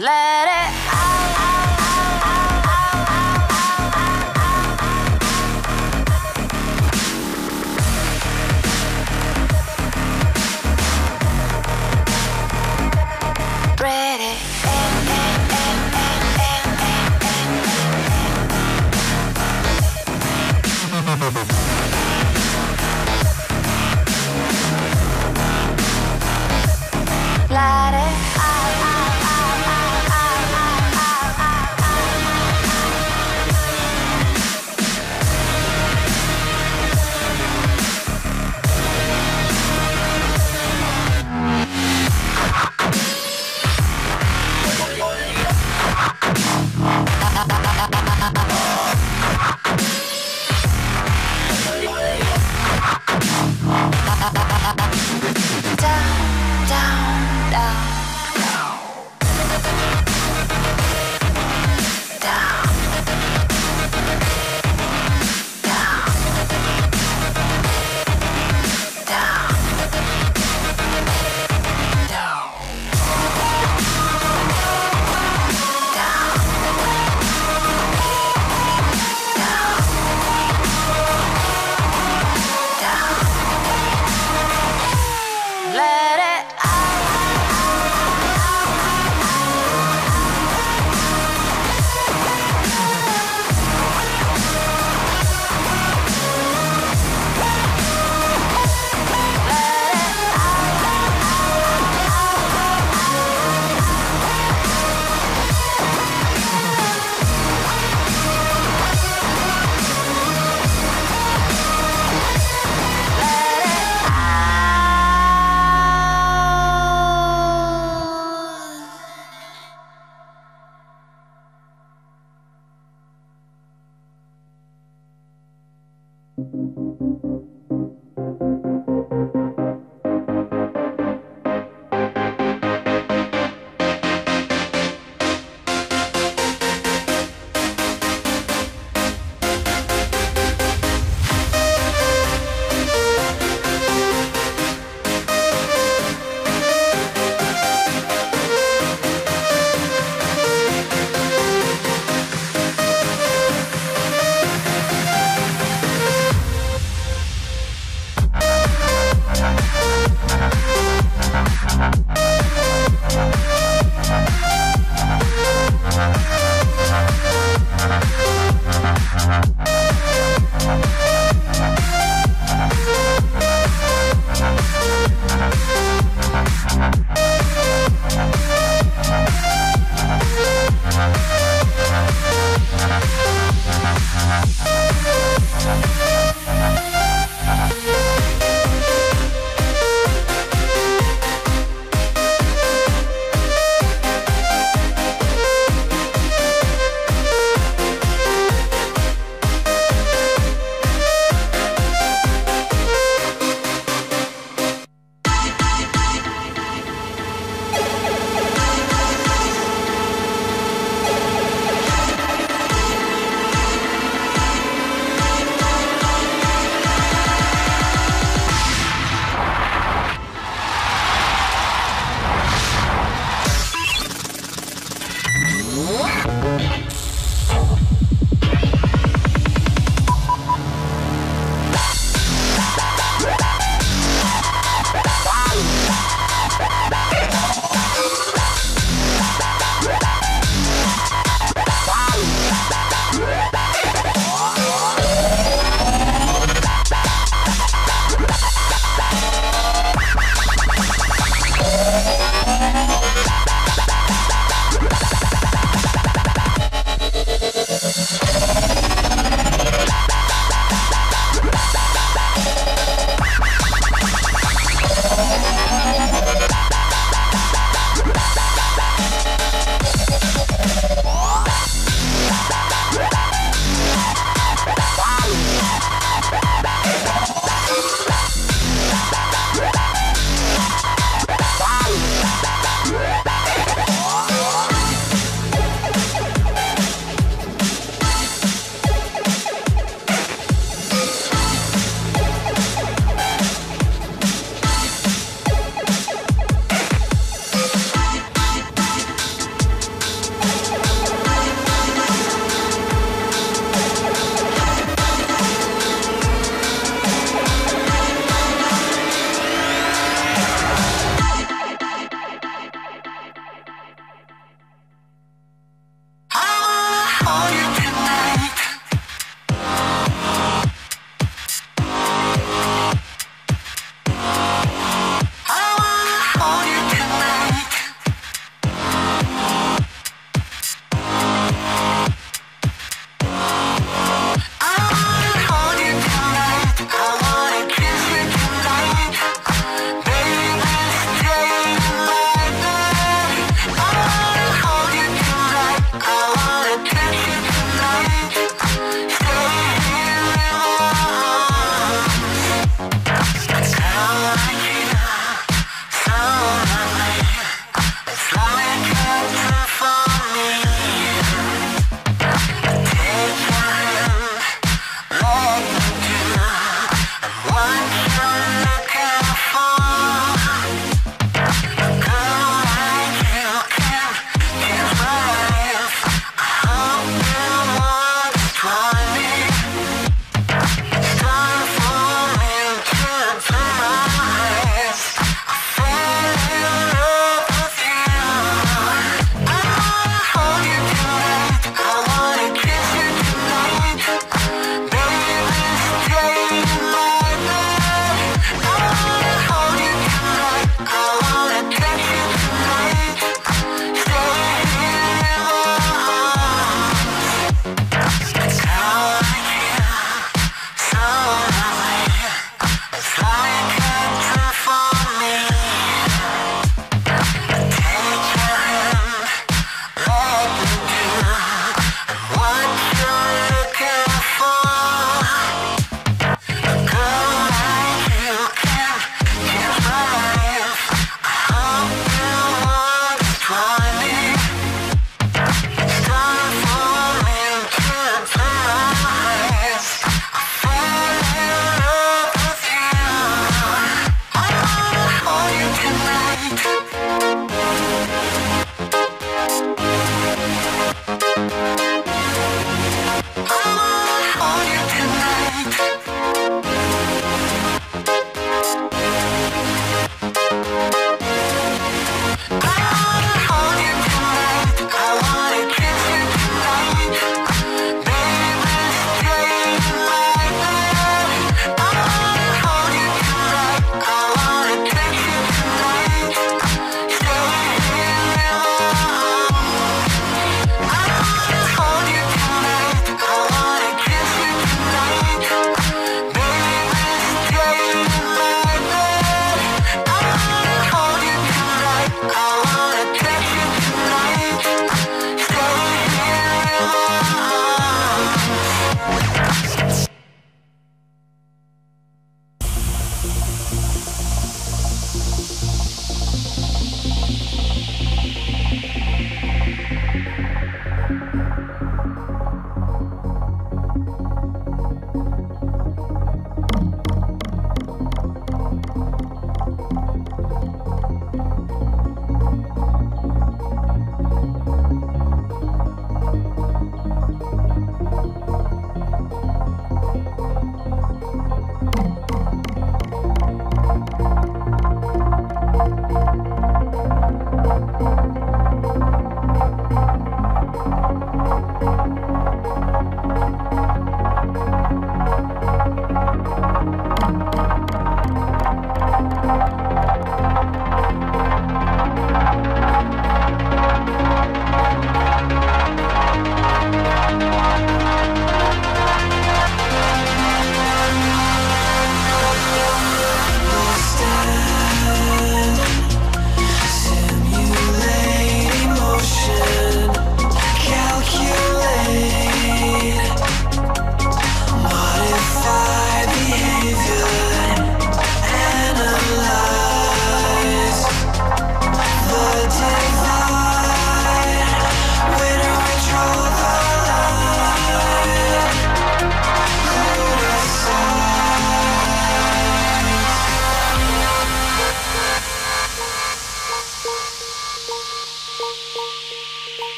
let it ready. Let it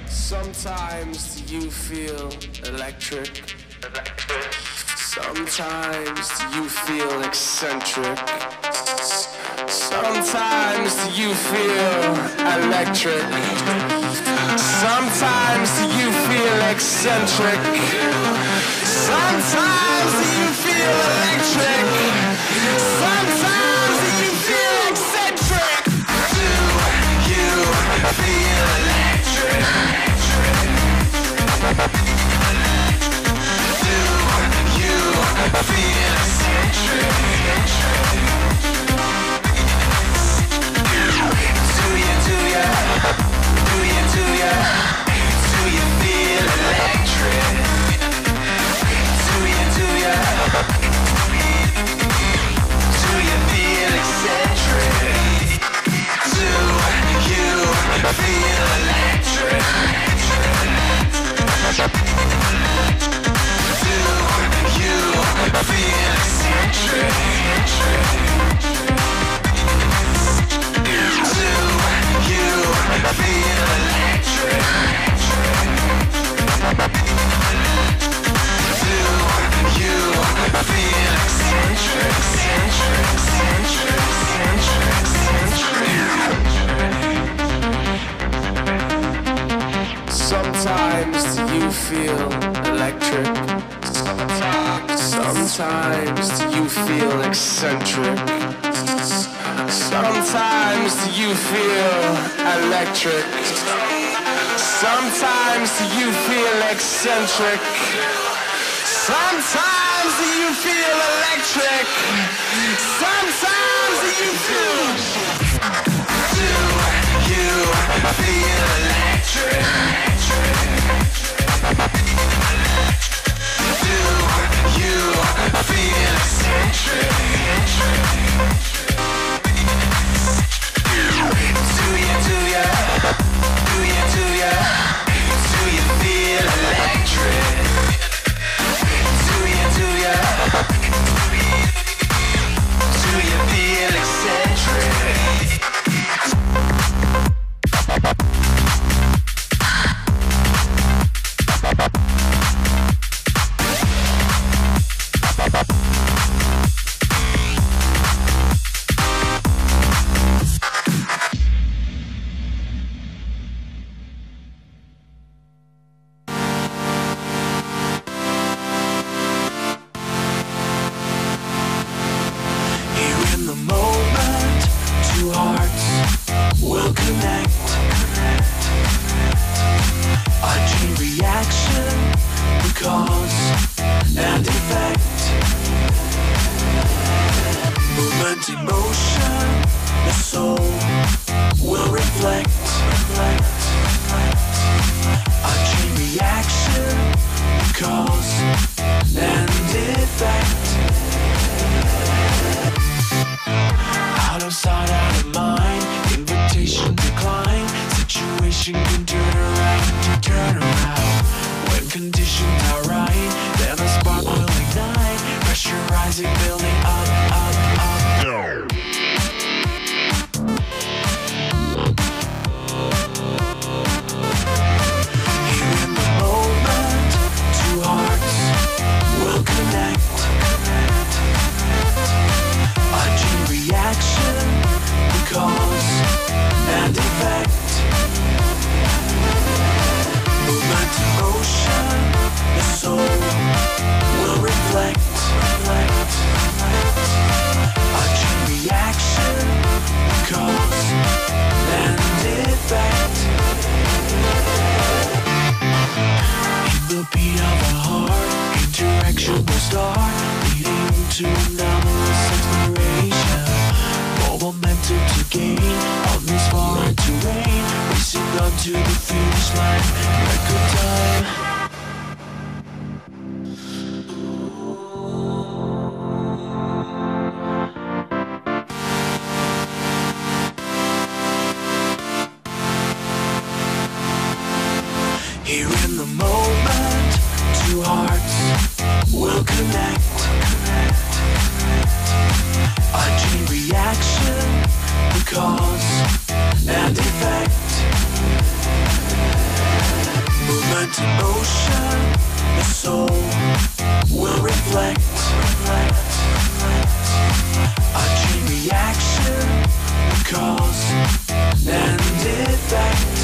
Sometimes do you feel electric? Sometimes do you feel eccentric? Sometimes do you feel electric? Sometimes do you feel eccentric? Sometimes do you feel electric? Sometimes do you feel eccentric? Do you feel electric? Do you feel eccentric? Do you feel electric? Do you feel eccentric? Do you feel electric? Do you feel eccentric? Do you feel electric? Do you feel eccentric? Sometimes do you feel electric? Sometimes do you feel eccentric? Sometimes do you feel electric? Sometimes do you feel eccentric? Sometimes do you feel electric? Sometimes do you feel? Do you feel electric? Do you feel eccentric? Do you feel electric? Do you feel eccentric? Here in the moment, two hearts will connect. A chain reaction, the cause and effect. Movement in motion, the soul will reflect. A chain reaction, the cause and effect.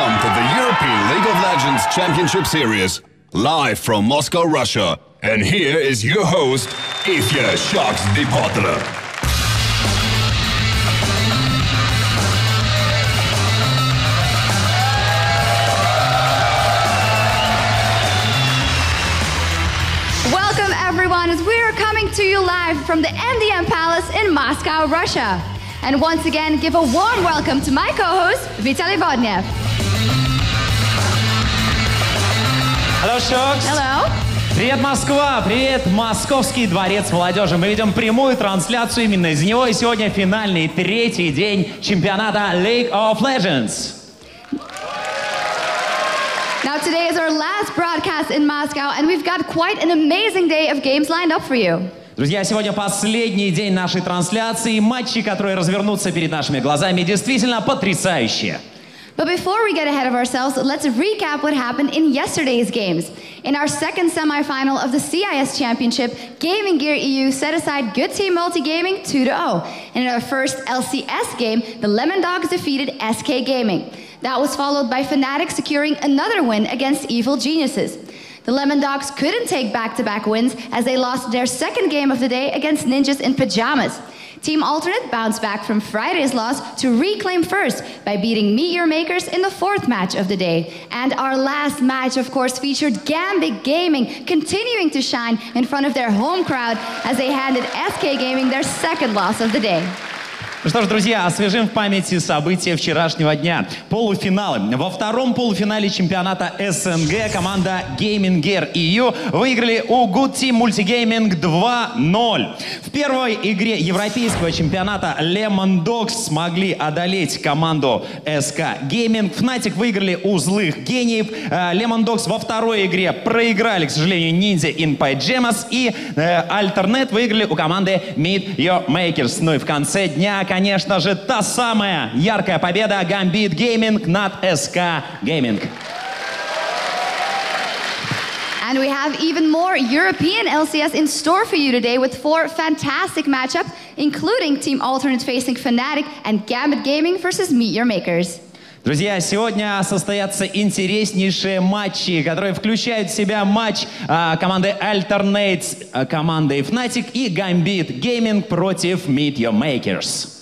Welcome to the European League of Legends Championship Series, live from Moscow, Russia. And here is your host, Ifya Sharks Depotler. Welcome everyone, as we are coming to you live from the MDM Palace in Moscow, Russia. And once again, give a warm welcome to my co-host, Vitaly Vodnev. Hello, Sharks. Hello. Привет, Москва! Привет, Московский дворец молодежи! Мы ведем прямую трансляцию именно из него, и сегодня финальный третий день чемпионата League of Legends. Now today is our last broadcast in Moscow, and we've got quite an amazing day of games lined up for you. Друзья, сегодня последний день нашей трансляции. Матчи, которые развернутся перед нашими глазами, действительно потрясающие. But before we get ahead of ourselves, let's recap what happened in yesterday's games. In our second semifinal of the CIS Championship, Gaming Gear EU set aside Good Team Multigaming 2-0. And in our first LCS game, the Lemon Dogs defeated SK Gaming. That was followed by Fnatic securing another win against Evil Geniuses. The Lemon Dogs couldn't take back-to-back wins as they lost their second game of the day against Ninjas in Pajamas. Team Alternate bounced back from Friday's loss to reclaim first by beating Meet Your Makers in the fourth match of the day. And our last match, of course, featured Gambit Gaming continuing to shine in front of their home crowd as they handed SK Gaming their second loss of the day. Ну что ж, друзья, освежим в памяти события вчерашнего дня. Полуфиналы. Во втором полуфинале чемпионата СНГ команда Gaming Gear EU выиграли у Good Team Multigaming 2-0. В первой игре европейского чемпионата Lemon Dogs смогли одолеть команду SK Gaming. Fnatic выиграли у злых гениев. Lemon Dogs во второй игре проиграли, к сожалению, Ninja in Pajamas. И Alternate выиграли у команды Meet Your Makers. Ну и в конце дня, конечно же, та самая яркая победа Gambit Gaming над SK Gaming. And we have even more European LCS in store for you today with 4 fantastic matchups, including Team Alternate facing Fnatic and Gambit Gaming versus Meet Your Makers. Друзья, сегодня состоятся интереснейшие матчи, которые включают в себя матч команды Alternate, команды Fnatic и Gambit Gaming против Meet Your Makers.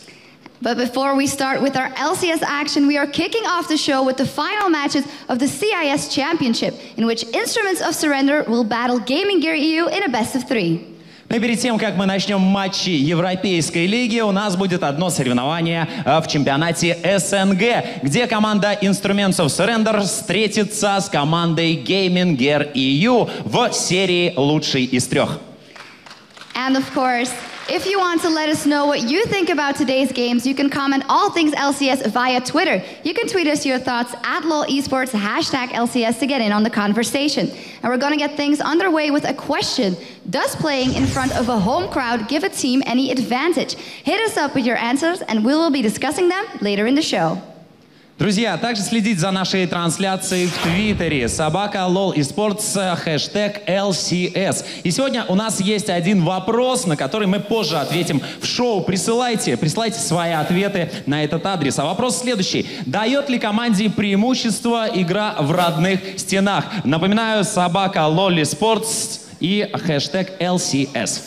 But before we start with our LCS action, we are kicking off the show with the final matches of the CIS Championship, in which Instruments of Surrender will battle Gaming Gear EU in a best of 3. Ну и перед тем, как мы начнем матчи Европейской лиги, у нас будет одно соревнование в чемпионате СНГ, где команда Instruments of Surrender встретится с командой Gaming Gear EU в серии «Лучший из трех». And of course, if you want to let us know what you think about today's games, you can comment all things LCS via Twitter. You can tweet us your thoughts at LOL Esports, #LCS to get in on the conversation. And we're going to get things underway with a question. Does playing in front of a home crowd give a team any advantage? Hit us up with your answers and we will be discussing them later in the show. Друзья, также следите за нашей трансляцией в Твиттере. @LOL Esports, #LCS. И сегодня у нас есть один вопрос, на который мы позже ответим в шоу. Присылайте свои ответы на этот адрес. А вопрос следующий. Дает ли команде преимущество игра в родных стенах? Напоминаю, @LOL Esports и #LCS.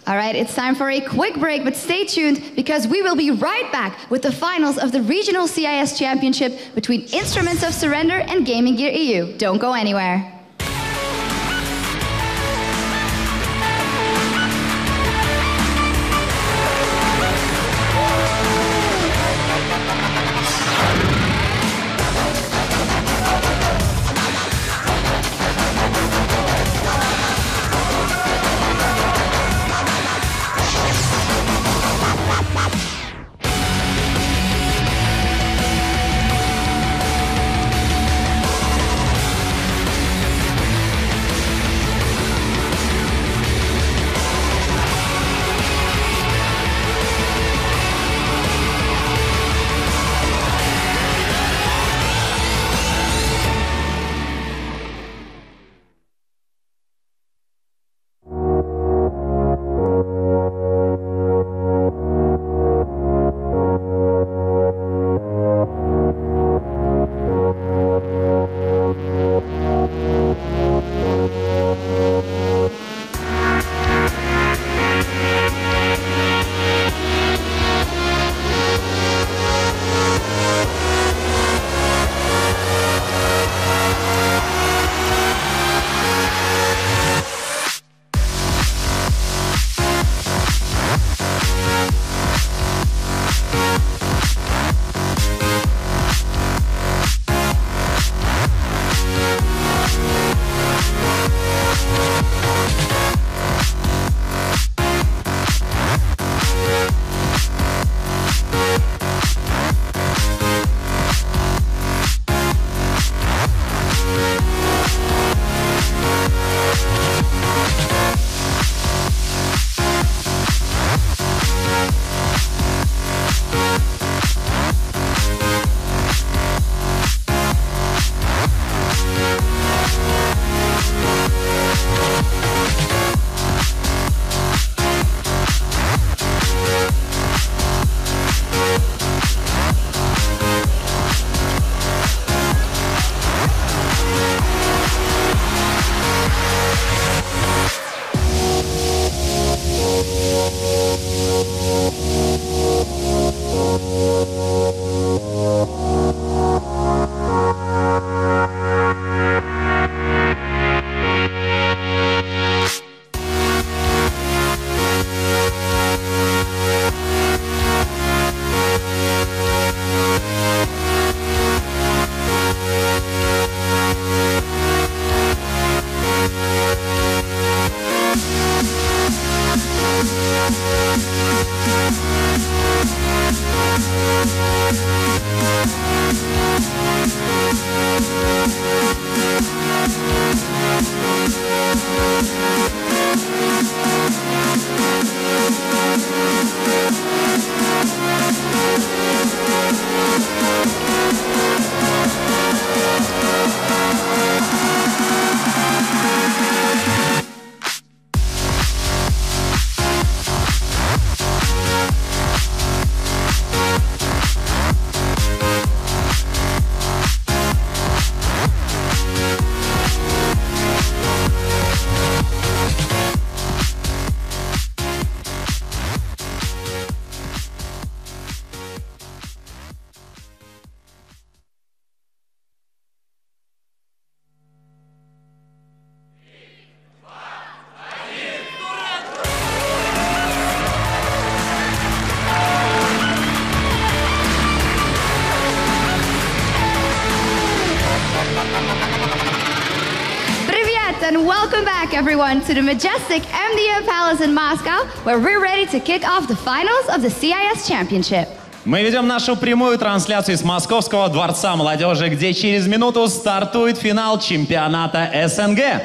All right, it's time for a quick break, but stay tuned because we will be right back with the finals of the Regional CIS Championship between Instruments of Surrender and Gaming Gear EU. Don't go anywhere. and welcome back everyone to the majestic MDM Palace in Moscow, where we're ready to kick off the finals of the CIS Championship. Мы ведем нашу прямую трансляцию из Московского дворца молодежи, где через минуту стартует финал чемпионата СНГ.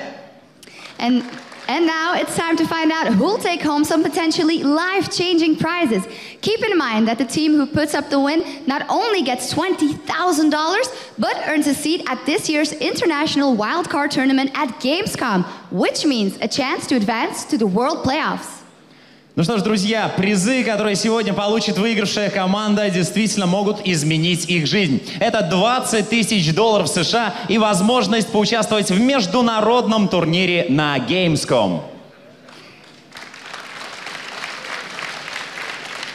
And now it's time to find out who'll take home some potentially life-changing prizes. Keep in mind that the team who puts up the win not only gets $20,000, but earns a seat at this year's International Wildcard Tournament at Gamescom, which means a chance to advance to the World Playoffs. Ну что ж, друзья, призы, которые сегодня получит выигравшая команда, действительно могут изменить их жизнь. Это $20 тысяч США и возможность поучаствовать в международном турнире на Gamescom.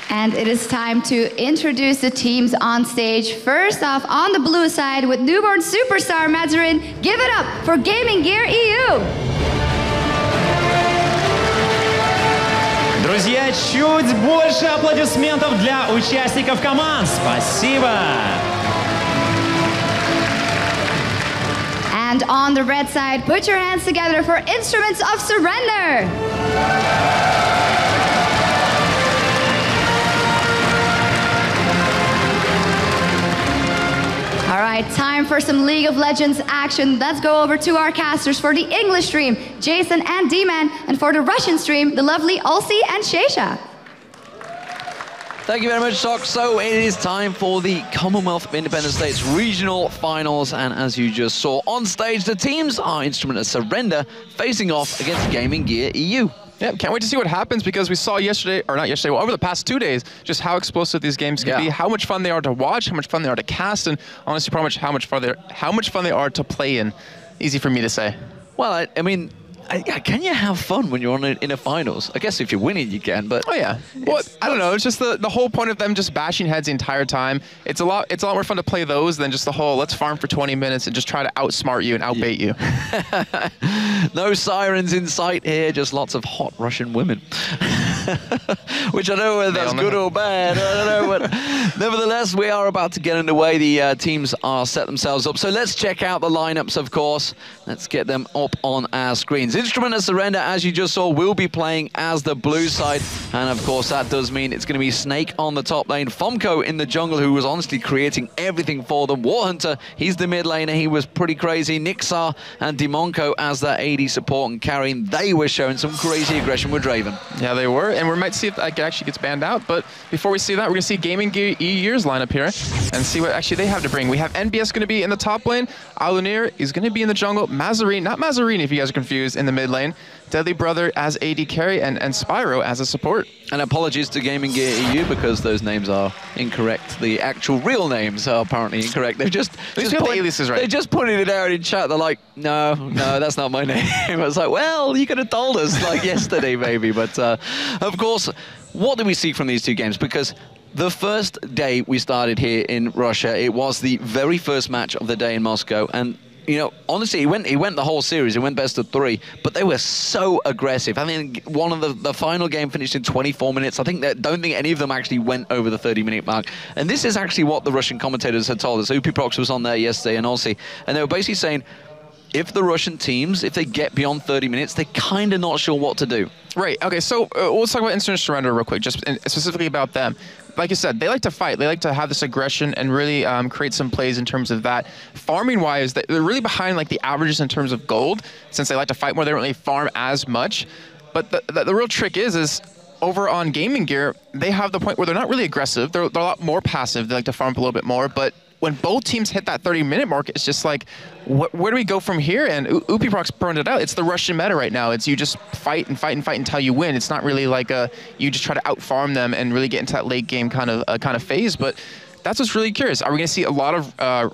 And it is time to introduce the teams on stage. First off, on the blue side with newborn superstar Mazarin, give it up for Gaming Gear EU. Друзья, чуть больше аплодисментов для участников команд. Спасибо! And on the red side, put your hands together for Instruments of Surrender. All right, time for some League of Legends action. Let's go over to our casters for the English stream, Jason and D-Man, and for the Russian stream, the lovely Ulsi and Shesha. Thank you very much, Sok. So it is time for the Commonwealth of Independent States Regional Finals. And as you just saw on stage, the teams are Instrument of Surrender facing off against Gaming Gear EU. Yeah, can't wait to see what happens because we saw yesterday, or not yesterday, well, over the past 2 days, just how explosive these games can be, how much fun they are to watch, how much fun they are to cast, and honestly, pretty much how much fun they are to play in. Easy for me to say. Well, I mean, can you have fun when you're in a finals? I guess if you're winning, you can, but... Oh, yeah. Well, I don't know. It's just the whole point of them just bashing heads the entire time. It's a lot more fun to play those than just the whole let's farm for 20 minutes and just try to outsmart you and outbait you. No sirens in sight here, just lots of hot Russian women. Which I don't know whether that's good or bad. I don't know, but nevertheless, we are about to get underway. The teams are set themselves up. So let's check out the lineups, of course. Let's get them up on our screens. Instrument of Surrender, as you just saw, will be playing as the blue side. And of course, that does mean it's going to be Snake on the top lane. Fomko in the jungle, who was honestly creating everything for them. Warhunter, he's the mid laner. He was pretty crazy. Nixar and Dimonko as their AD support and carrying. They were showing some crazy aggression with Draven. Yeah, they were. And we might see if that actually gets banned out. But before we see that, we're going to see Gaming Gear EU's lineup here and see what actually they have to bring. We have NBS going to be in the top lane. Alunir is going to be in the jungle. Mazarin, not Mazarin if you guys are confused, in the mid lane. Deadly Brother as AD carry and Spyro as a support. And apologies to Gaming Gear EU because those names are incorrect. The actual real names are apparently incorrect. They've just aliases right. They just pointed it out in chat. They're like, no, that's not my name. I was like, well, you could have told us like yesterday maybe. But of course, what do we see from these two games? Because the first day we started here in Russia, it was the very first match of the day in Moscow. And you know, honestly, he went the whole series. He went best of 3, but they were so aggressive. I mean, one of the final game finished in 24 minutes. I don't think any of them actually went over the 30-minute mark. And this is actually what the Russian commentators had told us. Upiprox was on there yesterday and Aussie, and they were basically saying, if the Russian teams, if they get beyond 30 minutes, they're kind of not sure what to do. Right. Okay. So let's talk about Instrument of Surrender real quick, just specifically about them. Like you said, they like to fight. They like to have this aggression and really create some plays in terms of that. Farming-wise, they're really behind like the averages in terms of gold. Since they like to fight more, they don't really farm as much. But the real trick is over on Gaming Gear, they have the point where they're not really aggressive. They're a lot more passive. They like to farm a little bit more, but when both teams hit that 30-minute mark, it's just like, where do we go from here? And Upiprox pointed it out. It's the Russian meta right now. It's you just fight and fight and fight until you win. It's not really like you just try to out-farm them and really get into that late game kind of phase. But that's what's really curious. Are we going to see a lot of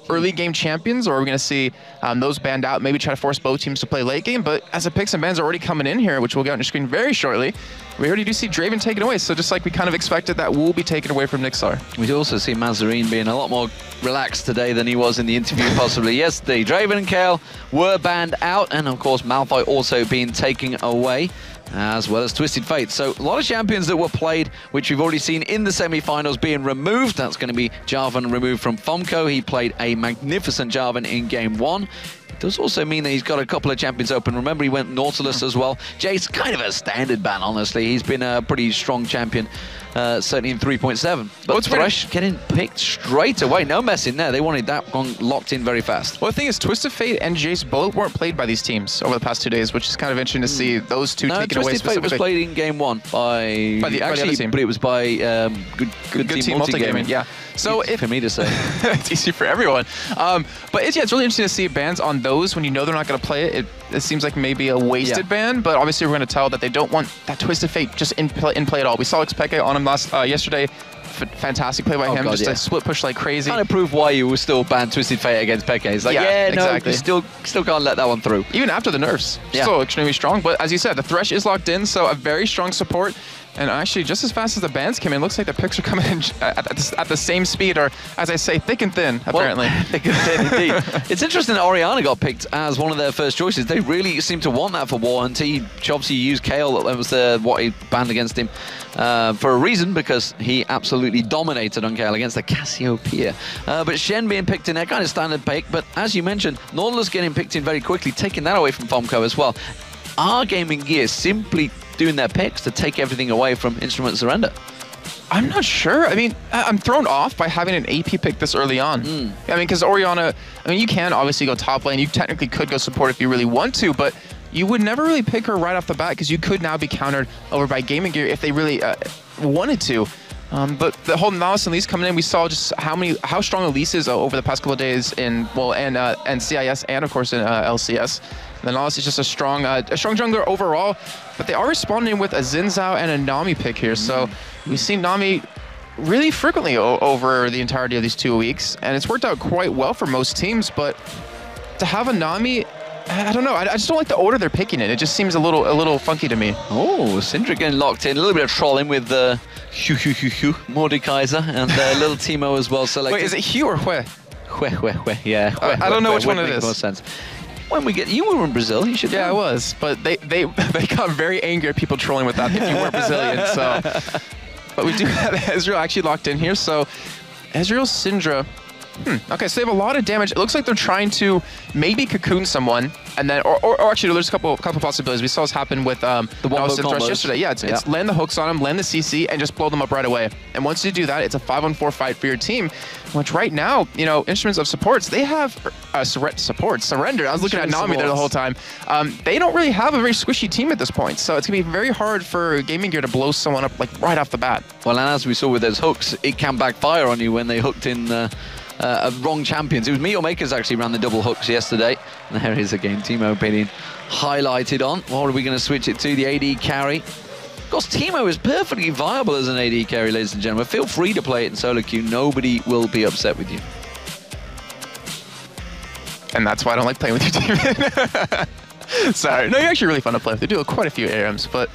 early game champions, or are we going to see those banned out, maybe try to force both teams to play late game? But as the picks and bans are already coming in here, which we'll get on your screen very shortly, we already do see Draven taken away. So just like we kind of expected, that will be taken away from Nixar. We do also see Mazarin being a lot more relaxed today than he was in the interview possibly yesterday. Draven and Kale were banned out, and of course Malphite also being taken away, as well as Twisted Fate. So a lot of champions that were played, which we've already seen in the semi-finals being removed. That's going to be Jarvan removed from Fomko. He played a magnificent Jarvan in game 1. It does also mean that he's got a couple of champions open. Remember, he went Nautilus as well. Jace, kind of a standard ban, honestly. He's been a pretty strong champion, certainly in 3.7. But Thresh getting picked straight away. No messing there. They wanted that one locked in very fast. Well, the thing is, Twisted Fate and Jace both weren't played by these teams over the past 2 days, which is kind of interesting to see those two taken away specifically. Twisted Fate was played in game 1 by the other team. But it was by Good Team Multigaming. Yeah. So for me to say. It's easy for everyone. But it's really interesting to see bans on those when you know they're not going to play it. It seems like maybe a wasted ban, but obviously we're going to tell that they don't want that Twisted Fate just in play at all. We saw Xpeke on him yesterday. Fantastic play by him, just a split push like crazy. Kind of prove why you will still ban Twisted Fate against Peke. It's like, exactly. No, still can't let that one through. Even after the nerfs, still extremely strong. But as you said, the Thresh is locked in, so a very strong support. And actually, just as fast as the bans came in, looks like the picks are coming in at the same speed, or as I say, thick and thin, apparently. Well, thick and thin, indeed. It's interesting that Orianna got picked as one of their first choices. They really seem to want that for War, and he obviously used Kayle. That was what he banned against him for a reason, because he absolutely dominated on Kayle against the Cassiopeia. But Shen being picked in there, kind of standard pick. But as you mentioned, Nautilus getting picked in very quickly, taking that away from Fomco as well. Are Gaming Gear simply doing their picks to take everything away from Instrument Surrender? I'm not sure. I mean, I'm thrown off by having an AP pick this early on. I mean, because Orianna, you can obviously go top lane. You technically could go support if you really want to, but you would never really pick her right off the bat because you could now be countered over by Gaming Gear if they really wanted to. But the whole Malice and Elise coming in, we saw just how strong Elise is over the past couple of days in CIS and of course in LCS. And then Malice is just a strong jungler overall, but they are responding with a Xin Zhao and a Nami pick here. So we've seen Nami really frequently over the entirety of these 2 weeks, and it's worked out quite well for most teams. But to have a Nami, I don't know. I just don't like the order they're picking it. It just seems a little funky to me. Oh, Syndra getting locked in. A little bit of trolling with Mordekaiser and little Teemo as well. Wait, is it Hugh or Hue? Hue, yeah. I don't know which one it is. More sense. When you were in Brazil, you should know. Yeah, I was, but they got very angry at people trolling with that if you weren't Brazilian. So, but we do have Ezreal actually locked in here. So, Ezreal, Syndra. Okay, so they have a lot of damage. It looks like they're trying to maybe cocoon someone, and then, or actually, there's a couple possibilities. We saw this happen with the Wallace and Thresh yesterday. Yeah, it's land the hooks on them, land the CC, and just blow them up right away. And once you do that, it's a 5-on-4 fight for your team. Which right now, Instruments of Supports, they have Surrender. I was looking at Nami there the whole time. They don't really have a very squishy team at this point, so it's gonna be very hard for Gaming Gear to blow someone up like right off the bat. Well, and as we saw with those hooks, it can backfire on you when they hooked in wrong champions. It was Meteor Makers actually ran the double hooks yesterday. And there is again Teemo being highlighted on. What are we going to switch it to? The AD carry. Of course, Teemo is perfectly viable as an AD carry, ladies and gentlemen. Feel free to play it in solo queue. Nobody will be upset with you. And that's why I don't like playing with your team. Sorry. No, you're actually really fun to play with. They do quite a few ARMs, but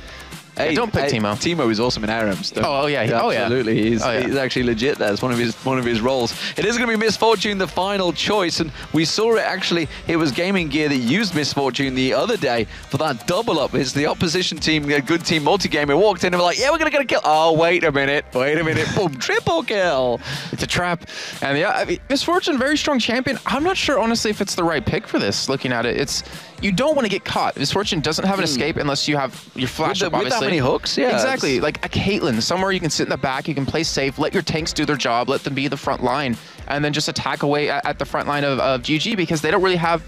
hey, don't pick Teemo. Teemo is awesome in ARMs. Oh yeah, absolutely. He's actually legit there. It's one of his roles. It is going to be Misfortune, the final choice, and we saw it actually. It was Gaming Gear that used Misfortune the other day for that double up. It's the opposition team, Good Team Multigamer, walked in and were like, yeah, we're going to get a kill. Oh, wait a minute. Boom, triple kill. It's a trap. And yeah, I mean, Misfortune, very strong champion. I'm not sure, honestly, if it's the right pick for this. Looking at it, you don't want to get caught. Misfortune doesn't have an escape unless you have your flash up, obviously. With that many hooks, yeah. Exactly. Like a Caitlyn, somewhere you can sit in the back, you can play safe, let your tanks do their job, let them be the front line, and then just attack away at the front line of GG, because they don't really have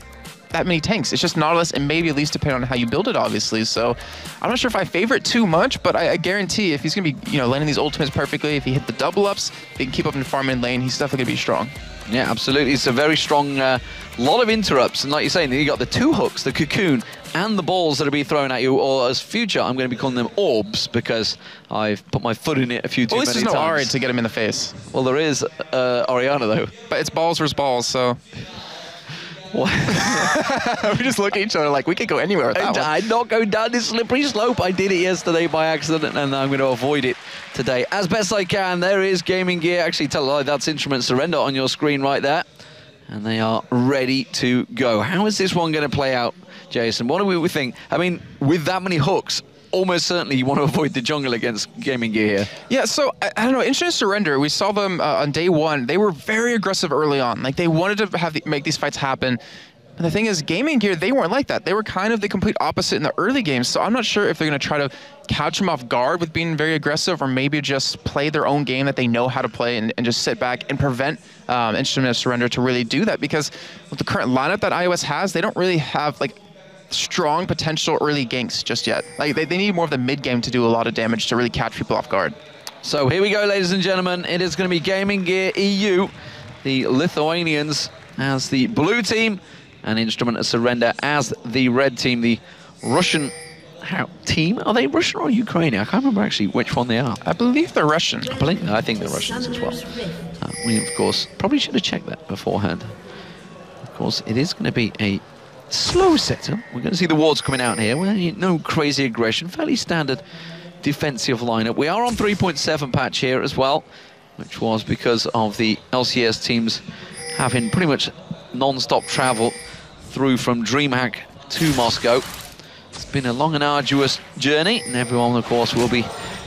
that many tanks. It's just Nautilus and maybe at least depending on how you build it, obviously. So I'm not sure if I favor it too much, but I guarantee if he's going to be, landing these ultimates perfectly, if he hit the double ups, if he can keep up in farm in lane, he's definitely going to be strong. Yeah, absolutely. It's a very strong, lot of interrupts. And like you're saying, you got the two hooks, the cocoon, and the balls that are being thrown at you, or as future, I'm going to be calling them orbs because I've put my foot in it a few too many times. Well, at least there's no Ari to get him in the face. Well, there is Orianna, though. But it's balls versus balls, so... we just look at each other like we could go anywhere with that one. I'm not going down this slippery slope. I did it yesterday by accident, and I'm going to avoid it today as best I can. There is Gaming Gear. Actually, tell a lie, that's Instrument Surrender on your screen right there. And they are ready to go. How is this one going to play out, Jason? What do we think? I mean, with that many hooks, almost certainly you want to avoid the jungle against Gaming Gear here. Yeah, so, I don't know, Instrument Surrender, we saw them on day one. They were very aggressive early on. Like, they wanted to make these fights happen. And the thing is, Gaming Gear, they weren't like that. They were kind of the complete opposite in the early games, so I'm not sure if they're going to try to catch them off guard with being very aggressive, or maybe just play their own game that they know how to play and just sit back and prevent Instrument of Surrender to really do that, because with the current lineup that iOS has, they don't really have like strong potential early ganks just yet. Like they need more of the mid game to do a lot of damage to really catch people off guard. So here we go, ladies and gentlemen. It is going to be Gaming Gear EU, the Lithuanians as the blue team, and Instrument of Surrender as the red team. The Russian team, are they Russian or Ukrainian? I can't remember actually which one they are. I believe they're Russian. I think they're Russians as well. We, of course, probably should have checked that beforehand. Of course, it is going to be a slow setup. We're going to see the wards coming out here. No crazy aggression, fairly standard defensive lineup. We are on 3.7 patch here as well, which was because of the LCS teams having pretty much non-stop travel through from DreamHack to Moscow. It's been a long and arduous journey, and everyone, of course, will be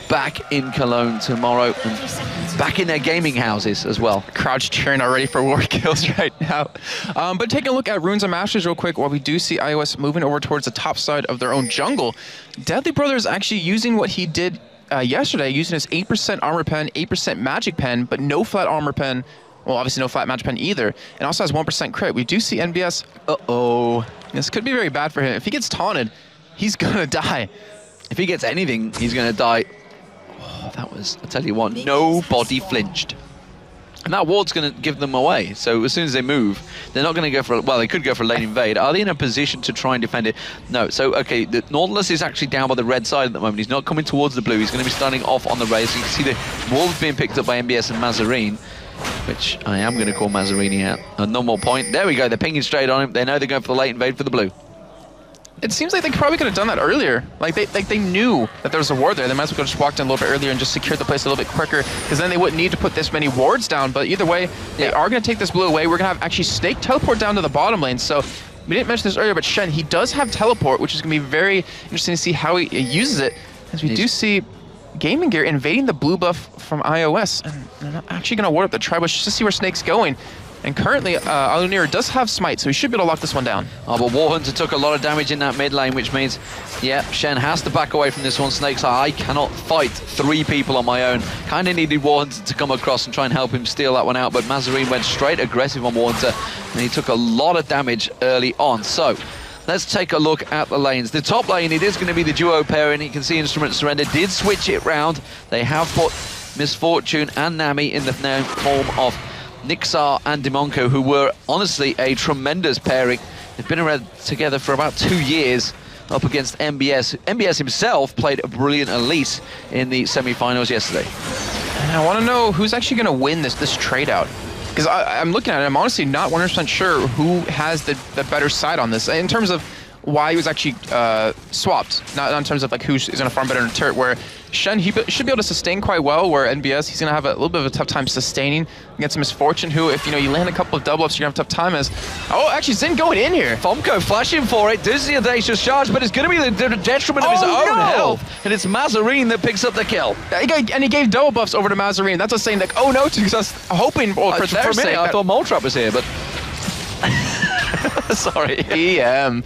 back in Cologne tomorrow and back in their gaming houses as well. Crowd's cheering already for war kills right now. But taking a look at Runes and Masters real quick, while we do see iOS moving over towards the top side of their own jungle, Deadly Brothers actually using what he did yesterday, using his 8% armor pen, 8% magic pen, but no flat armor pen. Well, obviously no flat magic pen either, and also has 1% crit. We do see NBS. Uh-oh. This could be very bad for him. If he gets taunted, he's gonna die. If he gets anything, he's gonna die. Oh, that was, I tell you what, nobody flinched. And that ward's gonna give them away. So as soon as they move, they're not gonna go for, well, they could go for a lane invade. Are they in a position to try and defend it? No. So, okay, the Nautilus is actually down by the red side at the moment. He's not coming towards the blue. He's gonna be starting off on the race. So you can see the wolves being picked up by NBS and Mazarine, which I am going to call Mazzarini out. A normal point. There we go. They're pinging straight on him. They know they're going for the late invade for the blue. It seems like they probably could have done that earlier. Like they knew that there was a ward there. They might as well have just walked in a little bit earlier and just secured the place a little bit quicker, because then they wouldn't need to put this many wards down. But either way, they are going to take this blue away. We're going to have actually Snake teleport down to the bottom lane. So we didn't mention this earlier, but Shen, he does have teleport, which is going to be very interesting to see how he uses it, as we do see Gaming Gear invading the blue buff from iOS, and they're actually going to ward up the Tribush just to see where Snake's going. And currently, Alunir does have Smite, so he should be able to lock this one down. Oh, but Warhunter took a lot of damage in that mid lane, which means, yeah, Shen has to back away from this one. Snake's like, I cannot fight 3 people on my own. Kind of needed Warhunter to come across and try and help him steal that one out, but Mazarine went straight aggressive on Warhunter, and he took a lot of damage early on. So let's take a look at the lanes. The top lane, it is going to be the duo pairing. You can see Instrument Surrender did switch it round. They have put Misfortune and Nami in the form of Nixar and Demonko, who were honestly a tremendous pairing. They've been around together for about 2 years up against MBS. MBS himself played a brilliant Elise in the semi-finals yesterday. And I want to know who's actually going to win this trade out. Because I'm looking at it, I'm honestly not 100% sure who has the better side on this, in terms of why he was actually swapped, not in terms of like who's going to farm better in a turret, where Shen, he should be able to sustain quite well, where NBS, he's going to have a little bit of a tough time sustaining against Misfortune, who, if you land a couple of double ups, you're going to have a tough time as... Oh, actually, Zin going in here. Fomko flashing for it, does the audacious charge, but it's going to be the detriment of his own health, and it's Mazarine that picks up the kill. And he gave double buffs over to Mazarine. That's us saying, like, oh no, because I was hoping... Well, for a minute, I thought Moltrap was here, but... Sorry. EM.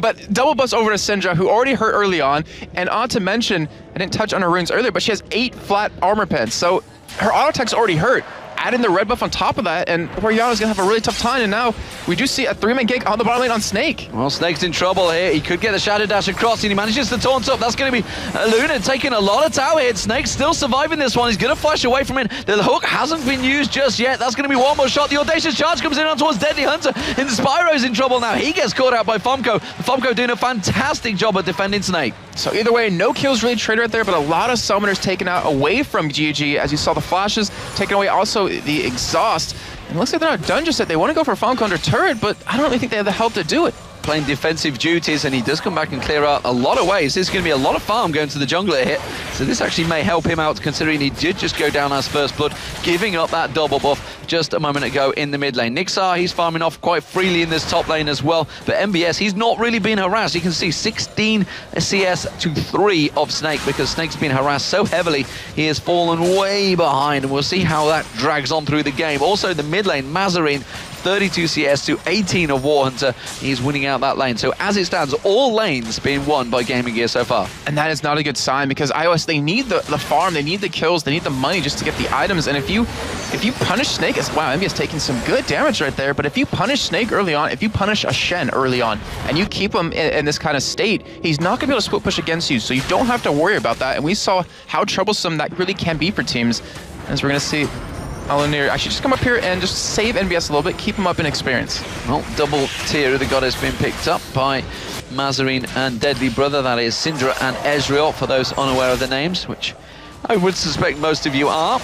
But double buffs over to Syndra, who already hurt early on. And on to mention, I didn't touch on her runes earlier, but she has 8 flat armor pens. So her auto attack's already hurt. Add in the red buff on top of that, and Oriana's going to have a really tough time. And now we do see a 3-man gank on the bottom lane on Snake. Well, Snake's in trouble here. He could get the Shadow Dash across, and he manages to taunt up. That's going to be Luna taking a lot of tower hits. Snake's still surviving this one. He's going to flash away from it. The hook hasn't been used just yet. That's going to be one more shot. The Audacious Charge comes in on towards Deadly Hunter. And Spyro's in trouble now. He gets caught out by Fomko. Fomko doing a fantastic job of defending Snake. So either way, no kills really traded right there, but a lot of summoners taken out away from GG, as you saw the flashes, taken away also the exhaust. And it looks like they're not done just yet. They want to go for Fomko under turret, but I don't really think they have the help to do it. Playing defensive duties, and he does come back and clear out a lot of ways. This is going to be a lot of farm going to the jungler hit, so this actually may help him out, considering he did just go down as first blood, giving up that double buff just a moment ago in the mid lane. Nixar, he's farming off quite freely in this top lane as well, but MBS, he's not really been harassed. You can see 16 CS to 3 of Snake, because Snake's been harassed so heavily, he has fallen way behind, and we'll see how that drags on through the game. Also, the mid lane, Mazarine, 32 CS to 18 of Warhunter. He's winning out that lane. So as it stands, all lanes being won by Gaming Gear so far. And that is not a good sign because iOS, they need the farm, they need the kills, they need the money just to get the items. And if you punish Snake, wow, MB is taking some good damage right there, but if you punish Snake early on, if you punish a Shen early on, and you keep him in this kind of state, he's not going to be able to split push against you, so you don't have to worry about that. And we saw how troublesome that really can be for teams. As we're going to see Alanir actually just come up here and just save NBS a little bit, keep him up in experience. Well, double tier of the goddess being picked up by Mazarine and Deadly Brother. That is Syndra and Ezreal, for those unaware of the names, which I would suspect most of you are,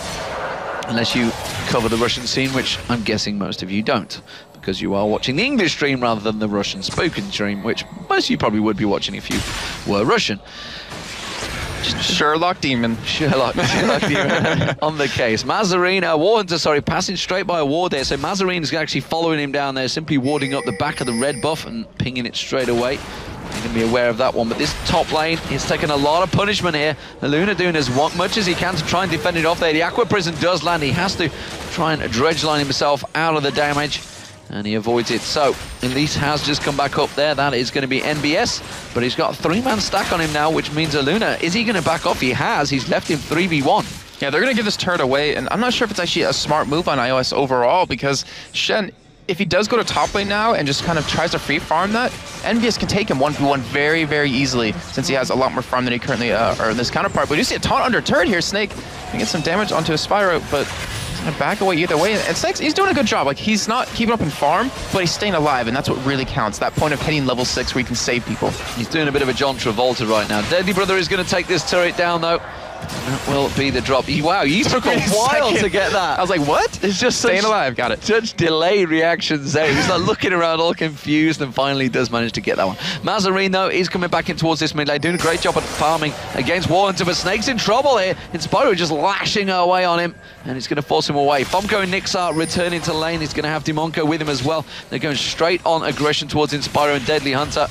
unless you cover the Russian scene, which I'm guessing most of you don't, because you are watching the English stream rather than the Russian spoken stream, which most of you probably would be watching if you were Russian. Sherlock Demon. Sherlock Demon on the case. Mazarine, Warhunter, sorry, passing straight by a ward there. So Mazarine's actually following him down there, simply warding up the back of the red buff and pinging it straight away. You're going to be aware of that one. But this top lane is taking a lot of punishment here. Luna doing as much as he can to try and defend it off there. The Aqua Prison does land. He has to try and dredge line himself out of the damage, and he avoids it. So Elise has just come back up there. That is going to be NBS, but he's got a 3-man stack on him now, which means Luna, is he going to back off? He has. He's left him 3v1. Yeah, they're going to give this turret away, and I'm not sure if it's actually a smart move on iOS overall, because Shen, if he does go to top lane now and just kind of tries to free farm that, NBS can take him 1v1 very, very easily, since he has a lot more farm than he currently, or this counterpart. But you see a taunt under turret here. Snake can get some damage onto a Spyro, but he's gonna back away either way. And Snake's, he's doing a good job. Like, he's not keeping up in farm, but he's staying alive, and that's what really counts. That point of hitting level 6 where you can save people. He's doing a bit of a John Travolta right now. Deadly Brother is going to take this turret down, though. That will be the drop. Wow, you took a while to get that. I was like, what? It's just staying alive. Got it. Such delayed reactions there. He's like looking around all confused, and finally does manage to get that one. Mazarine, though, is coming back in towards this mid lane, doing a great job at farming against Warhunter, but Snake's in trouble here. Inspiro just lashing away on him, and it's going to force him away. Fomko and Nixar returning to lane. He's going to have Dimonko with him as well. They're going straight on aggression towards Inspiro and Deadly Hunter.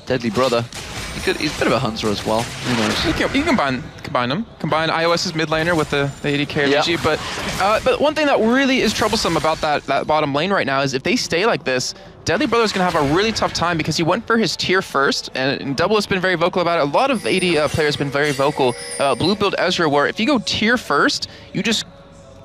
Deadly Brother. He's a bit of a hunter as well. Who knows? You can combine them. Combine iOS's mid laner with the AD carry Yeah. BG. But one thing that really is troublesome about that bottom lane right now is if they stay like this, Deadly Brother's going to have a really tough time because he went for his tier first, and Double has been very vocal about it. A lot of AD players have been very vocal about blue build Ezra, where if you go tier first, you just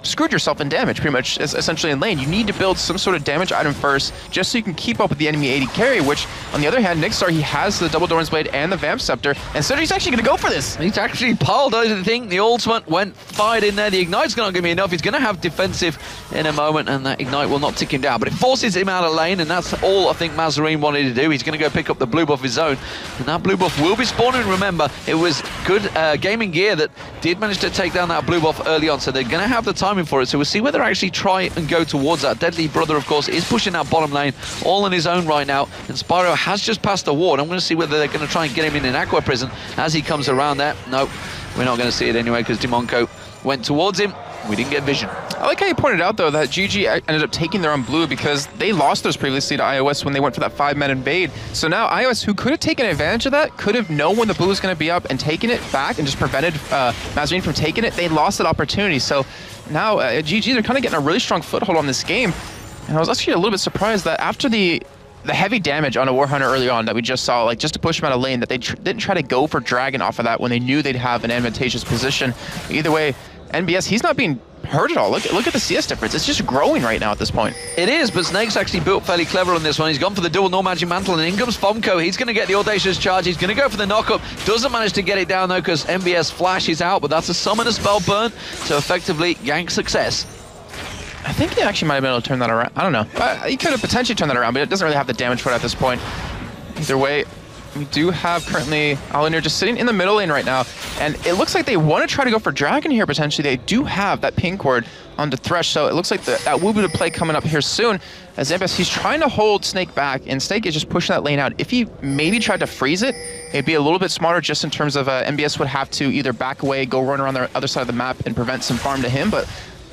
screwed yourself in damage, pretty much, essentially in lane. You need to build some sort of damage item first, just so you can keep up with the enemy AD carry, which, on the other hand, Nixar, he has the Double Doran's Blade and the Vamp Scepter, and so he's actually going to go for this. He's actually piled over the thing. The ultimate went fired in there. The Ignite's not going to be enough. He's going to have defensive in a moment, and that Ignite will not tick him down, but it forces him out of lane, and that's all I think Mazarine wanted to do. He's going to go pick up the blue buff of his own, and that blue buff will be spawning. Remember, it was good Gaming Gear that did manage to take down that blue buff early on, so they're going to have the timing for it. So we'll see whether actually try and go towards that. Deadly Brother, of course, is pushing that bottom lane all on his own right now, and Spyro has just passed the ward. I'm going to see whether they're going to try and get him in an Aqua Prison as he comes around there. No, we're not going to see it anyway because Dimonko went towards him. We didn't get vision. I like how you pointed out, though, that GG ended up taking their own blue because they lost those previously to iOS when they went for that 5-man invade. So now iOS, who could have taken advantage of that, could have known when the blue was going to be up and taken it back and just prevented Mazarine from taking it. They lost that opportunity. So now GG, they're kind of getting a really strong foothold on this game. And I was actually a little bit surprised that after the heavy damage on a Warhunter early on that we just saw, like just to push him out of lane, that they didn't try to go for Dragon off of that when they knew they'd have an advantageous position. Either way, NBS, he's not being hurt at all. Look at the CS difference. It's just growing right now at this point. It is, but Snake's actually built fairly clever on this one. He's gone for the dual Null Magic Mantle, and in comes Fomko. He's going to get the Audacious Charge. He's going to go for the knockup. Doesn't manage to get it down, though, because MBS flashes out, but that's a summon, a spell burn, so effectively gank success. I think he actually might have been able to turn that around. I don't know. He could have potentially turned that around, but it doesn't really have the damage for it at this point. Either way, we do have currently Alanir just sitting in the middle lane right now, and it looks like they want to try to go for Dragon here potentially. They do have that pink ward on the Thresh, so it looks like that will be the play coming up here soon. As Zambas, he's trying to hold Snake back, and Snake is just pushing that lane out. If he maybe tried to freeze it, it'd be a little bit smarter just in terms of MBS would have to either back away, go run around the other side of the map and prevent some farm to him, but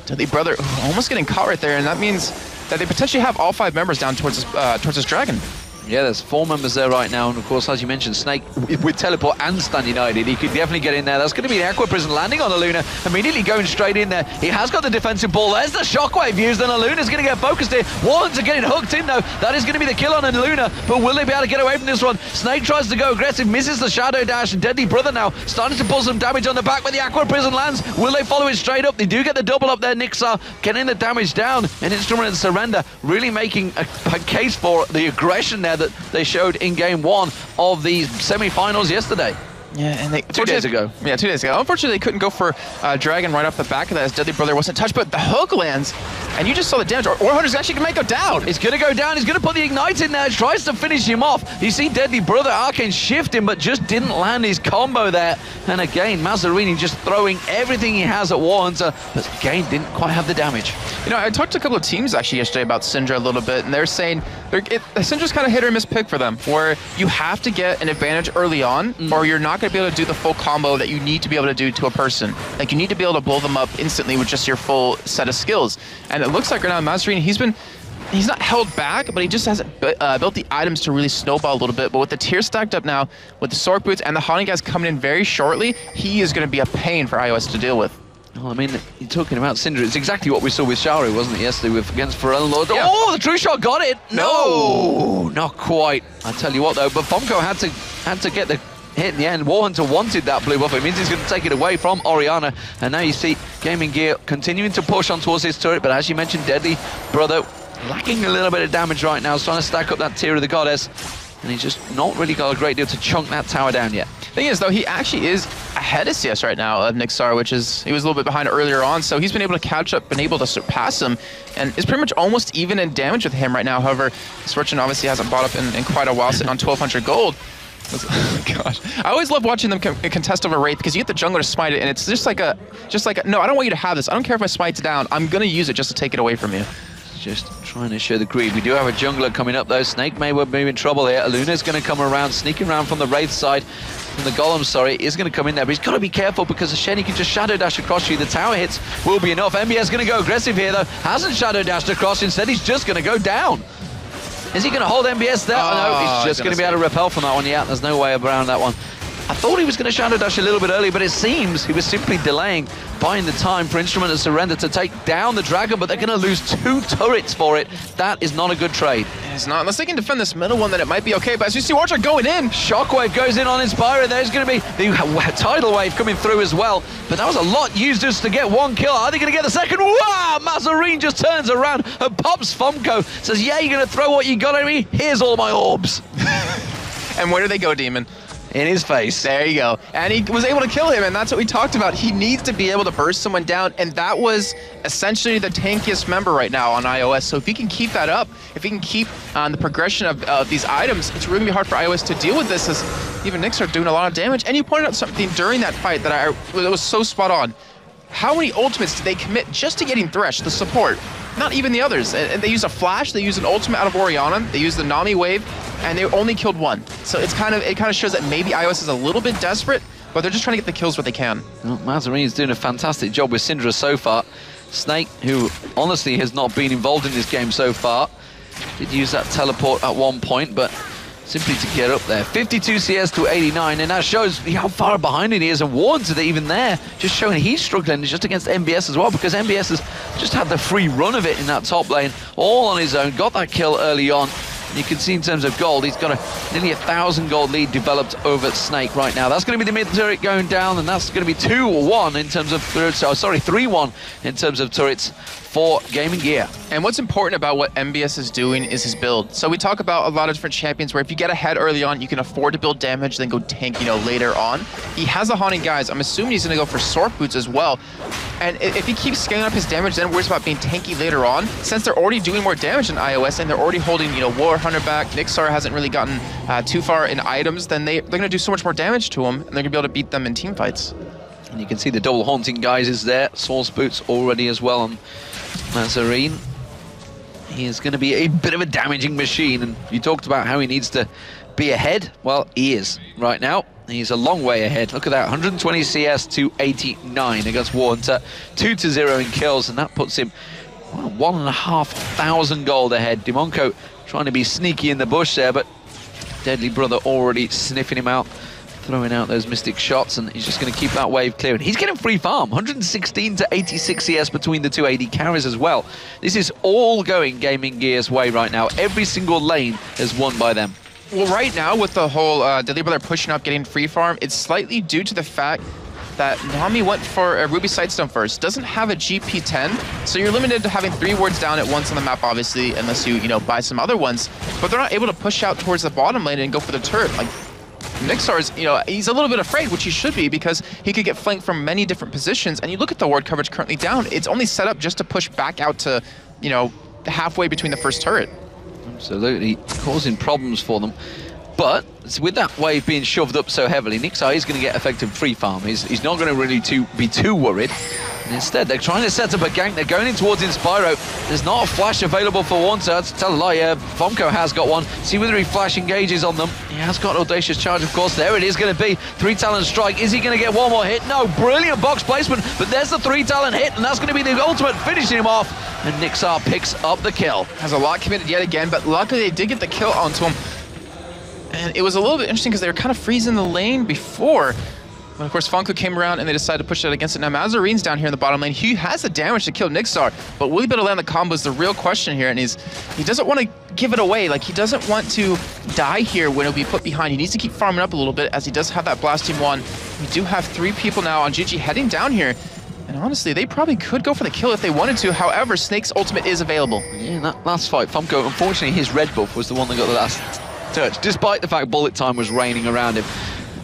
Deadly Brother almost getting caught right there, and that means that they potentially have all 5 members down towards this Dragon. Yeah, there's 4 members there right now, and of course, as you mentioned, Snake with teleport and Stun United, he could definitely get in there. That's going to be the Aqua Prison landing on Aluna, immediately going straight in there. He has got the defensive ball. There's the shockwave used, and Aluna's going to get focused here. Warrens are getting hooked in though. That is going to be the kill on Aluna, but will they be able to get away from this one? Snake tries to go aggressive, misses the Shadow Dash, and Deadly Brother now starting to pull some damage on the back, but the Aqua Prison lands. Will they follow it straight up? They do get the double up there. Nixar getting the damage down, and Instrument and Surrender really making a case for the aggression there that they showed in game 1 of the semi-finals yesterday. Yeah, and they 2 days ago. Yeah, 2 days ago. Unfortunately, they couldn't go for Dragon right off the back of that as Deadly Brother wasn't touched, but the hook lands, and you just saw the damage. Warhunter's actually might go down. He's going to go down. He's going to put the Ignite in there. Tries to finish him off. You see Deadly Brother Arcane shift him, but just didn't land his combo there. And again, Mazzarini just throwing everything he has at Warhunter, but again, didn't quite have the damage. You know, I talked to a couple of teams actually yesterday about Syndra a little bit, and they're saying Syndra's kind of hit or miss pick for them, where you have to get an advantage early on, or you're not going to be able to do the full combo that you need to be able to do to a person. Like, you need to be able to blow them up instantly with just your full set of skills. And it looks like right now, Mazzarini, he's not held back, but he just hasn't built the items to really snowball a little bit. But with the tier stacked up now, with the Sork Boots and the Haunting guys coming in very shortly, he is going to be a pain for iOS to deal with. Well, I mean, you're talking about Syndra. It's exactly what we saw with Sharu, wasn't it, yesterday against Pharrell Lord? Yeah. Oh, the true shot got it. No, not quite. I tell you what, though, but Fomko had to get the hit in the end. Warhunter wanted that blue buff. It means he's going to take it away from Orianna. And now you see Gaming Gear continuing to push on towards his turret. But as you mentioned, Deadly Brother lacking a little bit of damage right now. He's trying to stack up that tier of the Goddess. And he's just not really got a great deal to chunk that tower down yet. Thing is, though, he actually is ahead of CS right now of Nixar, which is, he was a little bit behind earlier on, so he's been able to catch up, been able to surpass him, and is pretty much almost even in damage with him right now. However, Swerchin obviously hasn't bought up in quite a while, sitting on 1,200 gold. Oh my gosh. I always love watching them contest over Wraith, because you get the jungler to smite it, and it's just like a, no, I don't want you to have this. I don't care if my smite's down. I'm going to use it just to take it away from you. Just trying to show the greed. We do have a jungler coming up, though. Snake may well be in trouble here. Aluna's going to come around, sneaking around from the Wraith side. From the Golem, sorry, is going to come in there, but he's got to be careful because the Shenny can just Shadow Dash across you. The tower hits will be enough. MBS going to go aggressive here, though. Hasn't Shadow Dashed across. Instead, he's just going to go down. Is he going to hold MBS there? No, he's just going to be able to repel from that one. Yeah, there's no way around that one. I thought he was going to Shadow Dash a little bit early, but it seems he was simply delaying, buying the time for Instrument and Surrender to take down the Dragon, but they're going to lose 2 turrets for it. That is not a good trade. It's not. Unless they can defend this middle one, then it might be okay. But as you see, Watcher going in. Shockwave goes in on Inspirer. There's going to be the Tidal Wave coming through as well. But that was a lot used just to get 1 kill. Are they going to get the second? Wow! Mazzarini just turns around and pops Fomko. Says, yeah, you're going to throw what you got at me? Here's all my orbs. And where do they go, Demon? In his face. There you go. And he was able to kill him, and that's what we talked about. He needs to be able to burst someone down, and that was essentially the tankiest member right now on iOS. So if he can keep that up, if he can keep the progression of these items, it's really hard for iOS to deal with this, as even Nixar doing a lot of damage. And you pointed out something during that fight that was so spot on. How many ultimates did they commit just to getting Thresh, the support? Not even the others. And they used a flash, they used an ultimate out of Orianna, they used the Nami wave, and they only killed 1. So it kind of shows that maybe iOS is a little bit desperate, but they're just trying to get the kills where they can. Well, Mazarini's doing a fantastic job with Syndra so far. Snake, who honestly has not been involved in this game so far, did use that teleport at one point, but simply to get up there. 52 CS to 89, and that shows how far behind he is, and Warrens are even there, just showing he's struggling just against MBS as well, because MBS has just had the free run of it in that top lane, all on his own, got that kill early on. You can see in terms of gold, he's got nearly 1,000 gold lead developed over Snake right now. That's going to be the mid turret going down, and that's going to be 2-1 in terms of, sorry, 3-1 in terms of turrets for Gaming Gear. And what's important about what MBS is doing is his build. So we talk about a lot of different champions where if you get ahead early on, you can afford to build damage, then go tank, later on. He has the Haunting guys. I'm assuming he's going to go for Sork Boots as well. And if he keeps scaling up his damage, then worries about being tanky later on. Since they're already doing more damage in iOS and they're already holding, Warhunter back, Nixar hasn't really gotten too far in items, then they're going to do so much more damage to him, and they're going to be able to beat them in team fights. And you can see the double Haunting guys is there. Source Boots already as well on Mazarine. He is going to be a bit of a damaging machine, and you talked about how he needs to be ahead. Well, he is right now. He's a long way ahead. Look at that, 120 CS to 89 against Warhunter, 2-0 in kills, and that puts him 1,500 gold ahead. Demonco trying to be sneaky in the bush there, but Deadly Brother already sniffing him out, throwing out those Mystic shots, and he's just going to keep that wave clear. And he's getting free farm, 116 to 86 CS between the two AD carries as well. This is all going Gaming Gear's way right now. Every single lane is won by them. Well, right now with the whole Deadly Brother pushing up, getting free farm, it's slightly due to the fact that Nami went for a Ruby Sightstone first. Doesn't have a GP10, so you're limited to having 3 wards down at once on the map, obviously, unless you know, buy some other ones. But they're not able to push out towards the bottom lane and go for the turret. Like, Nixar's, you know, he's a little bit afraid, which he should be, because he could get flanked from many different positions. And you look at the ward coverage currently down, it's only set up just to push back out to, you know, halfway between the first turret. Absolutely, causing problems for them. But with that wave being shoved up so heavily, Nixar is going to get effective free farm. He's not going to really be too worried. And instead, they're trying to set up a gank. They're going in towards Inspiro. There's not a flash available for one, so to tell a lie, Fomko has got one. See whether he flash engages on them. He has got Audacious Charge, of course. There it is going to be. 3-talent strike. Is he going to get one more hit? No, brilliant box placement, but there's the 3-talent hit, and that's going to be the ultimate, finishing him off. And Nixar picks up the kill. Has a lot committed yet again, but luckily they did get the kill onto him. And it was a little bit interesting because they were kind of freezing the lane before. But of course, Funko came around and they decided to push it against it. Now, Mazarine's down here in the bottom lane. He has the damage to kill Nixar, but will he be able to land the combo is the real question here. And he doesn't want to give it away. Like, he doesn't want to die here when it'll be put behind. He needs to keep farming up a little bit, as he does have that Blasting Wand. We do have 3 people now on GG heading down here. And honestly, they probably could go for the kill if they wanted to. However, Snake's ultimate is available. Yeah, in that last fight, Funko, unfortunately, his red buff was the one that got the last touch, despite the fact bullet time was raining around him.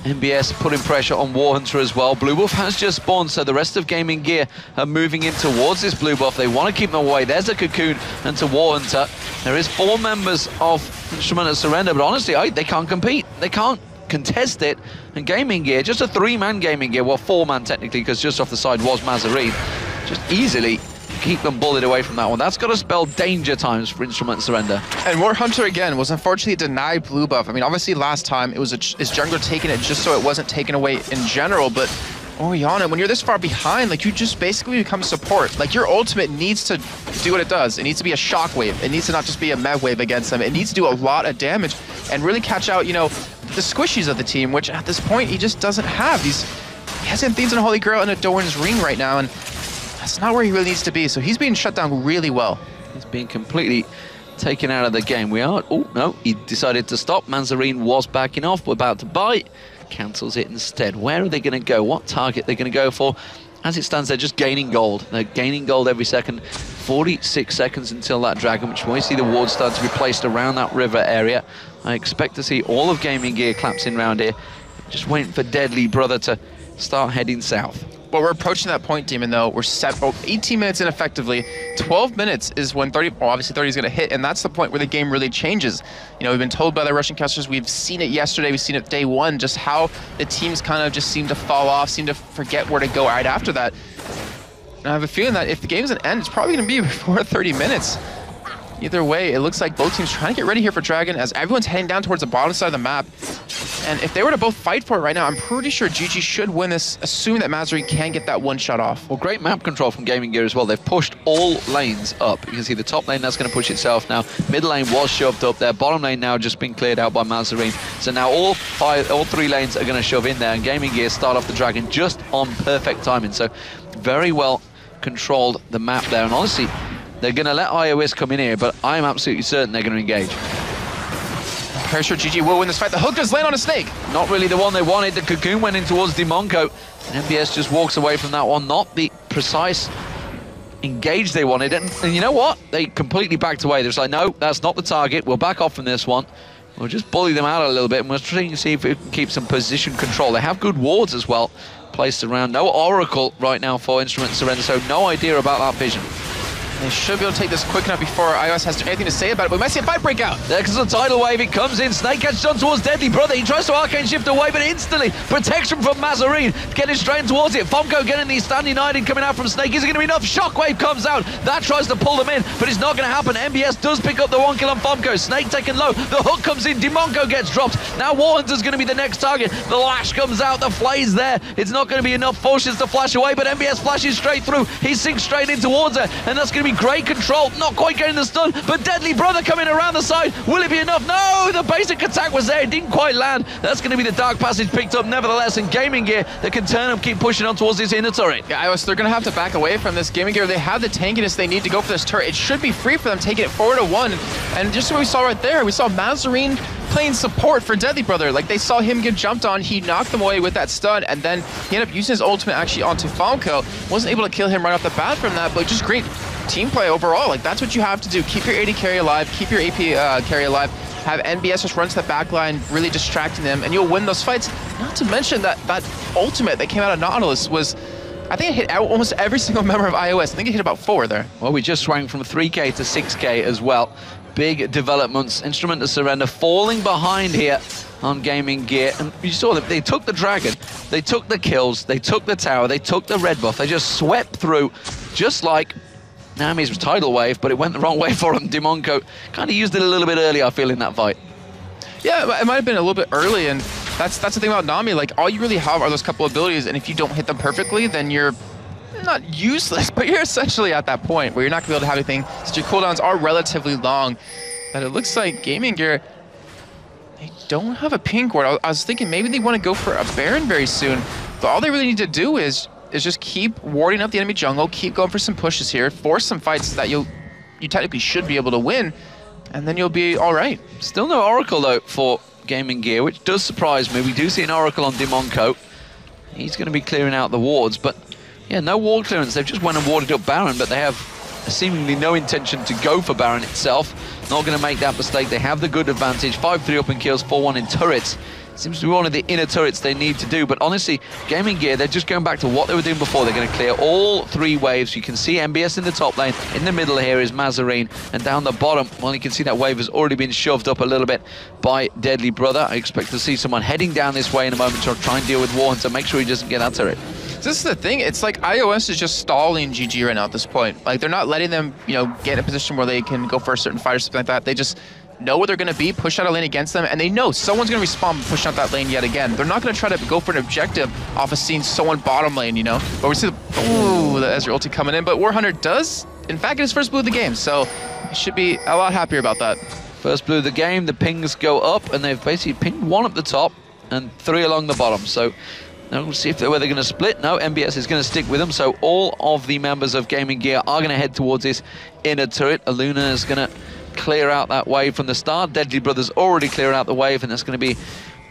MBS putting pressure on Warhunter as well. Blue buff has just spawned, so the rest of Gaming Gear are moving in towards this blue buff. They want to keep them away. There's a Cocoon, and to Warhunter. There is 4 members of Instrument of Surrender, but honestly, they can't compete. They can't contest it. And Gaming Gear, just a 3-man Gaming Gear, well, 4-man technically, because just off the side was Mazarine, just easily keep them bullied away from that one. That's got to spell danger times for Instrument Surrender. And Warhunter, again, was unfortunately denied blue buff. I mean, obviously last time it was his jungler taking it just so it wasn't taken away in general, but Orianna, when you're this far behind, like, you just basically become support. Like, your ultimate needs to do what it does. It needs to be a shockwave. It needs to not just be a med wave against them. It needs to do a lot of damage and really catch out, you know, the squishies of the team, which at this point he just doesn't have. He has Anthenes and Holy Grail and a Doran's Ring right now, and that's not where he really needs to be. So he's being shut down really well. He's being completely taken out of the game. Oh, no, he decided to stop. Manzarine was backing off. We're about to bite. Cancels it instead. Where are they going to go? What target they're going to go for? As it stands, they're just gaining gold. They're gaining gold every second. 46 seconds until that dragon, which we see the wards start to be placed around that river area. I expect to see all of Gaming Gear collapsing around here. Just waiting for Deadly Brother to start heading south. Well, we're approaching that point, Demon, though. We're 18 minutes in effectively. 12 minutes is when 30, well, obviously 30 is going to hit, and that's the point where the game really changes. You know, we've been told by the Russian casters, we've seen it yesterday, we've seen it day 1, just how the teams kind of just seem to fall off, seem to forget where to go right after that. And I have a feeling that if the game doesn't end, it's probably going to be before 30 minutes. Either way, it looks like both teams trying to get ready here for Dragon, as everyone's heading down towards the bottom side of the map. And if they were to both fight for it right now, I'm pretty sure GG should win this, assuming that Mazarine can get that one shot off. Well, great map control from Gaming Gear as well. They've pushed all lanes up. You can see the top lane, that's going to push itself now. Mid lane was shoved up there. Bottom lane now just been cleared out by Mazarine. So now all 3 lanes are going to shove in there, and Gaming Gear start off the Dragon just on perfect timing. So very well controlled the map there. And honestly, they're going to let iOS come in here, but I'm absolutely certain they're going to engage. Pretty sure GG will win this fight. The hook does land on a snake. Not really the one they wanted. The Cocoon went in towards Demonco. And MBS just walks away from that one. Not the precise engage they wanted. And you know what? They completely backed away. They're just like, no, that's not the target. We'll back off from this one. We'll just bully them out a little bit, and we're trying to see if we can keep some position control. They have good wards as well placed around. No Oracle right now for Instrument Surrender, so no idea about that vision. They should be able to take this quick enough before iOS has anything to say about it, but we might see a fight break out. There comes the tidal wave, it comes in, Snake catches on towards Deadly Brother, he tries to arcane shift away, but instantly, protection from Mazarine, getting straight towards it. Fomko getting the stand united coming out from Snake, is it going to be enough? Shockwave comes out, that tries to pull them in, but it's not going to happen. MBS does pick up the 1 kill on Fomko, Snake taken low, the hook comes in, Demonco gets dropped, now Warhunter's going to be the next target, the lash comes out, the flay's there, it's not going to be enough, forces to flash away, but MBS flashes straight through, he sinks straight in towards her, and that's going to be be great control. Not quite getting the stun, but Deadly Brother coming around the side. Will it be enough? No, the basic attack was there. It didn't quite land. That's going to be the Dark Passage picked up nevertheless, and Gaming Gear, they can turn and keep pushing on towards this inner turret. Yeah, iOS, they're going to have to back away from this. Gaming Gear, they have the tankiness they need to go for this turret. It should be free for them, taking it forward to 1. And just what we saw right there, we saw Mazarine playing support for Deadly Brother. Like, they saw him get jumped on, he knocked them away with that stun, and then he ended up using his ultimate actually onto Falco. Wasn't able to kill him right off the bat from that, but just great team play overall. Like, that's what you have to do. Keep your AD carry alive, keep your AP carry alive, have NBS just run to the back line, really distracting them, and you'll win those fights. Not to mention that ultimate that came out of Nautilus was, I think it hit almost every single member of iOS. I think it hit about 4 there. Well, we just swung from 3K to 6K as well. Big developments. Instrument to Surrender falling behind here on Gaming Gear. And you saw that they took the Dragon, they took the kills, they took the tower, they took the red buff. They just swept through, just like Nami's tidal wave, but it went the wrong way for him. Dimonco kind of used it a little bit early, I feel, in that fight. Yeah, it might have been a little bit early, and that's the thing about Nami. Like, all you really have are those couple abilities, and if you don't hit them perfectly, then you're not useless, but you're essentially at that point where you're not going to be able to have anything, since your cooldowns are relatively long. But it looks like Gaming Gear, they don't have a pink ward. I was thinking maybe they want to go for a Baron very soon, but all they really need to do is just keep warding up the enemy jungle, keep going for some pushes here, force some fights that you technically should be able to win, and then you'll be all right. Still no Oracle, though, for Gaming Gear, which does surprise me. We do see an Oracle on Dimonco. He's going to be clearing out the wards, but yeah, no ward clearance. They've just went and warded up Baron, but they have seemingly no intention to go for Baron itself. Not going to make that mistake. They have the good advantage. 5-3 up in kills, 4-1 in turrets. Seems to be one of the inner turrets they need to do, but honestly, Gaming Gear, they're just going back to what they were doing before. They're going to clear all 3 waves. You can see MBS in the top lane. In the middle here is Mazarine, and down the bottom, well, you can see that wave has already been shoved up a little bit by Deadly Brother. I expect to see someone heading down this way in a moment to try and deal with Warren to make sure he doesn't get that turret. This is the thing, it's like iOS is just stalling GG right now at this point. Like, they're not letting them, get in a position where they can go for a certain fight or something like that. They just know where they're going to be, push out a lane against them, and they know someone's going to respawn and push out that lane yet again. They're not going to try to go for an objective off of seeing someone bottom lane, But we see the Ezreal ulti coming in, but Warhunter does, in fact, get his first blue of the game, so he should be a lot happier about that. First blue of the game, the pings go up, and they've basically pinged 1 up the top and 3 along the bottom, so now we'll see if they're going to split. No, MBS is going to stick with them, so all of the members of Gaming Gear are going to head towards this inner turret. Aluna is going to clear out that wave from the start. Deadly Brothers already clearing out the wave, and that's going to be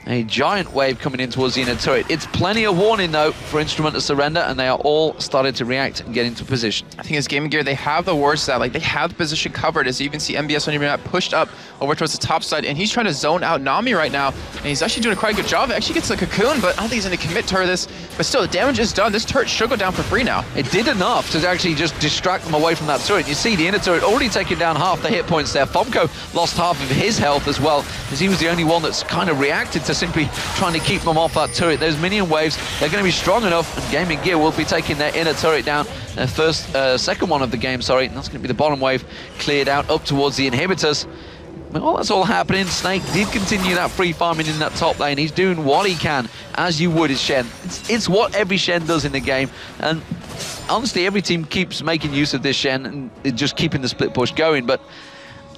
a giant wave coming in towards the inner turret. It's plenty of warning, though, for Instrument to Surrender, and they are all starting to react and get into position. I think as Gaming Gear, they have the wards that, they have the position covered. As you even see MBS on your map pushed up over towards the top side, and he's trying to zone out Nami right now, and he's actually doing a quite good job. He actually gets the cocoon, but I don't think he's going to commit to this. But still, the damage is done. This turret should go down for free now. It did enough to actually just distract them away from that turret. You see the inner turret already taking down half the hit points there. Fomko lost half of his health as well, as he was the only one that's kind of reacted to simply trying to keep them off that turret. Those minion waves, they're going to be strong enough, and Gaming Gear will be taking their inner turret down. Their second one of the game, sorry, and that's going to be the bottom wave cleared out up towards the inhibitors. Well, that's all happening. Snake did continue that free farming in that top lane. He's doing what he can, as you would as Shen. It's what every Shen does in the game, and honestly, every team keeps making use of this Shen and just keeping the split push going, but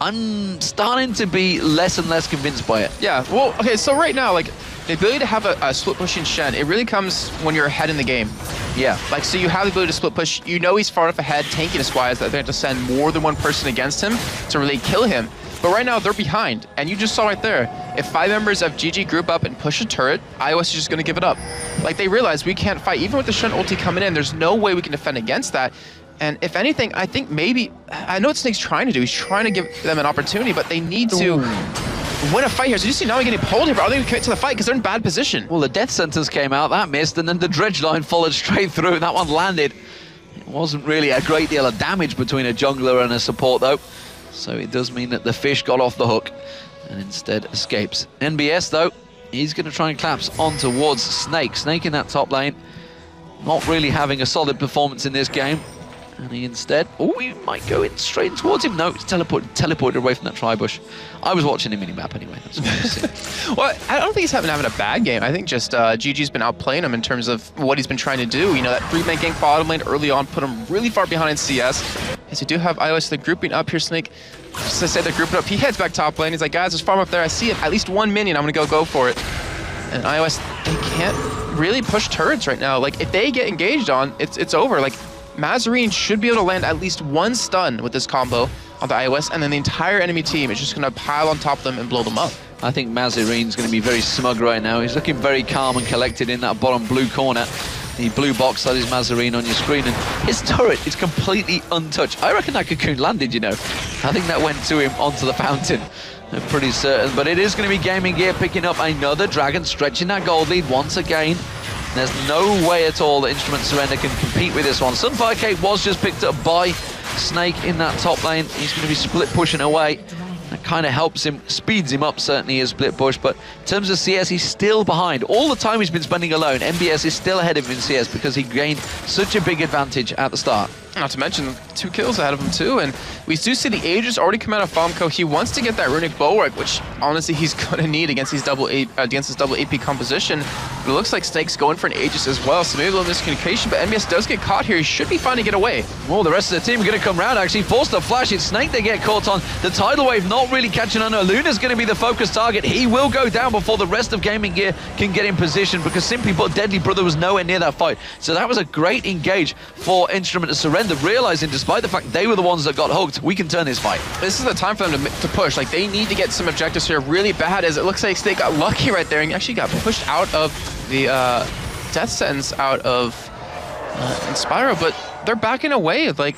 I'm starting to be less and less convinced by it. Yeah, well, okay, so right now, the ability to have a split pushing Shen, it really comes when you're ahead in the game. Yeah. So you have the ability to split push. He's far enough ahead, tankiness-wise, that they have to send more than one person against him to really kill him. But right now, they're behind. And you just saw right there, if 5 members of GG group up and push a turret, iOS is just going to give it up. They realize we can't fight. Even with the Shen ulti coming in, there's no way we can defend against that. And if anything, I think maybe, I know what Snake's trying to do. He's trying to give them an opportunity, but they need to win a fight here. So you see now getting pulled here, but are they going to commit to the fight because they're in bad position? Well, the death sentence came out, that missed, and then the dredge line followed straight through, and that one landed. It wasn't really a great deal of damage between a jungler and a support, though. So it does mean that the fish got off the hook and instead escapes. NBS, though, he's going to try and collapse on towards Snake. Snake in that top lane, not really having a solid performance in this game. And he instead, he might go in straight towards him. No, he's teleported away from that tri-bush. I was watching him minimap anyway. That's what I was seeing. Well, I don't think he's having a bad game. I think just GG's been outplaying him in terms of what he's been trying to do. That 3-man gank bottom lane early on put him really far behind in CS. As you do have iOS, they're grouping up here. Snake, just to say they're grouping up, he heads back top lane. He's like, guys, there's farm up there. I see it. At least one minion. I'm gonna go for it. And iOS, they can't really push turrets right now. Like, if they get engaged on, it's over. Like, Mazarine should be able to land at least one stun with this combo on the iOS, and then the entire enemy team is just gonna pile on top of them and blow them up. I think Mazarine's going to be very smug right now. He's looking very calm and collected in that bottom blue corner. The blue box, that is Mazarine on your screen, and his turret is completely untouched. I reckon that cocoon landed, you know. I think that went to him onto the fountain. I'm pretty certain, but it is going to be Gaming Gear picking up another Dragon, stretching that gold lead once again. There's no way at all that Instrument Surrender can compete with this one. Sunfire Cape was just picked up by Snake in that top lane. He's going to be split pushing away. That kind of helps him, speeds him up, certainly, his split push. But in terms of CS, he's still behind. All the time he's been spending alone, MBS is still ahead of him in CS because he gained such a big advantage at the start. Not to mention 2 kills ahead of him too, and we do see the Aegis already come out of Famco. He wants to get that Runic Bulwark, which honestly he's gonna need against his double AP composition. But it looks like Snake's going for an Aegis as well, so maybe a little miscommunication. But MBS does get caught here. He should be fine to get away. Well, the rest of the team are going to come round. Actually, forced to flash. It's Snake they get caught on. The tidal wave not really catching on. Luna's going to be the focus target. He will go down before the rest of Gaming Gear can get in position, because simply put, Deadly Brother was nowhere near that fight. So that was a great engage for Instrument to Surrender, realizing despite the fact they were the ones that got hooked, we can turn this fight. This is the time for them to push. Like, they need to get some objectives here really bad, as it looks like Snake got lucky right there and actually got pushed out of the death sentence out of Inspiro, but they're backing away. Like,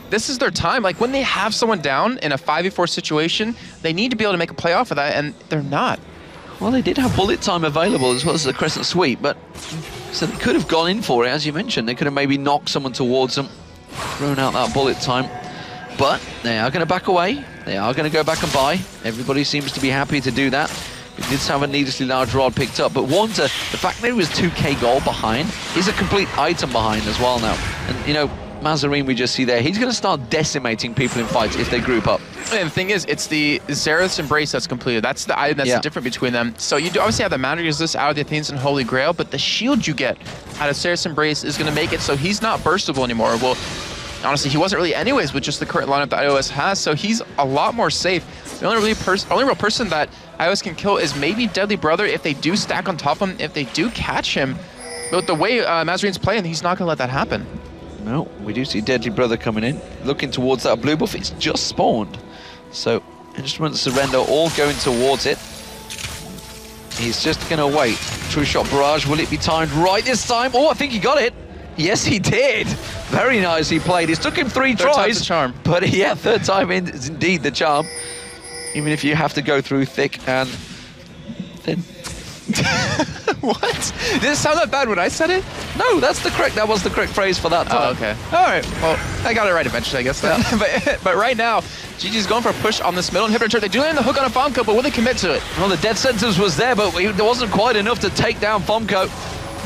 this is their time. Like, when they have someone down in a 5v4 situation, they need to be able to make a play off of that, and they're not. Well, they did have bullet time available as well as the Crescent Sweep, but so they could have gone in for it, as you mentioned. They could have maybe knocked someone towards them, thrown out that bullet time. But they are going to back away. They are going to go back and buy. Everybody seems to be happy to do that. He did have a needlessly large rod picked up, but Warnter, the fact that he was 2k gold behind, is a complete item behind as well now. And, you know, Mazarine we just see there, he's going to start decimating people in fights if they group up. And the thing is, it's the Zereth's Embrace that's completed. That's the item that's the difference between them. So you do obviously have the Mana Resist out of the Athenes and Holy Grail, but the shield you get out of Zereth's Embrace is going to make it so he's not burstable anymore. Well, honestly, he wasn't really anyways with just the current lineup that iOS has, so he's a lot more safe. The only real person that iOS can kill is maybe Deadly Brother if they do stack on top of him, if they do catch him. But the way Mazarine's playing, he's not going to let that happen. No, we do see Deadly Brother coming in, looking towards that blue buff. It's just spawned. So, Instrument Surrender all going towards it. He's just going to wait. True Shot Barrage, will it be timed right this time? Oh, I think he got it. Yes, he did. Very nicely played. It took him 3 Third tries. time's the charm. But yeah, third time is indeed the charm. Even if you have to go through thick and thin. What? Did it sound that bad when I said it? No, that was the correct phrase for that time. Oh, okay. All right. Well, I got it right eventually, I guess. Yeah. but right now, GG's going for a push on this middle inhibitor turret. They do land the hook on a Famco, but will they commit to it? Well, the death sentence was there, but there wasn't quite enough to take down Famco.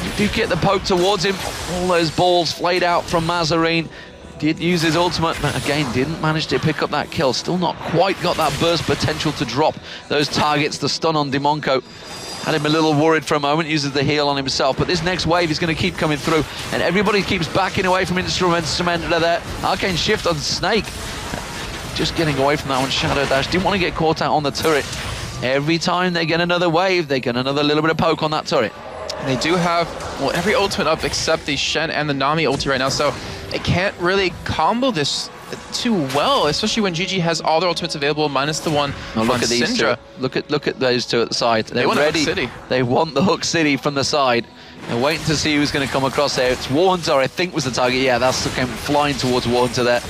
You do get the poke towards him. All those balls flayed out from Mazarine. Did use his ultimate, but again, didn't manage to pick up that kill. Still not quite got that burst potential to drop those targets. The stun on Dimonco had him a little worried for a moment, uses the heal on himself. But this next wave is going to keep coming through, and everybody keeps backing away from Instrument there. Arcane Shift on Snake. Just getting away from that one. Shadow Dash. Didn't want to get caught out on the turret. Every time they get another wave, they get another little bit of poke on that turret. They do have, well, every ultimate up except the Shen and the Nami ulti right now, so they can't really combo this too well, especially when GG has all their ultimates available minus the one look on at these Syndra. Two. Look at those two at the side. They're want ready. Hook City. They want the Hook City from the side. They're waiting to see who's going to come across there. It's Warhunter, I think, was the target. Yeah, that's came flying towards Warhunter there.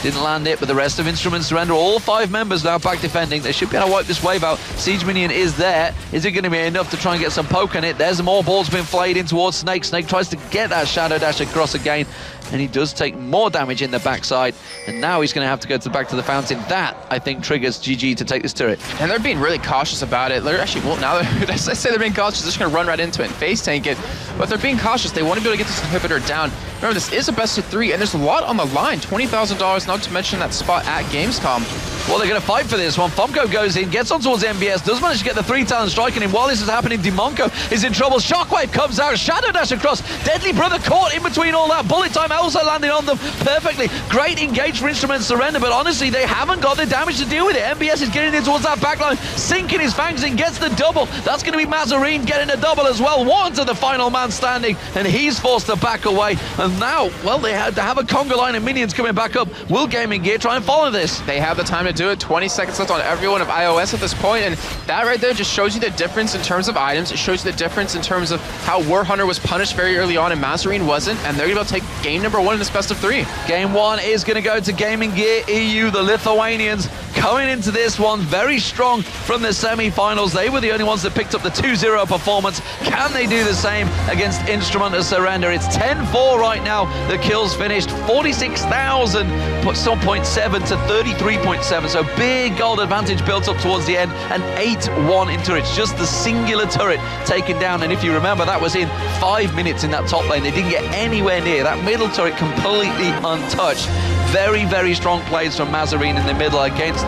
Didn't land it, but the rest of Instrument Surrender, all 5 members now back defending. They should be able to wipe this wave out. Siege Minion is there. Is it going to be enough to try and get some poke on it? There's more balls being flayed in towards Snake. Snake tries to get that Shadow Dash across again, and he does take more damage in the backside. And now he's going to have to go back to the fountain. That, I think, triggers GG to take this turret. And they're being really cautious about it. They're actually, well, now I say they're being cautious, they're just going to run right into it and face tank it. But they're being cautious. They want to be able to get this inhibitor down. Remember, this is a best of 3, and there's a lot on the line. $20,000, not to mention that spot at Gamescom. Well, they're going to fight for this one. Fomko goes in, gets on towards MBS, does manage to get the 3-talent strike on him. While this is happening, Dimonko is in trouble. Shockwave comes out, Shadow Dash across. Deadly Brother caught in between all that. Bullet Time also landing on them perfectly. Great engage for Instrument Surrender, but honestly, they haven't got the damage to deal with it. MBS is getting in towards that backline, sinking his fangs in, gets the double. That's going to be Mazarine getting a double as well. Warren to the final man standing, and he's forced to back away. And now, well, they had to have a conga line of minions coming back up. Will Gaming Gear try and follow this? They have the time to do it. 20 seconds left on everyone of iOS at this point, and that right there just shows you the difference in terms of items. It shows you the difference in terms of how Warhunter was punished very early on and Mazarine wasn't, and they're going to take game number 1 in this best of 3. Game 1 is going to go to Gaming Gear EU, the Lithuanians. Coming into this one very strong from the semi-finals. They were the only ones that picked up the 2-0 performance. Can they do the same against Instrument of Surrender? It's 10-4 right now. The kills finished 46,000.7 to 33.7. So big gold advantage built up towards the end. An 8-1 in turrets. Just the singular turret taken down. And if you remember, that was in 5 minutes in that top lane. They didn't get anywhere near. That middle turret completely untouched. Very, very strong plays from Mazarine in the middle against,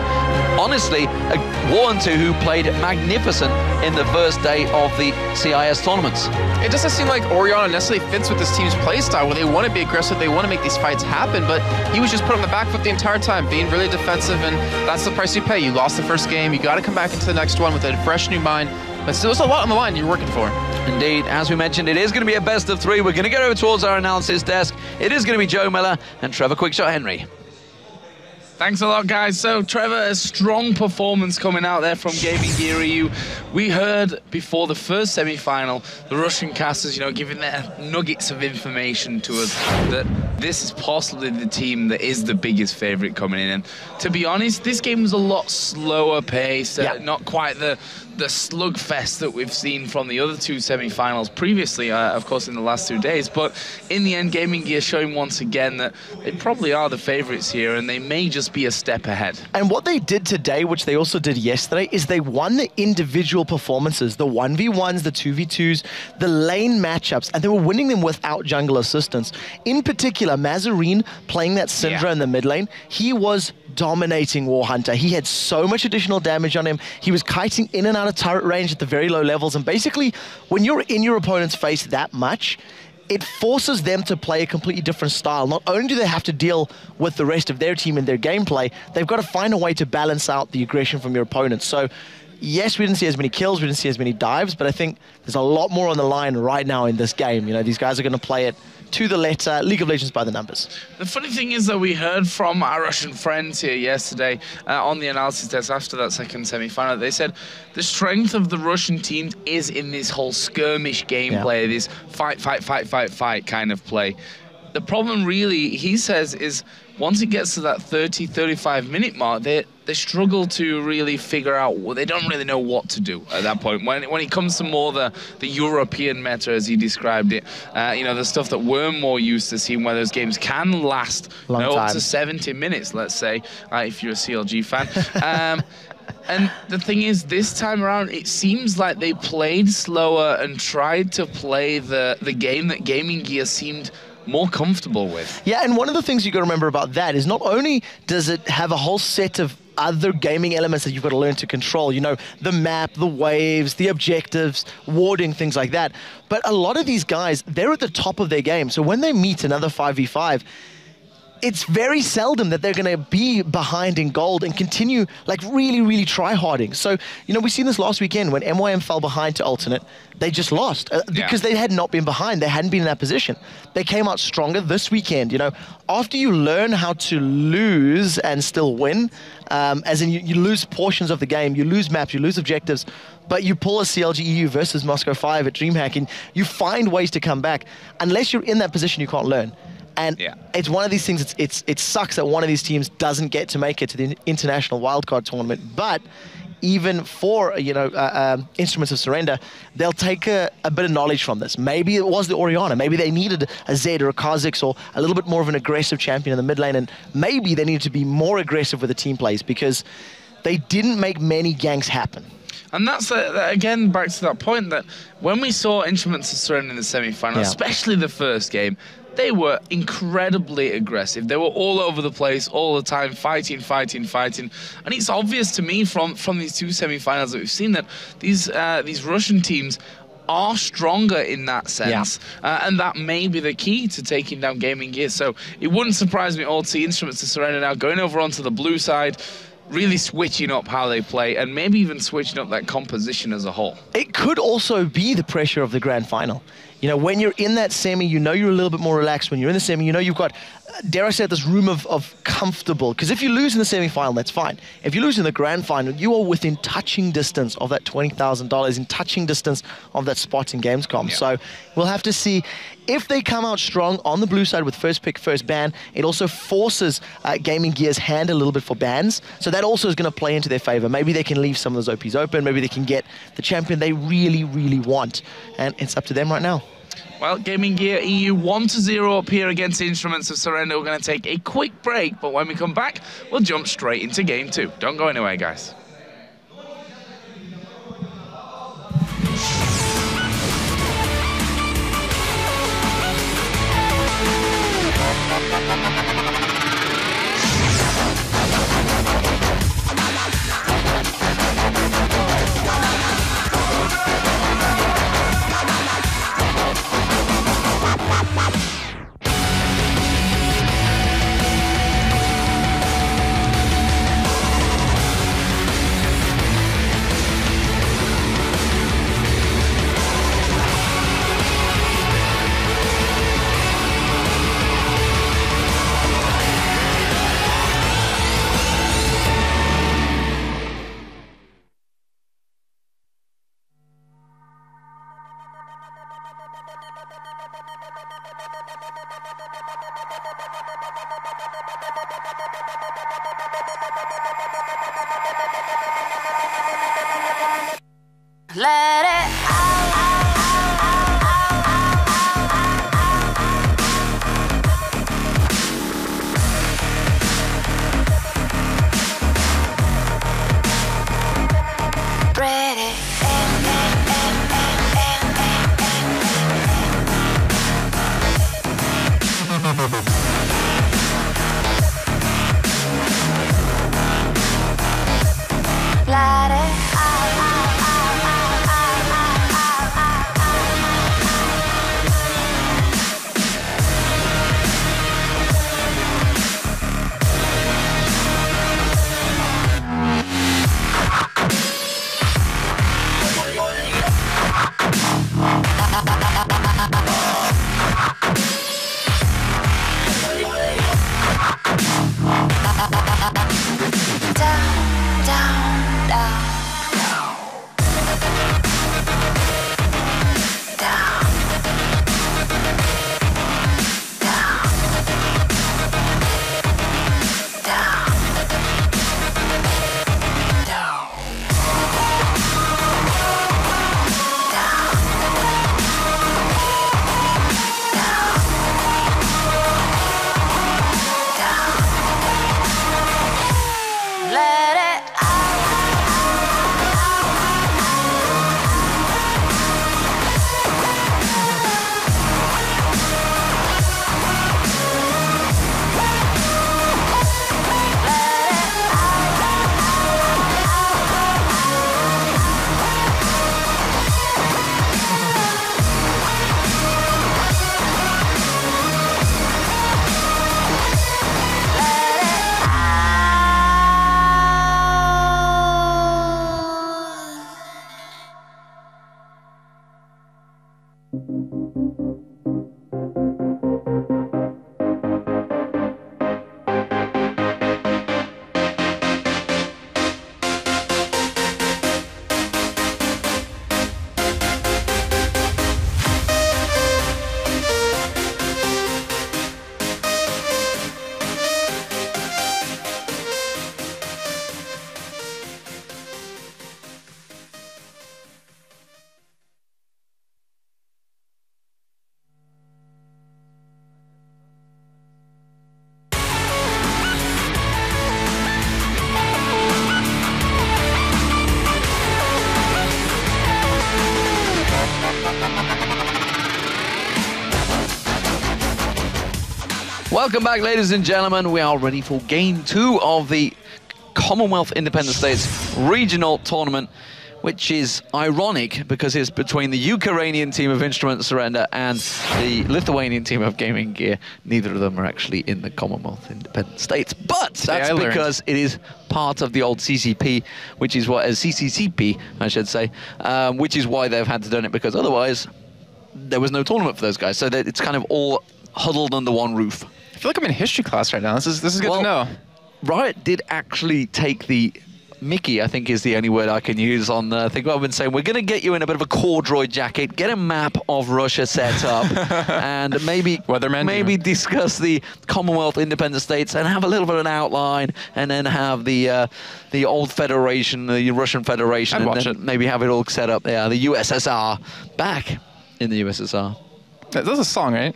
honestly, a Warren 2 who played magnificent in the first day of the CIS tournaments. It doesn't seem like Orianna necessarily fits with this team's playstyle, where they want to be aggressive, they want to make these fights happen, but he was just put on the back foot the entire time, being really defensive, and that's the price you pay. You lost the first game, you got to come back into the next one with a fresh new mind, but still there's a lot on the line you're working for. Indeed, as we mentioned, it is going to be a best of 3. We're going to get over towards our analysis desk. It is going to be Joe Miller and Trevor Quickshot Henry. Thanks a lot, guys. So, Trevor, a strong performance coming out there from Gaming Gear EU. We heard before the first semi-final, the Russian casters, you know, giving their nuggets of information to us that this is possibly the team that is the biggest favourite coming in. And to be honest, this game was a lot slower paced, not quite the slugfest that we've seen from the other 2 semi-finals previously, of course, in the last 2 days. But in the end, Gaming Gear showing once again that they probably are the favourites here, and they may just be a step ahead. And what they did today, which they also did yesterday, is they won the individual performances, the 1v1s, the 2v2s, the lane matchups, and they were winning them without jungle assistance. In particular, Mazarine playing that Syndra in the mid lane, he was dominating Warhunter. He had so much additional damage on him. He was kiting in and out of turret range at the very low levels, and basically, when you're in your opponent's face that much, it forces them to play a completely different style. Not only do they have to deal with the rest of their team and their gameplay, they've got to find a way to balance out the aggression from your opponents. So, yes, we didn't see as many kills, we didn't see as many dives, but I think there's a lot more on the line right now in this game. You know, these guys are going to play it to the letter, League of Legends by the numbers. The funny thing is that we heard from our Russian friends here yesterday on the analysis desk after that second semi-final. They said the strength of the Russian team is in this whole skirmish gameplay, this fight kind of play. The problem really, he says, is once it gets to that 30-35 minute mark, they struggle to really figure out, well, they don't really know what to do at that point. When it comes to more the European meta, as he described it, you know, the stuff that we're more used to seeing, where those games can last up to 70 minutes, let's say, if you're a CLG fan. And the thing is, this time around, it seems like they played slower and tried to play the game that Gaming Gear seemed more comfortable with. Yeah, and one of the things you got to remember about that is not only does it have a whole set of other gaming elements that you've got to learn to control, you know, the map, the waves, the objectives, warding, things like that, but a lot of these guys, they're at the top of their game. So when they meet another 5v5, it's very seldom that they're going to be behind in gold and continue like really try-harding. So, you know, we've seen this last weekend when MYM fell behind to Alternate. They just lost because they had not been behind. They hadn't been in that position. They came out stronger this weekend. You know, after you learn how to lose and still win, as in you lose portions of the game, you lose maps, you lose objectives, but you pull a CLG EU versus Moscow 5 at DreamHack and you find ways to come back. Unless you're in that position, you can't learn. And it's one of these things, it sucks that one of these teams doesn't get to make it to the international wildcard tournament. But even for, you know, Instruments of Surrender, they'll take a bit of knowledge from this. Maybe it was the Orianna. Maybe they needed a Zed or a Kha'Zix or a little bit more of an aggressive champion in the mid lane. And maybe they needed to be more aggressive with the team plays because they didn't make many ganks happen. And that's, again, back to that point that when we saw Instruments of Surrender in the semi-final, especially the first game, they were incredibly aggressive. They were all over the place, all the time, fighting. And it's obvious to me from these two semi-finals that we've seen that these Russian teams are stronger in that sense. And that may be the key to taking down Gaming Gear. So it wouldn't surprise me at all to see Instruments of Surrender now going over onto the blue side, really switching up how they play, and maybe even switching up that composition as a whole. It could also be the pressure of the grand final. You know, when you're in that semi, you know you're a little bit more relaxed. When you're in the semi, you know you've got, dare I say it, this room of comfortable. Because if you lose in the semi-final, that's fine. If you lose in the grand final, you are within touching distance of that $20,000, in touching distance of that spot in Gamescom. So we'll have to see if they come out strong on the blue side with first pick, first ban. It also forces Gaming Gear's hand a little bit for bans. So that also is going to play into their favor. Maybe they can leave some of those OPs open. Maybe they can get the champion they really, really want. And it's up to them right now. Well, Gaming Gear EU 1-0 up here against Instruments of Surrender. We're going to take a quick break, but when we come back, we'll jump straight into Game 2. Don't go anywhere, guys. Let it ready. Welcome back, ladies and gentlemen. We are ready for game 2 of the Commonwealth Independent States Regional Tournament, which is ironic because it's between the Ukrainian team of Instrument Surrender and the Lithuanian team of Gaming Gear. Neither of them are actually in the Commonwealth Independent States, but that's because it is part of the old CCP, which is what, CCCP, I should say, which is why they've had to do it, because otherwise there was no tournament for those guys. So that it's kind of all huddled under one roof. I feel like I'm in history class right now. This is good to know. Riot did actually take the Mickey, I think is the only word I can use on I think what I've been saying. We're going to get you in a bit of a corduroy jacket, get a map of Russia set up, and maybe discuss the Commonwealth Independent States and have a little bit of an outline, and then have the old Federation, the Russian Federation, and then maybe have it all set up there. The USSR, back in the USSR. That's a song, right?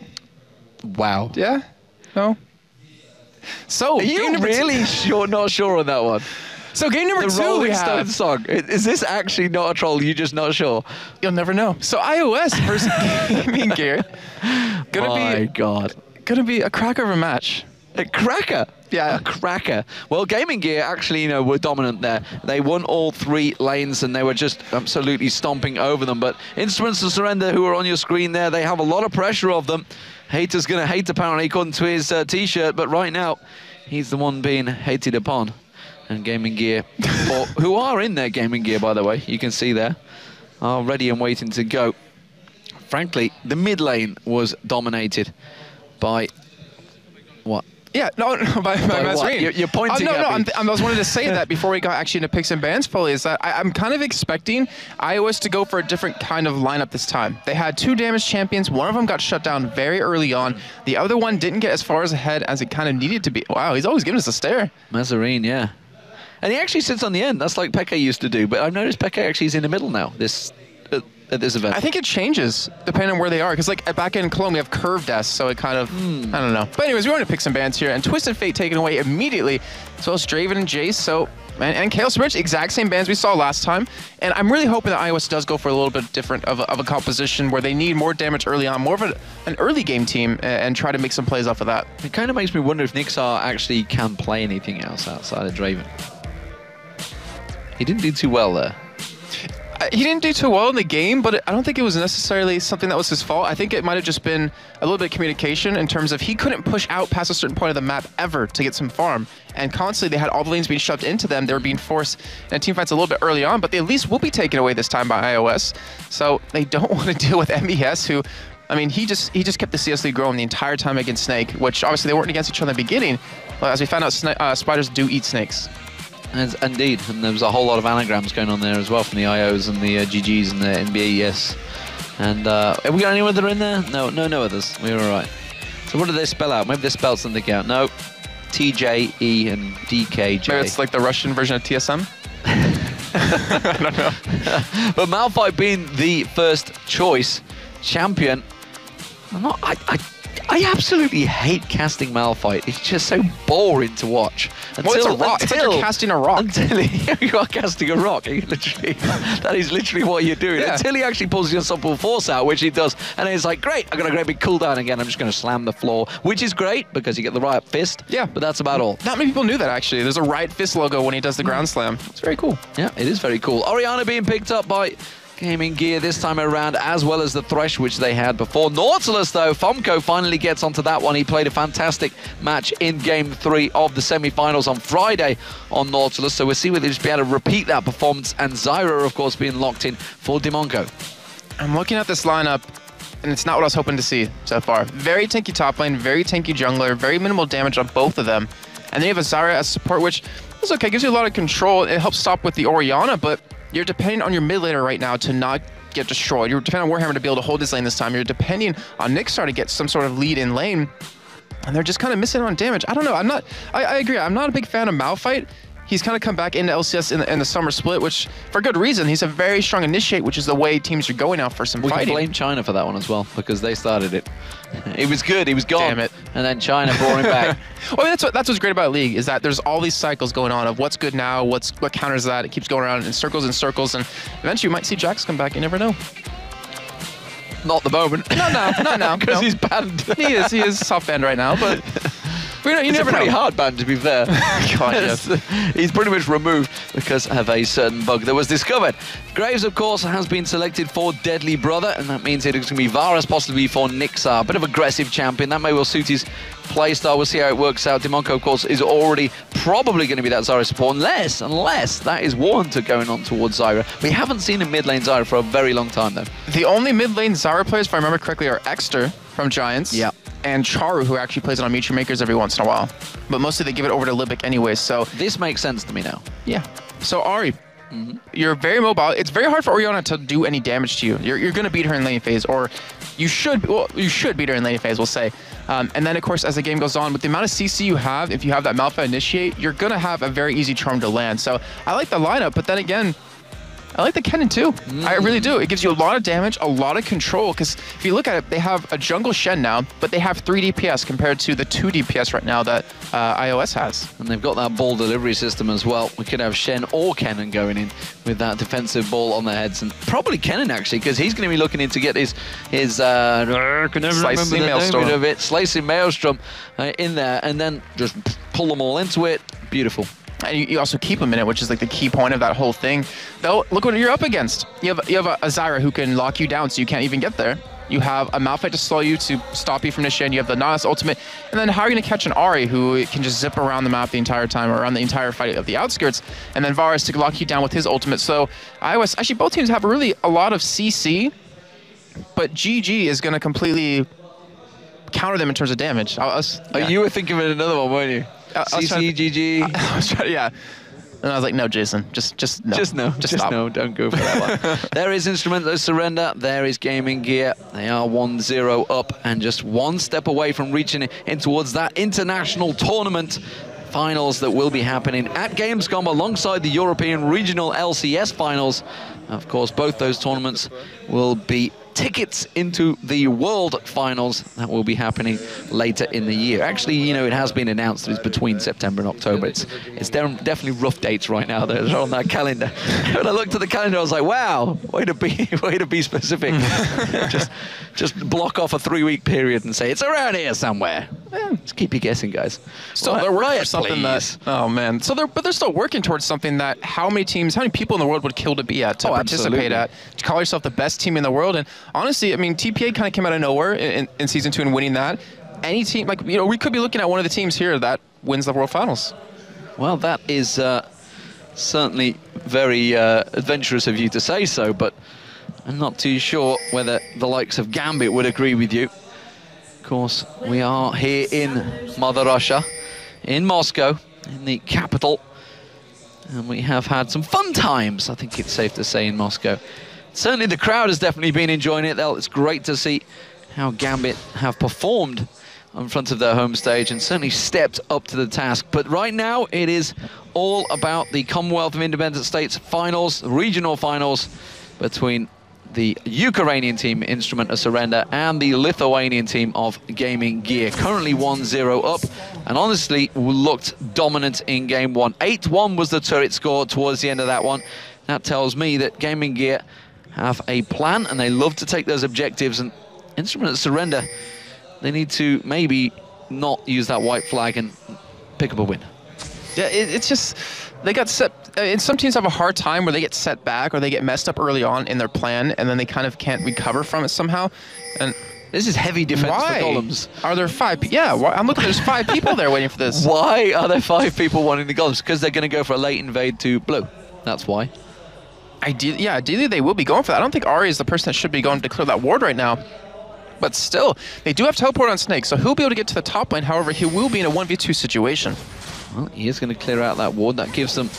Wow. Yeah? No? So, are you really not sure on that one? So game number 2 we have. Song. Is this actually not a troll? You're just not sure? You'll never know. So iOS versus Gaming Gear. Gonna be a cracker of a match. A cracker? Yeah. A cracker. Well, Gaming Gear actually, were dominant there. They won all 3 lanes and they were just absolutely stomping over them. But Instruments of Surrender, who are on your screen there, they have a lot of pressure of them. Haters gonna hate, apparently, according to his t-shirt, but right now, he's the one being hated upon. And Gaming Gear, who are in their Gaming Gear, by the way, you can see there, are ready and waiting to go. Frankly, the mid lane was dominated by what? Yeah, no, by Mazarine. You're pointing at me. I was wanting to say that before we got actually into picks and bans, Polly, is that I'm kind of expecting iOS to go for a different kind of lineup this time. They had 2 damage champions. One of them got shut down very early on. The other one didn't get as far as ahead as it kind of needed to be. Wow, he's always giving us a stare. Mazarine, yeah. And he actually sits on the end. That's like Peke used to do. But I've noticed Peke actually is in the middle now, at this event. I think it changes depending on where they are. Because like back in Cologne, we have curved desks, so it kind of, I don't know. But anyways, we're going to pick some bands here. And Twisted Fate taken away immediately, as well as Draven and Jace. So, and Chaos Bridge, exact same bands we saw last time. And I'm really hoping that iOS does go for a little bit different of a composition where they need more damage early on, more of an early game team, and try to make some plays off of that. It kind of makes me wonder if Nixar actually can play anything else outside of Draven. He didn't do too well there. He didn't do too well in the game, but I don't think it was necessarily something that was his fault. I think it might have just been a little bit of communication in terms of he couldn't push out past a certain point of the map ever to get some farm. And constantly they had all the lanes being shoved into them. They were being forced in team fights a little bit early on, but they at least will be taken away this time by iOS. So they don't want to deal with MES, who, I mean, he just kept the CS lead growing the entire time against Snake, which obviously they weren't against each other in the beginning. But as we found out, spiders do eat snakes. Indeed, and there was a whole lot of anagrams going on there as well from the IOs and the GGs and the NBAES. And have we got any other in there? No others. We were all right. So what did they spell out? Maybe they spelled something out. No, TJ, E, and DKJ. Maybe it's like the Russian version of TSM? I don't know. But Malphite being the first choice champion, I absolutely hate casting Malphite. It's just so boring to watch. Well, it's a rock. It's like you're casting a rock. Until you are casting a rock. That is literally what you're doing. Yeah. Until he actually pulls the Unstoppable Force out, which he does. And then it's like, great, I've got a great big cooldown again. I'm just going to slam the floor, which is great because you get the Riot Fist. Yeah. But that's about all. Not many people knew that, actually. There's a Riot Fist logo when he does the ground slam. It's very cool. Yeah, it is very cool. Orianna being picked up by Gaming Gear this time around, as well as the Thresh, which they had before. Nautilus, though, Fomko finally gets onto that one. He played a fantastic match in Game 3 of the semi-finals on Friday on Nautilus, so we'll see whether he'll just be able to repeat that performance. And Zyra, of course, being locked in for Dimonco. I'm looking at this lineup, and it's not what I was hoping to see so far. Very tanky top lane, very tanky jungler, very minimal damage on both of them. And then you have a Zyra as support, which is okay, gives you a lot of control. It helps stop with the Orianna, but you're depending on your mid laner right now to not get destroyed. You're depending on Warhammer to be able to hold his lane this time. You're depending on Nixar to get some sort of lead in lane. And they're just kind of missing on damage. I don't know. I agree. I'm not a big fan of Malphite. He's kind of come back into LCS in the summer split, which for good reason. He's a very strong initiate, which is the way teams are going now for some fighting. We can blame China for that one as well, because they started it. He was good, he was gone. Damn it. And then China brought him back. Well, that's what's great about League, is that there's all these cycles going on of what's good now, what counters that. It keeps going around in circles and circles, and eventually you might see Jax come back. You never know. Not the moment. Not now. Because he's banned. He is soft banned right now, but But, you it's never a pretty know. hard ban, to be fair. God, yes. He's pretty much removed because of a certain bug that was discovered. Graves, of course, has been selected for Deadly Brother, and that means it's going to be Varus, possibly for Nixar. A bit of aggressive champion. That may well suit his playstyle. We'll see how it works out. Demonko, of course, is already probably going to be that Zyra support, unless that is Warhunter going on towards Zyra. We haven't seen a mid lane Zyra for a very long time, though. The only mid lane Zyra players, if I remember correctly, are Exter from Giants. Yeah. And Charu, who actually plays it on Mutual Makers every once in a while. But mostly they give it over to Libic anyways, so... This makes sense to me now. Yeah. So Ari, you're very mobile. It's very hard for Orianna to do any damage to you. You're going to beat her in lane phase, or you should beat her in lane phase, we'll say. And then, of course, as the game goes on, with the amount of CC you have, if you have that Malphite initiate, you're going to have a very easy charm to land. So I like the lineup, but then again, I like the Kennen too. I really do. It gives you a lot of damage, a lot of control, because if you look at it, they have a jungle Shen now, but they have 3 DPS compared to the 2 DPS right now that iOS has. And they've got that ball delivery system as well. We could have Shen or Kennen going in with that defensive ball on their heads, and probably Kennen actually, because he's going to be looking in to get his Slicing Maelstrom in there, and then just pull them all into it. Beautiful. And you also keep him in it, which is like the key point of that whole thing. Though, look what you're up against. You have a Zyra who can lock you down so you can't even get there. You have a Malphite to slow you, to stop you from the Shen. You have the Nautilus ultimate. And then how are you going to catch an Ahri who can just zip around the map the entire time, or around the entire fight of the outskirts? And then Varus to lock you down with his ultimate. So iOS, actually both teams have really a lot of CC, but GG is going to completely counter them in terms of damage. You were thinking of another one, weren't you? CC, GG. I was trying to, yeah. And I was like, no, Jason, just no. Just stop. no, don't go for that one. There is Instrument of Surrender. There is Gaming Gear. They are 1-0 up and just one step away from reaching in towards that international tournament finals that will be happening at Gamescom alongside the European Regional LCS finals. Of course, both those tournaments will be tickets into the World Finals that will be happening later in the year. Actually, you know, it has been announced that it's between September and October. It's definitely rough dates right now. They're on that calendar. When I looked at the calendar, I was like, wow, way to be specific. just block off a 3-week period and say it's around here somewhere. Just keep you guessing, guys. So they're working for something that, oh man. But they're still working towards something that how many people in the world would kill to be at, to participate at, to call yourself the best team in the world. And honestly, I mean, TPA kind of came out of nowhere in Season 2 and winning that. Any team, like, you know, we could be looking at one of the teams here that wins the World Finals. Well, that is certainly very adventurous of you to say so, but I'm not too sure whether the likes of Gambit would agree with you. Of course, we are here in Mother Russia, in Moscow, in the capital, and we have had some fun times, I think it's safe to say, in Moscow. Certainly the crowd has definitely been enjoying it. It's great to see how Gambit have performed in front of their home stage and certainly stepped up to the task. But right now, it is all about the Commonwealth of Independent States finals, regional finals, between the Ukrainian team, Instrument of Surrender, and the Lithuanian team of Gaming Gear. Currently 1-0 up, and honestly looked dominant in game 1. 8-1 was the turret score towards the end of that one. That tells me that Gaming Gear have a plan, and they love to take those objectives, and Instrument of Surrender, they need to maybe not use that white flag and pick up a win. Yeah, it's just, they got set, and some teams have a hard time where they get set back or they get messed up early on in their plan, and then they kind of can't recover from it somehow. And this is heavy defense for golems. Are there 5? Yeah, I'm looking, there's 5 people there waiting for this. Why are there 5 people wanting the golems? Because they're going to go for a late invade to blue. That's why. Ideally they will be going for that. I don't think Ahri is the person that should be going to clear that ward right now. But still, they do have teleport on Snake, so he'll be able to get to the top lane. However, he will be in a 1v2 situation. Well, he is going to clear out that ward. That gives them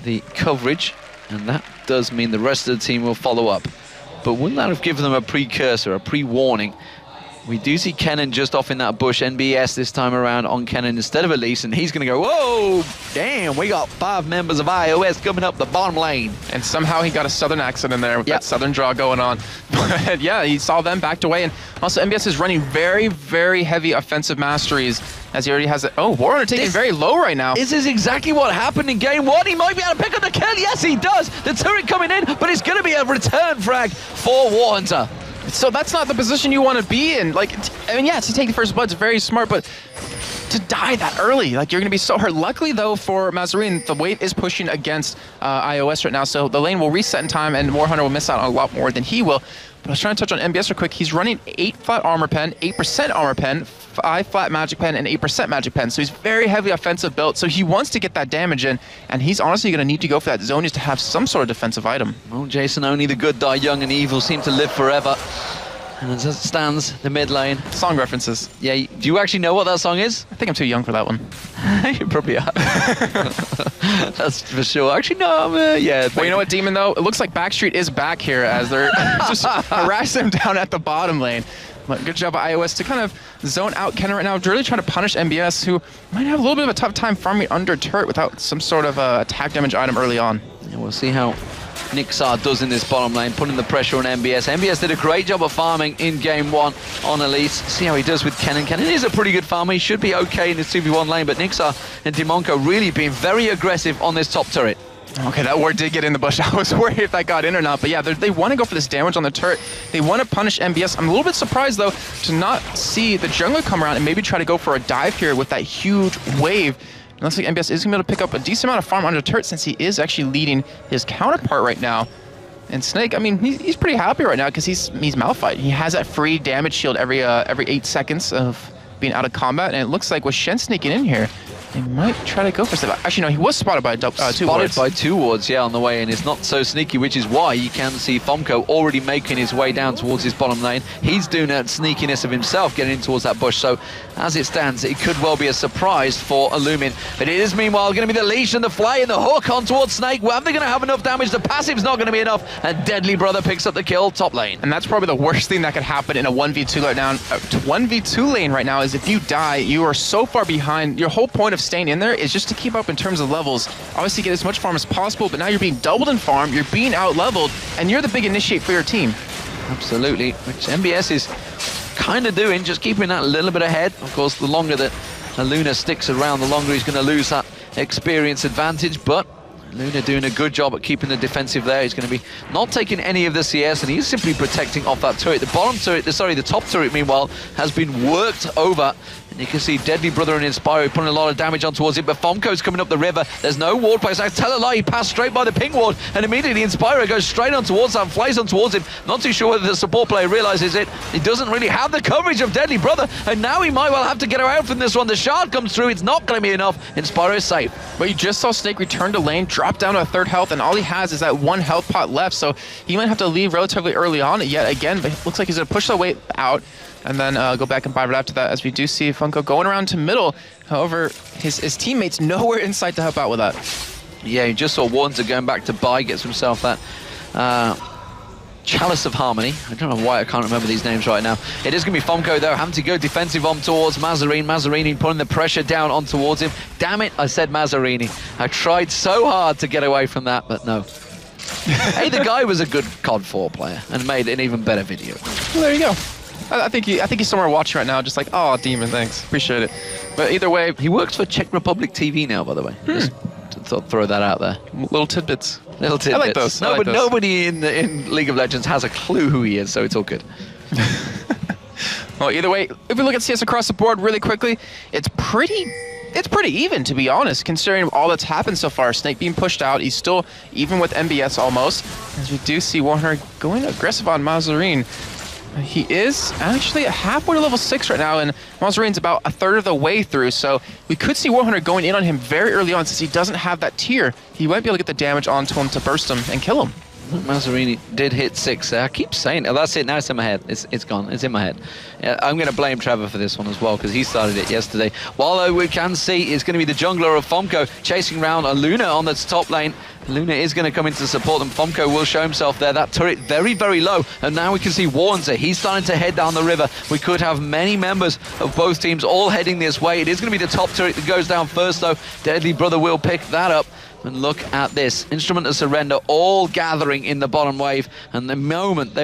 the coverage, and that does mean the rest of the team will follow up. But wouldn't that have given them a precursor, a pre-warning? We do see Kennen just off in that bush. NBS this time around on Kennen instead of Elise, and he's going to go, whoa, damn, we got 5 members of iOS coming up the bottom lane. And somehow he got a southern accent in there with that southern draw going on. But yeah, he saw them backed away, and also NBS is running very, very heavy offensive masteries as he already has it. Oh, Warhunter taking very low right now. This is exactly what happened in game 1. He might be able to pick up the kill. Yes, he does. The turret coming in, but it's going to be a return frag for Warhunter. So that's not the position you want to be in. Like, I mean, yeah, to take the first blood's very smart, but to die that early. Like, you're going to be so hurt. Luckily, though, for Mazarine, the wave is pushing against iOS right now, so the lane will reset in time, and Warhunter will miss out on a lot more than he will. But I was trying to touch on MBS real quick. He's running 8 flat armor pen, 8% armor pen, 5 flat magic pen, and 8% magic pen. So he's very heavily offensive built. So he wants to get that damage in, and he's honestly going to need to go for that zone just to have some sort of defensive item. Well, Jason, only the good die young and evil seem to live forever. And as it stands, the mid lane. Song references. Yeah, do you actually know what that song is? I think I'm too young for that one. You probably are. That's for sure. Actually, no, yeah. Well, you know what, Demon, though? It looks like Backstreet is back here as they're just harassing him down at the bottom lane. But good job by iOS to kind of zone out Kenner right now, really trying to punish MBS, who might have a little bit of a tough time farming under turret without some sort of attack damage item early on. Yeah, we'll see how Nixar does in this bottom lane, putting the pressure on MBS. MBS did a great job of farming in game 1 on Elise. See how he does with Kennen. Kennen is a pretty good farmer. He should be okay in this 2v1 lane, but Nixar and Dimonko really being very aggressive on this top turret. Okay, that ward did get in the bush. I was worried if that got in or not, but yeah, they want to go for this damage on the turret. They want to punish MBS. I'm a little bit surprised, though, to not see the jungler come around and maybe try to go for a dive here with that huge wave. It looks like MBS is going to be able to pick up a decent amount of farm under turret since he is actually leading his counterpart right now. And Snake, I mean, he's pretty happy right now because he's Malphite. He has that free damage shield every 8 seconds of being out of combat, and it looks like with Shen sneaking in here, they might try to go for stuff. Actually, no, he was spotted by 2 wards. Spotted by 2 wards, yeah, on the way in. It's not so sneaky, which is why you can see Fomko already making his way down towards his bottom lane. He's doing that sneakiness of himself, getting in towards that bush. So, as it stands, it could well be a surprise for Illumin. But it is, meanwhile, going to be the leash and the fly and the hook on towards Snake. Well, are they going to have enough damage? The passive's not going to be enough. And Deadly Brother picks up the kill, top lane. And that's probably the worst thing that could happen in a 1v2 right now. 1v2 lane right now is if you die, you are so far behind. Your whole point of staying in there is just to keep up in terms of levels. Obviously get as much farm as possible, but now you're being doubled in farm, you're being out-leveled, and you're the big initiate for your team. Absolutely, which MBS is kind of doing, just keeping that a little bit ahead. Of course, the longer that Luna sticks around, the longer he's going to lose that experience advantage, but Luna doing a good job at keeping the defensive there. He's going to be not taking any of the CS, and he's simply protecting off that turret. The bottom turret, the top turret, meanwhile, has been worked over. And you can see Deadly Brother and Inspiro putting a lot of damage on towards it, but Fomko's coming up the river. There's no ward place. I tell a lie, he passed straight by the ping ward, and immediately Inspiro goes straight on towards that, flies on towards him. Not too sure whether the support player realizes it. He doesn't really have the coverage of Deadly Brother, and now he might well have to get her out from this one. The shard comes through. It's not going to be enough. Inspiro is safe. But you just saw Snake return to lane, drop down to a 3rd health, and all he has is that 1 health pot left, so he might have to leave relatively early on yet again, but it looks like he's going to push the way out and then go back and buy right after that, as we do see Funko going around to middle. However, his teammates nowhere inside to help out with that. Yeah, you just saw Warner going back to buy, gets himself that Chalice of Harmony. I don't know why I can't remember these names right now. It is going to be Fomko, though, having to go defensive on towards Mazarine. Mazarini putting the pressure down on towards him. Damn it, I said Mazarini. I tried so hard to get away from that, but no. Hey, the guy was a good COD 4 player and made an even better video. Well, there you go. I think he's somewhere watching right now, just like, oh, Demon, thanks, appreciate it. But either way, he works for Czech Republic TV now, by the way. Just to throw that out there. Little tidbits. Little tidbits. I like those. No, but nobody in League of Legends has a clue who he is, so it's all good. Well, either way, if we look at CS across the board really quickly, it's pretty even, to be honest, considering all that's happened so far. Snake being pushed out, he's still even with MBS almost, as we do see Warner going aggressive on Mazarine. He is actually halfway to level 6 right now, and Mazarine's about a 1/3 of the way through, so we could see Warhunter going in on him very early on since he doesn't have that tier. He might be able to get the damage onto him to burst him and kill him. Mazarini did hit 6 there. I keep saying it. Oh, that's it. Now it's in my head. It's gone. It's in my head. I'm going to blame Trevor for this one as well because he started it yesterday. While we can see it's going to be the jungler of Fomko chasing around a Luna on the top lane. Luna is going to come in to support them. Fomko will show himself there. That turret very, very low. And now we can see Warnzer. He's starting to head down the river. We could have many members of both teams all heading this way. It is going to be the top turret that goes down first, though. Deadly Brother will pick that up. And look at this. Instrument of Surrender all gathering in the bottom wave. And the moment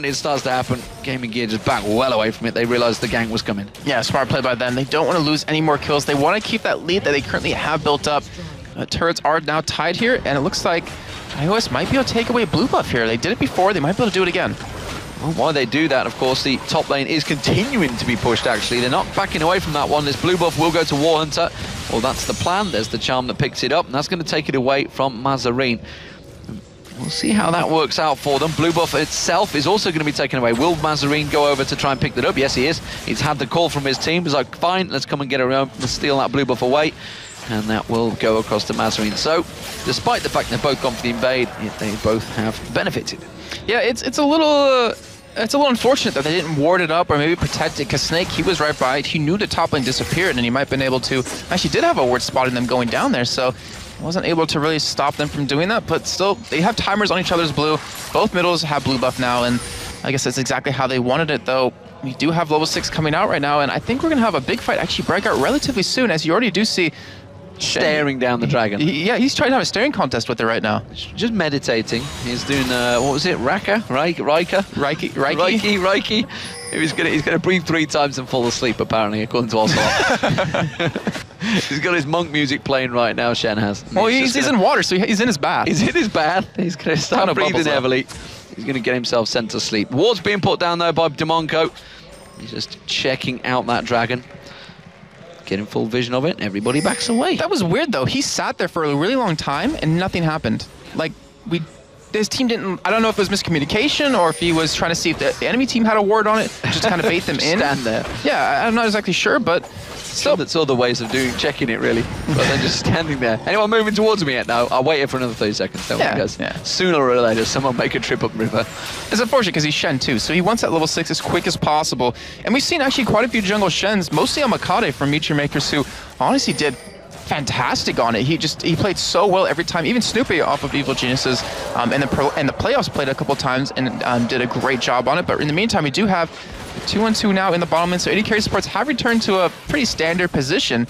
it starts to happen, Gaming Gear just back well away from it. They realized the gang was coming. Yeah, smart play by them. They don't want to lose any more kills. They want to keep that lead that they currently have built up. Turrets are now tied here, and it looks like iOS might be able to take away blue buff here. They did it before. They might be able to do it again. Well, while they do that, of course, the top lane is continuing to be pushed, actually. They're not backing away from that one. This blue buff will go to Warhunter. Well, that's the plan. There's the charm that picks it up, and that's going to take it away from Mazarine. We'll see how that works out for them. Blue buff itself is also going to be taken away. Will Mazarine go over to try and pick that up? Yes, he is. He's had the call from his team. He's like, fine, let's come and get around, let's steal that blue buff away. And that will go across to Mazarine. So, despite the fact they've both gone for the invade, they both have benefited. Yeah, it's a little unfortunate that they didn't ward it up or maybe protect it, because Snake, he was right by it. He knew the top lane disappeared, and he might have been able to... Actually did have a ward spotting them going down there, so wasn't able to really stop them from doing that. But still, they have timers on each other's blue. Both middles have blue buff now, and I guess that's exactly how they wanted it, though. We do have level 6 coming out right now, and I think we're going to have a big fight actually break out relatively soon, as you already do see staring down the dragon. Yeah, he's trying to have a staring contest with it right now. Just meditating. He's doing, what was it, Raka? Reiki. He's gonna breathe 3 times and fall asleep, apparently, according to Ocelot. He's got his monk music playing right now, Shen has. Well, he's in water, so he's in his bath. He's in his bath. He's gonna start breathing heavily. He's gonna get himself sent to sleep. Ward's being put down, though, by Demonco. He's just checking out that dragon. Getting full vision of it, everybody backs away. That was weird, though. He sat there for a really long time, and nothing happened. Like, his team didn't... I don't know if it was miscommunication, or if he was trying to see if the enemy team had a ward on it, just to kind of bait them in. Stand there. Yeah, I'm not exactly sure, but... So that's all the ways of checking it, really. But then just standing there. Anyone moving towards me yet? No, I'll wait here for another 30 seconds. Don't worry, guys. Yeah. Sooner or later, someone make a trip up river. It's unfortunate because he's Shen too, so he wants that level 6 as quick as possible. And we've seen actually quite a few jungle Shens, mostly on Makade from Meteor Makers, who honestly did fantastic on it. He played so well every time. Even Snoopy off of Evil Geniuses and the playoffs played a couple times and did a great job on it. But in the meantime, we do have 2-on-2 now in the bottom lane, so AD carry supports have returned to a pretty standard position.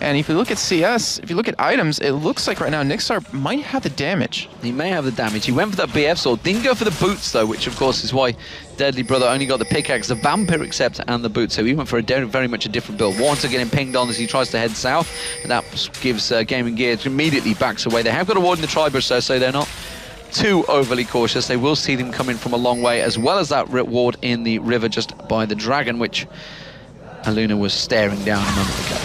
And if you look at CS, if you look at items, it looks like right now Nixar might have the damage. He may have the damage. He went for that BF sword, didn't go for the boots though, which of course is why Deadly Brother only got the pickaxe, the Vampiric Scepter and the boots. So he went for very much a different build. Warner getting pinged on as he tries to head south, and that gives Gaming Gear immediately backs away. They have got a ward in the Tribush though, so they're not too overly cautious. They will see them coming from a long way, as well as that ward in the river just by the dragon, which Aluna was staring down a moment ago.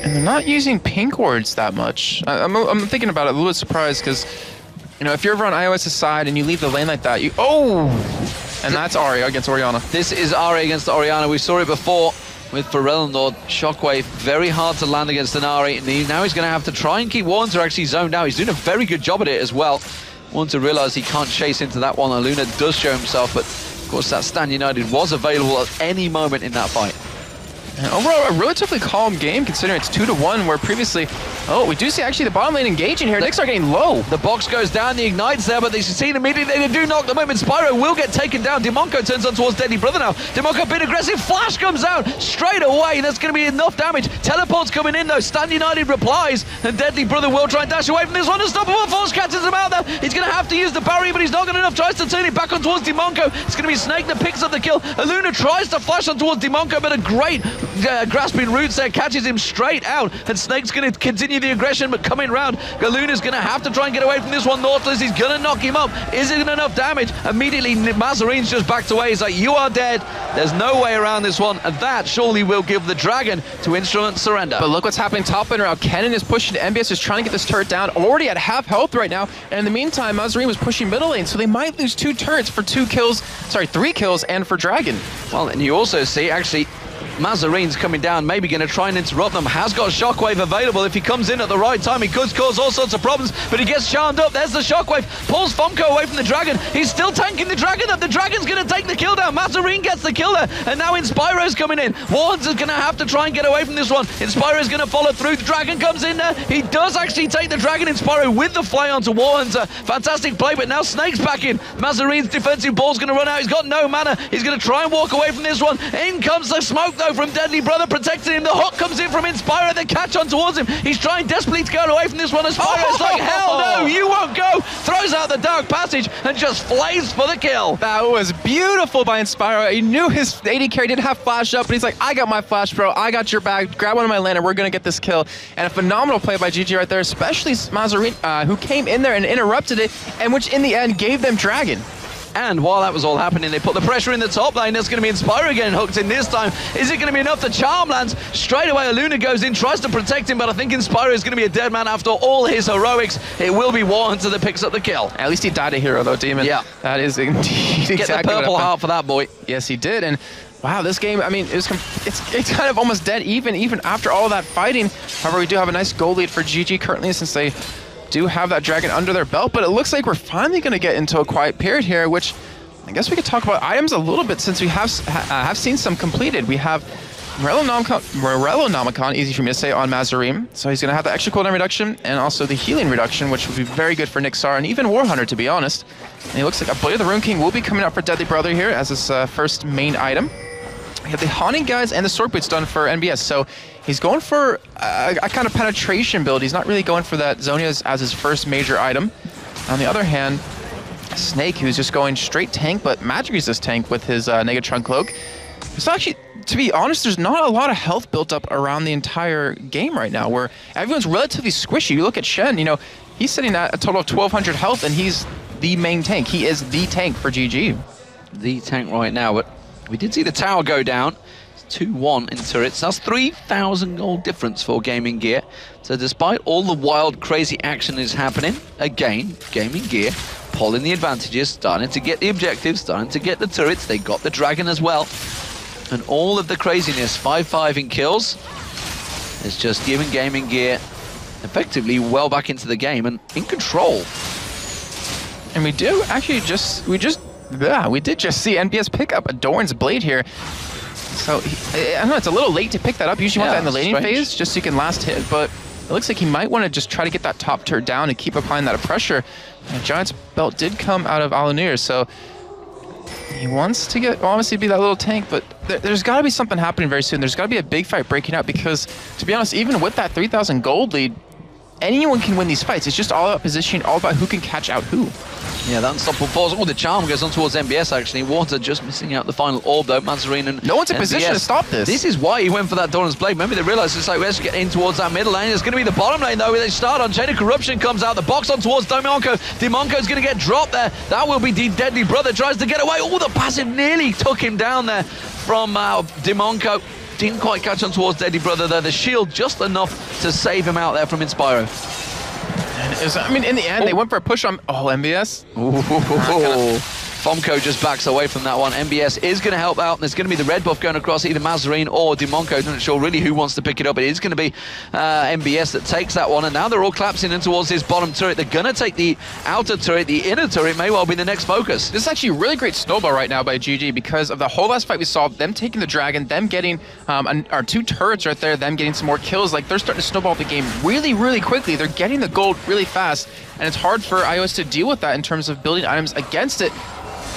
And they're not using pink wards that much. I'm thinking about it, a little bit surprised, because, you know, if you're ever on iOS's side and you leave the lane like that, and that's Ahri against Orianna. This is Ahri against Orianna. We saw it before with Pharrell Lord. Shockwave, very hard to land against an Ahri, and now he's going to have to try and keep Warner actually zoned out. He's doing a very good job at it as well. Warner realized he can't chase into that one. Aluna does show himself, but of course that Stand United was available at any moment in that fight. And overall, a relatively calm game, considering it's 2-1, where previously... Oh, we do see actually the bottom lane engaging here. Knicks are getting low. The box goes down, the Ignite's there, but they succeed immediately. They do knock them up, and Spyro will get taken down. Demonco turns on towards Deadly Brother now. Demonco being aggressive. Flash comes out straight away. That's going to be enough damage. Teleport's coming in, though. Stand United replies, and Deadly Brother will try and dash away from this one. Unstoppable Force catches him out there. He's going to have to use the barrier, but he's not got enough. Tries to turn it back on towards Demonco. It's going to be Snake that picks up the kill. Aluna tries to flash on towards Demonco, but a great grasping roots there catches him straight out, and Snake's going to continue the aggression, but coming round, Galuna's going to have to try and get away from this one. Nautilus, he's going to knock him up. Is it enough damage? Immediately, Mazarine's just backed away. He's like, you are dead. There's no way around this one, and that surely will give the dragon to Instrument surrender. But look what's happening top lane around. Kennen is pushing to MBS, is trying to get this turret down, already at half health right now, and in the meantime, Mazarine was pushing middle lane, so they might lose 2 turrets for 3 kills, and for Dragon. Well, and you also see, actually, Mazarine's coming down, maybe going to try and interrupt them. Has got Shockwave available. If he comes in at the right time, he could cause all sorts of problems, but he gets charmed up. There's the Shockwave. Pulls Fomko away from the dragon. He's still tanking the dragon up. The dragon's going to take the kill down. Mazarine gets the kill there, and now Inspiro's coming in. Wards is going to have to try and get away from this one. Inspiro's going to follow through. The dragon comes in there. He does actually take the dragon. Inspiro with the fly onto Warhunter. Fantastic play, but now Snake's back in. Mazarine's defensive ball's going to run out. He's got no mana. He's going to try and walk away from this one. In comes the smoke, though. though from Deadly Brother, protecting him. The hook comes in from Inspiro, the catch on towards him. He's trying desperately to get away from this one. Inspiro's like, hell no, you won't go. Throws out the dark passage and just flames for the kill. That was beautiful by Inspiro. He knew his AD carry didn't have flash up, but he's like, I got my flash, bro. I got your back. Grab one of my land and we're going to get this kill. And a phenomenal play by GG right there, especially Mazarin, who came in there and interrupted it, and which in the end gave them Dragon. And while that was all happening, they put the pressure in the top lane. There's going to be Inspiro getting hooked in this time. Is it going to be enough? The charm lands. Straight away, Aluna goes in, tries to protect him, but I think Inspiro is going to be a dead man after all his heroics. It will be Warhunter that picks up the kill. At least he died a hero, though, Demon. Yeah. That is indeed exactly Get the purple heart for that boy. Yes, he did. And wow, this game, I mean, it's kind of almost dead even after all that fighting. However, we do have a nice goal lead for GG currently, since they do have that Dragon under their belt, but it looks like we're finally going to get into a quiet period here, which I guess we could talk about items a little bit, since we have seen some completed. We have Morello-Nomicon, easy for me to say, on Mazarim. So he's going to have the extra cooldown reduction and also the healing reduction, which would be very good for Nixar and even Warhunter, to be honest. And it looks like a Blade of the Rune King will be coming out for Deadly Brother here as his first main item. We have the Haunting Guys and the Sword Boots done for NBS. So he's going for a kind of penetration build. He's not really going for that Zhonya as his first major item. On the other hand, Snake, who's just going straight tank, but magic resist tank with his Negatron Cloak. It's actually, to be honest, there's not a lot of health built up around the entire game right now, where everyone's relatively squishy. You look at Shen, you know, he's sitting at a total of 1,200 health, and he's the main tank. He is the tank for GG. The tank right now, but we did see the tower go down. 2-1 in turrets. That's 3,000 gold difference for Gaming Gear. So despite all the wild, crazy action is happening, again, Gaming Gear pulling the advantages, starting to get the objectives, starting to get the turrets. They got the Dragon as well. And all of the craziness, 5-5 in kills, is just giving Gaming Gear effectively well back into the game and in control. And we do actually we did just see NBS pick up a Doran's Blade here. So, I don't know, it's a little late to pick that up. Usually you want that in the laning phase, just so you can last hit, but it looks like he might want to just try to get that top turret down and keep applying that pressure. And Giant's Belt did come out of Alunir, so he wants to obviously be that little tank, but there's got to be something happening very soon. There's got to be a big fight breaking out, because, to be honest, even with that 3,000 gold lead, anyone can win these fights. It's just all about positioning, all about who can catch out who. Yeah, that unstoppable force. Oh, the charm goes on towards NBS, actually. Water just missing out the final orb, though. Mazarin and no one's in position to stop this. This is why he went for that Doran's Blade. Maybe they realized it's like, let's get in towards that middle lane. It's going to be the bottom lane, though, where they start on. Chain of Corruption comes out. The box on towards Dimonco. Dimonco's going to get dropped there. That will be Deadly Brother. Tries to get away. Oh, the passive nearly took him down there from Dimonco. Didn't quite catch on towards Deadly Brother, though. The shield just enough to save him out there from Inspiro. I mean, in the end, they went for a push on MBS. Fomco just backs away from that one. MBS is going to help out, and there's going to be the red buff going across either Mazarin or Dimonco. Not sure really who wants to pick it up. It is going to be MBS that takes that one, and now they're all collapsing in towards his bottom turret. They're going to take the outer turret. The inner turret may well be the next focus. This is actually a really great snowball right now by GG, because of the whole last fight we saw, them taking the Dragon, them getting our two turrets right there, them getting some more kills. Like, they're starting to snowball the game really, really quickly. They're getting the gold really fast, and it's hard for iOS to deal with that in terms of building items against it.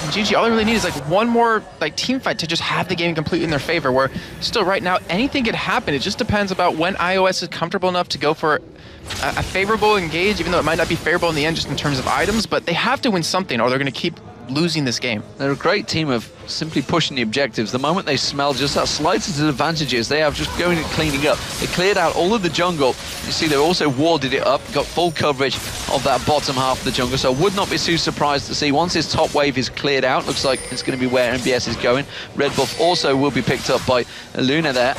And GG, all they really need is like one more team fight to just have the game completely in their favor, where still right now anything could happen. It just depends about when iOS is comfortable enough to go for a favorable engage, even though it might not be favorable in the end just in terms of items, but they have to win something or they're going to keep losing this game. They're a great team of simply pushing the objectives. The moment they smell just that slightest advantages, they have just going and cleaning up. They cleared out all of the jungle. You see, they also warded it up, got full coverage of that bottom half of the jungle, so I would not be too surprised to see once his top wave is cleared out. Looks like it's going to be where NBS is going. Red buff also will be picked up by Luna there.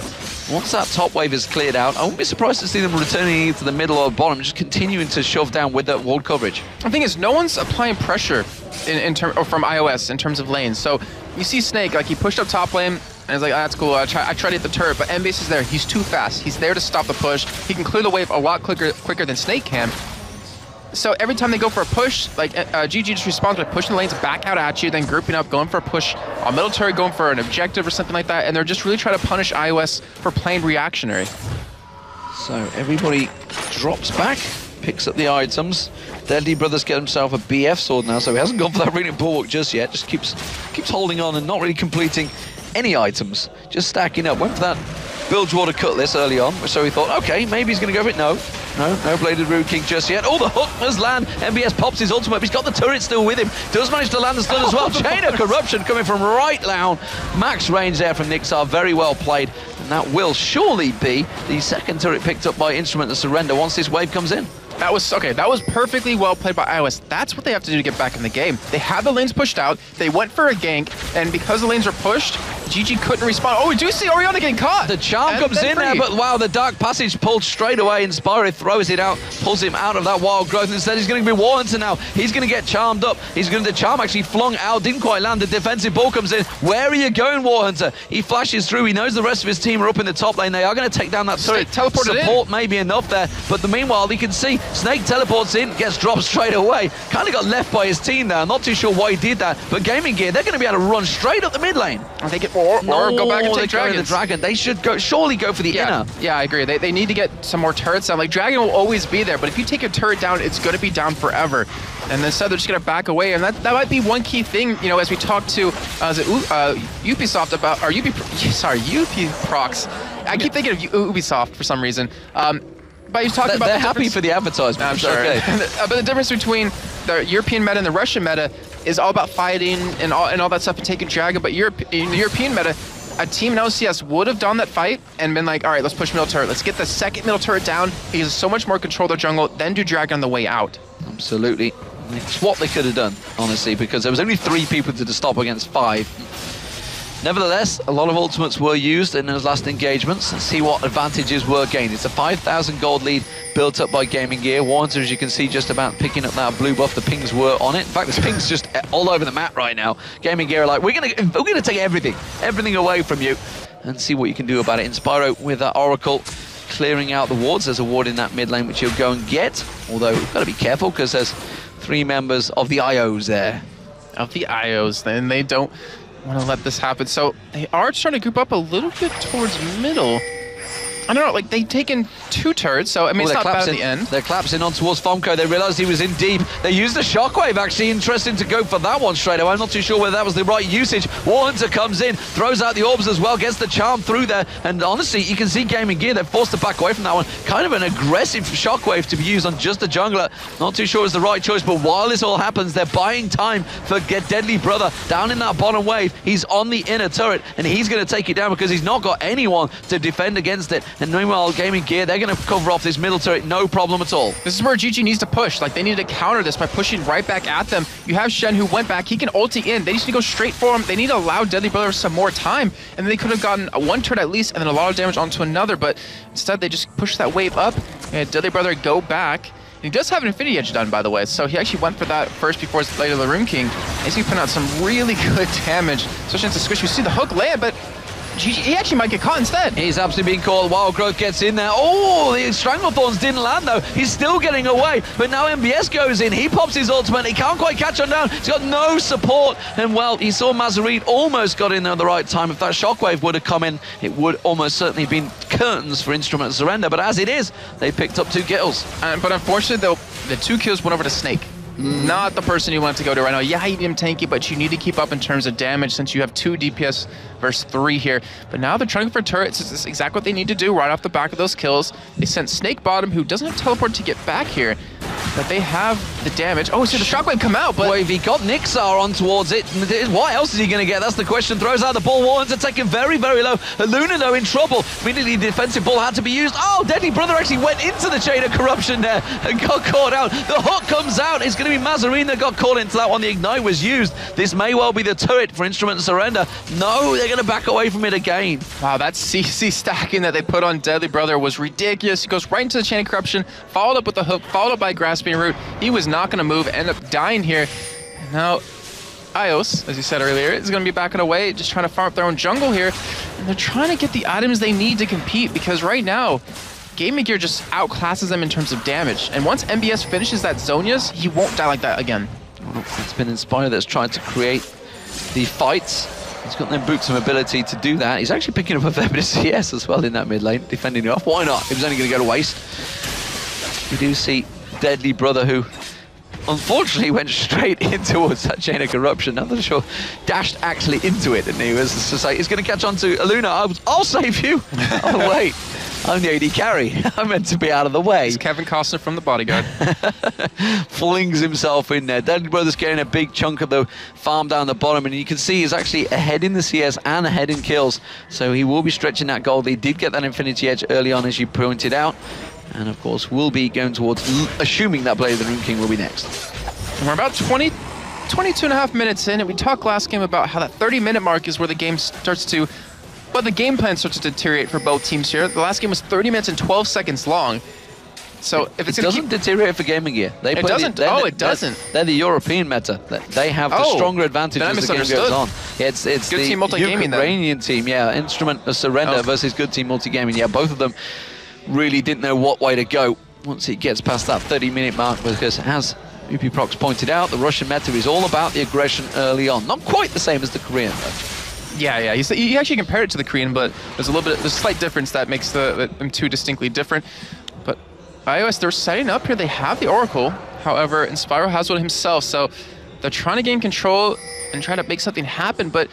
Once that top wave is cleared out, I won't be surprised to see them returning either to the middle or bottom, just continuing to shove down with that walled coverage. The thing is, no one's applying pressure from iOS in terms of lanes. So you see Snake, like, he pushed up top lane, and he's like, that's cool, I try to hit the turret, but MBase is there. He's too fast. He's there to stop the push. He can clear the wave a lot quicker than Snake can. So every time they go for a push, like GG just responds by pushing the lanes back out at you, then grouping up, going for a push on middle turret, going for an objective or something like that, and they're just really trying to punish iOS for playing reactionary. So everybody drops back, picks up the items. Deadly Brothers get himself a BF sword now, so he hasn't gone for that runic bulwark just yet. Just keeps holding on and not really completing any items, just stacking up. Went for that Bilgewater Cutlass early on, so we thought, okay, maybe he's going to go for it. No Bladed Rude King just yet. Oh, the hook does land. MBS pops his ultimate. He's got the turret still with him. Does manage to land the stun as well. Chain of Corruption coming from right down. Max range there from Nixar. Very well played. And that will surely be the second turret picked up by Instrument of Surrender once this wave comes in. That was okay. That was perfectly well played by iOS. That's what they have to do to get back in the game. They had the lanes pushed out. They went for a gank, and because the lanes are pushed, GG couldn't respond. Oh, we do see Oriana getting caught. The charm comes in there, but wow, the Dark Passage pulled straight away. Inspiro throws it out, pulls him out of that wild growth. Instead, he's going to be War Hunter now. He's going to get charmed up. The charm actually flung out, didn't quite land. The defensive ball comes in. Where are you going, War Hunter? He flashes through. He knows the rest of his team are up in the top lane. They are going to take down that turret. Support may be enough there, but the meanwhile, you can see Snake teleports in, gets dropped straight away. Kind of got left by his team there. I'm not too sure why he did that, but Gaming Gear, they're going to be able to run straight up the mid lane. I think or go back and take the Dragon. They should surely go for the inner. Yeah, I agree. They need to get some more turrets down. Like, Dragon will always be there, but if you take a turret down, it's going to be down forever. And instead, they're just going to back away. And that might be one key thing, you know, as we talk to Ubisoft about, or Ubiprox. I keep thinking of Ubisoft for some reason. But he's talking about they're happy for the advertisement. I'm sure. Okay. But the difference between the European meta and the Russian meta is all about fighting and all that stuff and taking Dragon. But in the European meta, a team in LCS would have done that fight and been like, all right, let's push middle turret. Let's get the second middle turret down. He has so much more control of the jungle, then do Dragon on the way out. Absolutely. It's what they could have done, honestly, because there was only 3 people to stop against 5. Nevertheless, a lot of ultimates were used in those last engagements. Let's see what advantages were gained. It's a 5,000 gold lead built up by Gaming Gear. Warner, as you can see, just about picking up that blue buff. The pings were on it. In fact, there's pings just all over the map right now. Gaming Gear are like, we're gonna take everything away from you, and see what you can do about it. Inspiro with that Oracle clearing out the wards. There's a ward in that mid lane which he'll go and get. Although we've got to be careful because there's 3 members of the IOs there. Of the IOs, then they don't want to let this happen. So they are trying to group up a little bit towards middle. I don't know, like they've taken 2 turrets, so I mean, it's not bad at the end. They're collapsing on towards Fomco. They realized he was in deep. They used the shockwave, actually. Interesting to go for that one straight away. I'm not too sure whether that was the right usage. War Hunter comes in, throws out the orbs as well, gets the charm through there. And honestly, you can see Gaming Gear, they're forced to back away from that one. Kind of an aggressive shockwave to be used on just a jungler. Not too sure it's the right choice, but while this all happens, they're buying time for Deadly Brother down in that bottom wave. He's on the inner turret, and he's going to take it down because he's not got anyone to defend against it. And meanwhile, Gaming Gear, they're going to cover off this middle turret, no problem at all. This is where GG needs to push. Like, they need to counter this by pushing right back at them. You have Shen who went back. He can ulti in. They just need to go straight for him. They need to allow Deadly Brother some more time, and then they could have gotten one turret at least and then a lot of damage onto another, but instead they just pushed that wave up and Deadly Brother go back. And he does have an Infinity Edge done, by the way, so he actually went for that first before his Blade of the Rune King. He's putting out some really good damage, especially into Squish. You see the hook land, but he actually might get caught instead. He's absolutely being caught. Wild Growth gets in there. Oh, the Stranglethorns didn't land though. He's still getting away, but now MBS goes in. He pops his ultimate. He can't quite catch on down. He's got no support. And well, he saw Mazarin almost got in there at the right time. If that shockwave would have come in, it would almost certainly been curtains for Instrument of Surrender. But as it is, they picked up 2 kills. But unfortunately, though, the 2 kills went over to Snake. Not the person you want to go to right now. Yeah, he didn't tanky, but you need to keep up in terms of damage since you have 2 DPS versus 3 here. But now they're trying for turrets. This is exactly what they need to do right off the back of those kills. They sent Snake bottom, who doesn't have teleport to get back here, but they have the damage. Oh, see the shockwave come out, but wave, he got Nixar on towards it. What else is he going to get? That's the question. Throws out the ball. Warrens are taken very, very low. Luna, though, in trouble. Immediately, the defensive ball had to be used. Oh, Deadly Brother actually went into the chain of corruption there and got caught out. The hook comes out. It's going to be Mazarin that got caught into that one. The Ignite was used. This may well be the turret for Instrument of Surrender. No, they're going to back away from it again. Wow, that CC stacking that they put on Deadly Brother was ridiculous. He goes right into the chain of corruption, followed up with the hook, followed up by Grasping Root. He was not going to move, end up dying here. And now, iOS, as you said earlier, is going to be backing away, just trying to farm up their own jungle here. And they're trying to get the items they need to compete, because right now, Gaming Gear just outclasses them in terms of damage. And once MBS finishes that Zhonya's, he won't die like that again. It's been Inspire that's tried to create the fights. He's got them boots of ability to do that. He's actually picking up a fair bit of CS as well in that mid lane, defending it off. Why not? It was only going to go to waste. We do see Deadly Brother, who unfortunately went straight in towards that chain of corruption. I'm not sure. Dashed actually into it, and he was to say, he's going to catch on to Aluna. I'll save you. Oh, wait. I'm the AD carry. I'm meant to be out of the way. It's Kevin Costner from The Bodyguard. Flings himself in there. Deadly Brothers getting a big chunk of the farm down the bottom, and you can see he's actually ahead in the CS and ahead in kills. So he will be stretching that gold. He did get that Infinity Edge early on, as you pointed out. And of course, we'll be going towards, assuming that Blade of the Rune King will be next. And we're about 22 and a half minutes in, and we talked last game about how that 30-minute mark is where the game starts to, well, the game plan starts to deteriorate for both teams here. The last game was 30 minutes and 12 seconds long. So if it's it doesn't deteriorate for Gaming Gear. They it doesn't. It doesn't. They're the European meta. They have the stronger advantage as the game goes on. It's Good the Team Multigaming Ukrainian team, yeah. Instrument of Surrender versus Good Team Multigaming. Yeah, both of them really didn't know what way to go once it gets past that 30-minute mark, because as UPProx pointed out, the Russian meta is all about the aggression early on. Not quite the same as the Korean, though. Yeah. You actually compared it to the Korean, but there's a slight difference that makes them two distinctly different. But iOS, they're setting up here. They have the Oracle. However, Inspiro has one himself, so they're trying to gain control and try to make something happen. But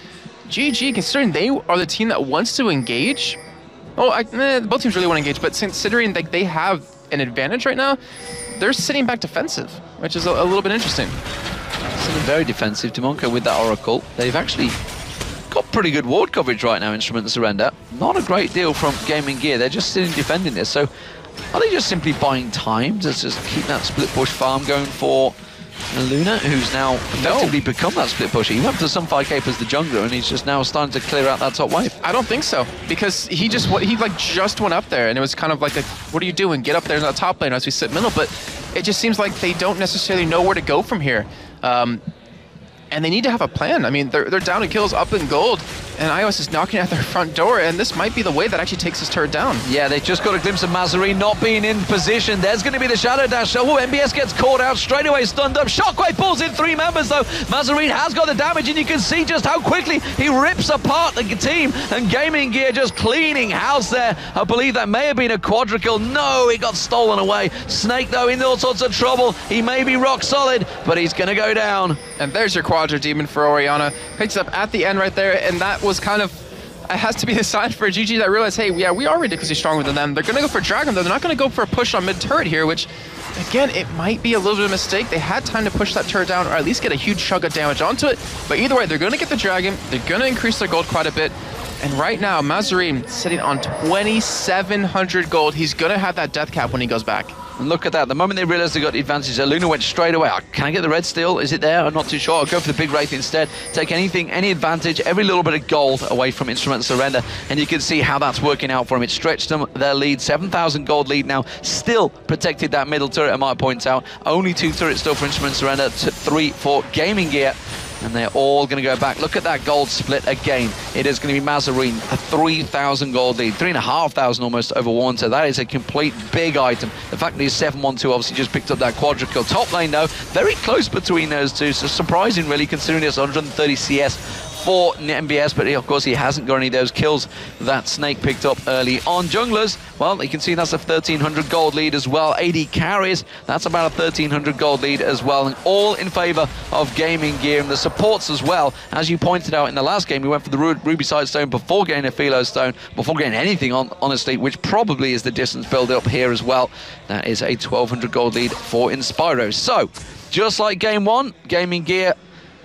GG, considering they are the team that wants to engage, both teams really want to engage, but considering like they have an advantage right now, they're sitting back defensive, which is a little bit interesting. Sitting very defensive, Timonka with that Oracle. They've actually got pretty good ward coverage right now, Instrument and Surrender. Not a great deal from Gaming Gear. They're just sitting defending this. So are they just simply buying time to just keep that split push farm going for Luna, who's now effectively become that split pusher? He went for some 5k as the jungler, and he's just now starting to clear out that top wave. I don't think so, because he just went up there, and it was kind of like, what are you doing? Get up there in the top lane as we sit middle. But it just seems like they don't necessarily know where to go from here. And they need to have a plan. I mean, they're down to kills up in gold, and iOS is knocking at their front door, and this might be the way that actually takes this turret down. Yeah, they just got a glimpse of Mazarine not being in position. There's going to be the Shadow Dash. Oh, MBS gets caught out straight away, stunned up. Shockwave pulls in 3 members, though. Mazarine has got the damage, and you can see just how quickly he rips apart the team, and Gaming Gear just cleaning house there. I believe that may have been a quadrukill. No, it got stolen away. Snake, though, in all sorts of trouble. He may be rock solid, but he's going to go down. And there's your Quadra Demon for Orianna. Picks up at the end right there, and that was kind of, it has to be the sign for GG that realized, hey, yeah, we are ridiculously stronger than them. They're going to go for Dragon, though. They're not going to go for a push on mid-turret here, which, again, it might be a little bit of a mistake. They had time to push that turret down, or at least get a huge chunk of damage onto it. But either way, they're going to get the Dragon. They're going to increase their gold quite a bit. And right now, Mazarine sitting on 2,700 gold. He's going to have that death cap when he goes back. And look at that. The moment they realized they got the advantage, Luna went straight away. Can I get the red still? Is it there? I'm not too sure. I'll go for the big Wraith instead. Take anything, any advantage, every little bit of gold away from Instrument and Surrender. And you can see how that's working out for them. It stretched them, their lead, 7,000 gold lead now. Still protected that middle turret, I might point out. Only 2 turrets still for Instrument and Surrender, 3 for Gaming Gear. And they're all going to go back. Look at that gold split again. It is going to be Mazarine, a 3,000 gold lead, 3,500 almost over Warner. That is a complete big item. The fact that he's 7-1-2 obviously just picked up that quadrukill. Top lane, though, very close between those two. So surprising, really, considering it's 130 CS for MBS, but of course he hasn't got any of those kills that Snake picked up early on. Junglers, well, you can see that's a 1,300 gold lead as well. AD carries, that's about a 1,300 gold lead as well, and all in favor of Gaming Gear. And the supports as well, as you pointed out in the last game, we went for the Ruby Side Stone before getting a Philo Stone, before getting anything on, honestly, which probably is the distance build up here as well. That is a 1,200 gold lead for Inspiro. So, just like game 1, Gaming Gear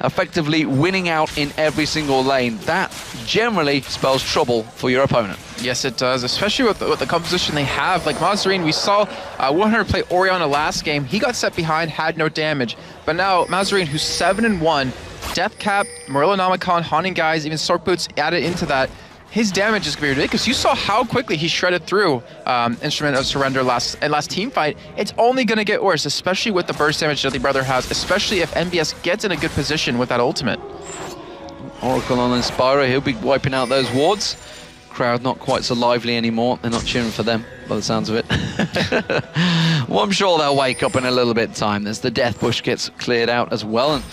effectively winning out in every single lane. That generally spells trouble for your opponent. Yes, it does, especially with the composition they have. Like Mazarine, we saw 100 play Orianna last game. He got set behind, had no damage. But now Mazarine, who's 7-1, Death Cap, Morellonomicon, Haunting Guys, even Sork Boots added into that. His damage is going to be ridiculous. You saw how quickly he shredded through Instrument of Surrender last team fight. It's only going to get worse, especially with the burst damage Deadly Brother has, especially if MBS gets in a good position with that ultimate. Oracle on Inspiro, he'll be wiping out those wards. Crowd not quite so lively anymore. They're not cheering for them, by the sounds of it. Well, I'm sure they'll wake up in a little bit of time as the Death Bush gets cleared out as well. And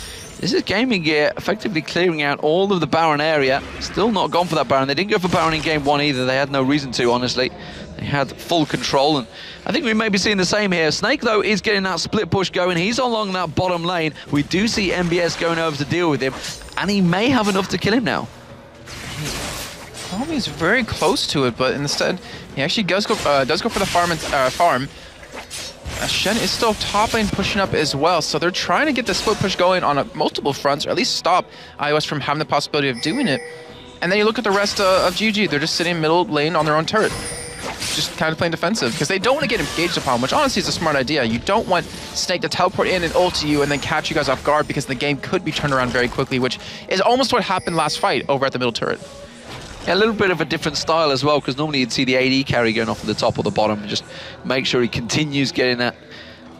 This is Gaming Gear effectively clearing out all of the Baron area. Still not gone for that Baron. They didn't go for Baron in game 1 either. They had no reason to, honestly. They had full control, and I think we may be seeing the same here. Snake, though, is getting that split push going. He's along that bottom lane. We do see MBS going over to deal with him, and he may have enough to kill him now. Well, he's very close to it, but instead, he actually does go for the farm. Shen is still top lane pushing up as well, so they're trying to get the split push going on multiple fronts, or at least stop iOS from having the possibility of doing it. And then you look at the rest of GG, they're just sitting middle lane on their own turret. Just kind of playing defensive, because they don't want to get engaged upon, which honestly is a smart idea. You don't want Snake to teleport in and ult you and then catch you guys off guard, because the game could be turned around very quickly, which is almost what happened last fight over at the middle turret. Yeah, a little bit of a different style as well, because normally you'd see the AD carry going off at the top or the bottom and just make sure he continues getting that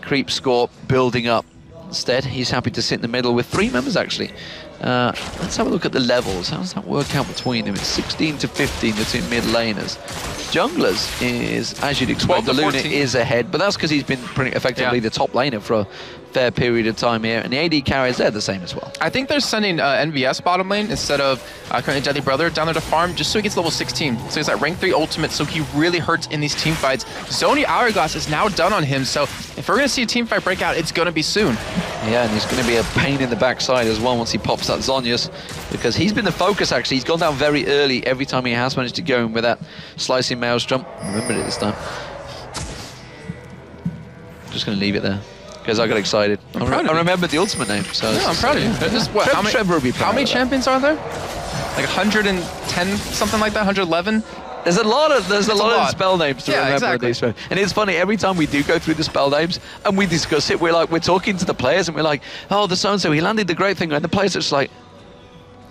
creep score building up. Instead, he's happy to sit in the middle with 3 members, actually. Let's have a look at the levels. How does that work out between them? It's 16 to 15 between mid laners. Junglers is, as you'd expect, the Luna is ahead, but that's because he's been pretty effectively the top laner for a fair period of time here, and the AD carries, they're the same as well. I think they're sending NVS bottom lane instead of currently Deadly Brother down there to farm, just so he gets level 16. So he's at rank 3 ultimate, so he really hurts in these team fights. Zony Hourglass is now done on him, so if we're going to see a team fight break out, it's going to be soon. Yeah, and he's going to be a pain in the backside as well once he pops that Zhonya's, because he's been the focus, actually. He's gone down very early every time he has managed to go in with that slicing Maelstrom. Remembered it this time. Just going to leave it there, because I got excited. I remembered the ultimate name. So yeah, I'm proud of you. How many champions are there? Like 110, something like that, 111? There's a lot of spell names to remember. Exactly. These. And it's funny, every time we do go through the spell names and we discuss it, we're talking to the players and we're like, oh, the so-and-so, he landed the great thing. And the players are just like,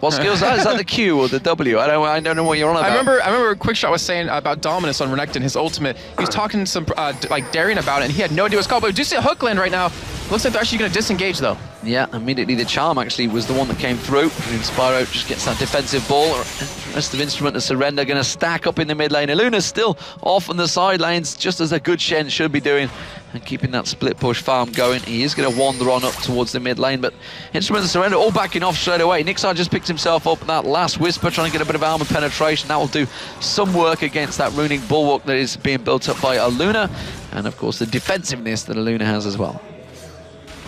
what skill is that? Is that the Q or the W? I don't know what you're on about. I remember Quickshot was saying about Dominus on Renekton, his ultimate. He was talking to some like Darien about it, and he had no idea what it's called. But we do see a hook land right now. Looks like they're actually going to disengage though. Yeah, immediately the charm actually was the one that came through. And Spyro just gets that defensive ball. The rest of Instrument and Surrender going to stack up in the mid lane. Luna's still off on the side lanes, just as a good Shen should be doing, and keeping that split push farm going. He is going to wander on up towards the mid lane, but Instrument and Surrender all backing off straight away. Nixar just picked himself up that last Whisper, trying to get a bit of armor penetration. That will do some work against that runic bulwark that is being built up by Aluna, and of course the defensiveness that Aluna has as well.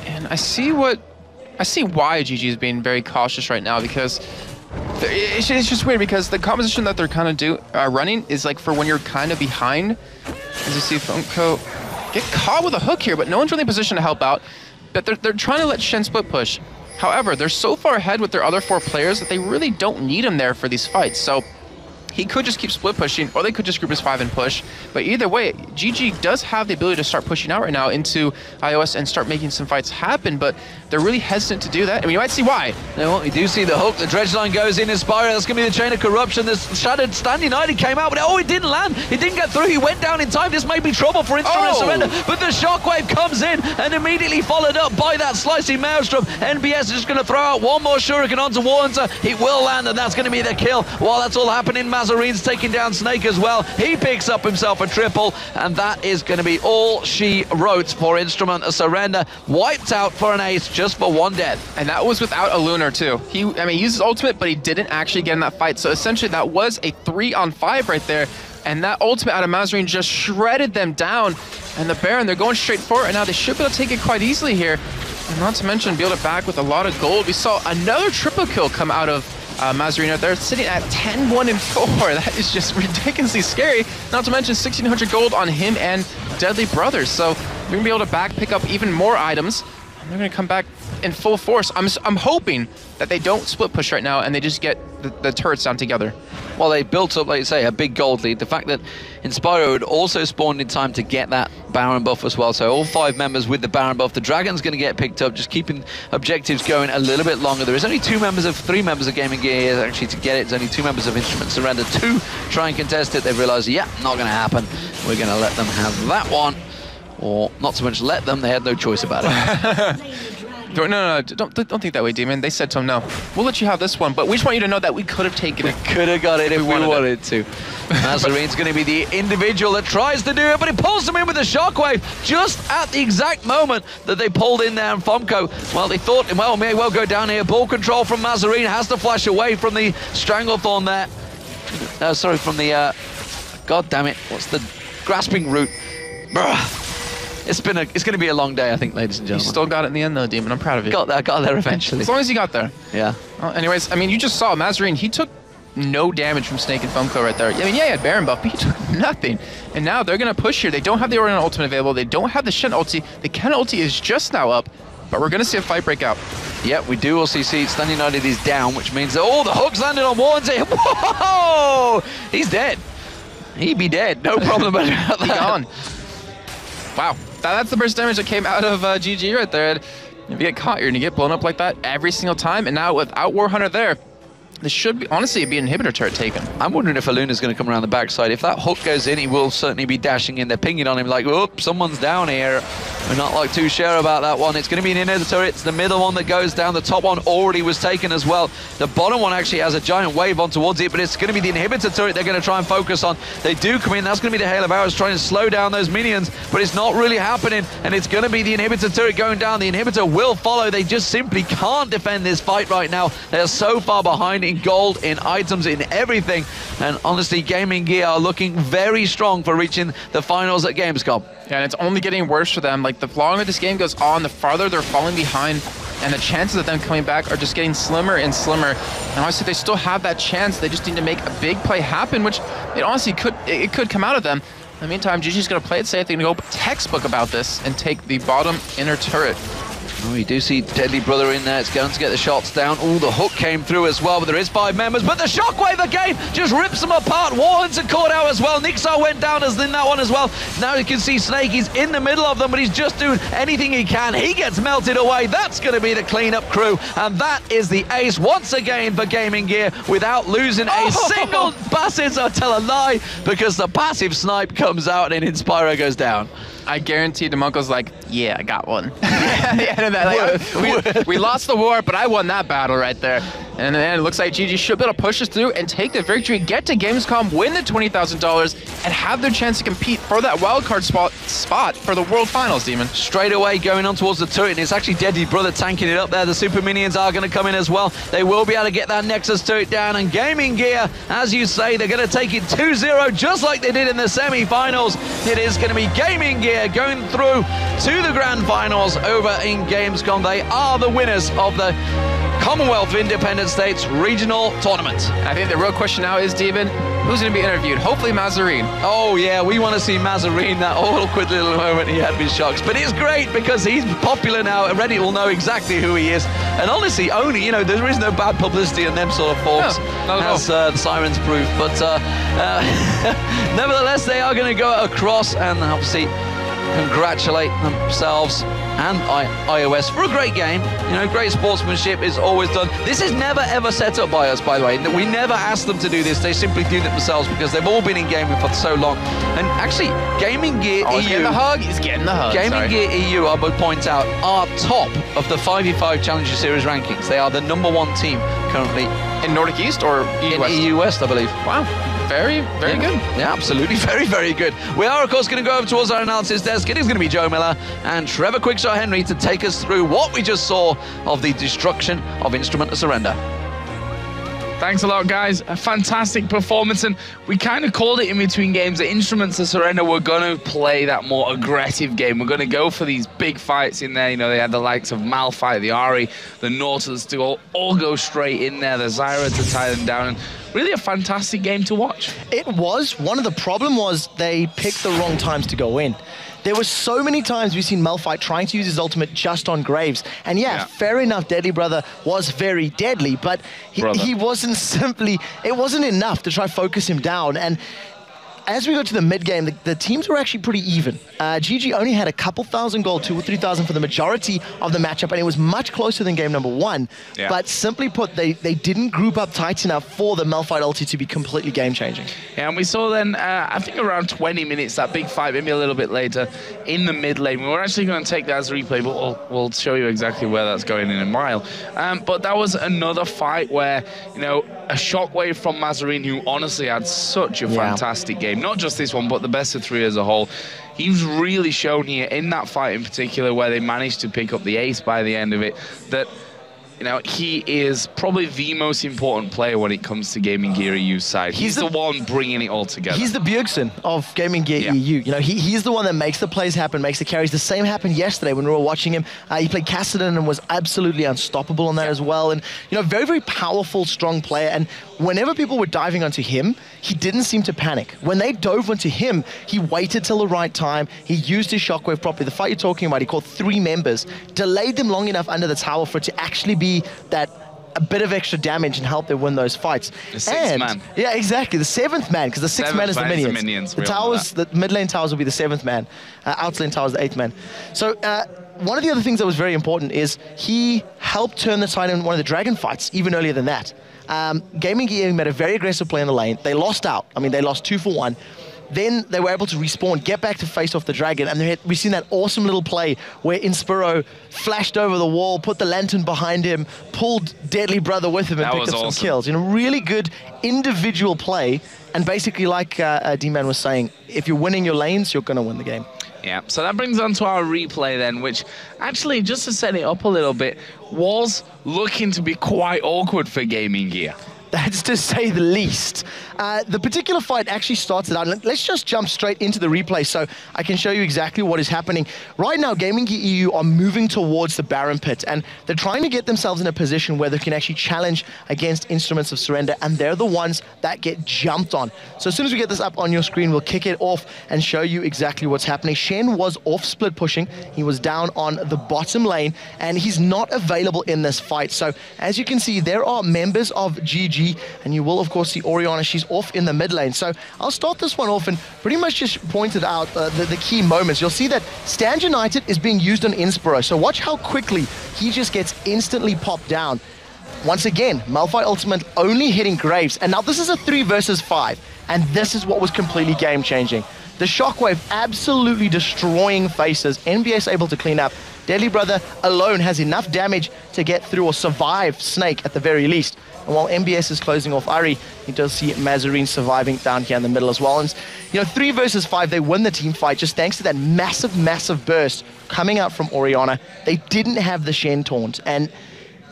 And I see why GG is being very cautious right now, because it's just weird, because the composition that they're kind of running is like for when you're kind of behind. As you see Funko get caught with a hook here, but no one's really in position to help out. But they're trying to let Shen split push. However, they're so far ahead with their other 4 players that they really don't need him there for these fights. So he could just keep split pushing, or they could just group his 5 and push. But either way, GG does have the ability to start pushing out right now into iOS and start making some fights happen, but they're really hesitant to do that. I mean, you might see why. Now, you do see the hook, the dredge line goes in, Spyro, that's going to be the chain of corruption. The Shattered Stand United came out, but it didn't land. It didn't get through, he went down in time. This may be trouble for Instrument and Surrender, but the shockwave comes in and immediately followed up by that slicing Maelstrom. NBS is just going to throw out one more Shuriken onto Warhunter. It will land, and that's going to be the kill. While that's all happening, Mazarine's taking down Snake as well. He picks up himself a triple, and that is going to be all she wrote for Instrument and Surrender. Wiped out for an ace just for 1 death. And that was without a Lunar too. He used his ultimate, but he didn't actually get in that fight. So essentially that was a 3-on-5 right there. And that ultimate out of Mazarine just shredded them down. And the Baron, they're going straight for it, and now they should be able to take it quite easily here. And not to mention build it back with a lot of gold. We saw another triple kill come out of Mazarine. They're sitting at 10, 1, and 4. That is just ridiculously scary. Not to mention 1,600 gold on him and Deadly Brothers. So they're going to be able to pick up even more items. And they're going to come back in full force. I'm hoping that they don't split push right now and they just get the turrets down together. Well, they built up, like you say, a big gold lead. The fact that Inspiro had also spawned in time to get that Baron buff as well. So all 5 members with the Baron buff. The Dragon's going to get picked up, just keeping objectives going a little bit longer. There is only 3 members of Gaming Gear here actually to get it. There's only 2 members of Instrument Surrender. 2 try and contest it. They've realized, yeah, not going to happen. We're going to let them have that one. Or not so much let them, they had no choice about it. No, don't think that way, Demon. They said to him, no, we'll let you have this one, but we just want you to know that we could have taken it. Could have got it if we wanted to. Mazarine's going to be the individual that tries to do it, but he pulls him in with the shockwave just at the exact moment that they pulled in there. And Fomko, well, they thought, well, may well go down here. Ball control from Mazarine, has to flash away from the Stranglethorn there. Sorry, from the, God damn it, what's the grasping root? It's going to be a long day, I think, ladies and gentlemen. You still got it in the end, though, Demon. I'm proud of you. Got there eventually. As long as you got there. Yeah. Well, anyways, I mean, you just saw Mazarine. He took no damage from Snake and Fomko right there. I mean, yeah, he had Baron buff, but he took nothing. And now they're going to push here. They don't have the Orion ultimate available. They don't have the Shen ulti. The Ken ulti is just now up, but we're going to see a fight break out. Yep, we do also see Standing United is down, which means that, oh, the hook's landed on Warren's here. Whoa! He's dead. He'd be dead. No problem about that. He gone. Wow. That's the burst damage that came out of GG right there. If you get caught, you're going to get blown up like that every single time. And now without Warhunter there, this should be, honestly, be an inhibitor turret taken. I'm wondering if Aluna's going to come around the backside. If that hook goes in, he will certainly be dashing in. They're pinging on him like, whoop, someone's down here. We're not like too sure about that one. It's going to be an inhibitor turret. It's the middle one that goes down. The top one already was taken as well. The bottom one actually has a giant wave on towards it, but it's going to be the inhibitor turret they're going to try and focus on. They do come in. That's going to be the Hail of Arrows trying to slow down those minions, but it's not really happening, and it's going to be the inhibitor turret going down. The inhibitor will follow. They just simply can't defend this fight right now. They're so far behind in gold, in items, in everything, and honestly, Gaming Gear are looking very strong for reaching the finals at Gamescom. Yeah, and it's only getting worse for them. Like, the longer this game goes on, the farther they're falling behind, and the chances of them coming back are just getting slimmer and slimmer. And honestly, they still have that chance. They just need to make a big play happen, which it honestly could come out of them. In the meantime, GG's going to play it safe. They're going to go textbook about this and take the bottom inner turret. Oh, you do see Deadly Brother in there. It's going to get the shots down. Oh, the hook came through as well, but there is 5 members. But the shockwave again just rips them apart. Warrens are caught out as well. Nixar went down as in that one as well. Now you can see Snake. He's in the middle of them, but he's just doing anything he can. He gets melted away. That's going to be the cleanup crew. And that is the ace once again for Gaming Gear without losing a single passive. So tell a lie, because the passive snipe comes out and Inspiro goes down. I guarantee Demunco's like, yeah, I got one. We lost the war, but I won that battle right there. And then it looks like GG should be able to push us through and take the victory, get to Gamescom, win the $20,000, and have their chance to compete for that wildcard spot for the World Finals, Demon. Straight away going on towards the turret, and it's actually Deadly Brother tanking it up there. The Super Minions are going to come in as well. They will be able to get that Nexus turret down, and Gaming Gear, as you say, they're going to take it 2-0, just like they did in the semi-finals. It is going to be Gaming Gear going through to the grand finals over in Gamescom. They are the winners of the Commonwealth of Independent States Regional Tournament. I think the real question now is, Demon, who's going to be interviewed? Hopefully Mazarine. Oh yeah, we want to see Mazarine, that awkward little moment he had with Shocks. But it's great because he's popular now, and Reddit will know exactly who he is. And honestly, only, you know, there is no bad publicity in them sort of forms, as the Sirens prove. But nevertheless, they are going to go across and obviously congratulate themselves and iOS for a great game. You know, great sportsmanship is always done. This is never ever set up by us, by the way. We never ask them to do this. They simply do it themselves because they've all been in gaming for so long. And actually, Gaming Gear EU... He's getting the hug. He's getting the hug. Gaming Gear EU, I would point out, are top of the 5v5 Challenger Series rankings. They are the #1 team currently. In Nordic East or EU West? In EU West, I believe. Wow. Very, very good. Yeah, absolutely. Very, very good. We are, of course, going to go over towards our analysis desk. It is going to be Joe Miller and Trevor Quickshot Henry to take us through what we just saw of the destruction of Instrument of Surrender. Thanks a lot, guys. A fantastic performance, and we kind of called it in between games that Instruments of Surrender were going to play that more aggressive game. We're going to go for these big fights in there. You know, they had the likes of Malphite, the Ahri, the Nautilus to all go straight in there, the Zyra to tie them down, and really a fantastic game to watch. It was. One of the problem was they picked the wrong times to go in. There were so many times we've seen Malphite trying to use his ultimate just on Graves. And yeah, fair enough, Deadly Brother was very deadly, but he wasn't simply, it wasn't enough to try to focus him down. And as we go to the mid-game, the teams were actually pretty even. GG only had a couple thousand gold, 2,000 or 3,000 for the majority of the matchup, and it was much closer than game number 1. Yeah. But simply put, they didn't group up tight enough for the Malphite ulti to be completely game-changing. Yeah, and we saw then, I think around 20 minutes, that big fight, maybe a little bit later, in the mid lane. We're actually going to take that as a replay, but we'll show you exactly where that's going in a mile. But that was another fight where, you know, a shockwave from Mazarine, who honestly had such a fantastic game. Not just this one, but the best of 3 as a whole. He was really shown here in that fight in particular, where they managed to pick up the ace by the end of it, that, you know, he is probably the most important player when it comes to Gaming Gear EU's side. He's the one bringing it all together. He's the Bjergsen of Gaming Gear EU. You know, he's the one that makes the plays happen, makes the carries. The same happened yesterday when we were watching him. He played Kassadin and was absolutely unstoppable on that as well. And, you know, very, very powerful, strong player. And whenever people were diving onto him, he didn't seem to panic. When they dove onto him, he waited till the right time. He used his shockwave properly. The fight you're talking about, he caught 3 members, delayed them long enough under the tower for it to actually be that a bit of extra damage and help them win those fights. The 6th man. Yeah, exactly. The 7th man, because the 6th man is the minions. The towers, the mid lane towers will be the 7th man. Out lane towers, the 8th man. So one of the other things that was very important is he helped turn the tide in one of the dragon fights even earlier than that. Gaming Gear made a very aggressive play in the lane. They lost out. I mean, they lost 2 for 1. Then they were able to respawn, get back to face off the dragon, and we've seen that awesome little play where Inspiro flashed over the wall, put the lantern behind him, pulled Deadly Brother with him, and picked up some kills. You know, really good individual play, and basically, like D-Man was saying, if you're winning your lanes, you're going to win the game. Yeah, so that brings on to our replay then, which actually, just to set it up a little bit, was looking to be quite awkward for Gaming Gear. That's to say the least. The particular fight actually started out. Let's just jump straight into the replay so I can show you exactly what is happening. Right now, Gaming Gear EU are moving towards the Baron Pit, and they're trying to get themselves in a position where they can actually challenge against Instruments of Surrender, and they're the ones that get jumped on. So as soon as we get this up on your screen, we'll kick it off and show you exactly what's happening. Shen was off split pushing. He was down on the bottom lane, and he's not available in this fight. So as you can see, there are members of GG, and you will, of course, see Oriana. She's off in the mid lane. So I'll start this one off and pretty much just pointed out the key moments. You'll see that Stand United is being used on Inspiro. So watch how quickly he just gets instantly popped down. Once again, Malphite Ultimate only hitting Graves. And now this is a 3 versus 5. And this is what was completely game-changing. The Shockwave absolutely destroying faces. NBS able to clean up. Deadly Brother alone has enough damage to get through or survive Snake at the very least. And while MBS is closing off Ari, you does see Mazarine surviving down here in the middle as well. And, you know, 3 versus 5, they win the team fight just thanks to that massive, massive burst coming out from Oriana. They didn't have the Shen taunt, and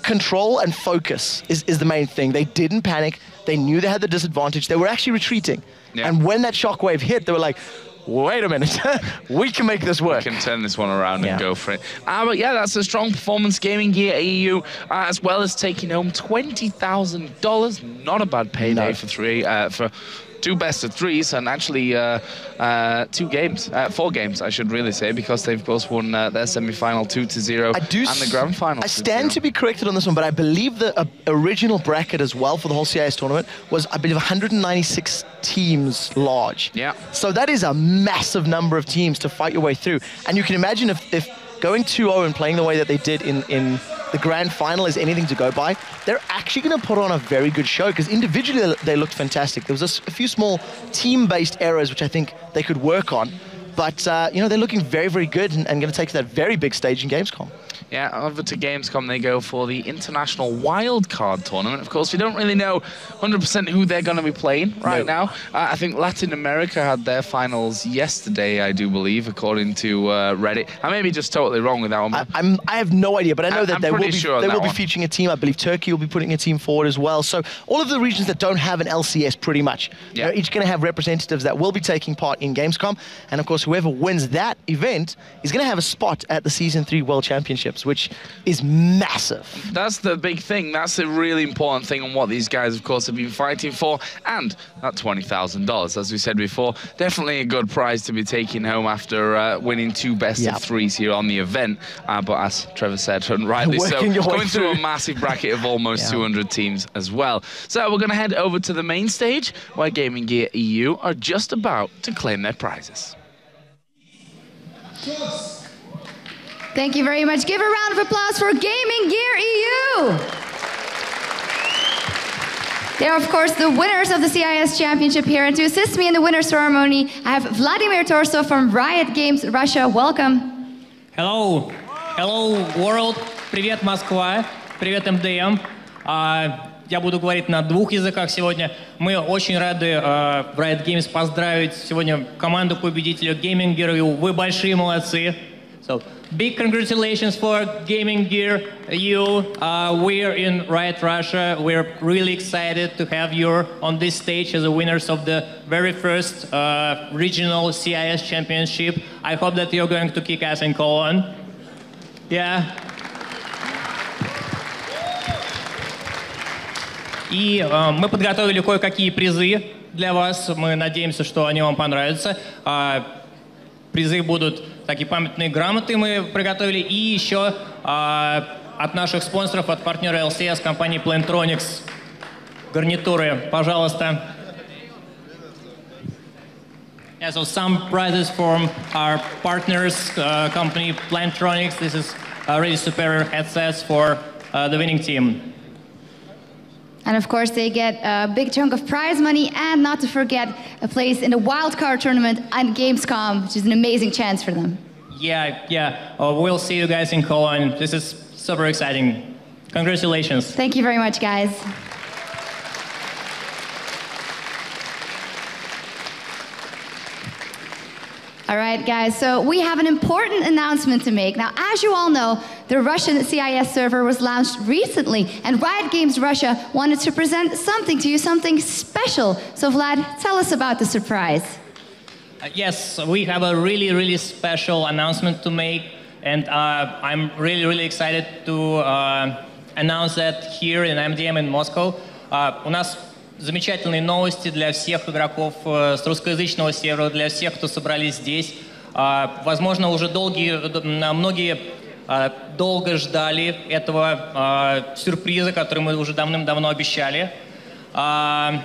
control and focus is the main thing. They didn't panic. They knew they had the disadvantage. They were actually retreating. Yeah. And when that shockwave hit, they were like, wait a minute, we can make this work. We can turn this one around and go for it. But yeah, that's a strong performance. Gaming Gear EU, as well as taking home $20,000. Not a bad payday for 2 best of 3s, and actually 4 games, I should really say, because they've both won their semi-final 2-0 and the grand final. I stand to be corrected on this one, but I believe the original bracket as well for the whole CIS tournament was, I believe, 196 teams large. Yeah. So that is a massive number of teams to fight your way through. And you can imagine if going 2-0 and playing the way that they did in the grand final is anything to go by, they're actually going to put on a very good show, because individually they looked fantastic. There was a few small team-based errors which I think they could work on, but you know, they're looking very, very good and going to take to that very big stage in Gamescom. Yeah, over to Gamescom they go for the International Wildcard Tournament. Of course, we don't really know 100% who they're going to be playing right now. I think Latin America had their finals yesterday, I do believe, according to Reddit. I may be just totally wrong with that one. I have no idea, but I know that they will be one. featuring a team. I believe Turkey will be putting a team forward as well. So all of the regions that don't have an LCS, pretty much, they're each going to have representatives that will be taking part in Gamescom. And of course, whoever wins that event is going to have a spot at the Season 3 World Championships. championships, which is massive. That's the big thing. That's the really important thing on what these guys, of course, have been fighting for. And that $20,000, as we said before, definitely a good prize to be taking home after winning 2 best-of-3s here on the event. But as Trevor said, and rightly so, going through a massive bracket of almost 200 teams as well. So we're going to head over to the main stage, where Gaming Gear EU are just about to claim their prizes. Thank you very much. Give a round of applause for Gaming Gear EU. They are, of course, the winners of the CIS Championship here. And to assist me in the winner ceremony, I have Vladimir Torso from Riot Games Russia. Welcome. Hello. Hello, world. Привет, Москва. Привет, МДМ. Я буду говорить на 2 языках сегодня. Мы очень рады в Riot Games поздравить сегодня команду победителя Gaming Gear EU. Вы большие молодцы. So, big congratulations for Gaming Gear EU. We're in Riot Russia. We're really excited to have you on this stage as the winners of the very first regional CIS championship. I hope that you're going to kick ass in Cologne. Yeah. И мы подготовили кое-какие призы для вас. Мы надеемся, что они вам понравятся. Призы будут такие памятные грамоты мы приготовили. И еще от наших спонсоров, от партнера LCS, компании Plantronics, гарнитуры. Пожалуйста. Yeah, so some prizes from our partners, company Plantronics. This is really superior headsets for the winning team. And of course, they get a big chunk of prize money and not to forget a place in the wildcard tournament at Gamescom, which is an amazing chance for them. Yeah. We'll see you guys in Cologne. This is super exciting. Congratulations. Thank you very much, guys. All right, guys, so we have an important announcement to make. Now, as you all know, the Russian CIS server was launched recently, and Riot Games Russia wanted to present something to you, something special. So, Vlad, tell us about the surprise. Yes, we have a really, really special announcement to make, and I'm really, really excited to announce that here in MDM in Moscow. У нас замечательные новости для всех игроков с русскоязычного сервера, для всех, кто собрались здесь. Возможно, уже многие долго ждали этого сюрприза, который мы уже давным-давно обещали. On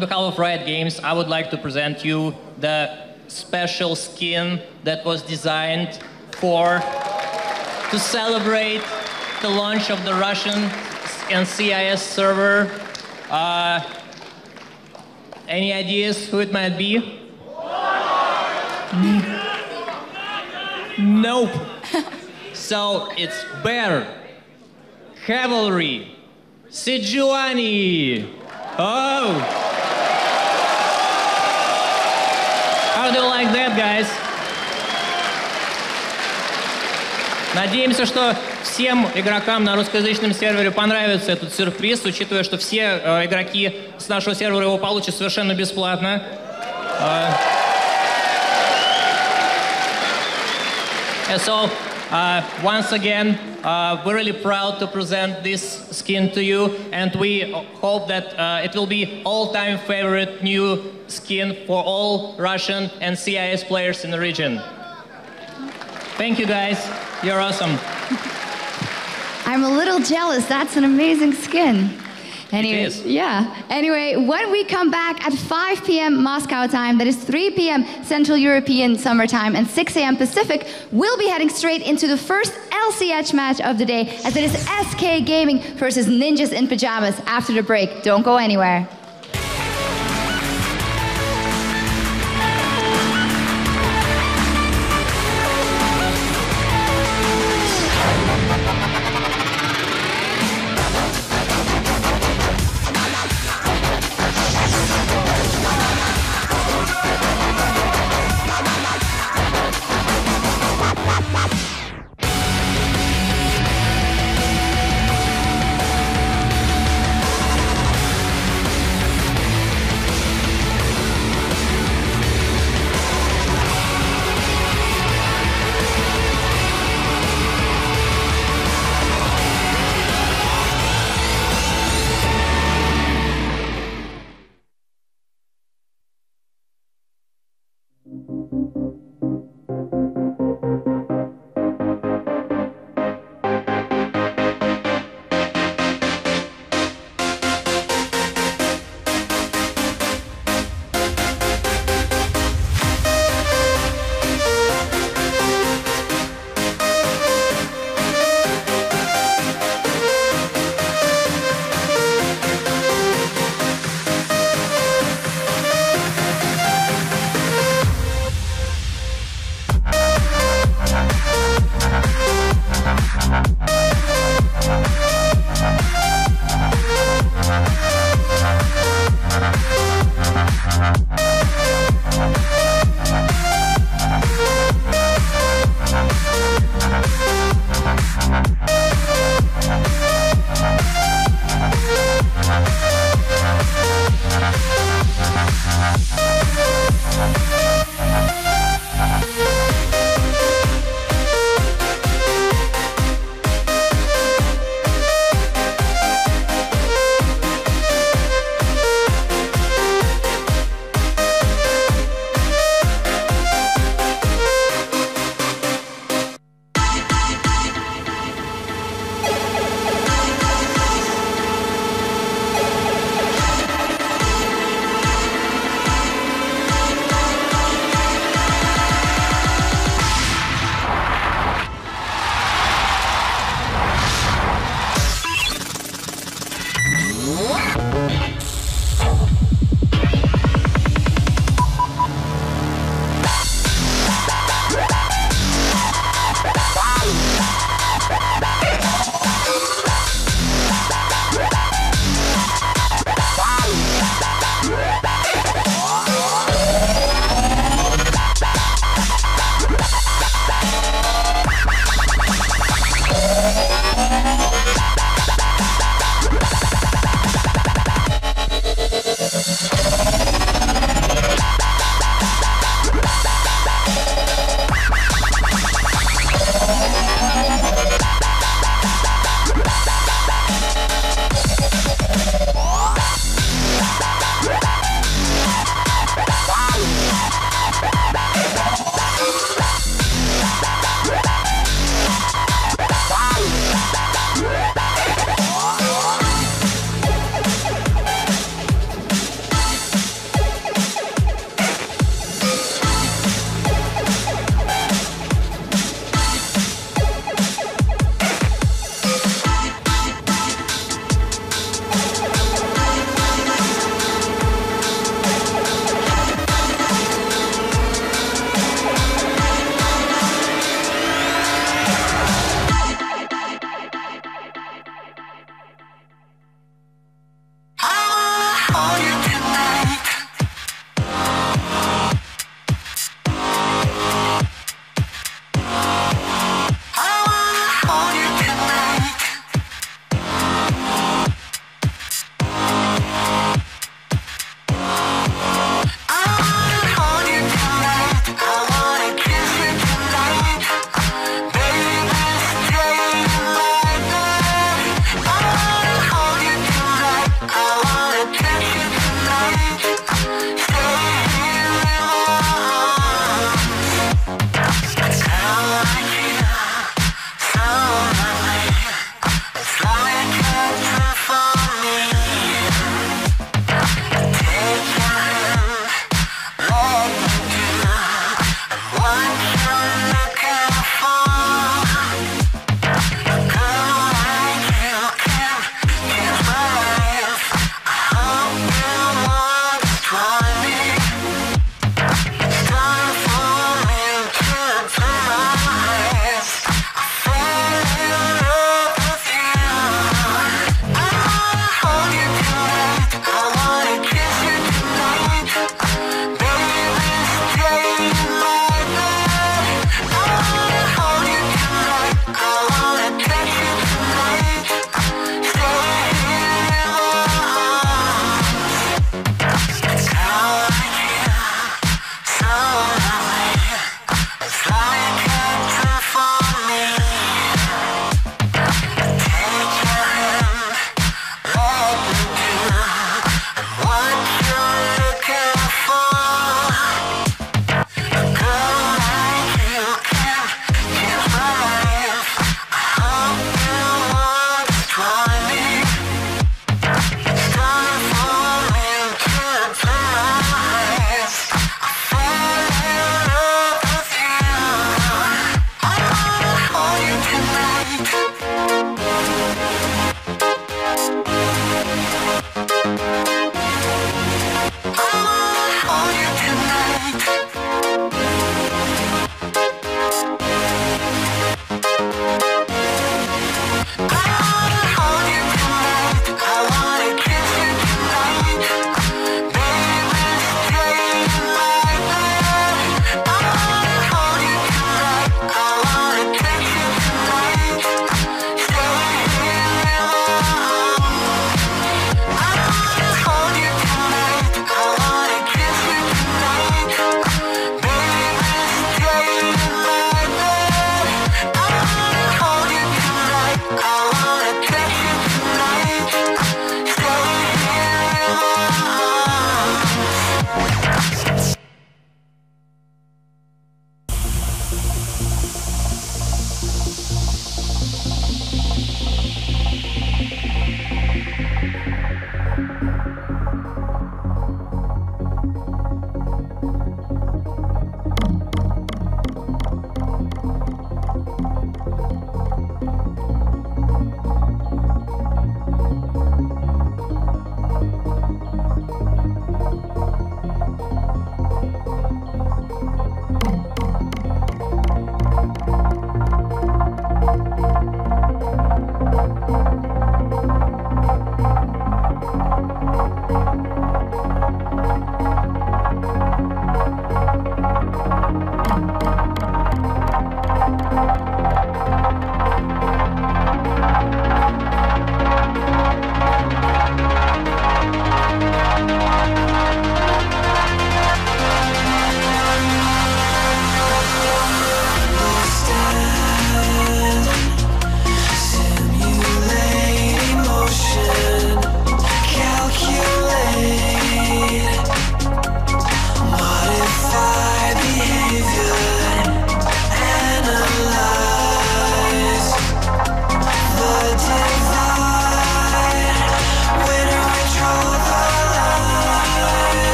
behalf of Riot Games, I would like to present you the special skin that was designed to celebrate the launch of the Russian and CIS server. Any ideas who it might be? Nope. So it's Bear, Cavalry, Sejuani. Oh! How do you like that, guys? Надеемся, что всем игрокам на русскоязычном сервере понравится этот сюрприз, учитывая, что все игроки с нашего сервера его получат совершенно бесплатно. So, once again, we're really proud to present this skin to you, and we hope that it will be all-time favorite new skin for all Russian and CIS players in the region. Thank you, guys. You're awesome. I'm a little jealous. That's an amazing skin. Anyway, It is. Yeah. Anyway, when we come back at 5 p.m. Moscow time, that is 3 p.m. Central European Summer Time and 6 a.m. Pacific, we'll be heading straight into the first LCS match of the day, as it is SK Gaming versus Ninjas in Pajamas after the break. Don't go anywhere.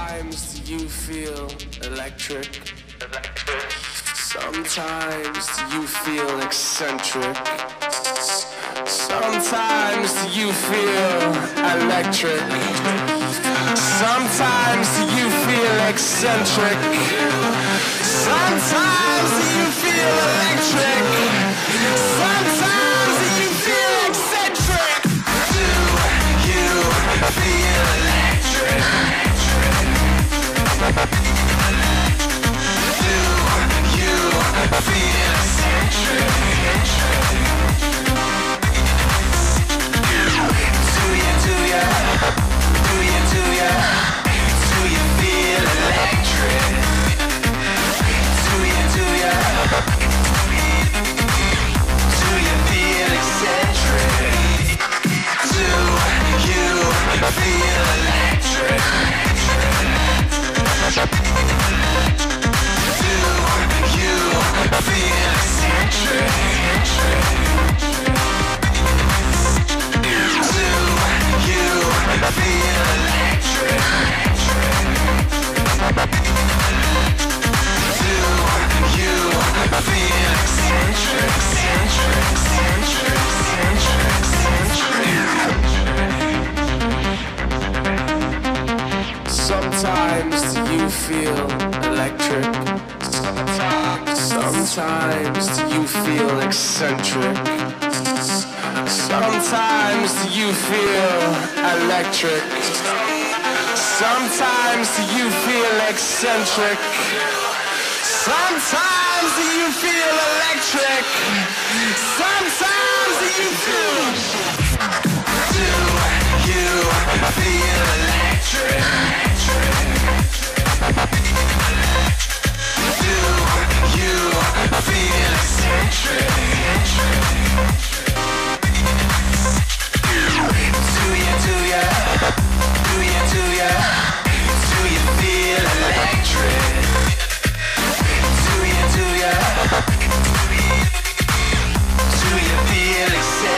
Sometimes do you feel electric? Sometimes do you feel eccentric? Sometimes do you feel electric? Sometimes do you feel eccentric? Sometimes do you feel electric? Sometimes do you feel eccentric? Do you feel electric? Do you feel eccentric? Do you feel electric? Do you feel eccentric? Do you feel electric? Do you feel eccentric? Do you feel electric? Do you feel eccentric? Sometimes do you feel electric? Sometimes do you feel eccentric? Sometimes do you feel electric? Sometimes do you feel eccentric? Sometimes do you feel electric? Sometimes do you feel... Do you feel electric? Do you feel eccentric? Do you feel electric? Do you feel eccentric?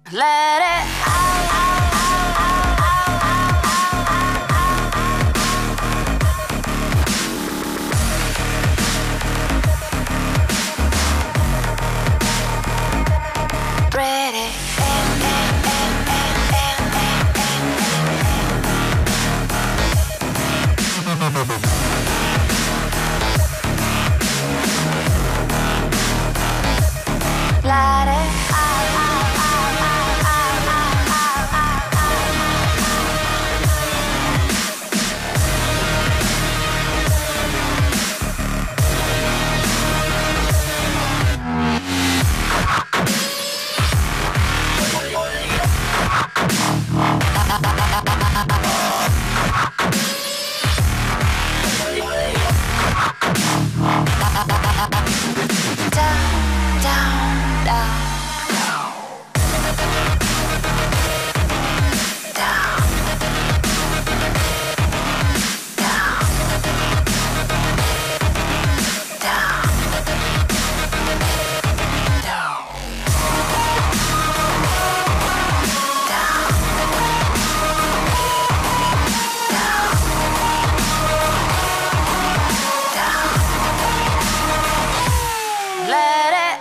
Let it ready. Let it down, down, down. Let it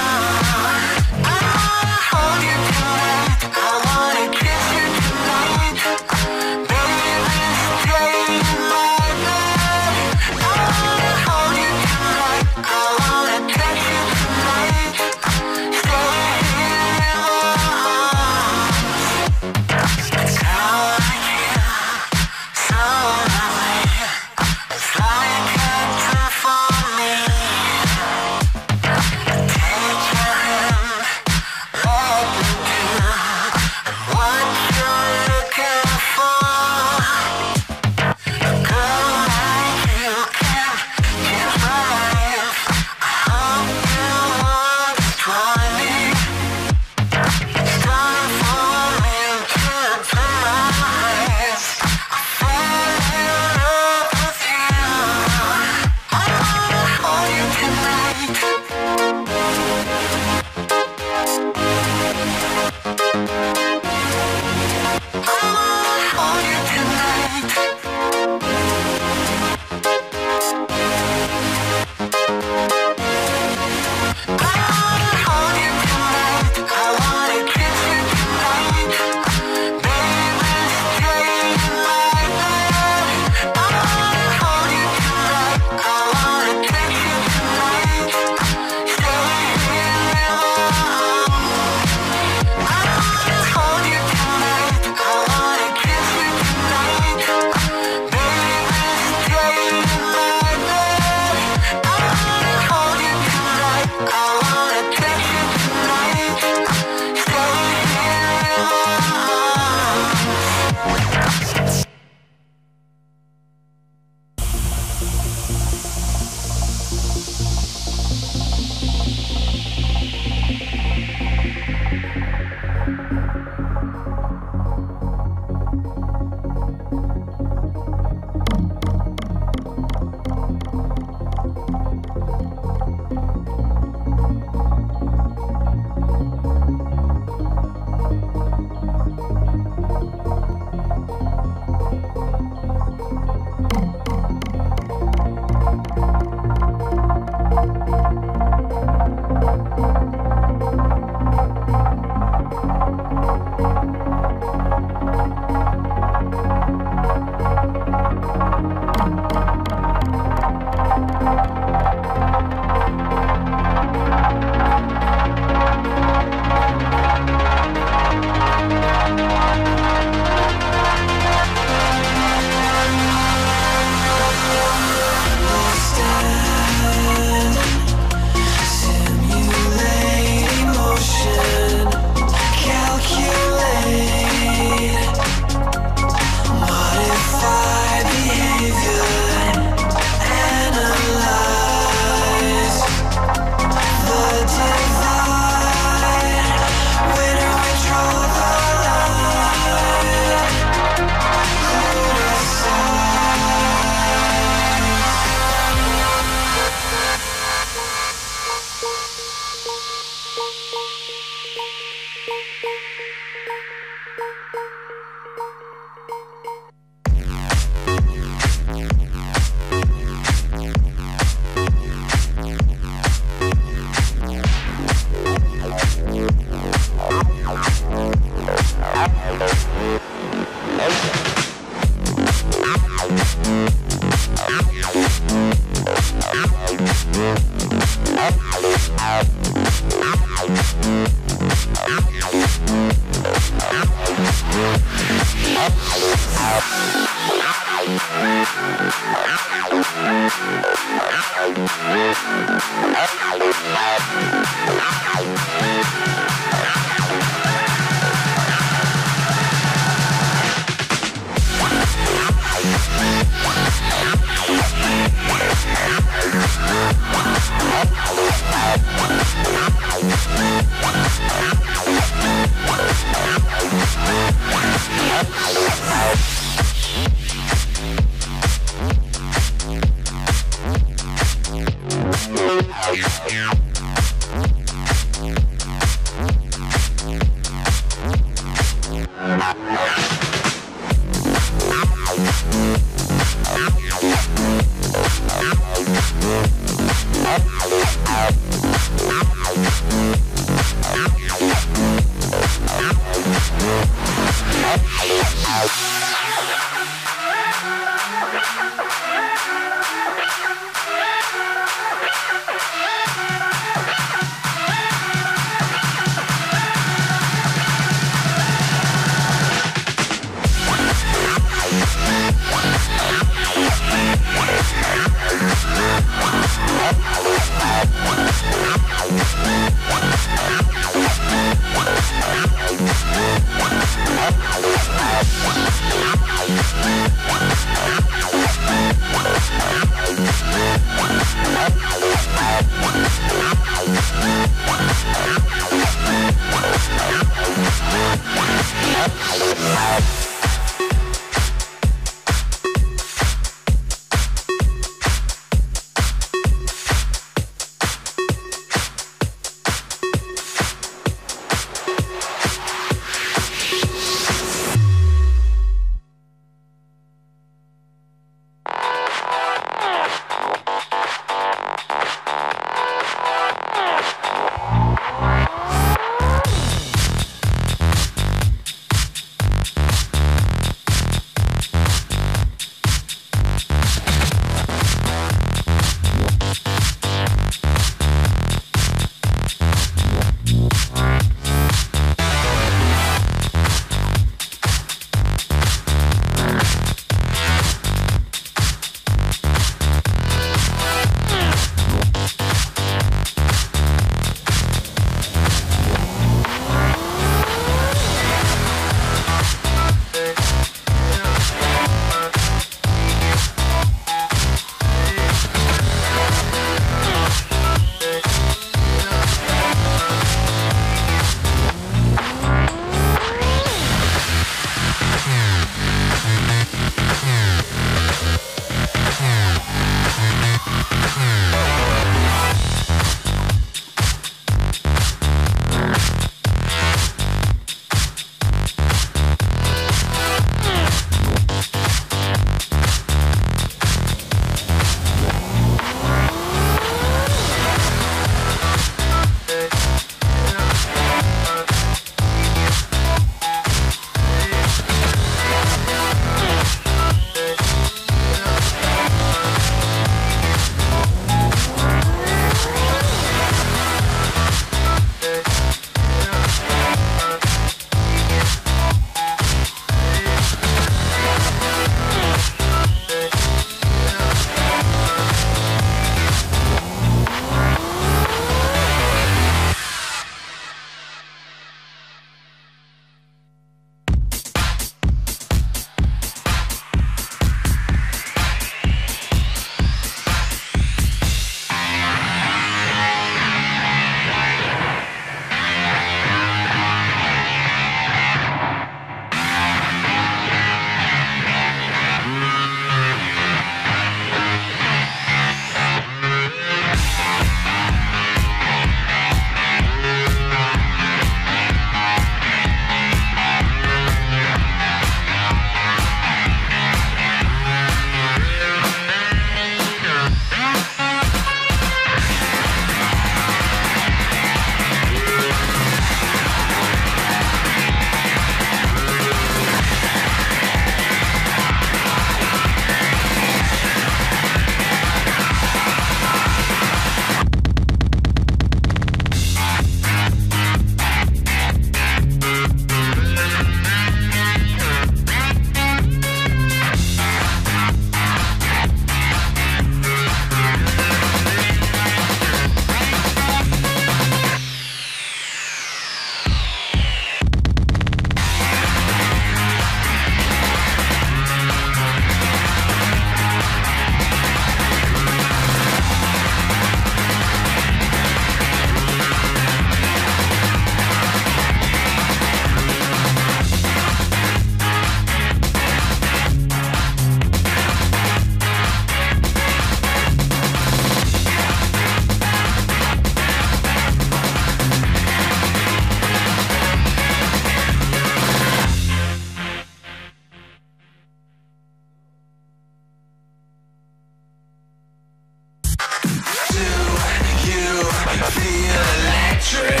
feel electric?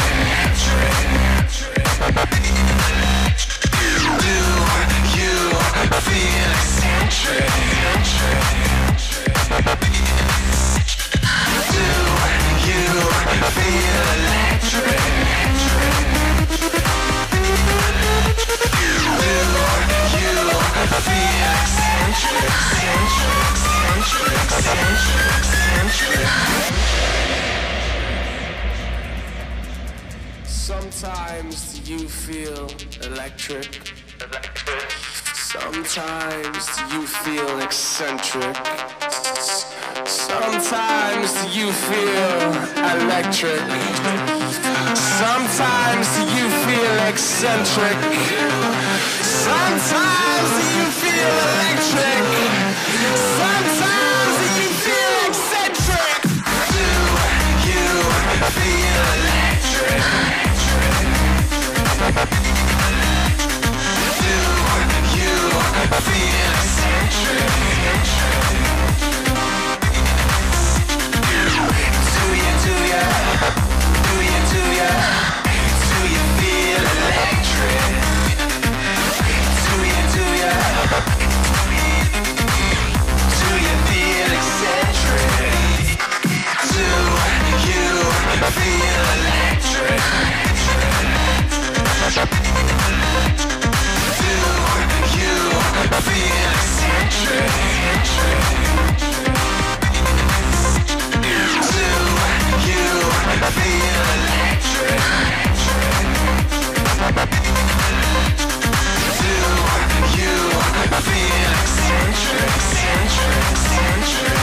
Do you feel eccentric? Do you feel electric? Sometimes you feel electric. Sometimes you feel eccentric. Sometimes you feel electric. Sometimes you feel eccentric. Sometimes you feel electric. Sometimes you feel eccentric. Do you feel electric? Do you feel eccentric? Do you feel electric? Do you feel eccentric? Do you feel electric? Do you feel eccentric?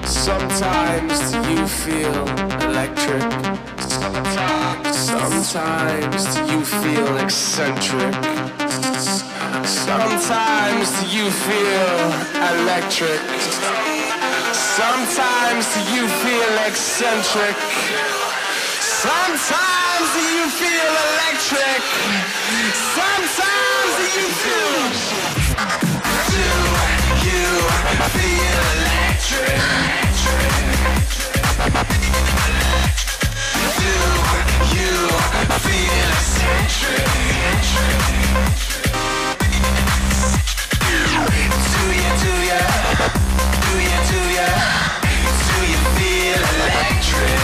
Sometimes you feel electric. Sometimes you feel eccentric. Sometimes you feel electric. Sometimes you feel eccentric. Sometimes you feel electric. Sometimes you feel. Do you feel electric? Do you feel eccentric? Do you feel electric?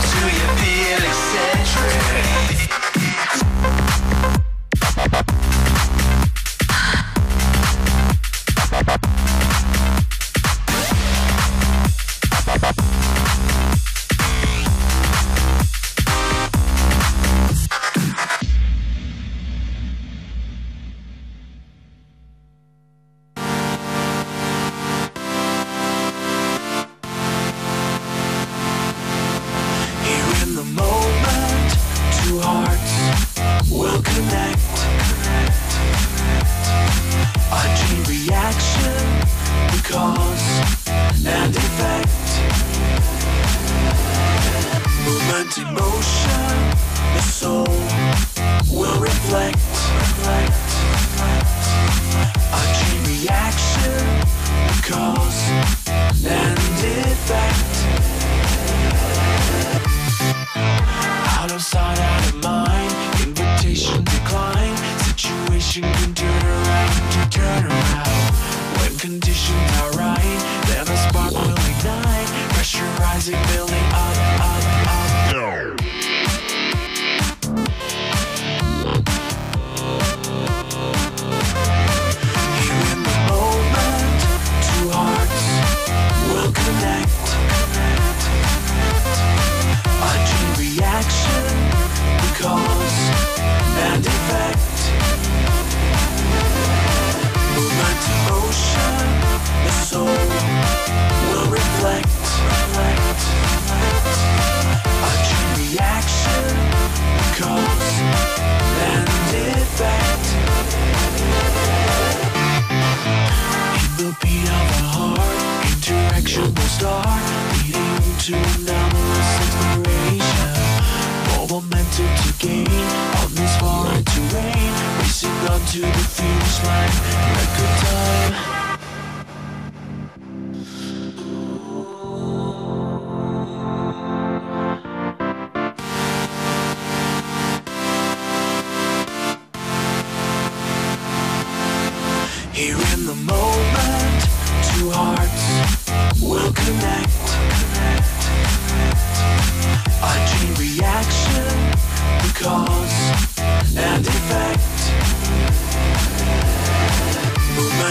Do you feel eccentric?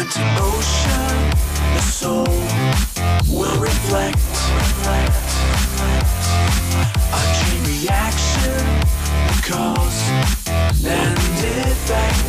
Let emotion, the soul, will reflect a chain reaction, cause and effect.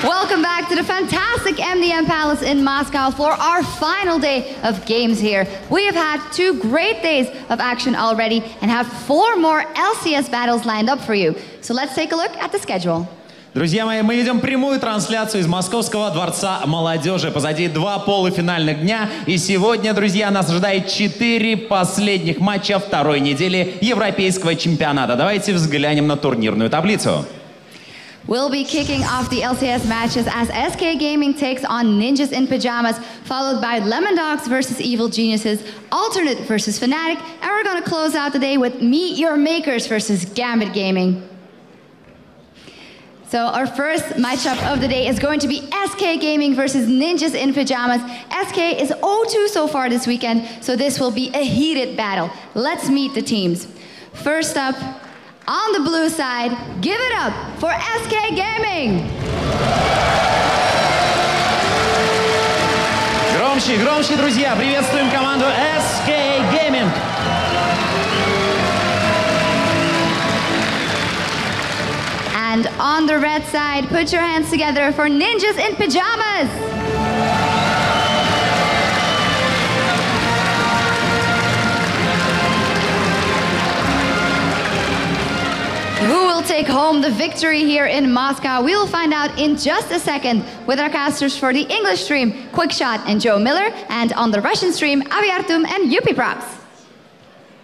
Welcome back to the fantastic MDM Palace in Moscow for our final day of games here. We have had 2 great days of action already and have 4 more LCS battles lined up for you. So let's take a look at the schedule. Друзья мои, мы ведем прямую трансляцию из Московского дворца молодежи. Позади 2 полуфинальных дня. И сегодня, друзья, нас ожидает 4 последних матча второй недели Европейского чемпионата. Давайте взглянем на турнирную таблицу. We'll be kicking off the LCS matches as SK Gaming takes on Ninjas in Pajamas, followed by Lemon Dogs versus Evil Geniuses, Alternate versus Fnatic, and we're going to close out the day with Meet Your Makers versus Gambit Gaming. So our first matchup of the day is going to be SK Gaming versus Ninjas in Pajamas. SK is 0-2 so far this weekend, so this will be a heated battle. Let's meet the teams. First up, on the blue side, give it up for SK Gaming. Громче, громче, друзья! Приветствуем команду SK Gaming. And on the red side, put your hands together for Ninjas in Pajamas. Who will take home the victory here in Moscow? We will find out in just a second with our casters for the English stream, Quickshot and Joe Miller, and on the Russian stream, Aviartum and Yuppie Props.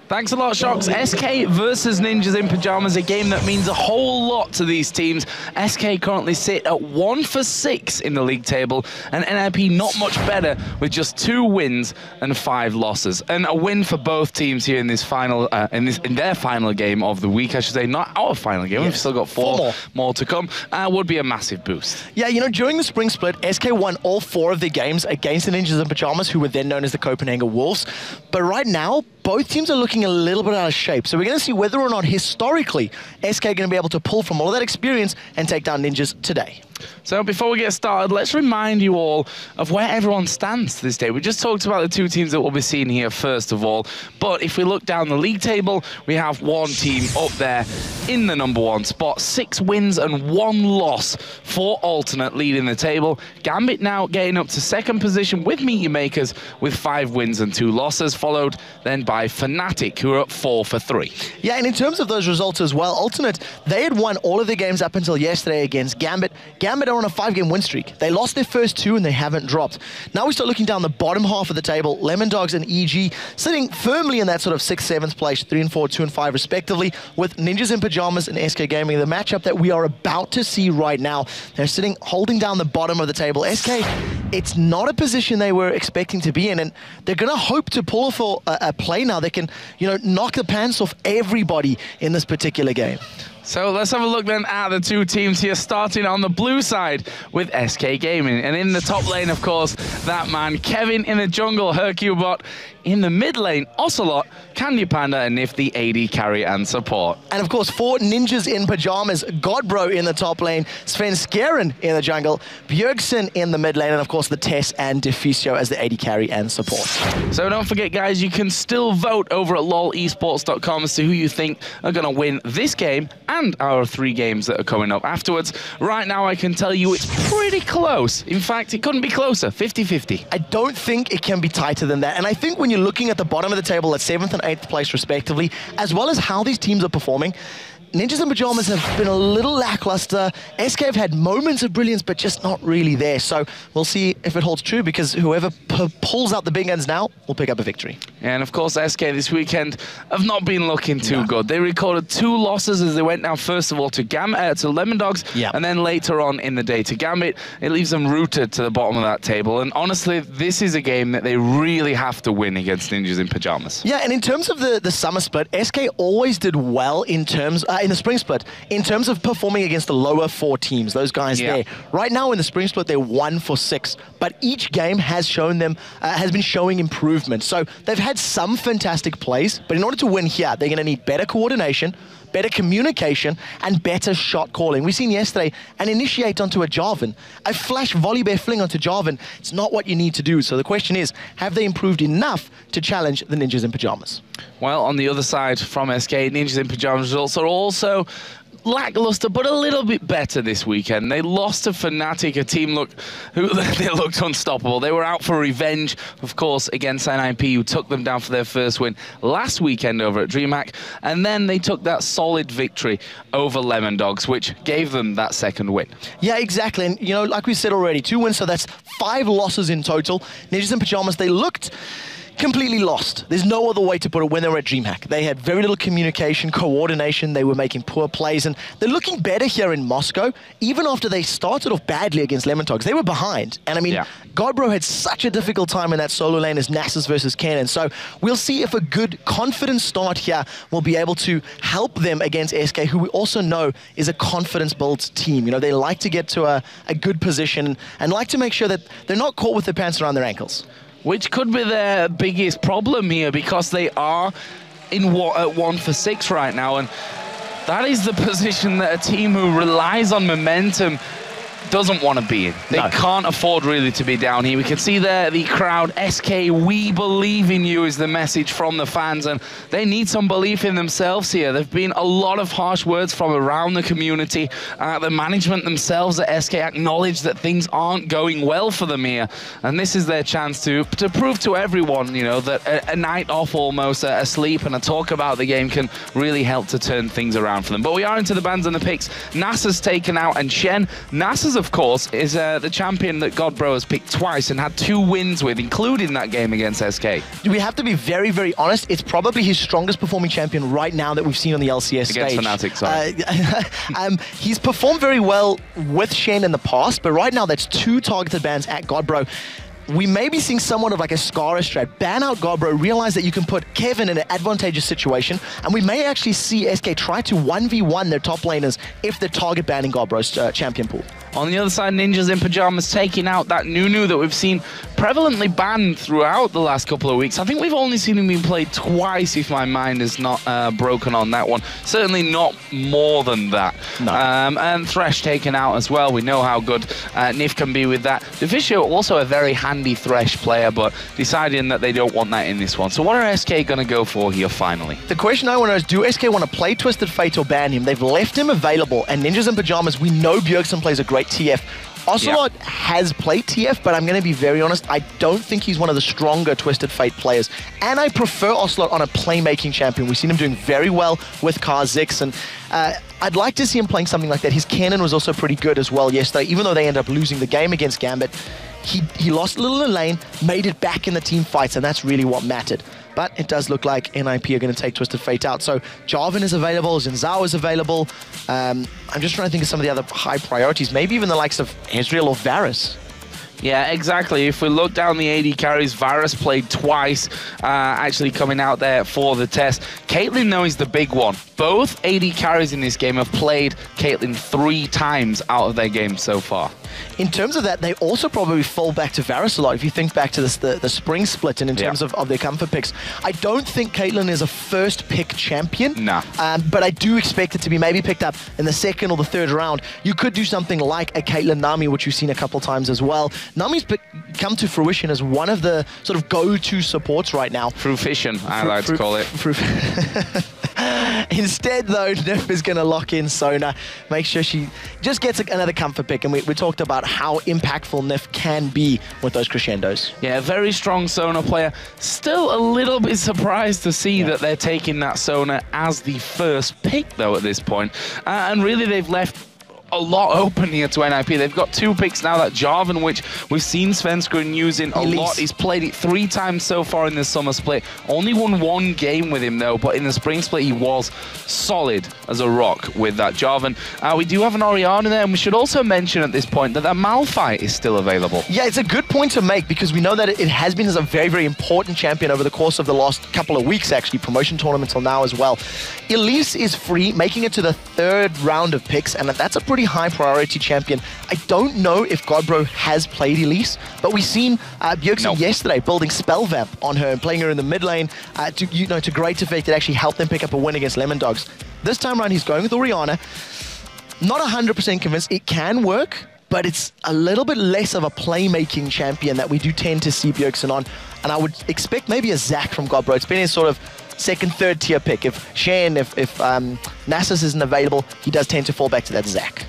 Thanks a lot, Shocks. SK versus Ninjas in Pajamas, a game that means a whole lot to these teams. SK currently sit at 1 for 6 in the league table, and NIP not much better with just 2 wins and 5 losses. And a win for both teams here in this final, in their final game of the week, I should say, not our final game. We've still got 4 more to come. Would be a massive boost. Yeah, you know, during the spring split, SK won all 4 of their games against the Ninjas in Pajamas, who were then known as the Copenhagen Wolves. But right now, both teams are looking a little bit out of shape. So we're going to see whether or not historically SK are going to be able to pull from all of that experience and take down Ninjas today. So before we get started, let's remind you all of where everyone stands this day. We just talked about the two teams that we'll be seeing here first of all, but if we look down the league table, we have one team up there in the number 1 spot, 6 wins and 1 loss for Alternate leading the table. Gambit now getting up to 2nd position with Meteor Makers with 5 wins and 2 losses, followed then by Fnatic, who are up 4 for 3. Yeah, and in terms of those results as well, Alternate, they had won all of their games up until yesterday against Gambit. Gambit are on a 5-game win streak. They lost their first 2 and they haven't dropped. Now we start looking down the bottom half of the table. Lemon Dogs and EG sitting firmly in that sort of 6th, 7th place, 3 and 4, 2 and 5 respectively, with Ninjas in Pajamas and SK Gaming, the matchup that we are about to see right now. They're sitting, holding down the bottom of the table. SK, it's not a position they were expecting to be in, and they're going to hope to pull off a play now that can, knock the pants off everybody in this particular game. So let's have a look then at the two teams here, starting on the blue side with SK Gaming. And in the top lane, of course, that man, Kevin in the jungle, Hercubot. In the mid lane, Ocelot, Candy Panda, and Nifty AD carry and support. And of course, 4 Ninjas in Pajamas, Godbro in the top lane, Sven Skeren in the jungle, Bjergsen in the mid lane, and of course the Tess and Deficio as the AD carry and support. So don't forget, guys, you can still vote over at lolesports.com as to who you think are going to win this game and our 3 games that are coming up afterwards. Right now, I can tell you it's pretty close. In fact, it couldn't be closer, 50-50. I don't think it can be tighter than that. And I think when you're looking at the bottom of the table at 7th and 8th place respectively, as well as how these teams are performing, Ninjas in Pajamas have been a little lackluster. SK have had moments of brilliance, but just not really there. So we'll see if it holds true, because whoever pulls out the big guns now will pick up a victory. And of course, SK this weekend have not been looking too good. They recorded 2 losses as they went down first of all to Lemon Dogs, and then later on in the day to Gambit. It leaves them rooted to the bottom of that table. And honestly, this is a game that they really have to win against Ninjas in Pajamas. Yeah, and in terms of the summer split, SK always did well in terms in the spring split, in terms of performing against the lower 4 teams, those guys there. Right now in the spring split, they're 1 for 6, but each game has shown them, has been showing improvement. So they've had some fantastic plays, but in order to win here, they're going to need better coordination, better communication, and better shot calling. We've seen yesterday an initiate onto a Jarvan, a flash volley bear fling onto Jarvan. It's not what you need to do. So the question is, have they improved enough to challenge the Ninjas in Pajamas? Well, on the other side from SK, Ninjas in Pajamas results are also lackluster, but a little bit better this weekend. They lost to Fnatic, a team they looked unstoppable. They were out for revenge, of course, against NIP, who took them down for their first win last weekend over at DreamHack, and then they took that solid victory over Lemon Dogs, which gave them that 2nd win. Yeah, exactly. And, like we said already, 2 wins, so that's 5 losses in total. Ninjas in Pajamas, they looked completely lost. There's no other way to put it when they were at DreamHack. They had very little communication, coordination. They were making poor plays, and they're looking better here in Moscow. Even after they started off badly against Lemon Dogs, they were behind. And I mean, Godbro had such a difficult time in that solo lane as Nasus versus Kennen. So we'll see if a good, confident start here will be able to help them against SK, who we also know is a confidence-built team. They like to get to a good position and like to make sure that they're not caught with their pants around their ankles. Which could be their biggest problem here, because they are at 1 for 6 right now, and that is the position that a team who relies on momentum doesn't want to be in. They can't afford really to be down here. We can see there the crowd, SK, we believe in you is the message from the fans, and they need some belief in themselves here. There've been a lot of harsh words from around the community. The management themselves at SK acknowledge that things aren't going well for them here, and this is their chance to prove to everyone, that a night off almost, a sleep and a talk about the game can really help to turn things around for them. But we are into the bans and the picks. NASA's taken out, and Shen. NASA's, of course, is the champion that Godbro has picked twice and had 2 wins with, including that game against SK. We have to be very, very honest. It's probably his strongest performing champion right now that we've seen on the LCS stage. Against Fnatic, sorry. He's performed very well with Shen in the past, but right now that's 2 targeted bans at Godbro. We may be seeing somewhat of like a Scara strat. Ban out Godbro, realize that you can put Kevin in an advantageous situation, and we may actually see SK try to 1v1 their top laners if they're target banning Godbro's champion pool. On the other side, Ninjas in Pajamas taking out that Nunu that we've seen prevalently banned throughout the last couple of weeks. I think we've only seen him being played twice, if my mind is not broken on that one. Certainly not more than that. No. And Thresh taken out as well. We know how good Nif can be with that. Deficio also a very handy Thresh player, but deciding that they don't want that in this one. So what are SK going to go for here finally? The question I want to know is, do SK want to play Twisted Fate or ban him? They've left him available, and Ninjas in Pajamas, we know Bjergsen plays a great TF. Ocelot has played TF, but I'm going to be very honest, I don't think he's one of the stronger Twisted Fate players. And I prefer Ocelot on a playmaking champion. We've seen him doing very well with Kha'Zix, and I'd like to see him playing something like that. His cannon was also pretty good as well yesterday, even though they ended up losing the game against Gambit. He lost a little in the lane, made it back in the team fights, and that's really what mattered. But it does look like NIP are going to take Twisted Fate out. So Jarvan is available, Zinzao is available. I'm just trying to think of some of the other high priorities, maybe even the likes of Ezreal or Varus. Yeah, exactly. If we look down the AD carries, Varus played twice, actually coming out there for the test. Caitlyn, though, is the big one. Both AD carries in this game have played Caitlyn 3 times out of their game so far. In terms of that, they also probably fall back to Varus a lot. If you think back to the spring split and in terms of their comfort picks, I don't think Caitlyn is a first pick champion. Nah. But I do expect it to be maybe picked up in the second or the third round. You could do something like a Caitlyn Nami, which we've seen a couple times as well. Nami's come to fruition as one of the sort of go-to supports right now. Fruition, I like to call it. Instead, though, Nif is going to lock in Sona, make sure she just gets another comfort pick. And we talked about how impactful Nif can be with those crescendos. Yeah, very strong Sona player. Still a little bit surprised to see that they're taking that Sona as the first pick, though, at this point. And really, they've left a lot open here to NIP. They've got 2 picks now, that Jarvan, which we've seen Svenskeren using a lot. He's played it 3 times so far in the summer split. Only won 1 game with him though, but in the spring split he was solid as a rock with that Jarvan. We do have an Orianna there, and we should also mention at this point that Malphite is still available. Yeah, it's a good point to make, because we know that it has been as a very, very important champion over the course of the last couple of weeks, actually, promotion tournament till now as well. Elise is free, making it to the 3rd round of picks, and that's a pretty high priority champion. I don't know if Godbro has played Elise, but we've seen Bjergsen yesterday building Spell Vamp on her and playing her in the mid lane to great effect. It actually helped them pick up a win against Lemon Dogs. This time around, he's going with Orianna. Not 100% convinced it can work, but it's a little bit less of a playmaking champion that we do tend to see Bjergsen on. And I would expect maybe a Zac from Godbro. It's been his sort of 2nd, 3rd tier pick. If Shen, if Nasus isn't available, he does tend to fall back to that Zac.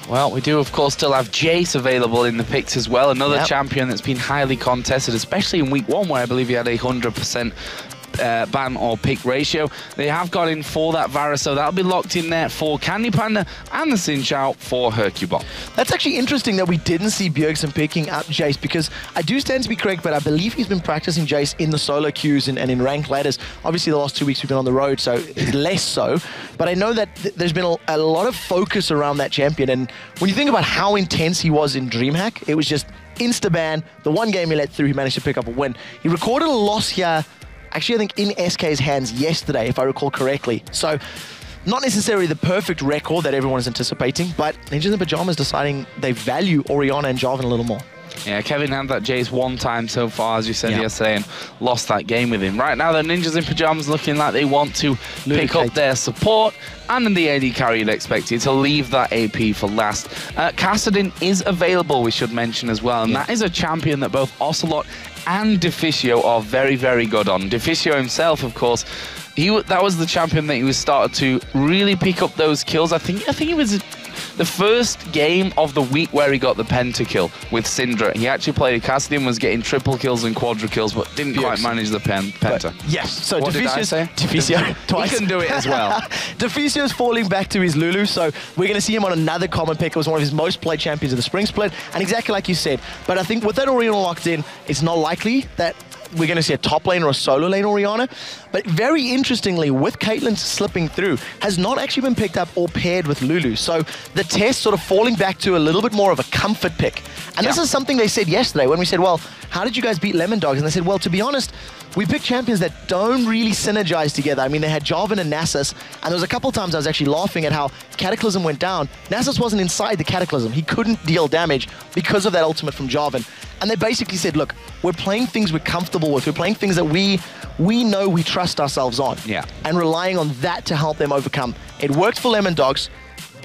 Well, we do, of course, still have Jace available in the picks as well. Another champion that's been highly contested, especially in week 1, where I believe he had a 100% ban or pick ratio. They have got in for that Varus, so that'll be locked in there for Candy Panda, and the Xin Zhao for Hercubot. That's actually interesting that we didn't see Bjergsen picking up Jace, because I do stand to be correct, but I believe he's been practicing Jace in the solo queues and in ranked ladders. Obviously, the last 2 weeks we've been on the road, so it's less so. But I know that there's been a lot of focus around that champion, and when you think about how intense he was in DreamHack, it was just insta-ban. The 1 game he let through, he managed to pick up a win. He recorded a loss here, actually, I think in SK's hands yesterday, if I recall correctly. So, not necessarily the perfect record that everyone is anticipating, but Ninjas in Pajamas deciding they value Orianna and Jarvan a little more. Yeah, Kevin had that Jace 1 time so far, as you said yesterday, and lost that game with him. Right now, the Ninjas in Pajamas looking like they want to pick up their support, and in the AD carry, you'd expect you to leave that AP for last. Kassadin is available, we should mention as well, and that is a champion that both Ocelot and Deficio are very, very good on. Deficio himself, of course, that was the champion that he was started to really pick up those kills. I think it was the first game of the week where he got the pentakill with Syndra. He actually played Kassadin, was getting triple kills and quadra kills, but didn't quite manage the penta. Yes, so what did I say? Deficio twice. He can do it as well. Deficio's falling back to his Lulu, so we're going to see him on another common pick. It was one of his most played champions of the spring split, and exactly like you said. But I think with that Orianna locked in, it's not likely that we're going to see a top lane or a solo lane Orianna. But very interestingly, with Caitlyn slipping through, has not actually been picked up or paired with Lulu. So the test sort of falling back to a little bit more of a comfort pick. And this is something they said yesterday when we said, well, how did you guys beat Lemon Dogs? And they said, well, to be honest, we picked champions that don't really synergize together. I mean, they had Jarvan and Nasus, and there was a couple times I was actually laughing at how Cataclysm went down. Nasus wasn't inside the Cataclysm. He couldn't deal damage because of that ultimate from Jarvan. And they basically said, look, we're playing things we're comfortable with. We're playing things that we know we trust ourselves on. Yeah. And relying on that to help them overcome. It worked for Lemon Dogs.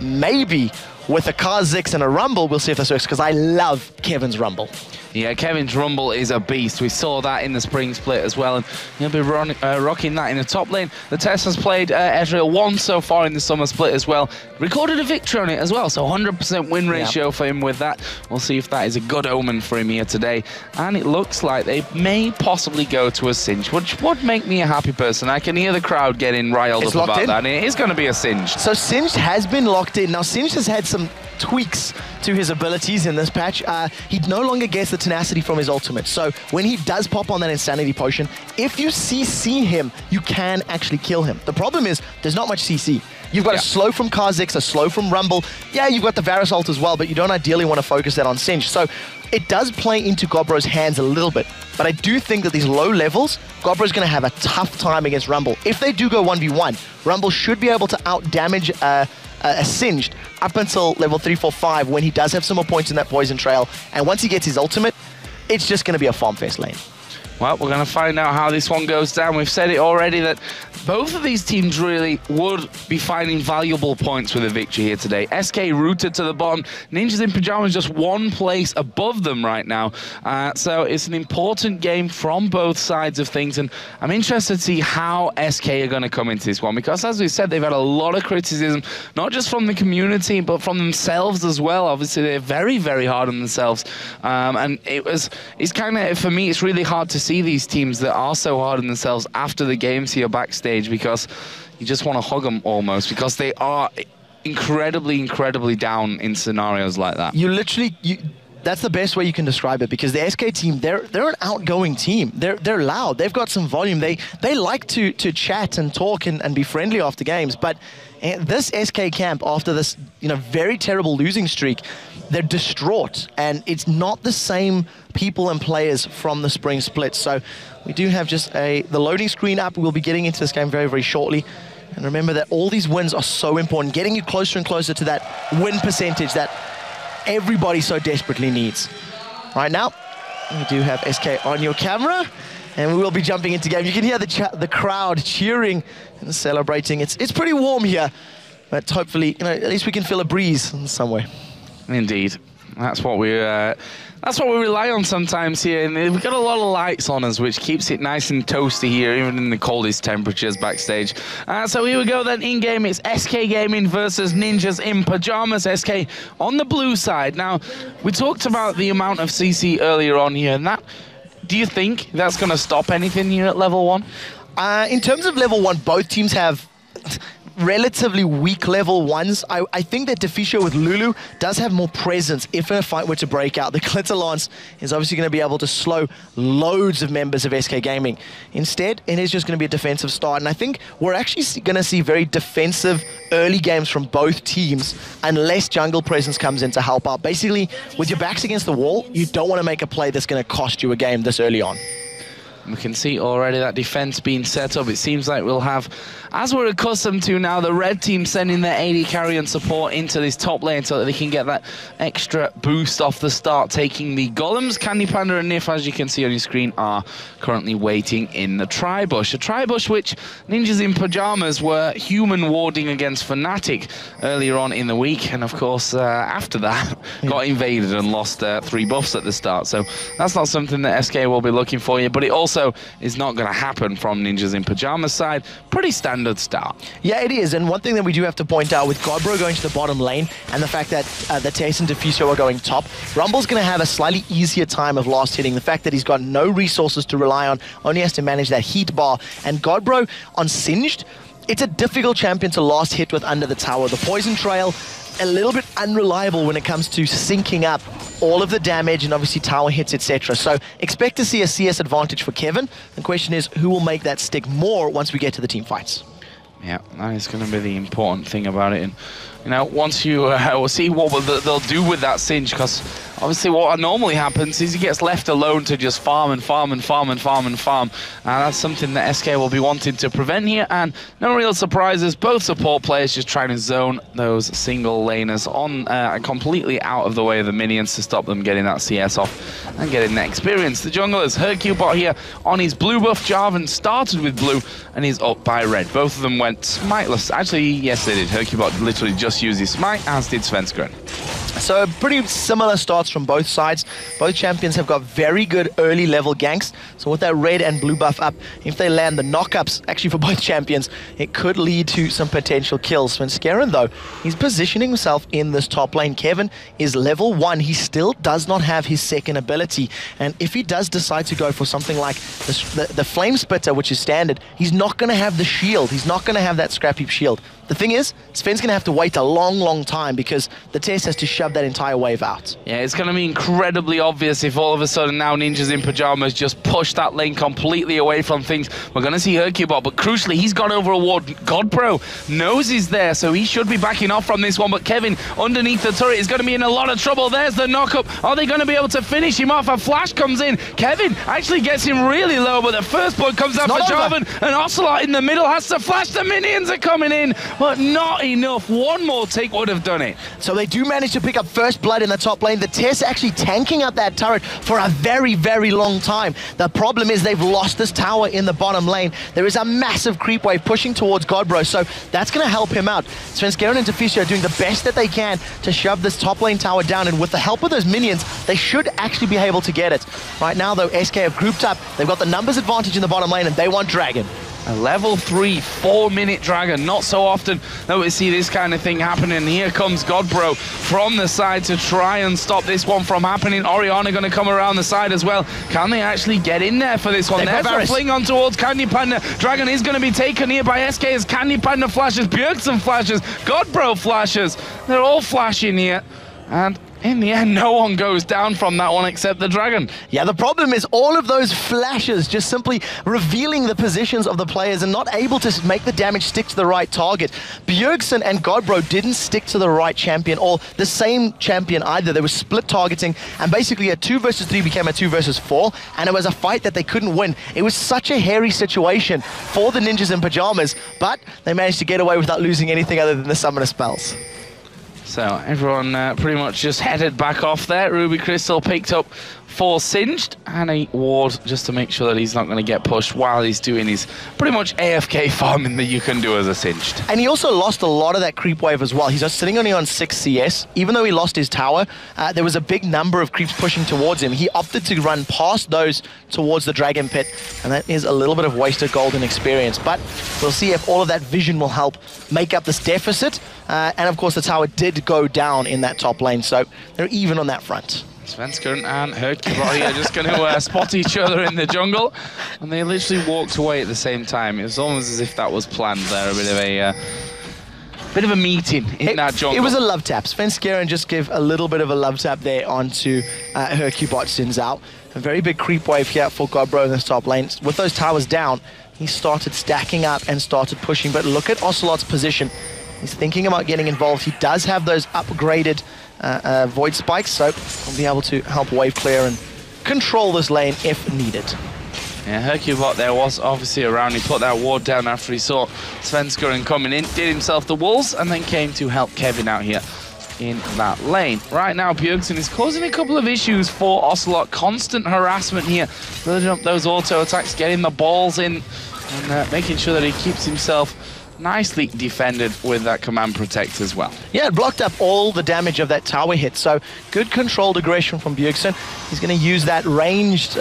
Maybe with a Kha'Zix and a Rumble, we'll see if this works, because I love Kevin's Rumble. Yeah, Kevin's Rumble is a beast. We saw that in the spring split as well, and he'll be rocking that in the top lane. The Test has played Ezreal once so far in the summer split as well. Recorded a victory on it as well, so 100% win ratio for him with that. We'll see if that is a good omen for him here today. And it looks like they may possibly go to a Singed, which would make me a happy person. I can hear the crowd getting riled up about that, and it is going to be a Singed. So Singed has been locked in. Now, Singed has had some tweaks to his abilities in this patch. He no longer gets the tenacity from his ultimate. So when he does pop on that Insanity Potion, if you CC him, you can actually kill him. The problem is there's not much CC. You've got a slow from Kha'Zix, a slow from Rumble. Yeah, you've got the Varus ult as well, but you don't ideally want to focus that on Singed. So it does play into Gobro's hands a little bit. But I do think that these low levels, Gobro's going to have a tough time against Rumble. If they do go 1v1, Rumble should be able to out-damage a Singed up until level 3, 4, 5 when he does have some more points in that poison trail. And once he gets his ultimate, it's just going to be a farm fest lane. Well, we're going to find out how this one goes down. We've said it already that both of these teams really would be finding valuable points with a victory here today. SK rooted to the bottom. Ninjas in Pyjamas just one place above them right now. So it's an important game from both sides of things. And I'm interested to see how SK are going to come into this one. Because as we said, they've had a lot of criticism, not just from the community, but from themselves as well. Obviously, they're very, very hard on themselves. And it's kind of, for me, it's really hard to see these teams that are so hard on themselves after the games here backstage, because you just want to hug them almost, because they are incredibly down in scenarios like that. You literally, that's the best way you can describe it, because the SK team, they're an outgoing team. They're loud. They've got some volume. They like to chat and talk and be friendly after games. But this SK camp, after this very terrible losing streak, they're distraught, and it's not the same people and players from the spring split. So we do have just the loading screen up. We'll be getting into this game very, very shortly. And remember that all these wins are so important, getting you closer and closer to that win percentage that everybody so desperately needs. Right now, we do have SK on your camera, and we will be jumping into game. You can hear the crowd cheering and celebrating. It's pretty warm here, but hopefully, at least we can feel a breeze in some way. Indeed. That's what we rely on sometimes here, and we've got a lot of lights on us, which keeps it nice and toasty here, even in the coldest temperatures backstage. So here we go then. In game, it's SK Gaming versus Ninjas in Pyjamas. SK on the blue side. Now, we talked about the amount of CC earlier on here, and do you think that's going to stop anything here at level 1? In terms of level 1, both teams have relatively weak level 1s. I think that Deficio with Lulu does have more presence if a fight were to break out. The Glitter Lance is obviously going to be able to slow loads of members of SK Gaming. Instead, it is just going to be a defensive start, and I think we're actually going to see very defensive early games from both teams unless jungle presence comes in to help out. Basically, with your backs against the wall, you don't want to make a play that's going to cost you a game this early on. We can see already that defense being set up. It seems like we'll have, as we're accustomed to now, the red team sending their AD carry and support into this top lane so that they can get that extra boost off the start, taking the golems. Candy Panda and Nif, as you can see on your screen, are currently waiting in the Tribush. A Tribush which Ninjas in Pyjamas were human warding against Fnatic earlier on in the week, and of course after that got invaded and lost 3 buffs at the start. So that's not something that SK will be looking for you, but it also is not going to happen from Ninjas in Pyjamas side. Pretty standard start. Yeah, it is. And one thing that we do have to point out with Godbro going to the bottom lane and the fact that the Tess and Deficio are going top, Rumble's going to have a slightly easier time of last hitting. The fact that he's got no resources to rely on, only has to manage that heat bar. And Godbro on Singed, it's a difficult champion to last hit with under the tower. The poison trail, a little bit unreliable when it comes to syncing up all of the damage and obviously tower hits, etc. So expect to see a CS advantage for Kevin. The question is, who will make that stick more once we get to the team fights? Yeah, that is going to be the important thing about it. And you know, once you we'll see what they'll do with that Singe, because obviously what normally happens is he gets left alone to just farm and farm and farm and farm and farm. And that's something that SK will be wanting to prevent here. And no real surprises, both support players just trying to zone those single laners on completely out of the way of the minions to stop them getting that CS off and getting that experience. The junglers, Hercubot here on his blue buff. Jarvan started with blue and he's up by red. Both of them went smiteless. Actually, yes they did. Hercubot literally just used his smite, as did Svenskeren. So pretty similar starts from both sides. Both champions have got very good early level ganks. So with that red and blue buff up, if they land the knockups, actually for both champions, it could lead to some potential kills. Svenskeren though, he's positioning himself in this top lane. Kevin is level 1. He still does not have his second ability. And if he does decide to go for something like the Flame Spitter, which is standard, he's not going to have the shield. He's not going to have that scrap heap shield. The thing is, Sven's going to have to wait a long, long time because the Test has to shove that entire wave out. Yeah, it's going to be incredibly obvious if all of a sudden now Ninjas in Pyjamas just push that lane completely away from things. We're going to see Hercubot, but crucially, he's gone over a ward. Godbro knows he's there, so he should be backing off from this one, but Kevin underneath the turret is going to be in a lot of trouble. There's the knockup. Are they going to be able to finish him off? A flash comes in. Kevin actually gets him really low, but the first blood comes out for Jarvan, and Ocelot in the middle has to flash. The minions are coming in, but not enough. One more take would have done it. So they do manage to pick up first blood in the top lane. The Test actually tanking out that turret for a very, very long time. The problem is they've lost this tower in the bottom lane. There is a massive creep wave pushing towards Godbro, so that's going to help him out. Svenskeren and Deficio are doing the best that they can to shove this top lane tower down, and with the help of those minions, they should actually be able to get it. Right now, though, SK have grouped up. They've got the numbers advantage in the bottom lane, and they want Dragon. A level 3, 4-minute Dragon. Not so often that we see this kind of thing happening. Here comes Godbro from the side to try and stop this one from happening. Orianna going to come around the side as well. Can they actually get in there for this one? There's a fling on towards Candy Panda. Dragon is going to be taken here by SK as Candy Panda flashes, Bjergsen flashes, Godbro flashes. They're all flashing here. And in the end, no one goes down from that one except the Dragon. Yeah, the problem is all of those flashes just simply revealing the positions of the players and not able to make the damage stick to the right target. Bjergsen and Godbro didn't stick to the right champion or the same champion either. They were split targeting, and basically a 2 versus 3 became a 2 versus 4, and it was a fight that they couldn't win. It was such a hairy situation for the Ninjas in Pyjamas, but they managed to get away without losing anything other than the summoner spells. So everyone pretty much just headed back off there. Ruby Crystal picked up 4 Singed and a ward just to make sure that he's not going to get pushed while he's doing his pretty much AFK farming that you can do as a Singed. And he also lost a lot of that creep wave as well. He's sitting only on 6 CS. Even though he lost his tower, there was a big number of creeps pushing towards him. He opted to run past those towards the Dragon Pit, and that is a little bit of wasted golden experience. But we'll see if all of that vision will help make up this deficit. And of course, the tower did go down in that top lane, so they're even on that front. Svenskeren and Hercubot are just going to spot each other in the jungle, and they literally walked away at the same time. It was almost as if that was planned there, a bit of a meeting in that jungle. It was a love tap. Svenskeren just gave a little bit of a love tap there onto Hercubot Sins out. A very big creep wave here for Godbro in this top lane. With those towers down, he started stacking up and started pushing, but look at Ocelot's position. He's thinking about getting involved. He does have those upgraded Void Spikes, so he'll be able to help wave clear and control this lane if needed. Yeah, Hercubot there was obviously around. He put that ward down after he saw Svenskeren coming in, did himself the wolves, and then came to help Kevin out here in that lane. Right now, Bjergsen is causing a couple of issues for Ocelot. Constant harassment here, building up those auto attacks, getting the balls in, and making sure that he keeps himself nicely defended with that command protect as well. Yeah, it blocked up all the damage of that tower hit, so good controlled aggression from Bjergsen. He's going to use that ranged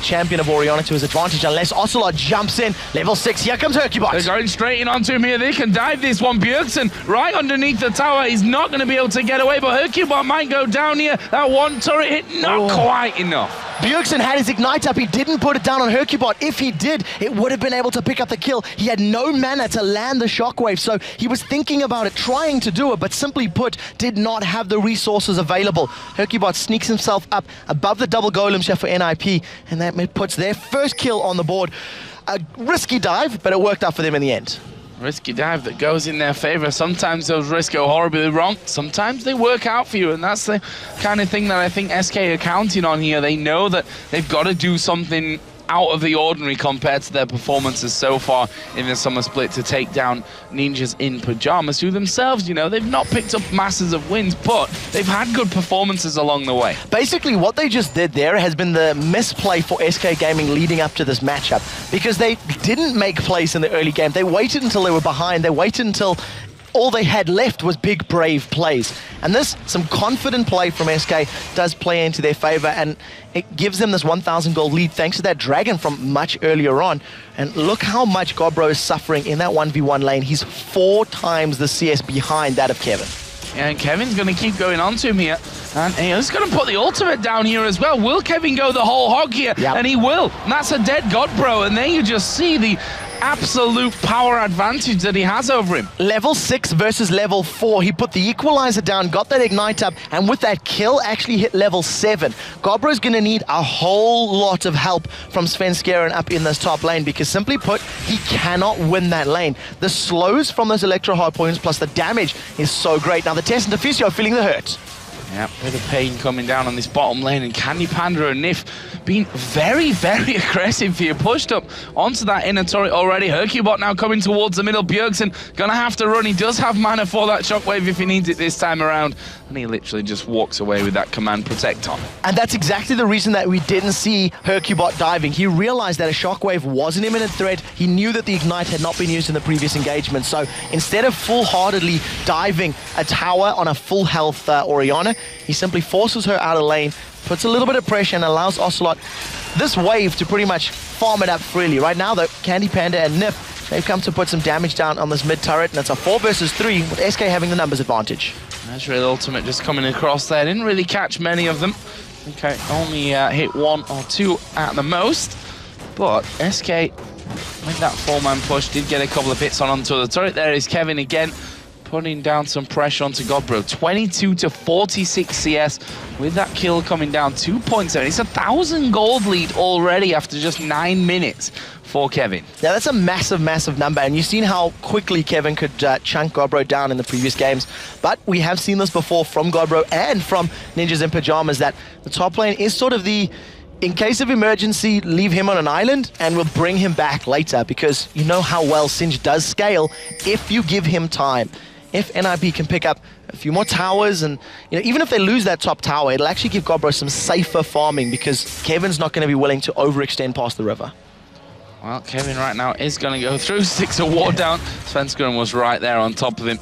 champion of Orianna to his advantage unless Ocelot jumps in. Level 6, here comes Hercubot. They're going straight in onto him here. They can dive this one. Bjergsen right underneath the tower. He's not going to be able to get away, but Hercubot might go down here. That one turret hit, not quite enough. Bjergsen had his Ignite up. He didn't put it down on Hercubot. If he did, it would have been able to pick up the kill. He had no mana to land the shockwave, so he was thinking about it, trying to do it, but simply put, did not have the resources available. Hercubot sneaks himself up above the double golems here for NIP, and that puts their first kill on the board. A risky dive, but it worked out for them in the end. Risky dive that goes in their favor. Sometimes those risks go horribly wrong. Sometimes they work out for you, and that's the kind of thing that I think SK are counting on here. They know that they've got to do something out of the ordinary compared to their performances so far in the summer split to take down Ninjas in Pajamas, who themselves, you know, they've not picked up masses of wins, but they've had good performances along the way. Basically, what they just did there has been the misplay for SK Gaming leading up to this matchup, because they didn't make plays in the early game. They waited until they were behind. They waited until all they had left was big, brave plays. And this, some confident play from SK does play into their favor, and it gives them this 1,000 gold lead thanks to that Dragon from much earlier on. And look how much Godbro is suffering in that 1v1 lane. He's 4 times the CS behind that of Kevin. Yeah, and Kevin's going to keep going on to him here. And he's going to put the ultimate down here as well. Will Kevin go the whole hog here? Yep. And he will. And that's a dead Godbro. And there you just see the absolute power advantage that he has over him. Level 6 versus level 4. He put the equalizer down, got that ignite up, and with that kill, actually hit level 7. Godbro's going to need a whole lot of help from Svenskeren up in this top lane, because simply put, he cannot win that lane. The slows from those electro hard points plus the damage is so great. Now the Tess and Deficio feeling the hurt. Yeah, bit of pain coming down on this bottom lane, and Candy Panda and Nif being very, very aggressive here. Pushed up onto that inner turret already. Hercubot now coming towards the middle. Bjergsen gonna have to run. He does have mana for that shockwave if he needs it this time around. And he literally just walks away with that command protect on. And that's exactly the reason that we didn't see Hercubot diving. He realized that a shockwave was an imminent threat. He knew that the ignite had not been used in the previous engagement. So instead of full-heartedly diving a tower on a full health Orianna, he simply forces her out of lane, puts a little bit of pressure, and allows Ocelot this wave to pretty much farm it up freely. Right now, though, Candy Panda and Nif, they've come to put some damage down on this mid turret, and it's a 4 versus 3 with SK having the numbers advantage. That's really ultimate just coming across there. Didn't really catch many of them. Okay, only hit 1 or 2 at the most. But SK, with that 4-man push, did get a couple of hits onto the turret. There is Kevin again, putting down some pressure onto Godbro. 22 to 46 CS with that kill coming down 2.7. It's 1,000 gold lead already after just 9 minutes for Kevin. Now that's a massive, massive number, and you've seen how quickly Kevin could chunk Godbro down in the previous games. But we have seen this before from Godbro and from Ninjas in Pajamas, that the top lane is sort of the, in case of emergency, leave him on an island and we'll bring him back later, because you know how well Singe does scale if you give him time. If NIP can pick up a few more towers, and you know, even if they lose that top tower, it'll actually give Godbro some safer farming, because Kevin's not going to be willing to overextend past the river. Well, Kevin right now is going to go through, 6 a ward down. Svenskeren was right there on top of him,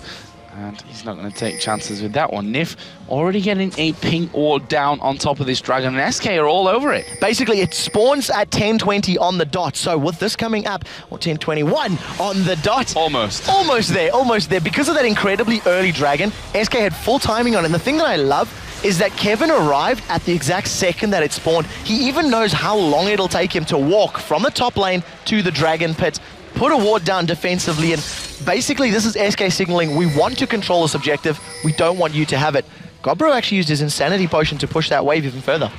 and he's not going to take chances with that one. Nif already getting a pink ward down on top of this Dragon, and SK are all over it. Basically, it spawns at 10:20 on the dot. So with this coming up, or 10:21 on the dot. Almost. Almost there, almost there. Because of that incredibly early Dragon, SK had full timing on it. And the thing that I love is that Kevin arrived at the exact second that it spawned. He even knows how long it'll take him to walk from the top lane to the Dragon pit, put a ward down defensively, and basically this is SK signaling, we want to control this objective, we don't want you to have it. Godbro actually used his Insanity Potion to push that wave even further.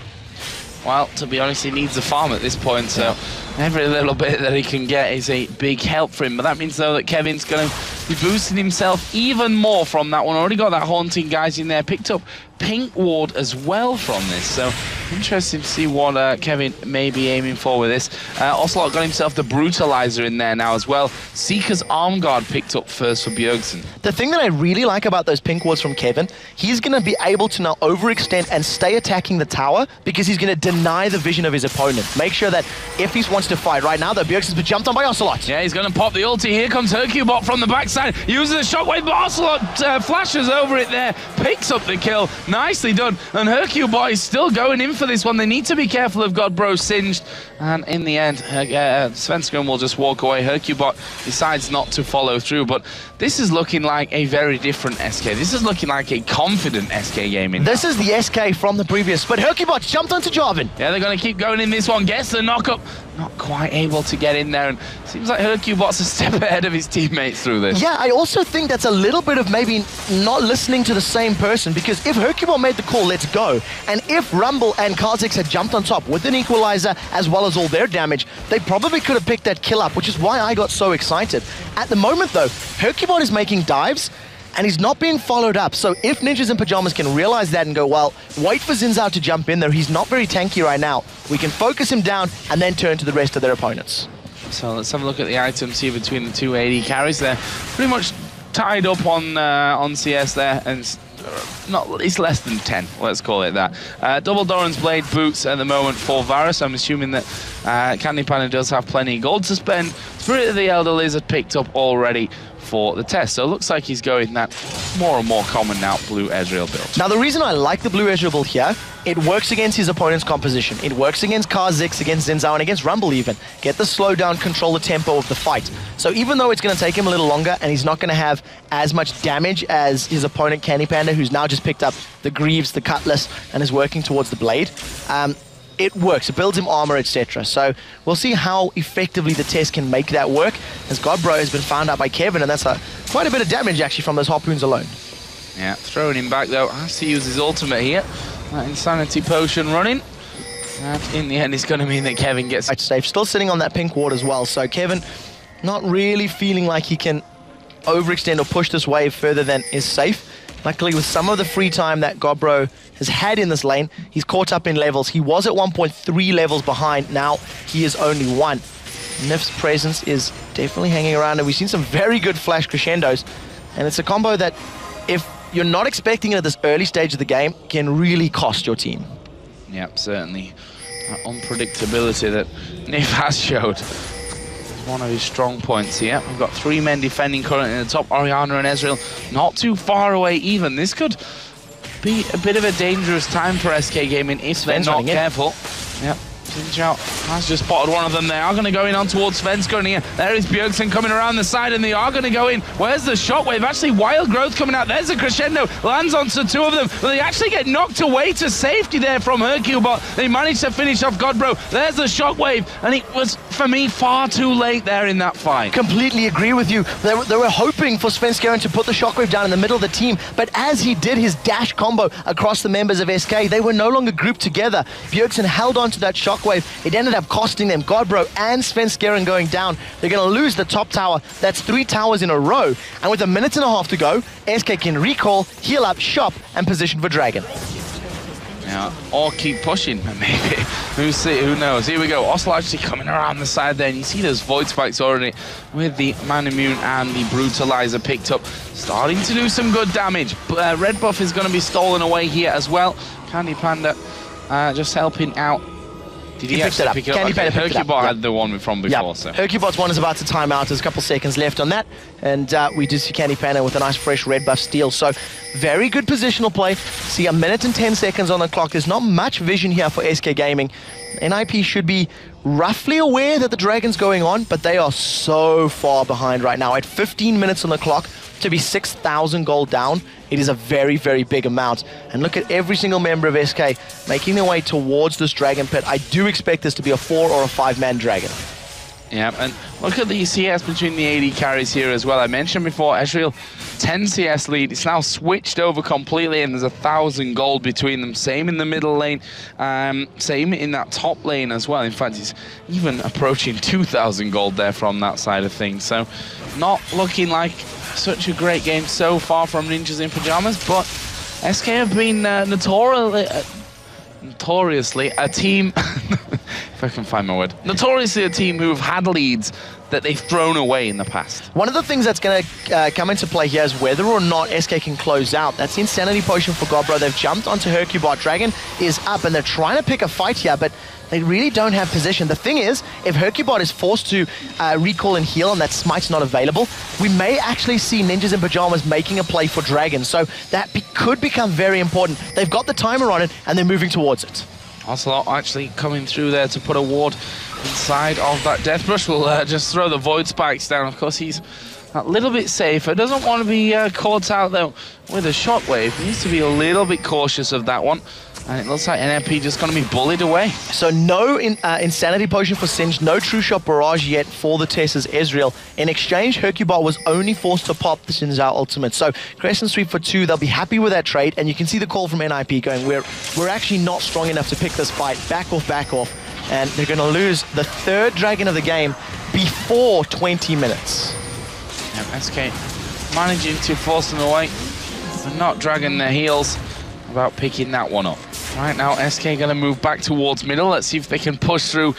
Well, to be honest, he needs a farm at this point, so every little bit that he can get is a big help for him. But that means, though, that Kevin's going to be boosting himself even more from that one. Already got that Haunting Guys in there, picked up Pink Ward as well from this. So interesting to see what Kevin may be aiming for with this. Ocelot got himself the Brutalizer in there now as well. Seeker's Arm Guard picked up first for Bjergsen. The thing that I really like about those pink wards from Kevin, he's going to be able to now overextend and stay attacking the tower, because he's going to deny the vision of his opponent. Make sure that if he wants to fight right now, though, Bjergsen's been jumped on by Ocelot. Yeah, he's going to pop the ulti. Here comes Hercubot from the backside, using the shockwave, but Ocelot flashes over it there, picks up the kill. Nicely done. And Hercubot is still going in for this one. They need to be careful of Godbro Singed. And in the end, Svenskeren will just walk away. Hercubot decides not to follow through. But this is looking like a very different SK. This is looking like a confident SK gaming. This is the SK from the previous, but Hercubot jumped onto Jarvan. Yeah, they're going to keep going in this one. Gets the knock-up. Not quite able to get in there, and seems like Hercubot's a step ahead of his teammates through this. Yeah, I also think that's a little bit of maybe not listening to the same person, because if Hercubot made the call, let's go, and if Rumble and Kha'Zix had jumped on top with an equalizer as well as all their damage, they probably could have picked that kill up, which is why I got so excited. At the moment though, Hercubot is making dives and he's not being followed up. So if Ninjas in Pajamas can realize that and go, well, wait for Zinzao to jump in there, he's not very tanky right now. We can focus him down and then turn to the rest of their opponents. So let's have a look at the items here between the two AD carries. They're pretty much tied up on CS there, and it's less than 10, let's call it that. Double Doran's Blade boots at the moment for Varus. I'm assuming that Candy Panda does have plenty of gold to spend. Spirit of the Elder Lizard picked up already for the test, so it looks like he's going that more and more common now blue Ezreal build. Now the reason I like the blue Ezreal build here, it works against his opponent's composition. It works against Kha'Zix, against Zinzao, and against Rumble even. Get the slowdown, control the tempo of the fight. So even though it's going to take him a little longer and he's not going to have as much damage as his opponent Candy Panda, who's now just picked up the Greaves, the Cutlass, and is working towards the Blade, it works. It builds him armor, etc. So we'll see how effectively the test can make that work, as Godbro has been found out by Kevin, and that's quite a bit of damage actually from those harpoons alone. Yeah, throwing him back though, has to use his ultimate here. That Insanity Potion running. And in the end, it's going to mean that Kevin gets... Right, safe. Still sitting on that pink ward as well, so Kevin not really feeling like he can overextend or push this wave further than is safe. Luckily, with some of the free time that Godbro has had in this lane, he's caught up in levels. He was at 1.3 levels behind. Now he is only 1. Nif's presence is definitely hanging around, and we've seen some very good flash crescendos. And it's a combo that, if you're not expecting it at this early stage of the game, can really cost your team. Yep, certainly. That unpredictability that Nif has showed is one of his strong points here. We've got 3 men defending currently in the top. Orianna and Ezreal not too far away even. This could be a bit of a dangerous time for SK Gaming if they're not careful. Yep. Zinzao has just spotted one of them. They are going to go in on towards Svenskeren here. There is Bjergsen coming around the side, and they are going to go in. Where's the shockwave? Actually, Wild Growth coming out. There's a crescendo. Lands onto 2 of them. But they actually get knocked away to safety there from Hercubot. They managed to finish off Godbro. There's the shockwave, and it was, for me, far too late there in that fight. Completely agree with you. They were hoping for Svenskeren to put the shockwave down in the middle of the team, but as he did his dash combo across the members of SK, they were no longer grouped together. Bjergsen held on to that shockwave. It ended up costing them Godbro and Svenskeren going down. They're going to lose the top tower. That's 3 towers in a row. And with 1.5 minutes to go, SK can recall, heal up, shop, and position for Dragon. Yeah, or keep pushing, maybe. Who knows? Here we go. Oslo actually coming around the side there, and you see those Void Spikes already with the Man Immune and the Brutalizer picked up. Starting to do some good damage. Red buff is going to be stolen away here as well. Candy Panda just helping out. Did he actually pick it up? Okay, Hercubot had the one from before. So Hercubot's one is about to time out. There's a couple seconds left on that. And we do see Candy Panda with a nice fresh red buff steal. So very good positional play. See 1 minute and 10 seconds on the clock. There's not much vision here for SK Gaming. NIP should be roughly aware that the Dragon's going on, but they are so far behind right now. At 15 minutes on the clock, to be 6,000 gold down, it is a very, very big amount. And look at every single member of SK making their way towards this Dragon Pit. I do expect this to be a 4 or a 5-man Dragon. Yeah, and look at the CS between the AD carries here as well. I mentioned before, Ezreal 10 CS lead. It's now switched over completely, and there's 1,000 gold between them. Same in the middle lane, same in that top lane as well. In fact, he's even approaching 2,000 gold there from that side of things. So not looking like such a great game so far from Ninjas in Pajamas, but SK have been notoriously a team, if I can find my word, notoriously a team who have had leads that they've thrown away in the past. One of the things that's going to come into play here is whether or not SK can close out. That's the Insanity Potion for Godbro. They've jumped onto Hercubot. Dragon is up, and they're trying to pick a fight here, but they really don't have position. The thing is, if Hercubot is forced to recall and heal and that smite's not available, we may actually see Ninjas in Pajamas making a play for Dragon. So that could become very important. They've got the timer on it, and they're moving towards it. Ocelot actually coming through there to put a ward inside of that Death Brush. Will just throw the Void Spikes down. Of course, he's a little bit safer. Doesn't want to be caught out, though, with a Shockwave. He needs to be a little bit cautious of that one. And it looks like NMP just going to be bullied away. So no Insanity Potion for Singe, no True Shot Barrage yet for the Tessa's Ezreal. In exchange, Hercubot was only forced to pop the Xin Zhao ultimate. So Crescent Sweep for 2, they'll be happy with that trade. And you can see the call from NIP going, we're actually not strong enough to pick this fight. Back off, back off. And they're going to lose the 3rd dragon of the game before 20 minutes. Yeah, SK managing to force them away and not dragging their heels about picking that one up. Right now, SK going to move back towards middle. Let's see if they can push through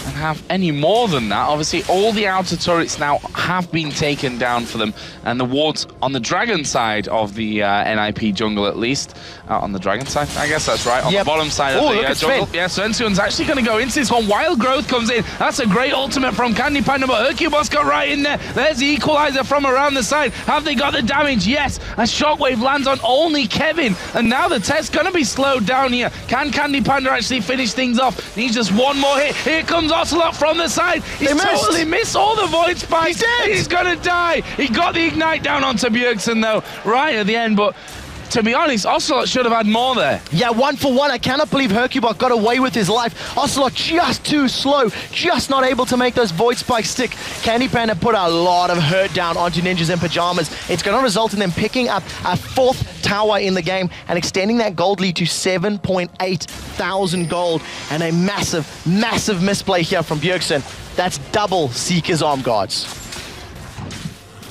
and have any more than that. Obviously, all the outer turrets now have been taken down for them, and the wards on the dragon side of the NIP jungle, at least. On the dragon side, I guess that's right. On the bottom side of the jungle. Yeah, so Ensuion's actually going to go into this one. Wild Growth comes in. That's a great ultimate from Candy Panda, but Hercubot's got right in there. There's the equalizer from around the side. Have they got the damage? Yes. A shockwave lands on only Kevin, and now the test's going to be slowed down here. Can Candy Panda actually finish things off? Needs just one more hit. Here comes Ocelot from the side. He's totally missed all the void spikes. He's gonna die. He got the ignite down onto Bjergsen though, right at the end, but to be honest, Ocelot should have had more there. Yeah, 1 for 1. I cannot believe Hercubot got away with his life. Ocelot just too slow, just not able to make those void spikes stick. Candy Panda put a lot of hurt down onto Ninjas in Pajamas. It's going to result in them picking up a 4th tower in the game and extending that gold lead to 7.8 thousand gold. And a massive, massive misplay here from Bjergsen. That's double Seeker's Arm Guards.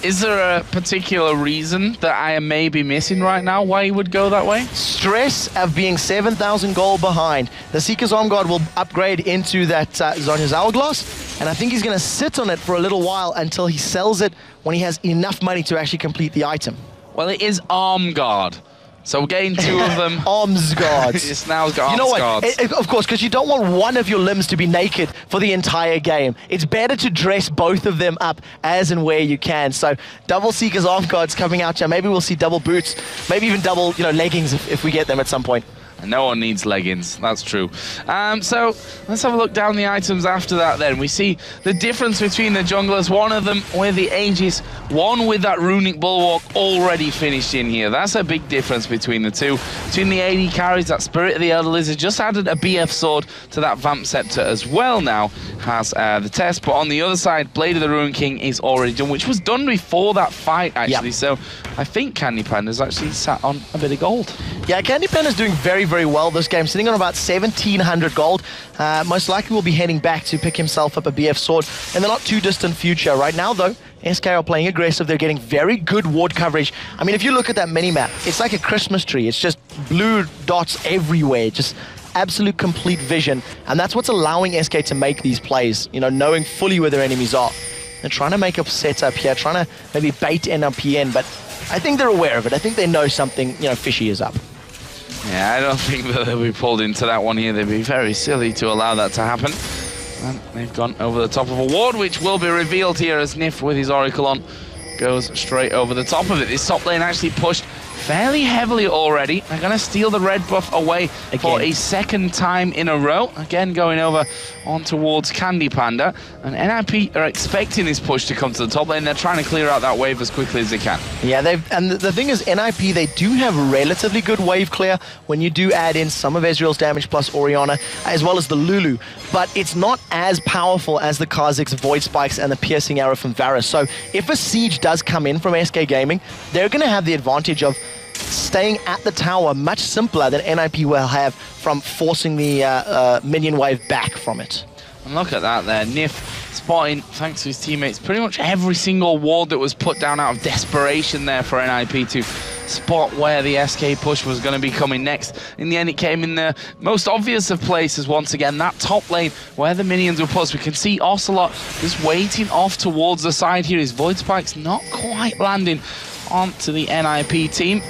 Is there a particular reason that I am maybe missing right now why he would go that way? Stress of being 7,000 gold behind. The Seeker's Arm Guard will upgrade into that Zonya's Hourglass, and I think he's going to sit on it for a little while until he sells it when he has enough money to actually complete the item. Well, it is Arm Guard. So we're getting 2 of them. Arms guards. It's now got you know arms what? guards. Of course, because you don't want one of your limbs to be naked for the entire game. It's better to dress both of them up as and where you can. So double Seeker's Arm Guards coming out here. Maybe we'll see double boots. Maybe even double, leggings if we get them at some point. No one needs leggings, that's true. So let's have a look down the items after that then. We see the difference between the junglers, one of them with the Aegis, one with that Runic Bulwark already finished in here. That's a big difference between the two. Between the AD carries, that Spirit of the Elder Lizard just added a BF sword to that Vamp Scepter as well now, has the test. But on the other side, Blade of the Ruin King is already done, which was done before that fight actually. Yep. So I think Candy Panda's actually sat on a bit of gold. Yeah, Candy Panda's doing very, very well this game, sitting on about 1,700 gold. Most likely will be heading back to pick himself up a BF sword in the not too distant future. Right now though, SK are playing aggressive. They're getting very good ward coverage. I mean, if you look at that mini-map, it's like a Christmas tree. It's just blue dots everywhere, just absolute complete vision. And that's what's allowing SK to make these plays, knowing fully where their enemies are. They're trying to make a setup here, trying to maybe bait NLP in, but I think they're aware of it. I think they know something, fishy is up. Yeah, I don't think that they'll be pulled into that one here. They'd be very silly to allow that to happen. And they've gone over the top of a ward, which will be revealed here as Nif with his Oracle on goes straight over the top of it. This top lane actually pushed fairly heavily already. They're going to steal the red buff away for a second time in a row. Again, going over on towards Candy Panda. And NIP are expecting this push to come to the top lane. They're trying to clear out that wave as quickly as they can. Yeah, and the thing is, NIP, they do have relatively good wave clear when you do add in some of Ezreal's damage plus Orianna, as well as the Lulu. But it's not as powerful as the Kha'Zix's Void Spikes and the Piercing Arrow from Varus. So if a siege does come in from SK Gaming, they're going to have the advantage of staying at the tower much simpler than NIP will have from forcing the minion wave back from it. And look at that there, Nif spotting, thanks to his teammates, pretty much every single ward that was put down out of desperation there for NIP to spot where the SK push was going to be coming next. In the end, it came in the most obvious of places once again, that top lane where the minions were pushed. We can see Ocelot just waiting off towards the side here. His Void Spike's not quite landing onto the NIP team.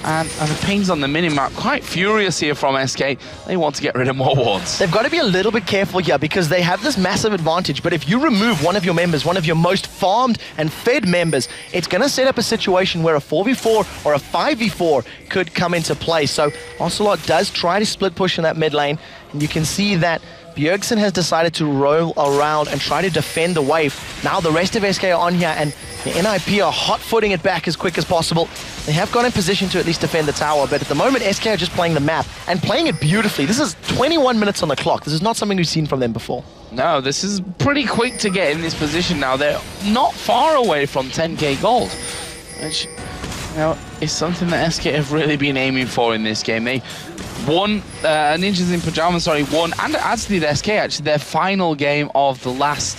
And the pings on the minimap, quite furious here from SK. They want to get rid of more wards. They've got to be a little bit careful here because they have this massive advantage. But if you remove one of your members, one of your most farmed and fed members, it's going to set up a situation where a 4v4 or a 5v4 could come into play. So Ocelot does try to split push in that mid lane. And you can see that Bjergsen has decided to roll around and try to defend the wave. Now the rest of SK are on here, and the NIP are hot-footing it back as quick as possible. They have got in position to at least defend the tower, but at the moment SK are just playing the map and playing it beautifully. This is 21 minutes on the clock. This is not something we've seen from them before. No, this is pretty quick to get in this position now. They're not far away from 10k gold, which, you know, is something that SK have really been aiming for in this game. They won, Ninjas in Pajamas, won, and as did SK actually, their final game of the last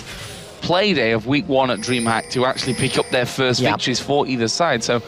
play day of week 1 at DreamHack to actually pick up their first victories for either side. So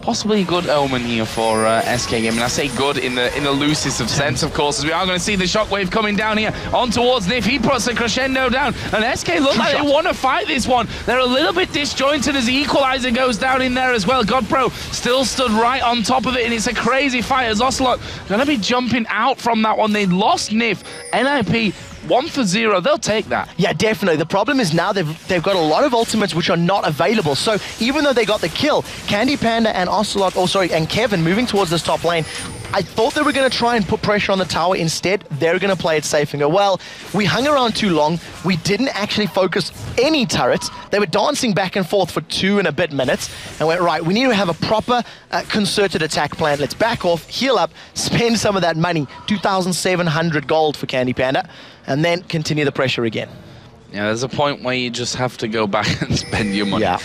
possibly a good omen here for SK Game, and I say good in the loosest of sense, of course, as we are going to see the shockwave coming down here on towards Nif. He puts a crescendo down, and SK look like they want to fight this one. They're a little bit disjointed as the equalizer goes down in there as well. GodPro still stood right on top of it, and it's a crazy fight as Ocelot going to be jumping out from that one. They lost Nif. NIP 1-0, they'll take that. Yeah, definitely. The problem is now they've got a lot of ultimates which are not available. So even though they got the kill, Candy Panda and Ocelot, and Kevin moving towards this top lane, I thought they were going to try and put pressure on the tower. Instead, they're going to play it safe and go, well, we hung around too long. We didn't actually focus any turrets. They were dancing back and forth for 2 and a bit minutes and went, right, we need to have a proper concerted attack plan. Let's back off, heal up, spend some of that money, 2,700 gold for Candy Panda, and then continue the pressure again. Yeah, there's a point where you just have to go back and spend your money. Yeah.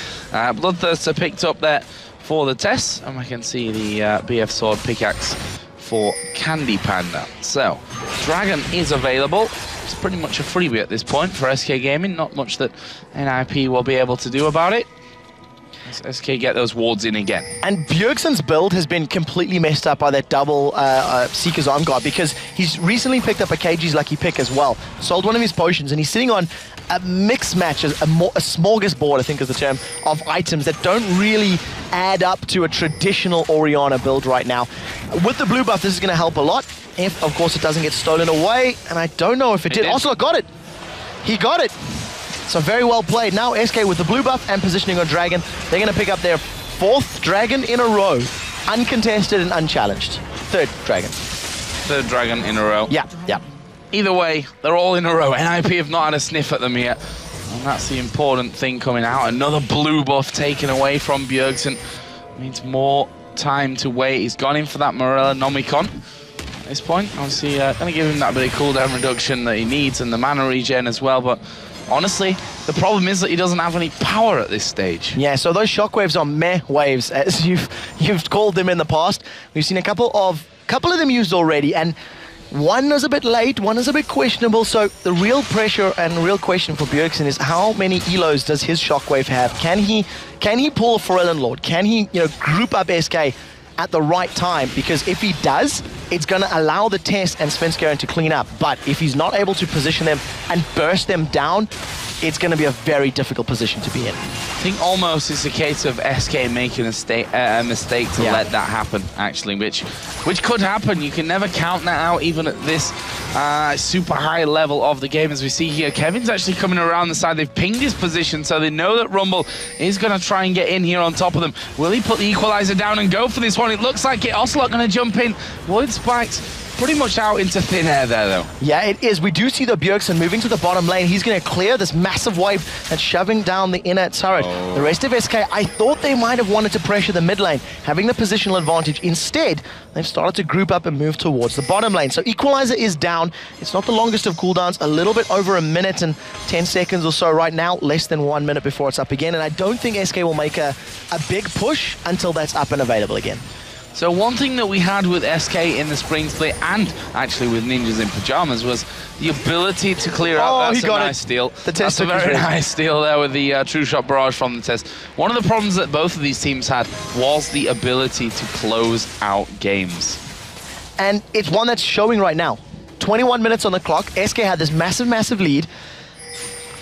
Bloodthirster picked up there for the test, and we can see the BF Sword pickaxe for Candy Panda. So, Dragon is available. It's pretty much a freebie at this point for SK Gaming. Not much that NIP will be able to do about it. As SK get those wards in again. And Bjergsen's build has been completely messed up by that double Seeker's Arm Guard, because he's recently picked up a KG's Lucky Pick as well. Sold one of his potions, and he's sitting on a mixed match, a smorgasbord, I think is the term, of items that don't really add up to a traditional Orianna build right now. With the blue buff, this is going to help a lot, if, of course, it doesn't get stolen away, and I don't know if it did. Also, got it! He got it! So very well played. Now SK with the blue buff and positioning on Dragon, they're going to pick up their 4th Dragon in a row, uncontested and unchallenged. 3rd Dragon. 3rd Dragon in a row. Yeah, yeah. Either way, they're all in a row. NIP have not had a sniff at them yet. And that's the important thing coming out. Another blue buff taken away from Bjergsen. Means more time to wait. He's gone in for that Morella Nomicon. At this point, obviously, going to give him that bit of cooldown reduction that he needs and the mana regen as well. But honestly, the problem is that he doesn't have any power at this stage. Yeah, so those shockwaves are meh waves, as you've called them in the past. We've seen a couple of them used already, and one is a bit late, one is a bit questionable. So the real pressure and real question for Bjergsen is how many elos does his shockwave have? Can he pull a Forellan Lord? Can he, group up SK at the right time? Because if he does, it's going to allow the test and Svenskeren to clean up. But if he's not able to position them and burst them down, it's going to be a very difficult position to be in. I think almost it's a case of SK making a mistake to let that happen, actually, which could happen. You can never count that out, even at this super high level of the game. As we see here, Kevin's actually coming around the side. They've pinged his position, so they know that Rumble is going to try and get in here on top of them. Will he put the equalizer down and go for this one? It looks like it. Ocelot going to jump in. Wood Spikes pretty much out into thin air there, though. Yeah, it is. We do see the Bjergsen moving to the bottom lane. He's going to clear this massive wave and shoving down the inner turret. The rest of SK, I thought they might have wanted to pressure the mid lane, having the positional advantage. Instead, they've started to group up and move towards the bottom lane. So Equalizer is down. It's not the longest of cooldowns, a little bit over 1 minute and 10 seconds or so right now, less than 1 minute before it's up again. And I don't think SK will make a big push until that's up and available again. So one thing that we had with SK in the spring split, and actually with Ninjas in Pajamas, was the ability to clear out. That's a nice steal. That's a very nice steal there with the True Shot Barrage from the test. One of the problems that both of these teams had was the ability to close out games. And it's one that's showing right now. 21 minutes on the clock. SK had this massive, massive lead.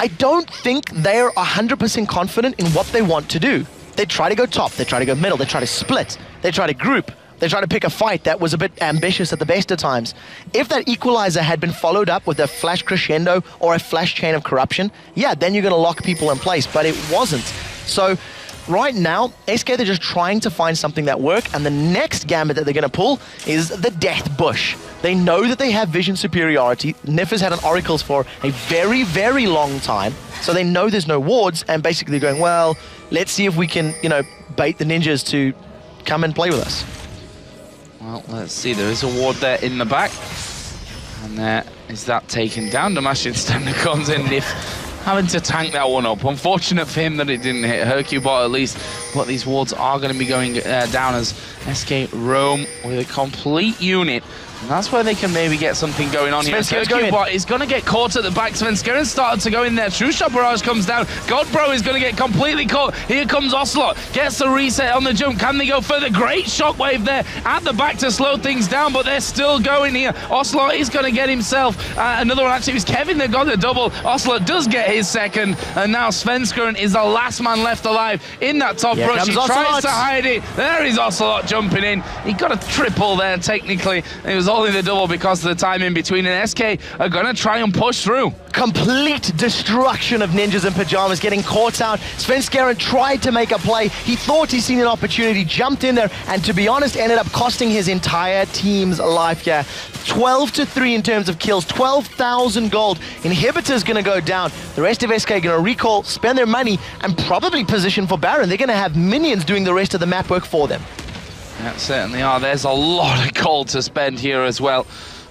I don't think they're 100% confident in what they want to do. They try to go top, they try to go middle, they try to split, they try to group, they try to pick a fight that was a bit ambitious at the best of times. If that equalizer had been followed up with a flash crescendo or a flash chain of corruption, yeah, then you're going to lock people in place, but it wasn't. So right now, SK, they're just trying to find something that works, and the next gambit that they're going to pull is the Death Bush. They know that they have vision superiority. NIF has had an Oracles for a very, very long time, so they know there's no wards, and basically going, well, let's see if we can, you know, bait the ninjas to come and play with us. Well, let's see. There is a ward there in the back. And there is that taken down. Damashian Standard comes in. NIF having to tank that one up. Unfortunate for him that it didn't hit Hercubot at least. But these wards are going to be going down as SK roam with a complete unit. And that's where they can maybe get something going on here. Hercubot is going to get caught at the back. Svenskeren started to go in there. True Shot Barrage comes down. Godbro is going to get completely caught. Here comes Ocelot. Gets the reset on the jump. Can they go further? Great shockwave there at the back to slow things down, but they're still going here. Ocelot is going to get himself another one. Actually, it was Kevin that got the double. Ocelot does get his second, and now Svenskeren is the last man left alive in that top rush. He tries to hide it. There is Ocelot jumping in. He got a triple there, technically. It was only the double because of the time in between, and SK are going to try and push through. Complete destruction of ninjas in pajamas, getting caught out. Svenskeren tried to make a play. He thought he'd seen an opportunity, jumped in there, and to be honest, ended up costing his entire team's life here. 12-3 in terms of kills, 12,000 gold. Inhibitor's going to go down. The rest of SK are going to recall, spend their money, and probably position for Baron. They're going to have minions doing the rest of the map work for them. Yeah, certainly are. There's a lot of gold to spend here as well.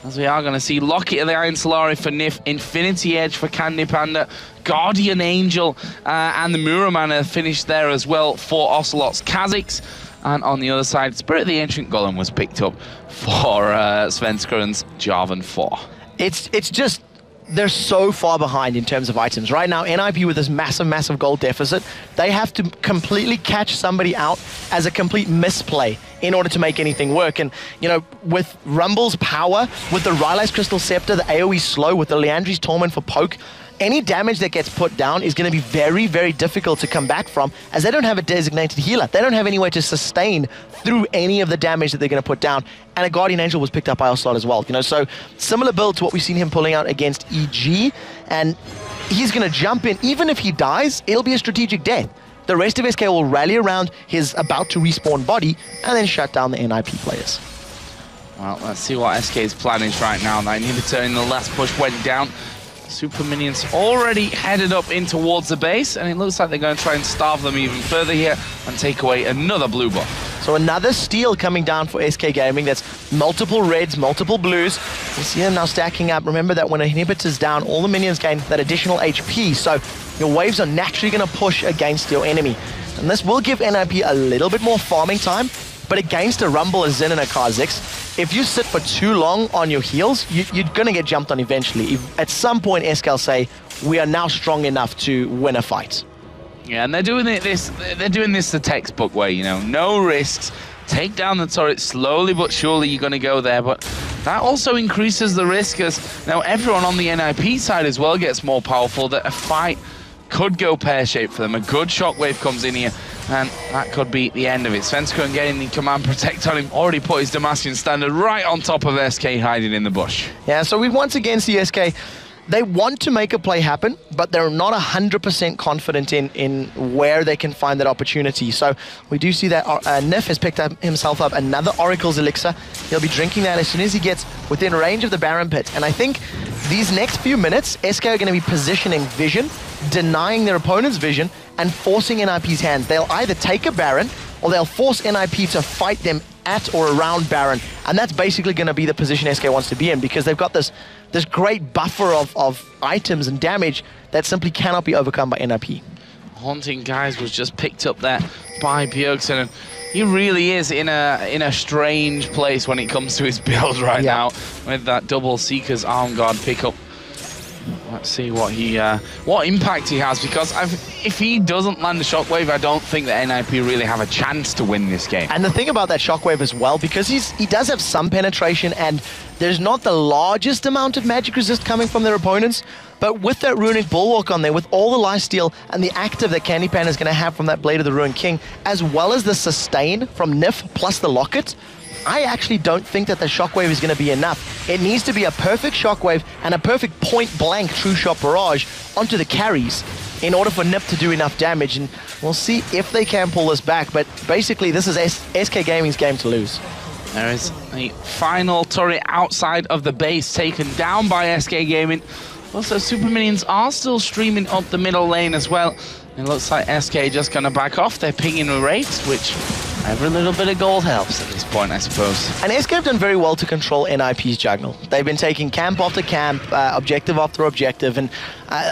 As we are going to see Locket of the Iron Solari for NIF, Infinity Edge for Candy Panda, Guardian Angel and the Muraman are finished there as well for Ocelot's Kha'Zix. And on the other side, Spirit of the Ancient Golem was picked up for Svenskeren's Jarvan 4. It's just, they're so far behind in terms of items. Right now, NIP with this massive, massive gold deficit, they have to completely catch somebody out as a complete misplay in order to make anything work. And, you know, with Rumble's power, with the Rylai's Crystal Scepter, the AoE slow, with the Leandri's Torment for poke, any damage that gets put down is going to be very, very difficult to come back from, as they don't have a designated healer. They don't have any way to sustain through any of the damage that they're going to put down. And a Guardian Angel was picked up by Ocelot as well. You know, so similar build to what we've seen him pulling out against EG. And he's going to jump in. Even if he dies, it'll be a strategic death. The rest of SK will rally around his about to respawn body and then shut down the NIP players. Well, let's see what SK's plan is right now. That inhibitor in the last push went down. Super Minions already headed up in towards the base, and it looks like they're going to try and starve them even further here and take away another blue buff. So another steal coming down for SK Gaming. That's multiple reds, multiple blues. You see them now stacking up. Remember that when a inhibitor's down, all the minions gain that additional HP, so your waves are naturally going to push against your enemy. And this will give NIP a little bit more farming time, but against a Rumble, a Zen, and a Kha'Zix, if you sit for too long on your heels, you're going to get jumped on eventually. At some point, SK will say, we are now strong enough to win a fight. Yeah, and they're doing this the textbook way, you know, no risks. Take down the turret slowly but surely. You're going to go there, but that also increases the risk, as now everyone on the NIP side as well gets more powerful, that a fight could go pear-shaped for them. A good shockwave comes in here, and that could be the end of it. Svenskeren getting the command protect on him, already put his Damascene Standard right on top of SK hiding in the bush. Yeah, so we once again see SK, they want to make a play happen, but they're not 100% confident in where they can find that opportunity. So we do see that NIF has picked up himself up another Oracle's Elixir. He'll be drinking that as soon as he gets within range of the Baron Pit. And I think these next few minutes, SK are going to be positioning vision, denying their opponent's vision, and forcing NIP's hands. They'll either take a Baron, or they'll force NIP to fight them at or around Baron. And that's basically going to be the position SK wants to be in, because they've got this great buffer of items and damage that simply cannot be overcome by NIP. Haunting Guys was just picked up there by Bjergsen, and he really is in a strange place when it comes to his build right now, with that double Seeker's Arm Guard pickup. Let's see what impact he has, because if he doesn't land the shockwave, I don't think that NIP really have a chance to win this game. And the thing about that shockwave as well, because he does have some penetration, and there's not the largest amount of magic resist coming from their opponents, but with that Runic Bulwark on there, with all the lifesteal and the active that Candy Pan is going to have from that Blade of the Ruined King, as well as the sustain from NIF plus the Locket, I actually don't think that the shockwave is going to be enough. It needs to be a perfect shockwave and a perfect point-blank true shot barrage onto the carries in order for Nip to do enough damage, and we'll see if they can pull this back. But basically, this is SK Gaming's game to lose. There is a final turret outside of the base taken down by SK Gaming. Also, Super Minions are still streaming up the middle lane as well. It looks like SK just going to back off. They're pinging a race, which every little bit of gold helps at this point, I suppose. And SK have done very well to control NIP's jungle. They've been taking camp after camp, objective after objective, and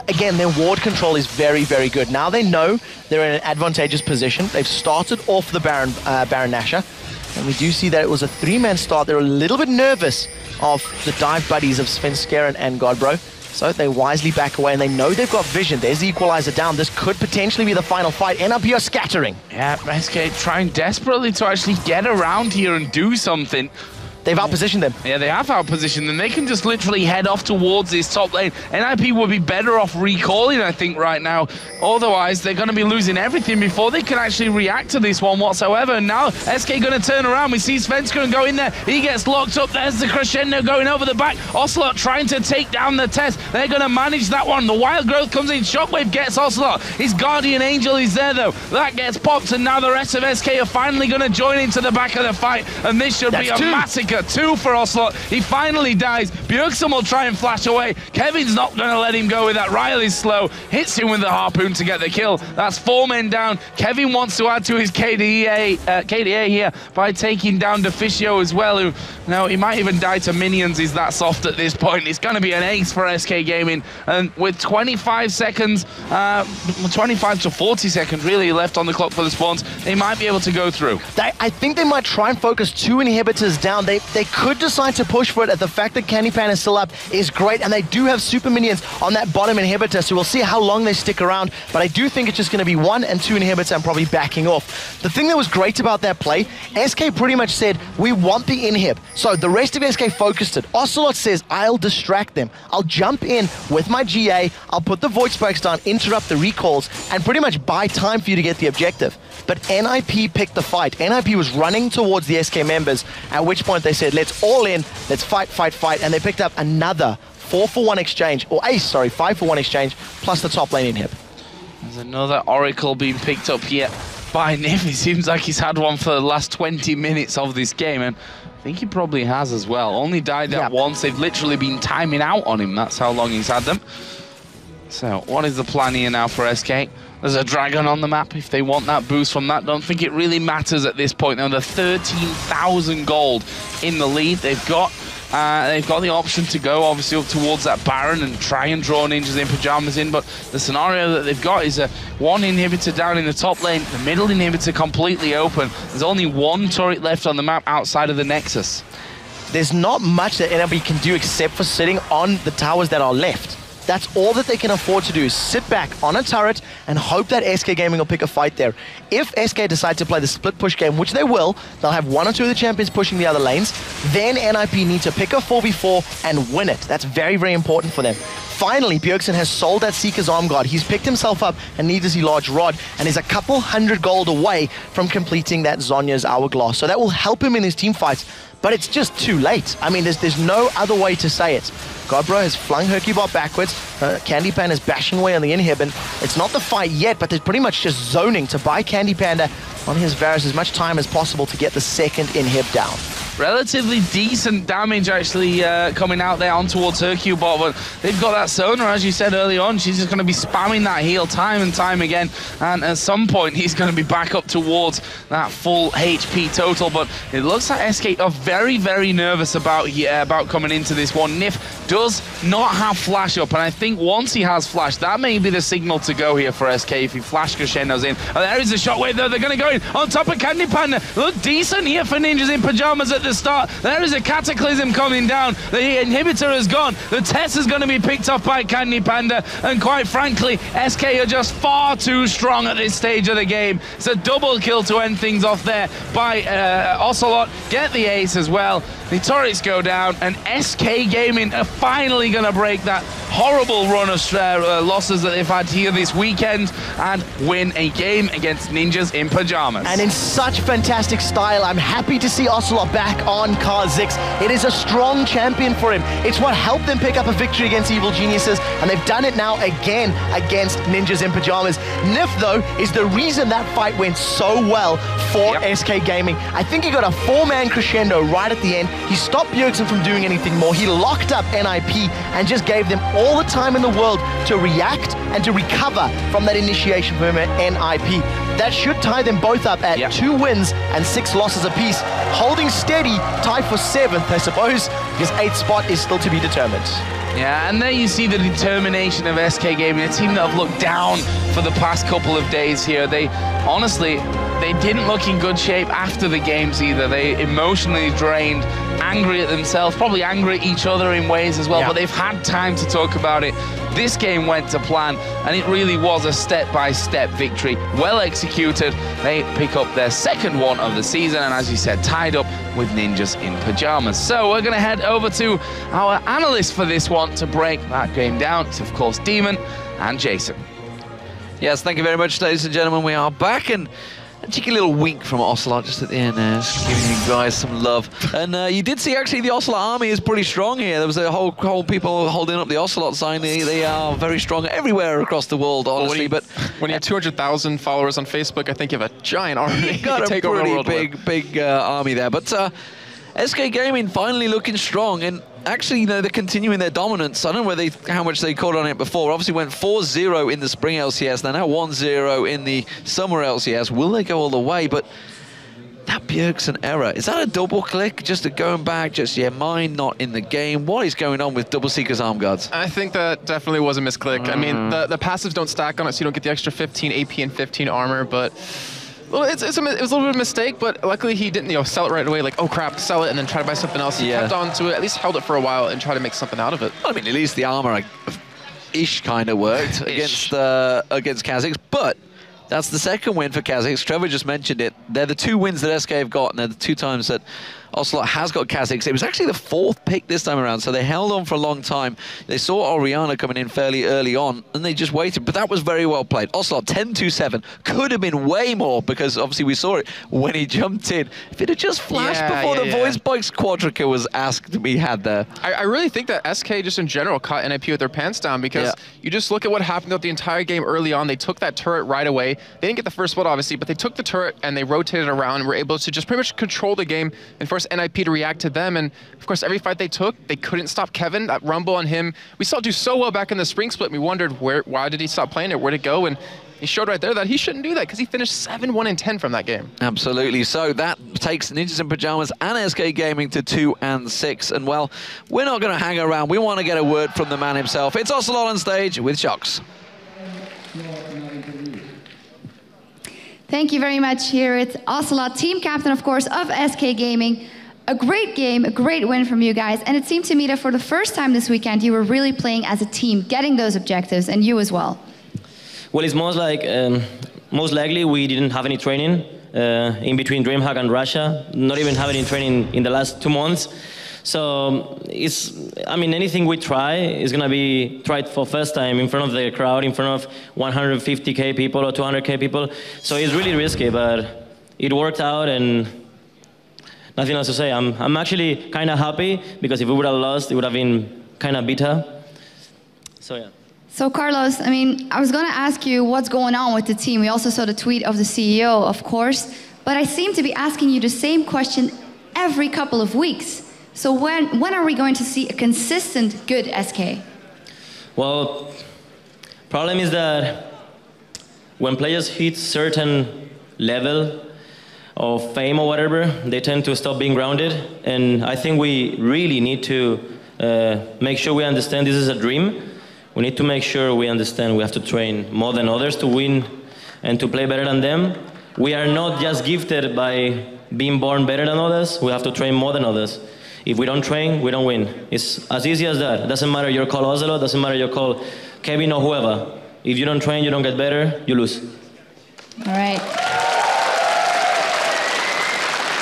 again, their ward control is very, very good. Now they know they're in an advantageous position. They've started off the Baron Nashor, and we do see that it was a 3-man start. They're a little bit nervous of the dive buddies of Svenskeren and Godbro. So they wisely back away, and they know they've got vision. There's the equalizer down. This could potentially be the final fight. NIP are scattering. Yeah, SK trying desperately to actually get around here and do something. They've outpositioned them. Yeah, they have outpositioned them. They can just literally head off towards this top lane. NIP would be better off recalling, I think, right now. Otherwise, they're going to be losing everything before they can actually react to this one whatsoever. And now, SK going to turn around. We see Svenskeren go in there. He gets locked up. There's the crescendo going over the back. Ocelot trying to take down the test. They're going to manage that one. The Wild Growth comes in. Shockwave gets Ocelot. His Guardian Angel is there, though. That gets popped, and now the rest of SK are finally going to join into the back of the fight. And this should be a massacre. 2 for Ocelot. He finally dies. Bjergsen will try and flash away. Kevin's not going to let him go with that. Riley's slow. Hits him with the harpoon to get the kill. That's 4 men down. Kevin wants to add to his KDA here by taking down Deficio as well, who now he might even die to minions. He's that soft at this point. It's going to be an ace for SK Gaming. And with 25 seconds, 25 to 40 seconds really left on the clock for the spawns, they might be able to go through. I think they might try and focus 2 inhibitors down. They could decide to push for it. The fact that Candy Pan is still up is great, and they do have super minions on that bottom inhibitor, so we'll see how long they stick around. But I do think it's just going to be 1 and 2 inhibitors and probably backing off. The thing that was great about that play, SK pretty much said, we want the inhib. So the rest of SK focused it. Ocelot says, I'll distract them. I'll jump in with my GA, I'll put the Void Spikes down, interrupt the recalls, and pretty much buy time for you to get the objective. But NIP picked the fight. NIP was running towards the SK members, at which point they said, let's all in, let's fight, and they picked up another 4-for-1 exchange, or ace, sorry, 5-for-1 exchange, plus the top lane inhib. There's another Oracle being picked up here by Nif. It seems like he's had one for the last 20 minutes of this game, and I think he probably has as well. Only died that once. They've literally been timing out on him. That's how long he's had them. So, what is the plan here now for SK? There's a dragon on the map if they want that boost from that. Don't think it really matters at this point. Now, they're 13,000 gold in the lead. They've got the option to go, obviously, up towards that Baron and try and draw Ninjas in Pajamas in, but the scenario that they've got is a 1 inhibitor down in the top lane, the middle inhibitor completely open. There's only 1 turret left on the map outside of the Nexus. There's not much that NLB can do except for sitting on the towers that are left. That's all that they can afford to do, is sit back on a turret and hope that SK Gaming will pick a fight there. If SK decide to play the split push game, which they will, they'll have 1 or 2 of the champions pushing the other lanes, then NIP need to pick a 4v4 and win it. That's very, very important for them. Finally, Bjergsen has sold that Seeker's Arm Guard. He's picked himself up and needs a large rod, and is a couple 100 gold away from completing that Zonya's Hourglass. So that will help him in his team fights, but it's just too late. I mean, there's no other way to say it. Godbro has flung Hercubot backwards. Candy Panda is bashing away on the inhib, and it's not the fight yet, but they're pretty much just zoning to buy Candy Panda on his Varus as much time as possible to get the second inhib down. Relatively decent damage actually coming out there on towards Hercubot, but they've got that Sona, as you said early on. She's just going to be spamming that heal time and time again, and at some point he's going to be back up towards that full HP total. But it looks like SK are very, very nervous about coming into this one. Nif does not have flash up, and I think once he has flash, that may be the signal to go here for SK if he flash Crescendo's in. And there is a shockwave though. They're going to go in on top of Candy Panda. Look decent here for Ninjas in Pajamas at the start. There is a Cataclysm coming down. The inhibitor has gone. The test is going to be picked up by Candy Panda, and quite frankly, SK are just far too strong at this stage of the game. It's a double kill to end things off there by Ocelot. Get the ace as well. The turrets go down, and SK Gaming are finally going to break that horrible run of losses that they've had here this weekend and win a game against Ninjas in Pajamas. And in such fantastic style, I'm happy to see Ocelot back on Kha'Zix. It is a strong champion for him. It's what helped them pick up a victory against Evil Geniuses, and they've done it now again against Ninjas in Pajamas. Nif, though, is the reason that fight went so well for SK Gaming. I think he got a 4-man crescendo right at the end. He stopped Bjergsen from doing anything more. He locked up NIP and just gave them all the time in the world to react and to recover from that initiation from NIP. That should tie them both up at 2 wins and 6 losses apiece, holding steady, tied for 7th, I suppose, because 8th spot is still to be determined. Yeah, and there you see the determination of SK Gaming, a team that have looked down for the past couple of days here. They honestly, they didn't look in good shape after the games either. They emotionally drained, angry at themselves, probably angry at each other in ways as well, but they've had time to talk about it. This game went to plan, and it really was a step-by-step victory. Well executed. They pick up their 2nd one of the season, and as you said, tied up with Ninjas in Pajamas. So we're going to head over to our analyst for this one to break that game down. It's, of course, Demon and Jason. Yes, thank you very much, ladies and gentlemen. We are back, and a cheeky little wink from Ocelot just at the end there, just giving you guys some love. And you did see, actually, the Ocelot army is pretty strong here. There was a whole people holding up the Ocelot sign. They are very strong everywhere across the world, honestly. But when you have 200,000 followers on Facebook, I think you have a giant army. You got a pretty big army there. But SK Gaming finally looking strong, and actually, you know, they're continuing their dominance. I don't know how much they caught on it before. Obviously went 4-0 in the Spring LCS. They're now 1-0 in the Summer LCS. Will they go all the way? But that Bjergsen error, is that a double click? Just going back, mine not in the game. What is going on with Double Seeker's arm guards? I think that definitely was a misclick. I mean, the passives don't stack on it, so you don't get the extra 15 AP and 15 armor, but well, it was a little bit of a mistake, but luckily he didn't, sell it right away, like, oh crap, sell it, and then try to buy something else. He kept on to it, at least held it for a while, and tried to make something out of it. I mean, at least the armor-ish kind of worked against Kha'Zix, but that's the 2nd win for Kha'Zix. Trevor just mentioned it. They're the 2 wins that SK have got, and they're the 2 times that Ocelot has got Kha'Zix. It was actually the 4th pick this time around, so they held on for a long time. They saw Oriana coming in fairly early on, and they just waited, but that was very well played. Ocelot 10-2-7. Could have been way more, because obviously we saw it when he jumped in. If it had just flashed before the voice box quadrica was asked to be had there. I really think that SK just in general caught NIP with their pants down, because you just look at what happened throughout the entire game early on. They took that turret right away. They didn't get the first blood, obviously, but they took the turret and they rotated around and were able to just pretty much control the game and force NIP to react to them. And of course, every fight they took, they couldn't stop Kevin. That rumble on him, we saw it do so well back in the spring split. We wondered why did he stop playing it? Where'd it go? And he showed right there that he shouldn't do that, because he finished 7-1-10 from that game. Absolutely. So that takes Ninjas in Pajamas and SK Gaming to 2-6. And well, we're not going to hang around. We want to get a word from the man himself. It's Ocelot on stage with Shocks. Thank you very much. Here it's Ocelot, team captain, of course, of SK Gaming. A great game, a great win from you guys. And it seemed to me that for the first time this weekend, you were really playing as a team, getting those objectives, and you as well. Well, it's most likely we didn't have any training in between DreamHack and Russia, not even have any training in the last 2 months. So anything we try is going to be tried for first time in front of the crowd, in front of 150K people or 200K people. So it's really risky, but it worked out, and nothing else to say. I'm actually kind of happy, because if we would have lost, it would have been kind of bitter. So yeah. So Carlos, I was going to ask you what's going on with the team. We also saw the tweet of the CEO, of course, but I seem to be asking you the same question every couple of weeks. So when are we going to see a consistent good SK? Well, problem is that when players hit certain level of fame or whatever, they tend to stop being grounded. And I think we really need to make sure we understand this is a dream. We need to make sure we understand we have to train more than others to win and to play better than them. We are not just gifted by being born better than others. We have to train more than others. If we don't train, we don't win. It's as easy as that. It doesn't matter you're called Ocelot, doesn't matter you're called Kevin or whoever. If you don't train, you don't get better, you lose. All right.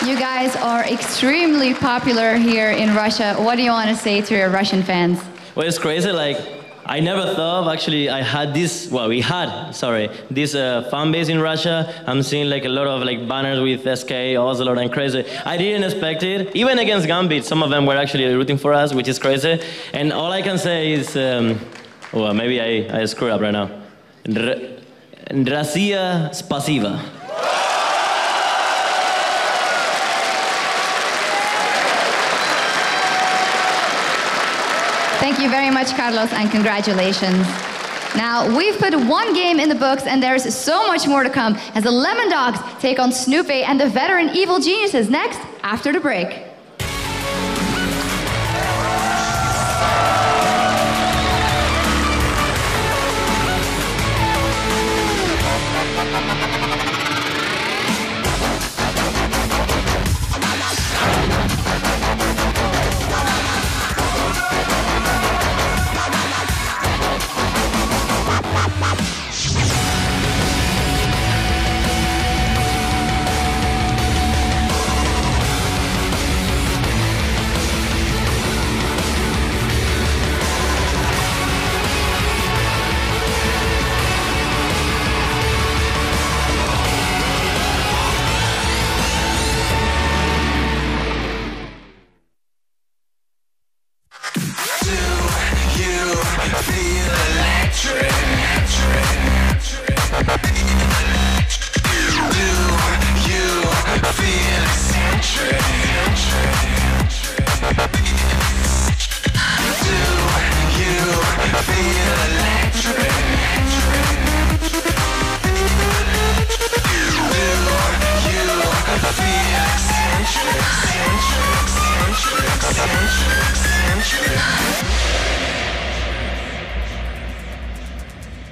You guys are extremely popular here in Russia. What do you want to say to your Russian fans? Well, it's crazy. Like, I never thought, actually, I had this, well, we had, sorry, this fan base in Russia. I'm seeing like a lot of like banners with SK, Ocelot, and crazy. I didn't expect it. Even against Gambit, some of them were actually rooting for us, which is crazy. And all I can say is, well, maybe I screw up right now. Россия, спасибо. Thank you very much, Carlos, and congratulations. Now, we've put one game in the books, and there's so much more to come as the Lemon Dogs take on Snoopy and the veteran Evil Geniuses next, after the break.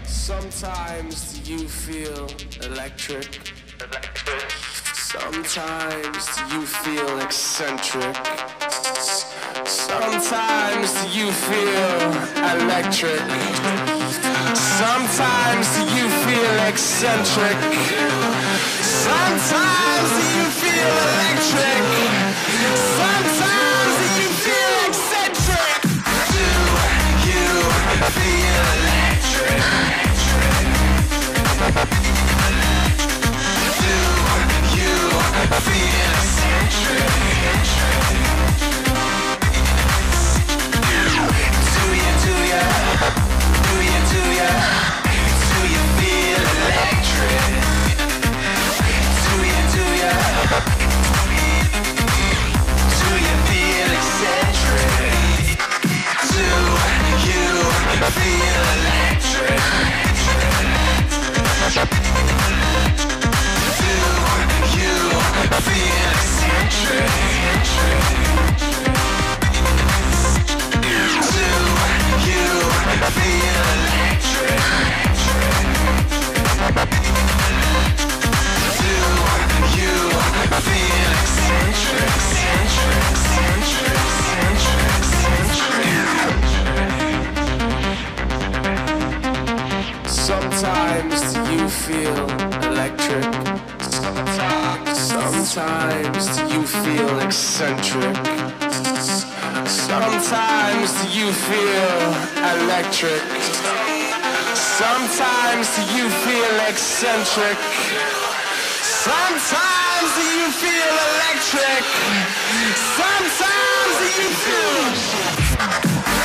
Sometimes do you feel electric? Sometimes do you feel eccentric? Sometimes do you feel electric? Sometimes do you feel eccentric? Sometimes do you feel electric? Sometimes do you feel eccentric? Do you feel electric? Do you feel eccentric? Sometimes do you feel electric? Sometimes do you feel eccentric? Sometimes do you feel electric? Sometimes do you feel eccentric? Sometimes do you feel electric? Sometimes do you feel...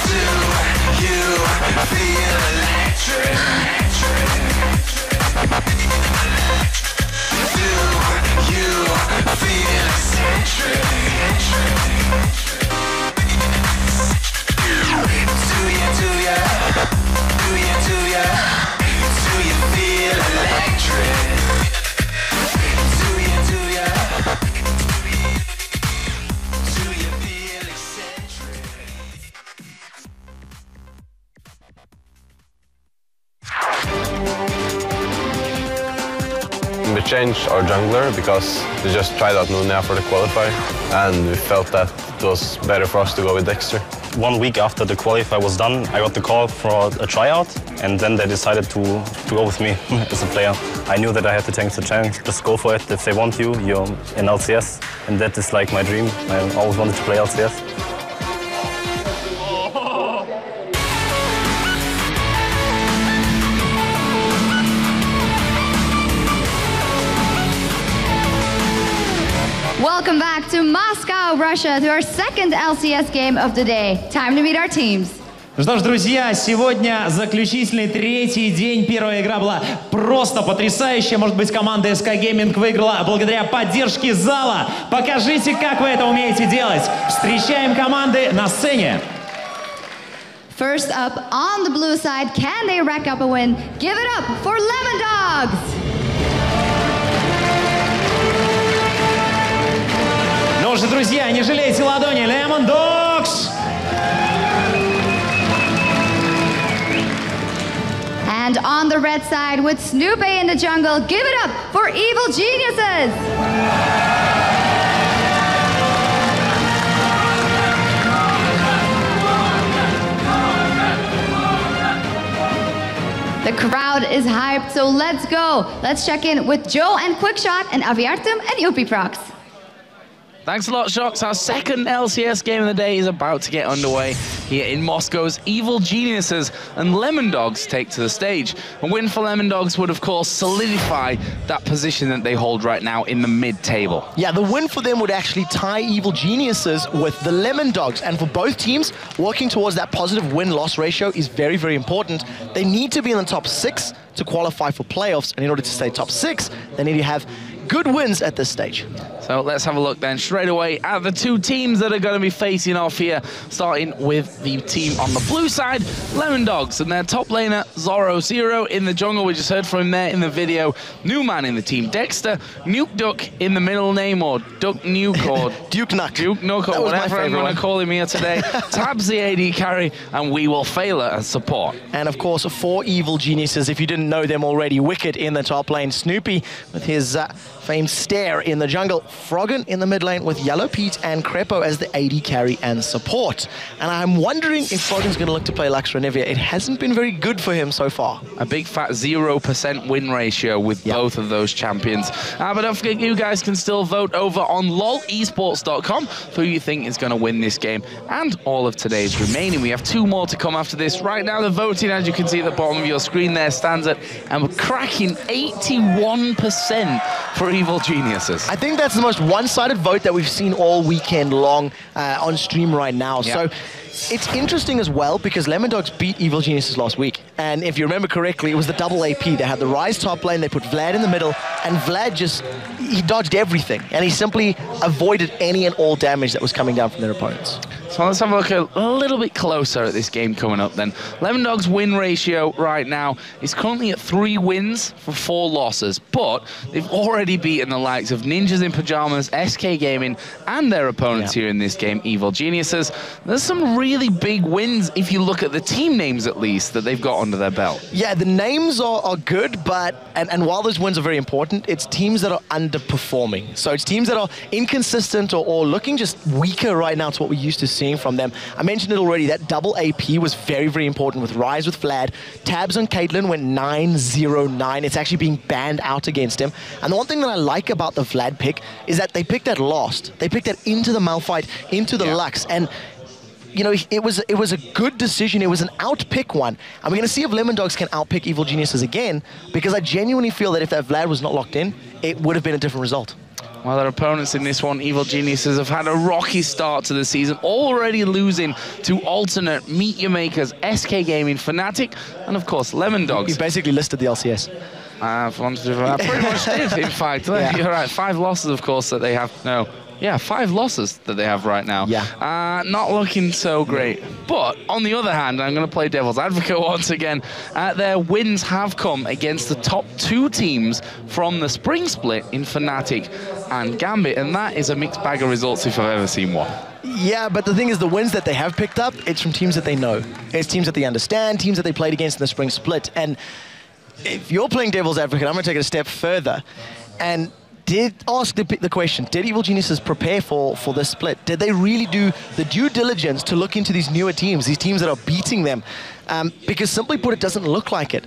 Do you feel electric? Do you feel eccentric? Do you feel electric? Do you feel eccentric? We changed our jungler because we just tried out Nuna for the qualifier, and we felt that it was better for us to go with Dexter. 1 week after the qualifier was done, I got the call for a tryout, and then they decided to go with me as a player. I knew that I had to take the challenge, just go for it. If they want you, you're in LCS, and that is like my dream. I always wanted to play LCS. Russia, to our second LCS game of the day. Time to meet our teams. Ну что ж, друзья, сегодня заключительный третий день. Первая игра была просто потрясающая. Может быть, команда SK Gaming выиграла благодаря поддержке зала. Покажите, как вы это умеете делать. Встречаем команды на сцене. First up, on the blue side, can they rack up a win? Give it up for Lemon Dogs! Ну же, друзья, не жалейте ладони. Lemon Dogs! And on the red side, with Snoopy in the jungle, give it up for Evil Geniuses! The crowd is hyped, so let's go. Let's check in with Joe and Quickshot and Aviartum and Upiprox. Thanks a lot, Shocks. Our second LCS game of the day is about to get underway here in Moscow's Evil Geniuses, and Lemon Dogs take to the stage. A win for Lemon Dogs would, of course, solidify that position that they hold right now in the mid-table. Yeah, the win for them would actually tie Evil Geniuses with the Lemon Dogs, and for both teams, working towards that positive win-loss ratio is very, very important. They need to be in the top 6 to qualify for playoffs, and in order to stay top 6, they need to have good wins at this stage. So let's have a look then straight away at the two teams that are going to be facing off here, starting with the team on the blue side, Lemon Dogs, and their top laner, Zoro0 in the jungle. We just heard from him there in the video. New man in the team, Dexter. Nuke Duck in the middle name, or Duck Nuke, or Duke Nuck. Duke Nuck, or whatever I'm going to call him here today. Tabs the AD carry, and we will fail it as support. And of course, 4 Evil Geniuses, if you didn't know them already. Wicked in the top lane, Snoopy with his famed stare in the jungle, Froggen in the mid lane with Yellow Pete and Crepo as the AD carry and support. And I'm wondering if Froggen's going to look to play Lux Renivia. It hasn't been very good for him so far. A big fat 0% win ratio with both of those champions. But don't forget, you guys can still vote over on lolesports.com for who you think is going to win this game and all of today's remaining. We have 2 more to come after this. Right now, the voting, as you can see at the bottom of your screen there, stands at a cracking 81% for Evil Geniuses. I think that's the most one-sided vote that we've seen all weekend long on stream right now. Yeah. So it's interesting as well because Lemon Dogs beat Evil Geniuses last week. And if you remember correctly, it was the double AP. They had the Ryze top lane, they put Vlad in the middle, and Vlad he dodged everything. And he simply avoided any and all damage that was coming down from their opponents. So let's have a look a little bit closer at this game coming up then. Lemon Dogs' win ratio right now is currently at 3 wins for 4 losses, but they've already beaten the likes of Ninjas in Pajamas, SK Gaming, and their opponents here in this game, Evil Geniuses. There's some really big wins if you look at the team names at least that they've got under their belt. Yeah, the names are good, but and while those wins are very important, it's teams that are underperforming. So it's teams that are inconsistent or looking just weaker right now to what we used to see from them. I mentioned it already, that double AP was very, very important with Ryze with Vlad. Tabs on Caitlyn went 9-0-9. It's actually being banned out against him. And the one thing that I like about the Vlad pick is that they picked that lost. They picked that into the Malphite, into the Lux. And you know, it was a good decision. It was an outpick one. And we're going to see if Lemon Dogs can outpick Evil Geniuses again, because I genuinely feel that if that Vlad was not locked in, it would have been a different result. Well, their opponents in this one, Evil Geniuses, have had a rocky start to the season, already losing to alternate Meet Your Makers, SK Gaming, Fnatic, and of course, Lemon Dogs. You basically listed the LCS. I pretty much did, in fact. Yeah. You're right, 5 losses, of course, that they have. No. Yeah, 5 losses that they have right now. Yeah. Not looking so great. But on the other hand, I'm going to play devil's advocate once again. Their wins have come against the top 2 teams from the spring split in Fnatic and Gambit, and that is a mixed bag of results if I've ever seen one. Yeah, but the thing is, the wins that they have picked up, it's from teams that they know. It's teams that they understand, teams that they played against in the spring split. And if you're playing devil's advocate, I'm going to take it a step further and ask the question, did Evil Geniuses prepare for this split? Did they really do the due diligence to look into these newer teams, these teams that are beating them? Because simply put, it doesn't look like it.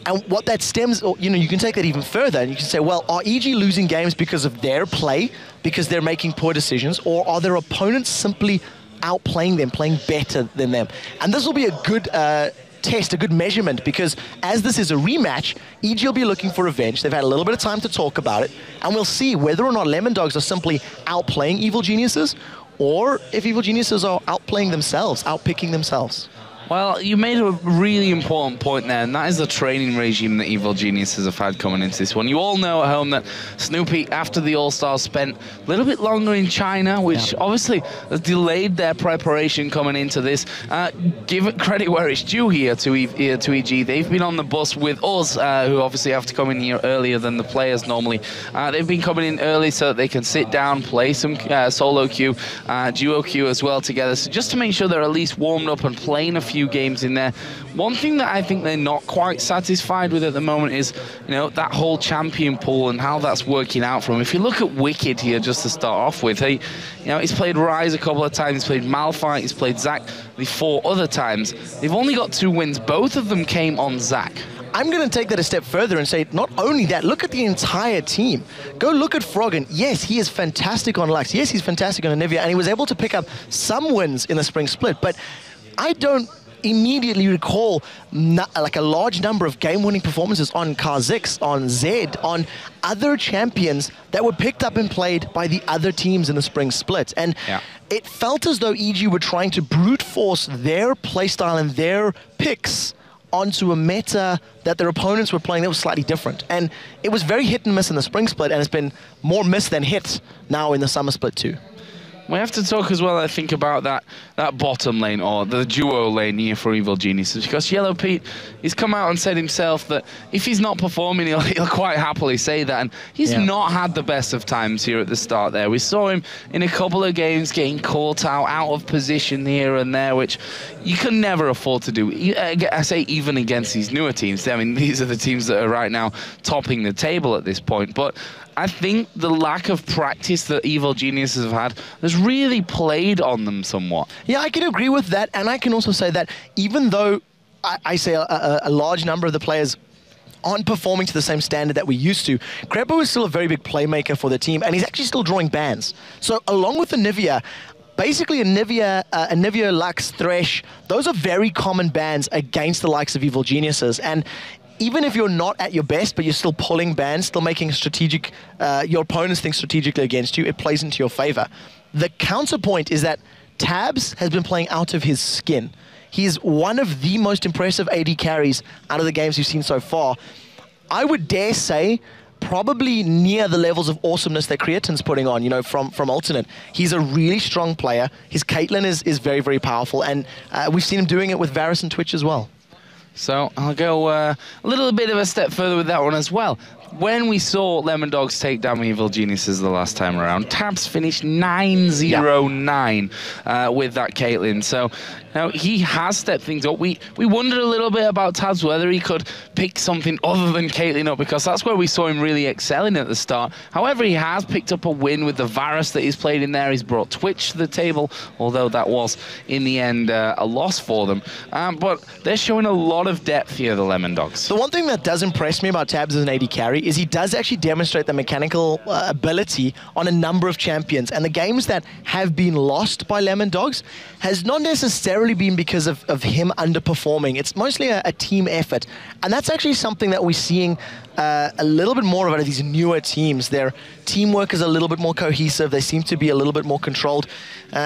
And what that stems, you know, you can take that even further and you can say, well, are EG losing games because of their play, because they're making poor decisions, or are their opponents simply outplaying them, playing better than them? And this will be a good test, a good measurement, because as this is a rematch, EG will be looking for revenge. They've had a little bit of time to talk about it, and we'll see whether or not Lemon Dogs are simply outplaying Evil Geniuses, or if Evil Geniuses are outplaying themselves, outpicking themselves. Well, you made a really important point there, and that is the training regime that Evil Geniuses have had coming into this one. You all know at home that Snoopy, after the All-Stars, spent a little bit longer in China, which obviously has delayed their preparation coming into this. Give it credit where it's due here to EG. They've been on the bus with us, who obviously have to come in here earlier than the players normally. They've been coming in early so that they can sit down, play some solo queue, duo queue as well together, so just to make sure they're at least warmed up and playing a few games in there. One thing that I think they're not quite satisfied with at the moment is, you know, that whole champion pool and how that's working out for them. If you look at Wicked here, just to start off with, he's played Rise a couple of times, he's played Malphite, he's played Zac the 4 other times. They've only got 2 wins. Both of them came on Zac. I'm going to take that a step further and say, not only that, look at the entire team. Go look at Froggen. Yes, he is fantastic on Lux. Yes, he's fantastic on Anivia, and he was able to pick up some wins in the spring split, but I don't immediately recall like a large number of game-winning performances on Kha'Zix, on Zed, on other champions that were picked up and played by the other teams in the spring split. And it felt as though EG were trying to brute force their playstyle and their picks onto a meta that their opponents were playing that was slightly different. And it was very hit and miss in the spring split, and it's been more miss than hit now in the summer split too. We have to talk as well, I think, about that bottom lane, or the duo lane here for Evil Geniuses, because Yellow Pete, he's come out and said himself that if he's not performing, he'll quite happily say that, and he's not had the best of times here at the start there. We saw him in a couple of games getting caught out of position here and there, which you can never afford to do. I say even against these newer teams. I mean, these are the teams that are right now topping the table at this point, but I think the lack of practice that Evil Geniuses have had has really played on them somewhat. Yeah, I can agree with that, and I can also say that even though I say a large number of the players aren't performing to the same standard that we used to, Crepo is still a very big playmaker for the team, and he's actually still drawing bans. So along with Anivia, basically Anivia, Lux, Thresh, those are very common bans against the likes of Evil Geniuses, and even if you're not at your best, but you're still pulling bans, still making strategic, your opponents think strategically against you, it plays into your favor. The counterpoint is that Tabs has been playing out of his skin. He's one of the most impressive AD carries out of the games we've seen so far. I would dare say probably near the levels of awesomeness that Creatin's putting on, you know, from Alternate. He's a really strong player. His Caitlyn is very, very powerful, and we've seen him doing it with Varus and Twitch as well. So I'll go a little bit of a step further with that one as well. When we saw Lemondogs take down Evil Geniuses the last time around, Tabs finished 9-0-9 with that Caitlyn. So now he has stepped things up. We wondered a little bit about Tabs, whether he could pick something other than Caitlyn up, because that's where we saw him really excelling at the start. However, he has picked up a win with the Varus that he's played in there. He's brought Twitch to the table, although that was, in the end, a loss for them. But they're showing a lot of depth here, the Lemondogs. The one thing that does impress me about Tabs as an AD carry is he does actually demonstrate the mechanical ability on a number of champions. And the games that have been lost by Lemondogs has not necessarily been because of him underperforming. It's mostly a team effort. And that's actually something that we're seeing a little bit more about these newer teams. Their teamwork is a little bit more cohesive. They seem to be a little bit more controlled.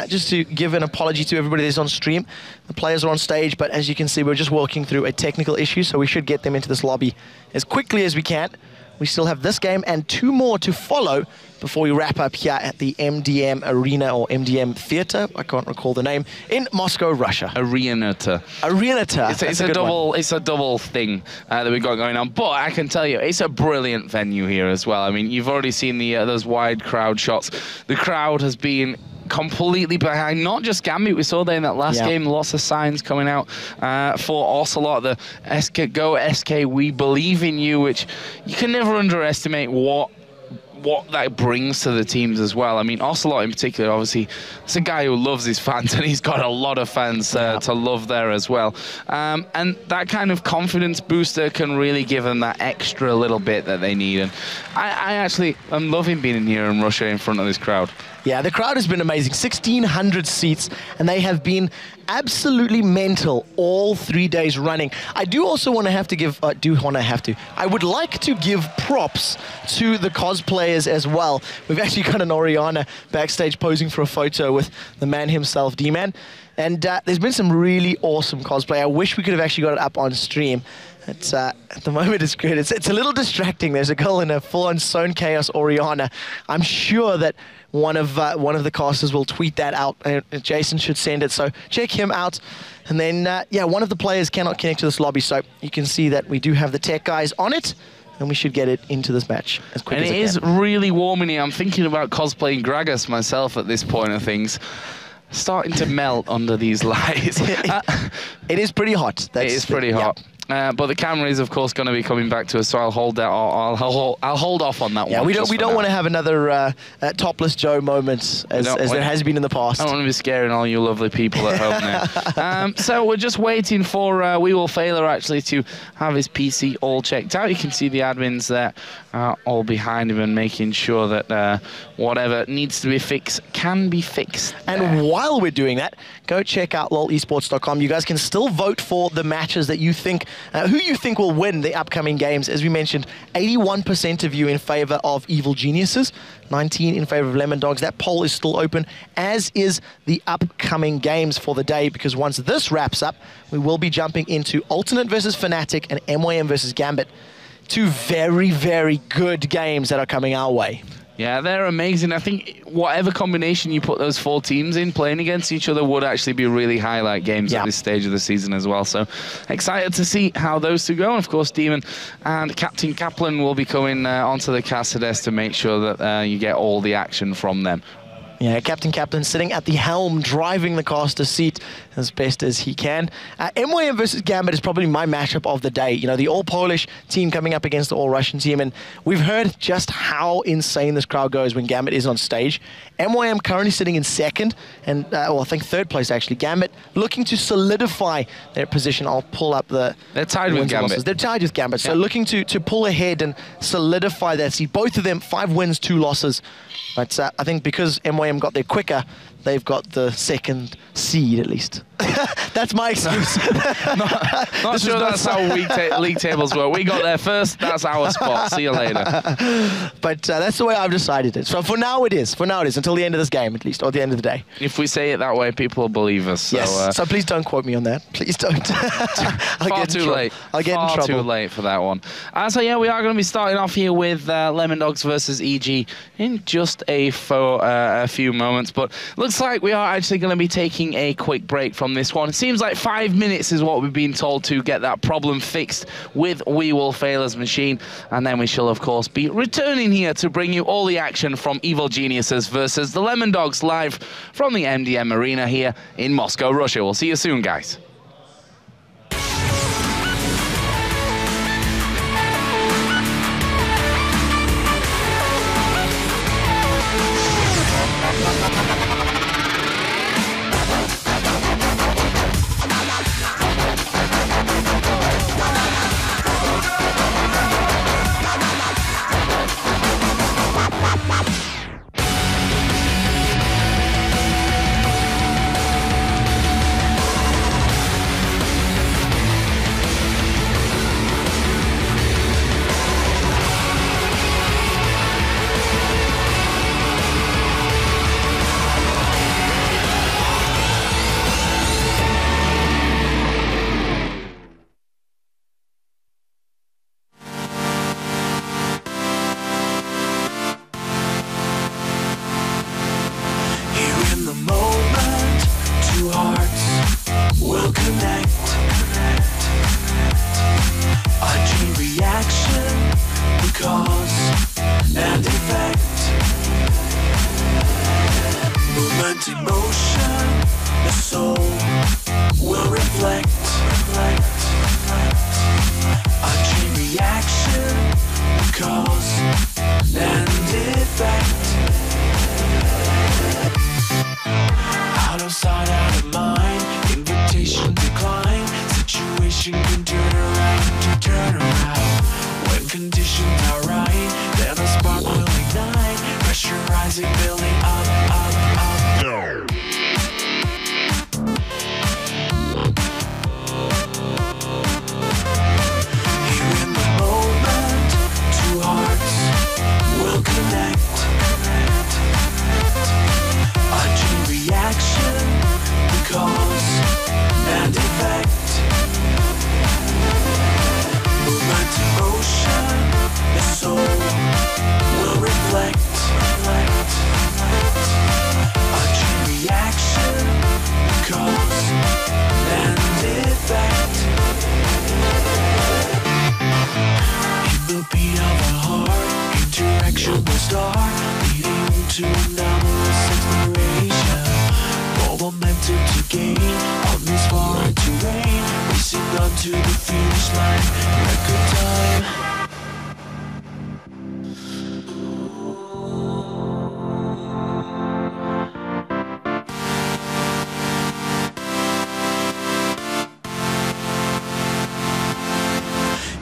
Just to give an apology to everybody that's on stream, the players are on stage, but as you can see, we're just working through a technical issue, so we should get them into this lobby as quickly as we can. We still have this game and 2 more to follow before we wrap up here at the MDM Arena, or MDM Theater, I can't recall the name, in Moscow, Russia. Arenata. It's a double thing that we've got going on. But I can tell you, it's a brilliant venue here as well. I mean, you've already seen those wide crowd shots. The crowd has been completely behind, not just Gambit. We saw there in that last game, lots of signs coming out for Ocelot, the Go SK, we believe in you, which you can never underestimate what that brings to the teams as well. I mean, Ocelot in particular, obviously, it's a guy who loves his fans, and he's got a lot of fans to love there as well. And that kind of confidence booster can really give them that extra little bit that they need. And I'm loving being in here in Russia in front of this crowd. Yeah, the crowd has been amazing. 1,600 seats, and they have been absolutely mental all 3 days running. I do also want to have to give, I would like to give props to the cosplayers players as well. We've actually got an Oriana backstage posing for a photo with the man himself, D-Man. And there's been some really awesome cosplay. I wish we could have actually got it up on stream. It's, at the moment, it's good. It's a little distracting. There's a girl in a full-on Zone Chaos Oriana. I'm sure that one of the casters will tweet that out. Jason should send it, so check him out. And then, yeah, one of the players cannot connect to this lobby, so you can see that we do have the tech guys on it, and we should get it into this match as quick as it is really warm in here. I'm thinking about cosplaying Gragas myself at this point of things. Starting to melt under these lights. It is pretty hot. It is pretty hot. But the camera is, of course, going to be coming back to us, so I'll hold that. I'll hold off on that one. Yeah, we don't want to have another topless Joe moment as there has been in the past. I don't want to be scaring all you lovely people at home now. So we're just waiting for We Will Failer actually to have his PC all checked out. You can see the admins there all behind him and making sure that whatever needs to be fixed can be fixed. And while we're doing that, go check out lolesports.com. You guys can still vote for the matches that you think, who you think will win the upcoming games. As we mentioned, 81% of you in favor of Evil Geniuses, 19 in favor of Lemon Dogs. That poll is still open, as is the upcoming games for the day, because once this wraps up, we will be jumping into Alternate versus Fnatic and MYM versus Gambit. Two very, very good games that are coming our way. Yeah, they're amazing. I think whatever combination you put those four teams in playing against each other would actually be really highlight games at this stage of the season as well. So excited to see how those two go. And of course, Demon and Captain Kaplan will be coming onto the caster desk to make sure that you get all the action from them. Yeah, Captain Kaplan sitting at the helm, driving the caster seat as best as he can. MYM versus Gambit is probably my matchup of the day. You know, the all-Polish team coming up against the all-Russian team, and we've heard just how insane this crowd goes when Gambit is on stage. MYM currently sitting in second, and well, I think third place actually. Gambit looking to solidify their position. I'll pull up the... They're tied with Gambit. They're tied with Gambit, so looking to pull ahead and solidify that seat. Both of them, 5 wins, 2 losses. But I think because MYM got there quicker, they've got the second seed at least. That's my excuse. not sure that's how league tables work. We got there first, that's our spot. See you later. But that's the way I've decided it. So for now it is. For now it is. Until the end of this game, at least, or the end of the day. If we say it that way, people will believe us. So, yes. So please don't quote me on that. Please don't. Far too late. I'll get in trouble. Far too late for that one. So yeah, we are going to be starting off here with Lemon Dogs versus EG in just a few moments. But looks like we are actually going to be taking a quick break from this one. It seems like 5 minutes is what we've been told to get that problem fixed with We Will Failer's machine, and then we shall of course be returning here to bring you all the action from Evil Geniuses versus the Lemon Dogs live from the MDM Arena here in Moscow, Russia. We'll see you soon, guys. Connect.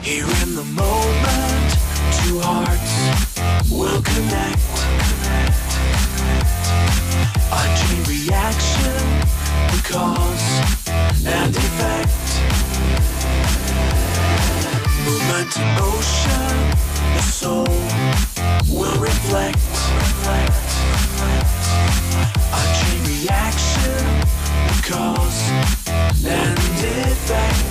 Here in the moment, two hearts will connect. A chain reaction, the cause and effect. Movement in motion, the soul will reflect. A chain reaction, the cause and effect.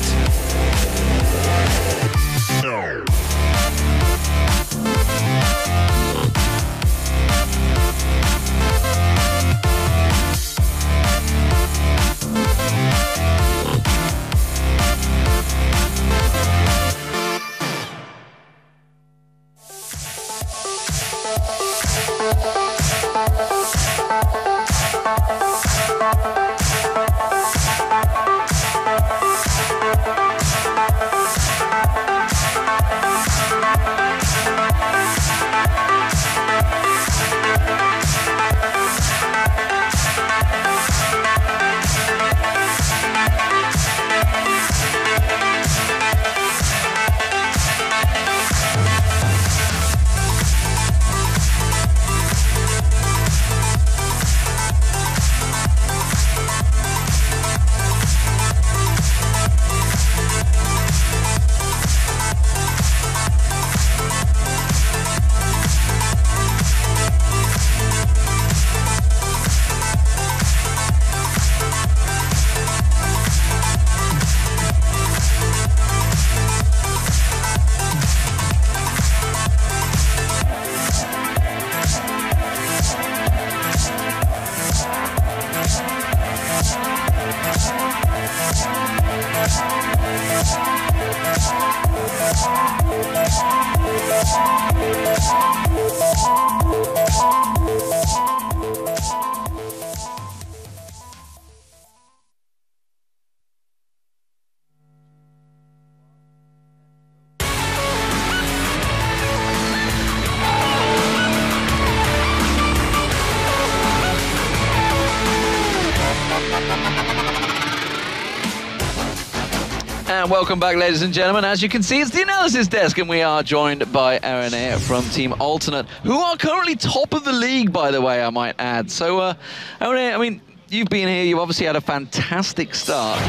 And welcome back, ladies and gentlemen. As you can see, it's the analysis desk, and we are joined by Aaron from Team Alternate, who are currently top of the league, by the way, I might add. So, Aaron, I mean, you've been here. You've obviously had a fantastic start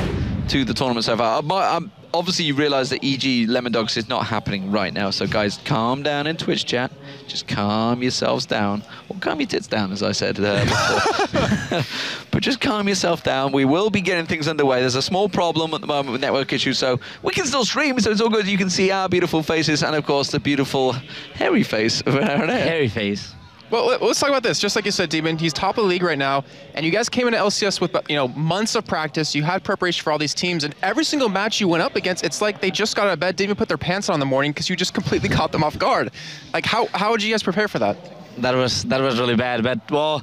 to the tournament so far. Obviously, you realise that EG Lemon Dogs is not happening right now. So, guys, calm down in Twitch chat. Just calm yourselves down. Or calm your tits down, as I said before. But just calm yourself down. We will be getting things underway. There's a small problem at the moment with network issues, so we can still stream, so it's all good. You can see our beautiful faces and, of course, the beautiful hairy face of Aaron. Hairy face. Well, let's talk about this. Just like you said, Demon, he's top of the league right now, and you guys came into LCS with months of practice. You had preparation for all these teams, and every single match you went up against, it's like they just got out of bed, didn't even put their pants on in the morning because you just completely caught them off guard. Like, how would you guys prepare for that? That was really bad, but well,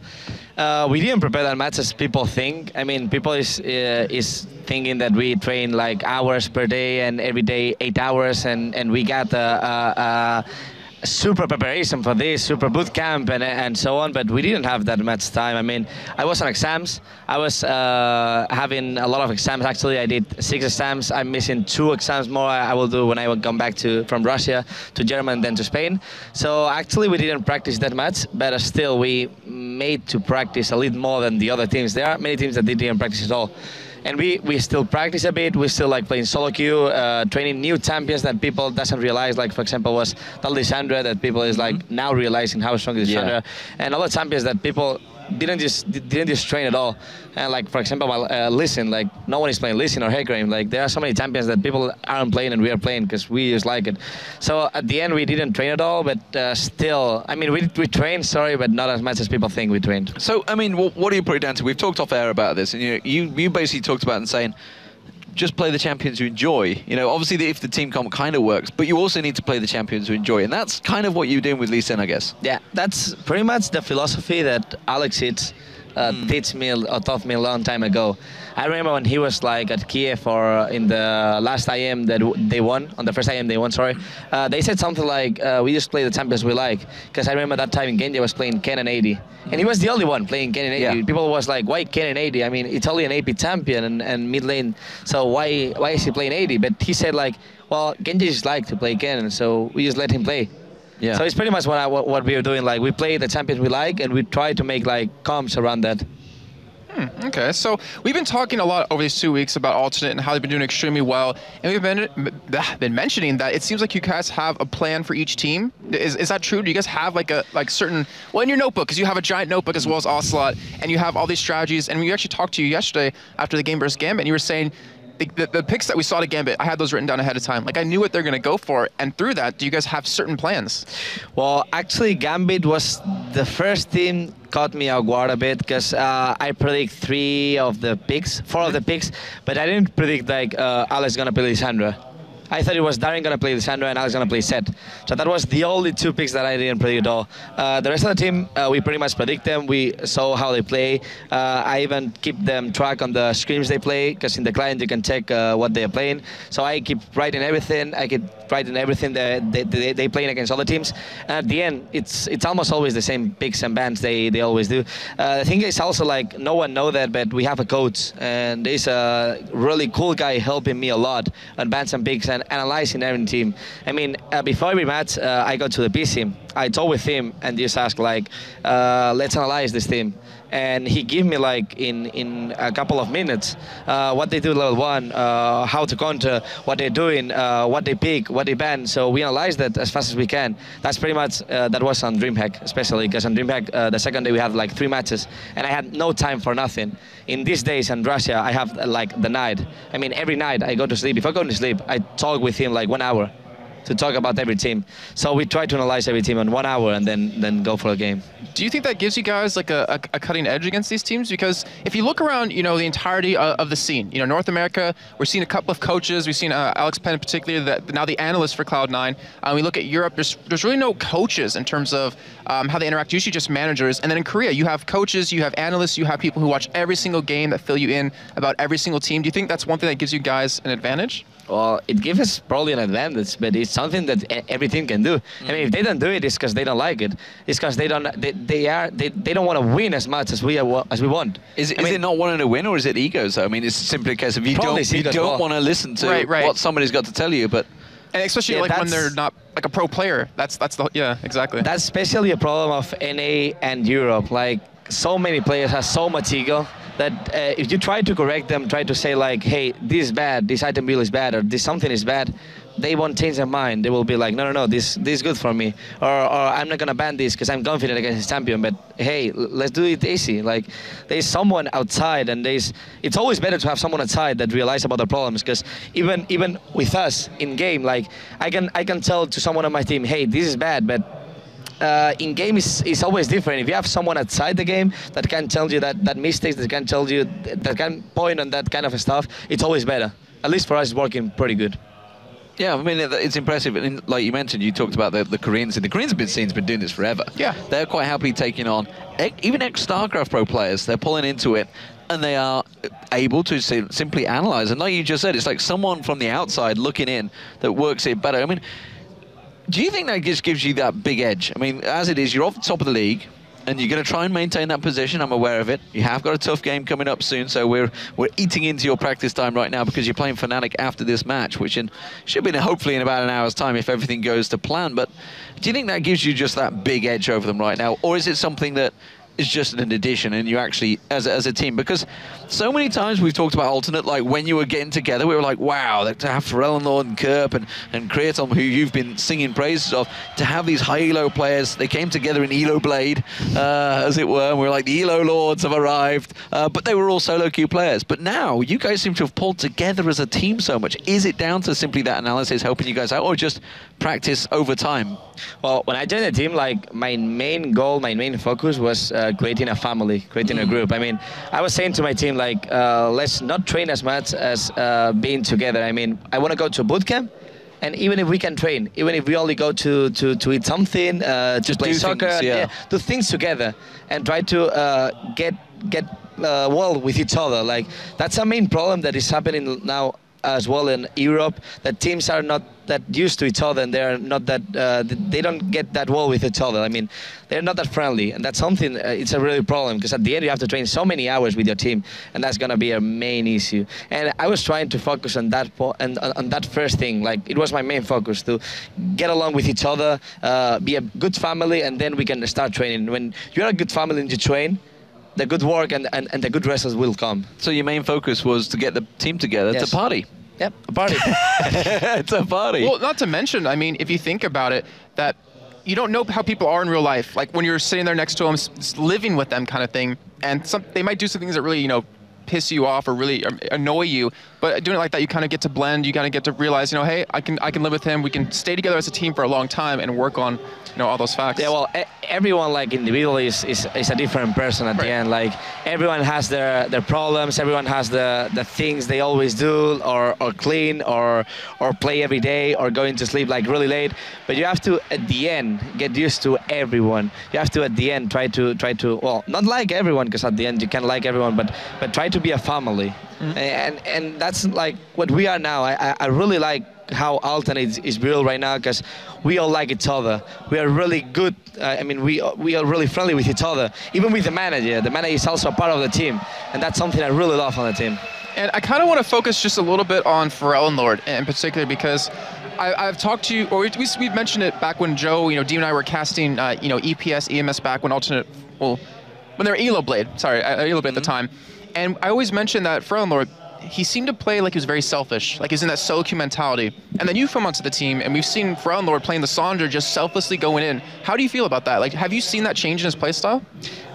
we didn't prepare that much as people think. I mean, people is thinking that we train like hours per day and every day 8 hours, and we got super preparation for this, super boot camp and so on, but we didn't have that much time. I mean, I was on exams. I was having a lot of exams. Actually, I did 6 exams. I'm missing 2 exams more I will do when I will come back from Russia to Germany, then to Spain. So actually, we didn't practice that much, but still, we made to practice a little more than the other teams. There are many teams that didn't practice at all. And we still practice a bit. We still like playing solo queue, training new champions that people doesn't realize. Like, for example, was Lissandra, that people is like now realizing how strong is Lissandra, and other champions that people didn't just train at all. And like, for example, Listen, like no one is playing Listen or Hecarim. Like there are so many champions that people aren't playing and we are playing because we just like it. So at the end we didn't train at all, but still, I mean, we trained, sorry, but not as much as people think we trained. So I mean, what do you put it down to? We've talked off air about this, and you basically talked about it and saying, just play the champions you enjoy. You know, obviously if the team comp kind of works, but you also need to play the champions you enjoy, and that's kind of what you're doing with Lee Sin, I guess. Yeah, that's pretty much the philosophy that Alex taught me a long time ago. I remember when he was like at Kiev or in the last IM that they won, on the first IM they won, sorry. They said something like, we just play the champions we like. Because I remember that time Genji was playing Ken and 80. And he was the only one playing Ken and 80. Yeah. People was like, why Ken and 80? I mean, it's only an AP champion and mid lane, so why is he playing 80? But he said like, well, Genji just like to play Kennen, so we just let him play. Yeah. So it's pretty much what we are doing. Like, we play the champions we like, and we try to make like comps around that. Okay, so we've been talking a lot over these 2 weeks about Alternate and how they've been doing extremely well, and we've been mentioning that it seems like you guys have a plan for each team. Is that true? Do you guys have like a certain, well, in your notebook, because you have a giant notebook as well as Ocelot, and you have all these strategies, and we actually talked to you yesterday after the game versus Gambit, and you were saying the picks that we saw to Gambit, I had those written down ahead of time. Like, I knew what they're going to go for, and through that, do you guys have certain plans? Well, actually, Gambit was the first team caught me off guard a bit, because I predict 4 of the picks, but I didn't predict like Alex gonna play Lissandra. I thought it was Darren gonna play Lissandra and Alex gonna play Set. So that was the only 2 picks that I didn't predict at all. The rest of the team, we pretty much predict them. We saw how they play. I even keep them track on the screens they play, because in the client you can check what they're playing. So I keep writing everything. I keep writing everything that they playing against other teams. And at the end, it's almost always the same picks and bans they always do. The thing is also, like, no one know that, but we have a coach, and there's a really cool guy helping me a lot on bans and picks and analyzing every team. I mean, before every match, I go to the PC. I talk with him and just ask, like, let's analyze this team. And he give me, like, in a couple of minutes, what they do level 1, how to counter, what they're doing, what they pick, what they ban. So we analyze that as fast as we can. That's pretty much, that was on DreamHack, especially, because on DreamHack, the second day we had like 3 matches, and I had no time for nothing. In these days in Russia, I have like the night. I mean, every night I go to sleep. If I go to sleep, I talk with him like 1 hour to talk about every team. So we try to analyze every team in 1 hour and then go for a game. Do you think that gives you guys like a cutting edge against these teams? Because if you look around, you know, the entirety of the scene, you know, North America, we're seeing a couple of coaches. We've seen Alex Penn in particular, now the analyst for Cloud9. We look at Europe, there's really no coaches in terms of how they interact, usually just managers. And then in Korea, you have coaches, you have analysts, you have people who watch every single game that fill you in about every single team. Do you think that's one thing that gives you guys an advantage? Well, it gives us probably an advantage, but it's something that every team can do. I mean, if they don't do it, it's because they don't like it. It's because they don't want to win as much as we want. Is it not wanting to win, or is it egos? I mean, it's simply a case of you don't want to listen to what somebody's got to tell you, but. And especially like when they're not like a pro player. That's the, yeah, exactly. That's especially a problem of NA and Europe. Like, so many players have so much ego that if you try to correct them, try to say like, hey, this is bad, this item build is bad, or this something is bad, they won't change their mind. They will be like, no, this is good for me, or I'm not gonna ban this because I'm confident against this champion. But hey, let's do it easy. Like, there's someone outside, and it's always better to have someone outside that realize about the problems. Because even with us in game, like I can tell to someone on my team, hey, this is bad, but in game is always different. If you have someone outside the game that can tell you that mistakes, that can tell you, that can point on that kind of stuff, it's always better. At least for us, it's working pretty good. Yeah, I mean, it's impressive. And like you mentioned, you talked about the Koreans. And the Koreans have been doing this forever. Yeah. They're quite happily taking on even ex-StarCraft pro players. They're pulling into it, and they are able to simply analyze. And like you just said, it's like someone from the outside looking in that works it better. I mean, do you think that just gives you that big edge? I mean, as it is, you're off the top of the league, and you're going to try and maintain that position. I'm aware of it. You have got a tough game coming up soon, so we're eating into your practice time right now because you're playing Fnatic after this match, which should be hopefully in about an hour's time if everything goes to plan. But do you think that gives you just that big edge over them right now, or is it something that is just an addition and you actually, as a team, because so many times we've talked about Alternate, like when you were getting together, we were like, wow, to have Pharrell and Lord and Kerp and Creatom, who you've been singing praises of, to have these high elo players. They came together in Elo Blade, as it were, and we were like, the Elo Lords have arrived, but they were all solo queue players. But now, you guys seem to have pulled together as a team so much. Is it down to simply that analysis helping you guys out, or just practice over time? Well, when I joined the team, like, my main goal, my main focus was creating a family, creating a group. I mean, I was saying to my team, like, let's not train as much as being together. I mean, I want to go to boot camp, and even if we can train, even if we only go to eat something, to play soccer, do things together, and try to get well with each other. Like, that's a main problem that is happening now as well in Europe, that teams are not that used to each other, and they're not that they don't get that well with each other. I mean, they're not that friendly, and that's something. It's a really problem because at the end you have to train so many hours with your team, and that's gonna be a main issue. And I was trying to focus on that and on that first thing. Like it was my main focus to get along with each other, be a good family, and then we can start training. When you're a good family and you train, the good work and the good results will come. So your main focus was to get the team together to party. Yep, a party. It's a party. Well, not to mention, I mean, if you think about it, that you don't know how people are in real life. Like when you're sitting there next to them, living with them kind of thing, and they might do some things that really, piss you off or really annoy you, but doing it like that, you kind of get to blend, you kind of get to realize, hey, I can live with him, we can stay together as a team for a long time and work on, all those facts. Yeah, well, everyone like individually is a different person at the end. Like everyone has their problems, everyone has the things they always do, or clean, or play every day, or going to sleep like really late. But you have to, at the end, get used to everyone. You have to, at the end, try to well, not like everyone, because at the end you can't like everyone, but try to be a family. And that's like what we are now. I really like how Alton is built right now, because we all like each other. We are really good. I mean, we are really friendly with each other, even with the manager. The manager is also a part of the team, and that's something I really love on the team. And I kind of want to focus just a little bit on Pharrell and Lord in particular, because I've talked to you, or we mentioned it back when Joe, Dean and I were casting, EPS, EMS back when when they were ELO Blade. Sorry, ELO Blade at the time. And I always mention that Pharrell and Lord, he seemed to play like he was very selfish, like he's in that solo queue mentality. And then you come onto the team, and we've seen Pharrell and Lord playing the Sandra just selflessly going in. How do you feel about that? Like, have you seen that change in his play style?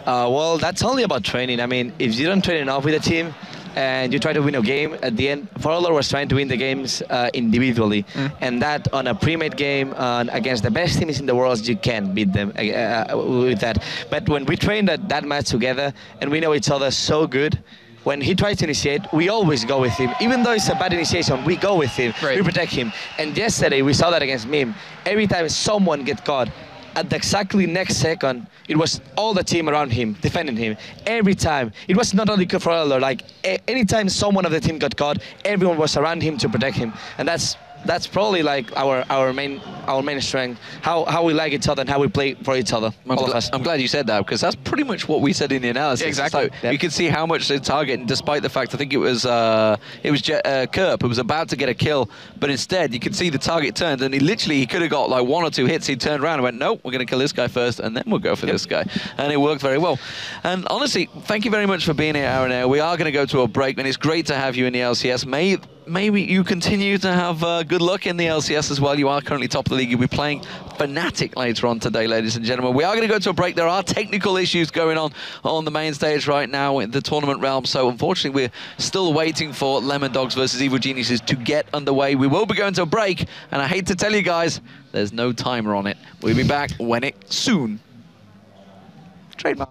Well, that's only about training. I mean, if you don't train enough with a team, and you try to win a game, at the end, Pharrell was trying to win the games individually. And that on a pre-made game against the best teams in the world, you can beat them with that. But when we train that match together, and we know each other so good, when he tries to initiate, we always go with him. Even though it's a bad initiation, we go with him, we protect him. And yesterday, we saw that against Mim. Every time someone gets caught, at the exactly next second, it was all the team around him, defending him. Every time. It was not only for Eller, like anytime someone of the team got caught, everyone was around him to protect him. And that's probably like our main strength, how we like each other and how we play for each other, all of us. I'm glad you said that, because that's pretty much what we said in the analysis. Exactly. So you can see how much they target, despite the fact I think it was Kerp who was about to get a kill, but instead you could see the target turned, and he could have got like 1 or 2 hits. He turned around and went, nope, we're going to kill this guy first, and then we'll go for this guy. And it worked very well. And honestly, thank you very much for being here, Aaron. We are going to go to a break, and it's great to have you in the LCS. Maybe you continue to have good luck in the LCS as well. You are currently top of the league. You'll be playing Fnatic later on today, ladies and gentlemen. We are going to go to a break. There are technical issues going on the main stage right now in the tournament realm. So unfortunately, we're still waiting for Lemon Dogs versus Evil Geniuses to get underway. We will be going to a break. And I hate to tell you guys, there's no timer on it. We'll be back when it soon. Trademark.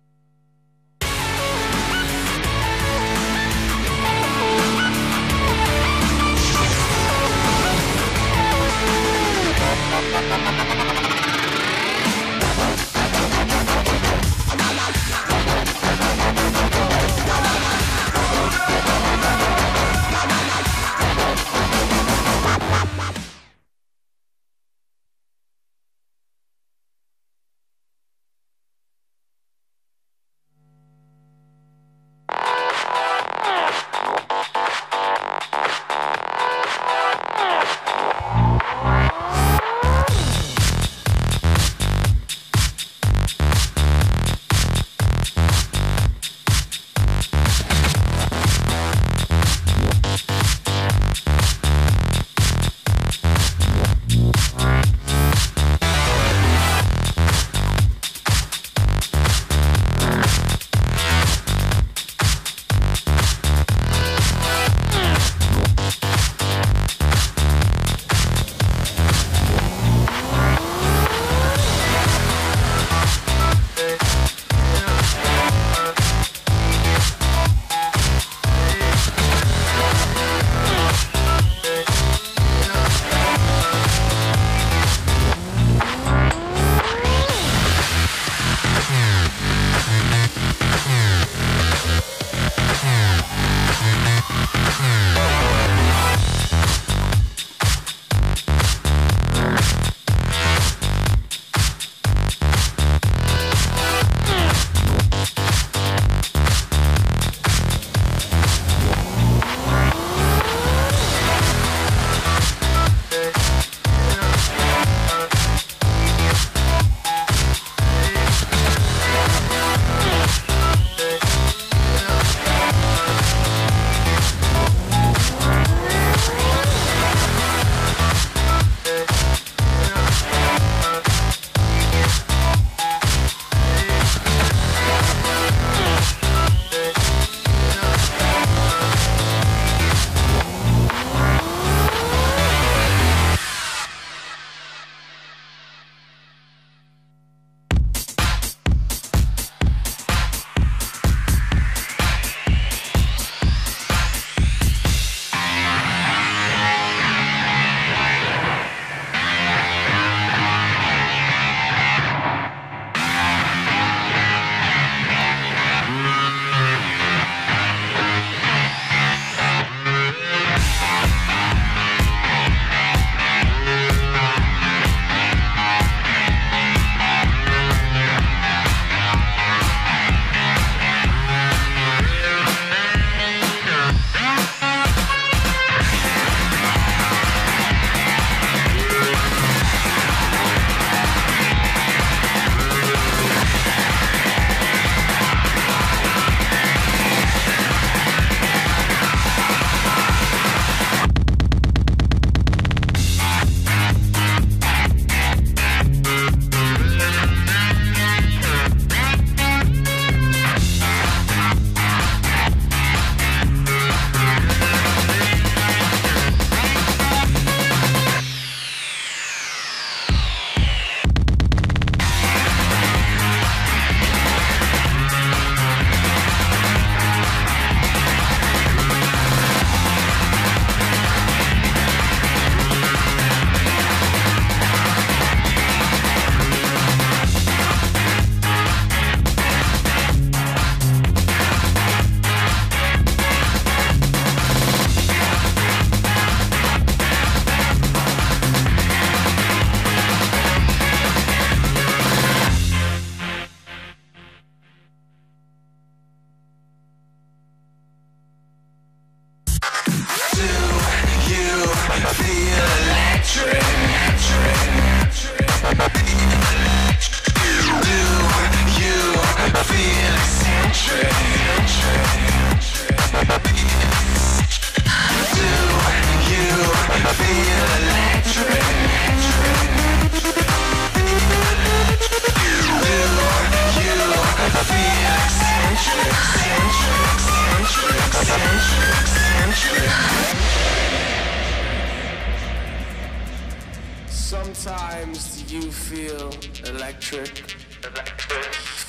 Sometimes do you feel electric?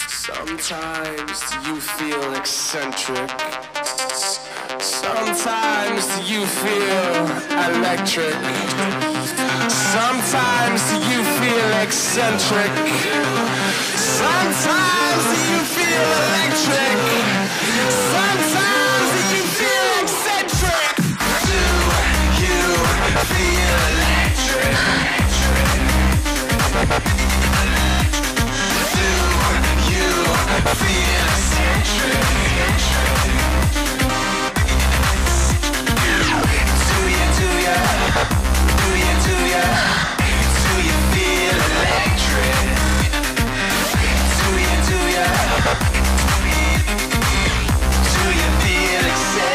Sometimes do you feel eccentric? Sometimes do you feel electric? Sometimes do you feel eccentric? Sometimes do you feel electric? Sometimes do you feel eccentric? Do you feel electric? Do you feel eccentric? Do you feel electric? Do you feel eccentric?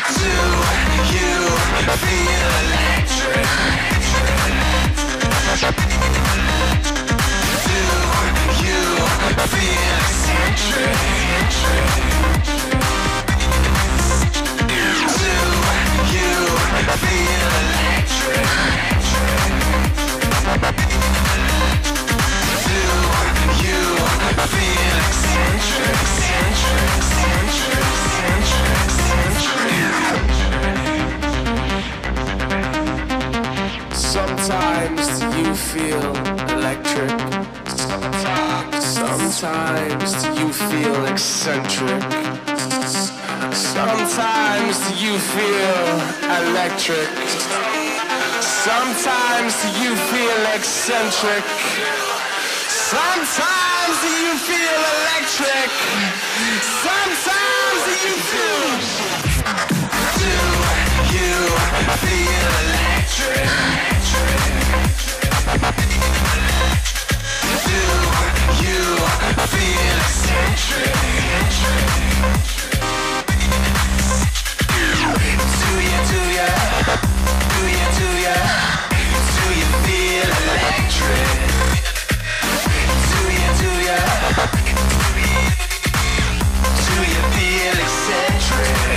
Do you feel electric? Do you feel eccentric? Feel electric. Do you feel eccentric, eccentric, eccentric, eccentric, eccentric? Sometimes do you feel electric? Sometimes do you feel eccentric? Sometimes do you feel electric? Sometimes do you feel eccentric? Sometimes do you feel electric? Sometimes do you feel... Do you feel electric? Do you feel eccentric? Do you feel electric? Do you feel eccentric?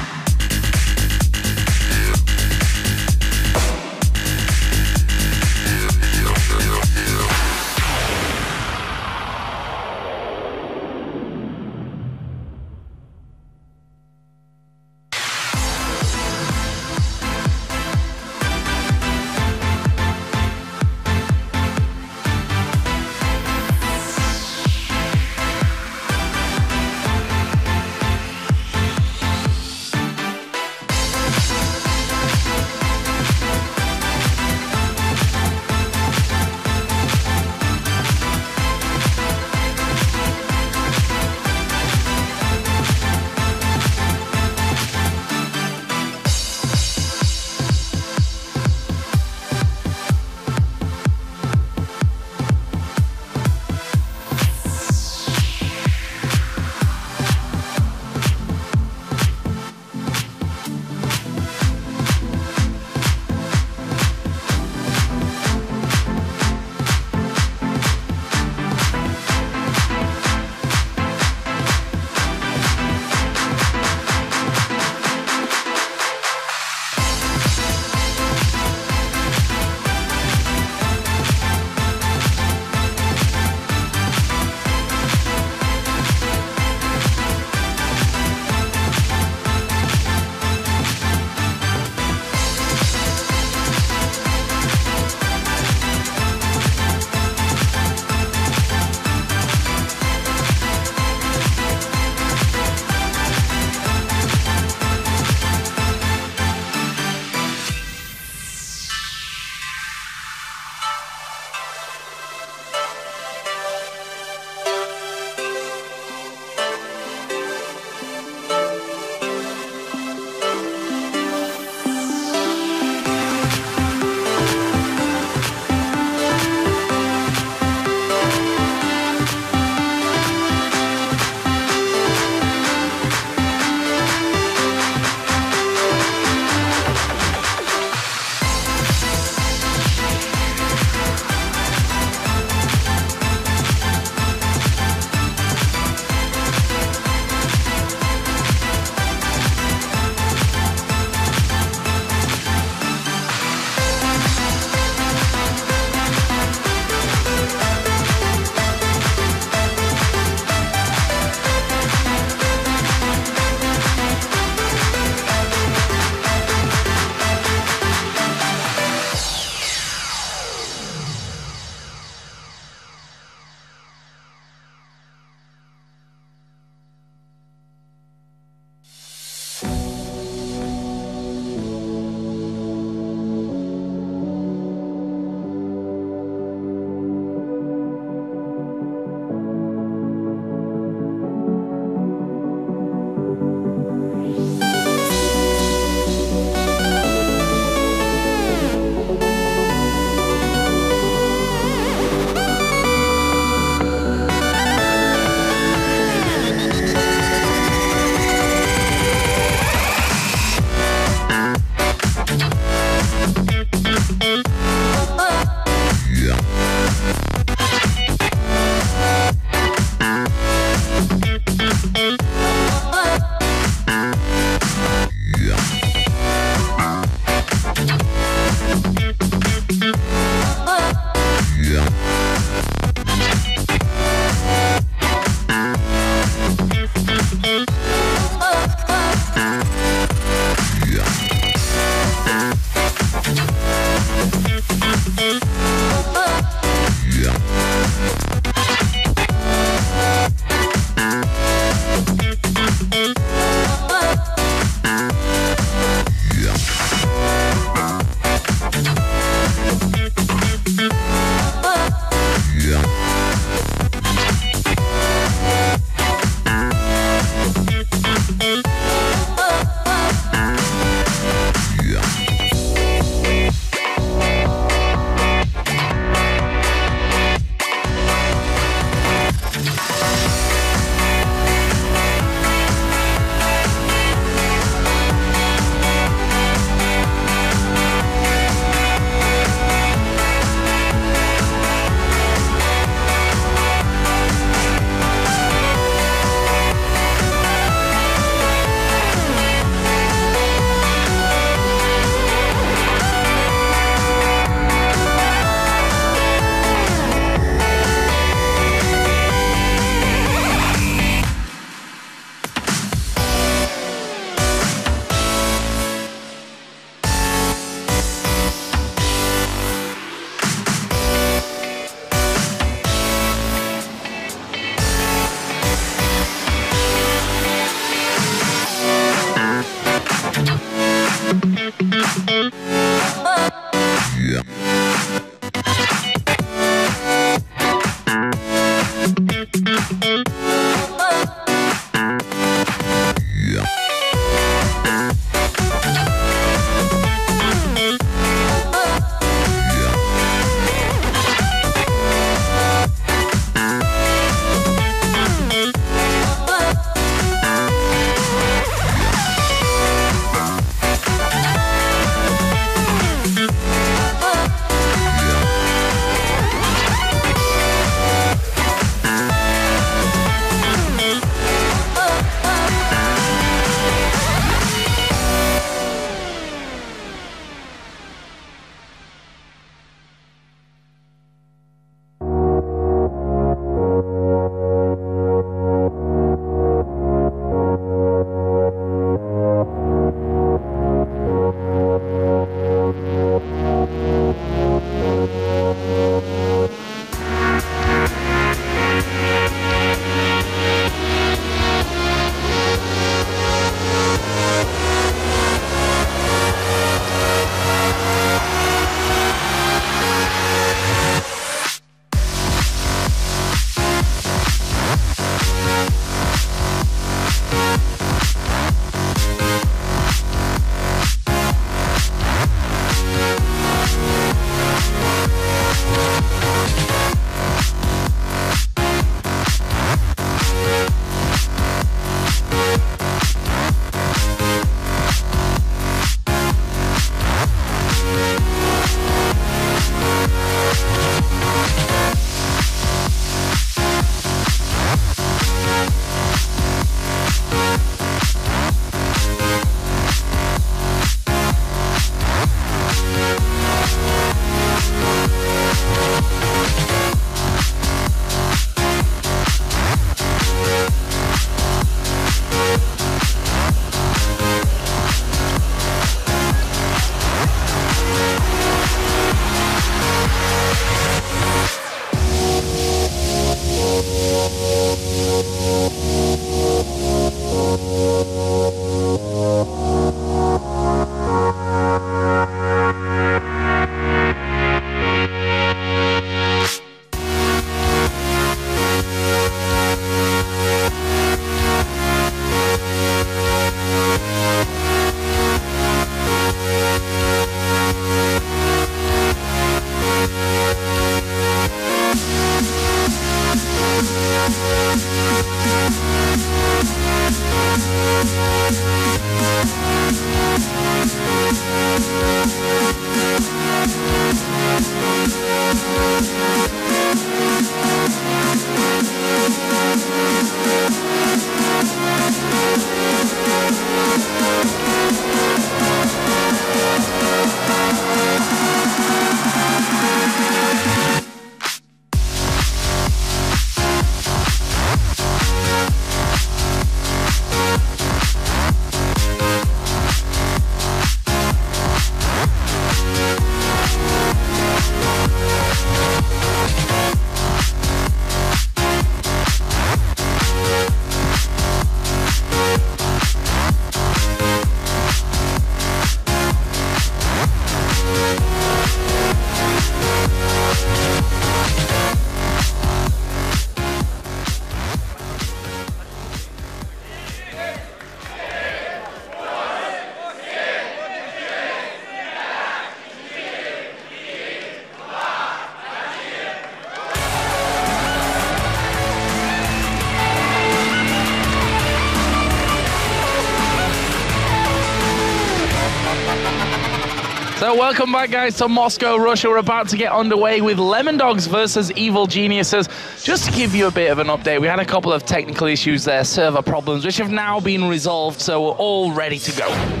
So welcome back, guys, to Moscow, Russia. We're about to get underway with Lemon Dogs versus Evil Geniuses. Just to give you a bit of an update, we had a couple of technical issues there, server problems, which have now been resolved, so we're all ready to go.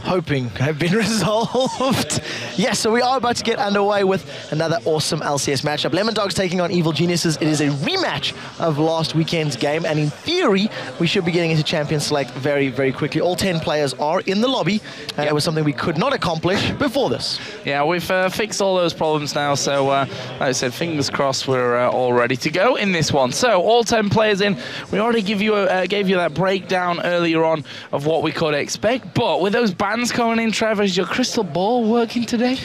Hoping have been resolved. Yes, so we are about to get underway with another awesome LCS matchup. Lemon Dogs taking on Evil Geniuses. It is a rematch of last weekend's game, and in theory, we should be getting into Champion Select very, very quickly. All 10 players are in the lobby, and it was something we could not accomplish before this. Yeah, we've fixed all those problems now, so like I said, fingers crossed we're all ready to go in this one. So, all 10 players in. We already gave you that breakdown earlier on of what we could expect, but with those back bans coming in, Trevor? Is your crystal ball working today?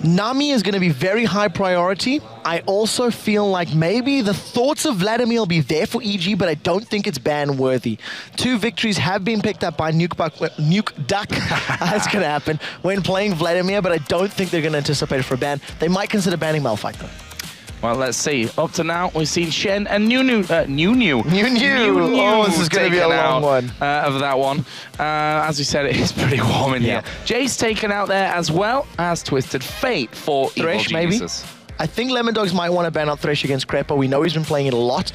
Nami is going to be very high priority. I also feel like maybe the thoughts of Vladimir will be there for EG, but I don't think it's ban-worthy. 2 victories have been picked up by Nuke Duck. That's going to happen when playing Vladimir, but I don't think they're going to anticipate it for a ban. They might consider banning Malphite, though. Well, let's see. Up to now, we've seen Shen and New. Oh, this is going to be a long one. Of that one. As we said, it is pretty warm in here. Jace taken out there as well as Twisted Fate for Thresh, Evil maybe? Geniuses. I think Lemon Dogs might want to ban out Thresh against Crepo. We know he's been playing it a lot.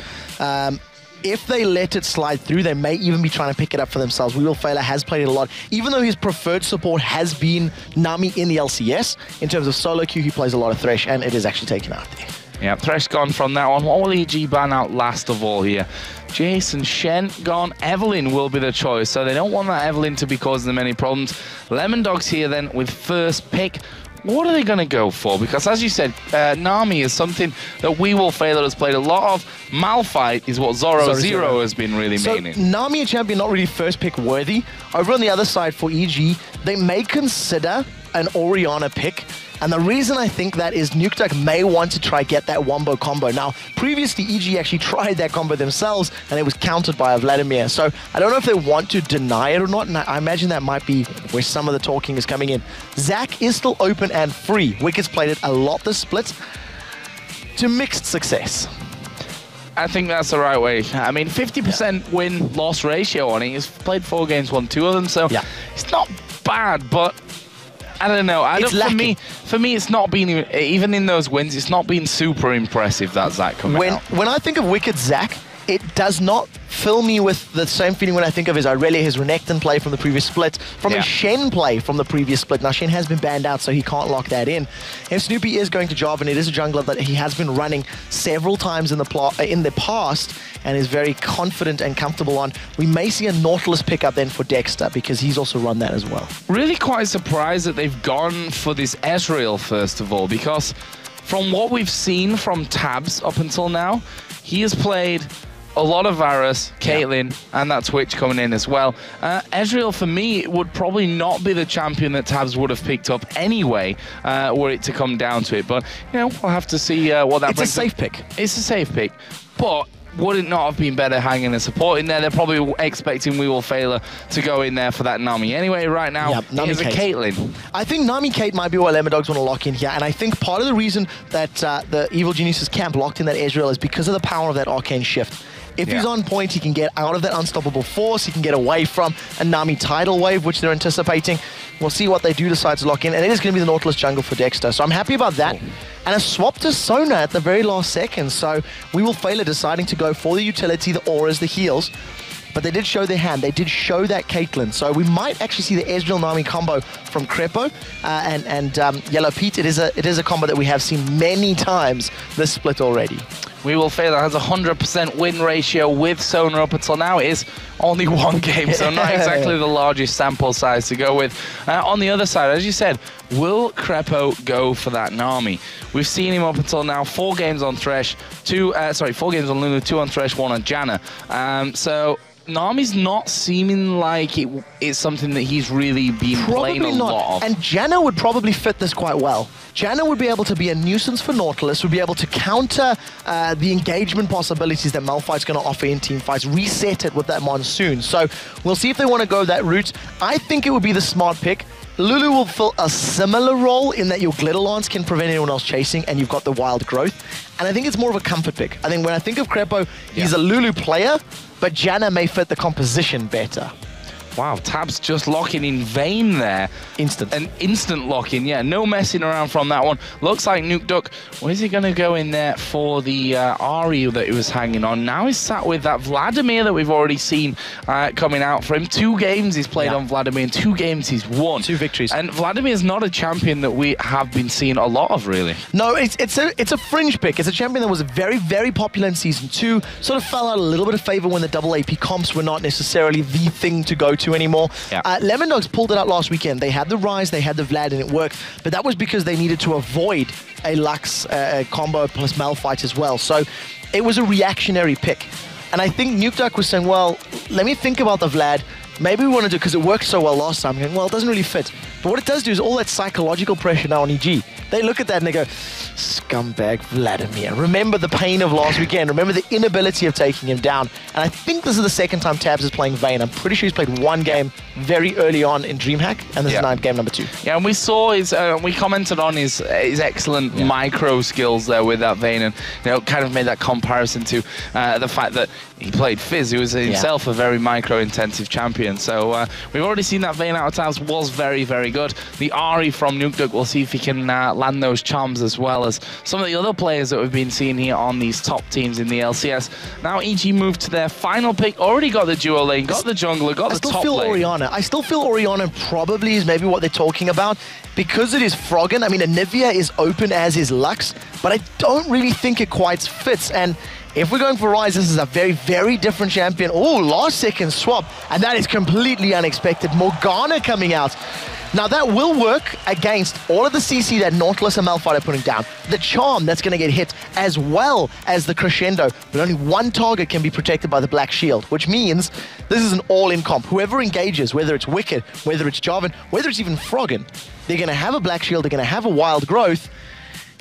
If they let it slide through, they may even be trying to pick it up for themselves. We Will Failure has played it a lot. Even though his preferred support has been Nami in the LCS, in terms of solo queue, he plays a lot of Thresh, and it is actually taken out there. Yeah, Thresh gone from that one. What will EG ban out last of all here? Jason, Shen gone. Evelyn will be the choice, so they don't want that Evelyn to be causing them any problems. Lemon Dogs here then with first pick. What are they going to go for? Because as you said, Nami is something that We Will Failure has played a lot of. Malphite is what Zoro Zero has been really meaning. Nami, a champion, not really first pick worthy. Over on the other side for EG, they may consider an Orianna pick. And the reason I think that is Nuke Duck may want to try get that Wombo combo. Now, previously, EG actually tried that combo themselves, and it was countered by a Vladimir. So I don't know if they want to deny it or not, and I imagine that might be where some of the talking is coming in. Zac is still open and free. Wicked's played it a lot this split to mixed success. I think that's the right way. I mean, 50% win-loss ratio on it. He's played 4 games, won 2 of them, so it's not bad, but I don't know. For me, it's not been even in those wins. It's not been super impressive that Zac coming out. When I think of Wicked Zac, it does not fill me with the same feeling when I think of his Irelia, his Renekton play from the previous split, from his Shen play from the previous split. Now, Shen has been banned out, so he can't lock that in. And Snoopy is going to Jarvan. It is a jungler that he has been running several times in the past and is very confident and comfortable on. We may see a Nautilus pickup then for Dexter, because he's also run that as well. Really quite surprised that they've gone for this Ezreal, first of all, because from what we've seen from Tabs up until now, he has played a lot of Varus, Caitlyn, and that Twitch coming in as well. Ezreal, for me, would probably not be the champion that Tabs would have picked up anyway, were it to come down to it. But, you know, we'll have to see what that brings. It's a safe pick. It's a safe pick. But would it not have been better hanging a support in there? They're probably expecting We Will Failure to go in there for that Nami. Anyway, right now, here's a Caitlyn. I think Nami Kate might be what Lemon Dogs want to lock in here, and I think part of the reason that the Evil Geniuses camp locked in that Ezreal is because of the power of that Arcane Shift. If he's on point, he can get out of that unstoppable force, he can get away from a Nami tidal wave, which they're anticipating. We'll see what they do decide to lock in, and it is going to be the Nautilus jungle for Dexter, so I'm happy about that. And a swap to Sona at the very last second, so We Will Failure deciding to go for the utility, the auras, the heals. But they did show their hand. They did show that Caitlyn. So we might actually see the Ezreal-Nami combo from Crepo and Yellow Pete. It is a combo that we have seen many times this split already. We Will Failure has a 100% win ratio with Sona up until now. It is only 1 game, so not exactly the largest sample size to go with. On the other side, as you said, will Crepo go for that Nami? We've seen him up until now 4 games on Thresh, 4 games on Lulu, 2 on Thresh, 1 on Janna. So Nami's not seeming like it's something that he's really been playing a lot of. And Janna would probably fit this quite well. Janna would be able to be a nuisance for Nautilus, would be able to counter the engagement possibilities that Malphite's going to offer in team fights, reset it with that Monsoon. So we'll see if they want to go that route. I think it would be the smart pick. Lulu will fill a similar role in that your Glitter Lance can prevent anyone else chasing, and you've got the wild growth. And I think it's more of a comfort pick. I think when I think of Crepo, he's a Lulu player, but Janna may fit the composition better. Wow, Tabs just locking in vain there. An instant lock-in, yeah. No messing around from that one. Looks like Nuke Duck, where is he going to go in there for the Ari that he was hanging on? Now he's sat with that Vladimir that we've already seen coming out for him. 2 games he's played on Vladimir, and 2 games he's won. 2 victories. And Vladimir's not a champion that we have been seeing a lot of, really. No, it's a fringe pick. It's a champion that was very, very popular in Season 2. Sort of fell out a little bit of favor when the double AP comps were not necessarily the thing to go to anymore. Lemon Dogs pulled it out last weekend. They had the Rise, they had the Vlad, and it worked. But that was because they needed to avoid a Lux combo plus Malphite as well. So it was a reactionary pick. And I think Nuke Duck was saying, well, let me think about the Vlad. maybe we want to do, because it worked so well last time, going, well, it doesn't really fit. But what it does do is all that psychological pressure now on EG. They look at that and they go, scumbag Vladimir. Remember the pain of last weekend. Remember the inability of taking him down. And I think this is the second time Tabs is playing Vayne. I'm pretty sure he's played one game very early on in DreamHack, and this is game number 2. Yeah, and we saw his, we commented on his excellent micro skills there with that Vayne, and kind of made that comparison to the fact that he played Fizz, who was himself a very micro-intensive champion. So we've already seen that Vayne out of Tabs was very, very good. The Ari from Nukduk, we'll see if he can land those charms, as well as some of the other players that we've been seeing here on these top teams in the LCS. Now EG moved to their final pick, already got the duo lane, got the jungler, got the top lane. I still feel Orianna probably is maybe what they're talking about, because it is Froggen. I mean, Anivia is open as is Lux, but I don't really think it quite fits. And if we're going for Rise, this is a very, very different champion. Oh, last second swap, and that is completely unexpected. Morgana coming out. Now that will work against all of the CC that Nautilus and Malphite are putting down. The charm that's going to get hit, as well as the crescendo. But only one target can be protected by the Black Shield, which means this is an all-in comp. Whoever engages, whether it's Wicked, whether it's Jarvan, whether it's even Froggen, they're going to have a Black Shield, they're going to have a Wild Growth,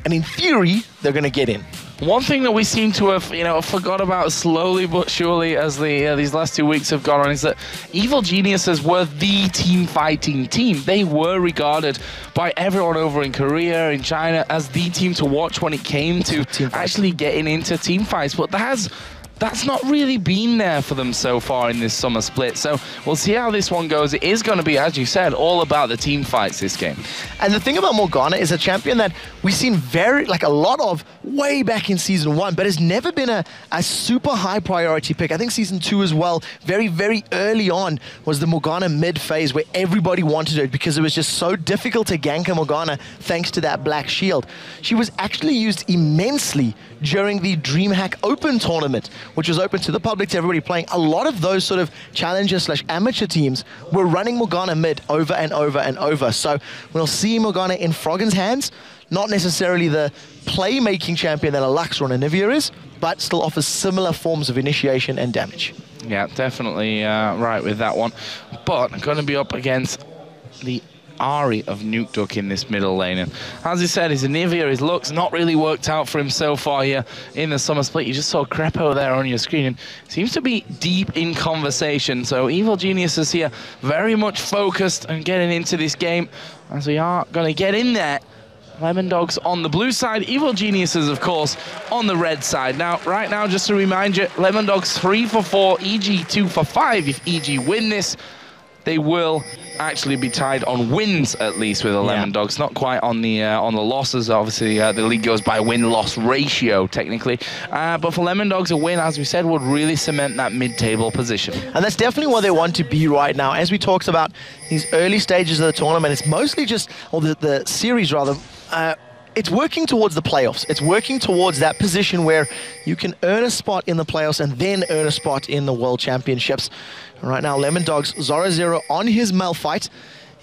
and in theory, they're going to get in. One thing that we seem to have, forgot about slowly but surely as these last 2 weeks have gone on is that Evil Geniuses were the team fighting team. They were regarded by everyone over in Korea, in China, as the team to watch when it came to actually getting into team fights. But that's not really been there for them so far in this summer split. So we'll see how this one goes. It is going to be, as you said, all about the team fights this game. And the thing about Morgana is a champion that we've seen a lot of way back in Season 1, but has never been a super high priority pick. I think Season 2 as well, very, very early on, was the Morgana mid phase where everybody wanted it because it was just so difficult to gank a Morgana thanks to that Black Shield. She was actually used immensely during the DreamHack Open tournament, which was open to the public, to everybody playing. A lot of those sort of challenger/amateur teams were running Morgana mid over and over and over. So we'll see Morgana in Froggen's hands, not necessarily the playmaking champion that a Lux or an Anivia is, but still offers similar forms of initiation and damage. Yeah, definitely right with that one. But I'm going to be up against the Ari of Nukduk in this middle lane. And as he said, his Anivia, his Lux, not really worked out for him so far here in the summer split. You just saw Crepo there on your screen, and seems to be deep in conversation. So Evil Geniuses here very much focused and getting into this game, as we are going to get in there. Lemon Dogs on the blue side, Evil Geniuses, of course, on the red side. Now, right now, just to remind you, Lemon Dogs 3 for 4, EG 2 for 5. If EG win this, they will actually be tied on wins, at least, with the Lemon Dogs. Not quite on the losses. Obviously, the league goes by win-loss ratio, technically. But for Lemon Dogs, a win, as we said, would really cement that mid-table position. And that's definitely what they want to be right now. As we talked about these early stages of the tournament, it's mostly just, or the series rather, it's working towards the playoffs. It's working towards that position where you can earn a spot in the playoffs and then earn a spot in the World Championships. Right now, Lemon Dogs, Zora Zero on his Malphite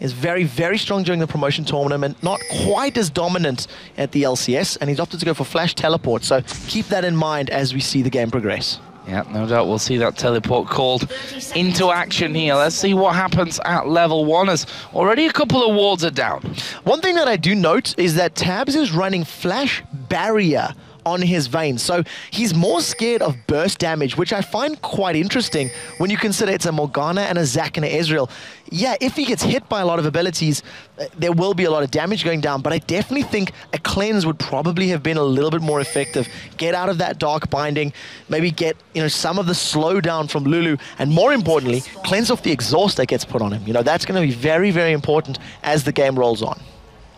is very, very strong during the promotion tournament, not quite as dominant at the LCS, and he's opted to go for Flash Teleport, so keep that in mind as we see the game progress. Yeah, no doubt we'll see that teleport called into action here. Let's see what happens at level 1, as already a couple of wards are down. One thing that I do note is that Tabs is running Flash Barrier on his Vayne, so he's more scared of burst damage, which I find quite interesting when you consider it's a Morgana and a Zac and a Ezreal. Yeah, if he gets hit by a lot of abilities, there will be a lot of damage going down, but I definitely think a cleanse would probably have been a little bit more effective. Get out of that dark binding, maybe get some of the slowdown from Lulu, and more importantly, cleanse off the exhaust that gets put on him. That's going to be very, very important as the game rolls on.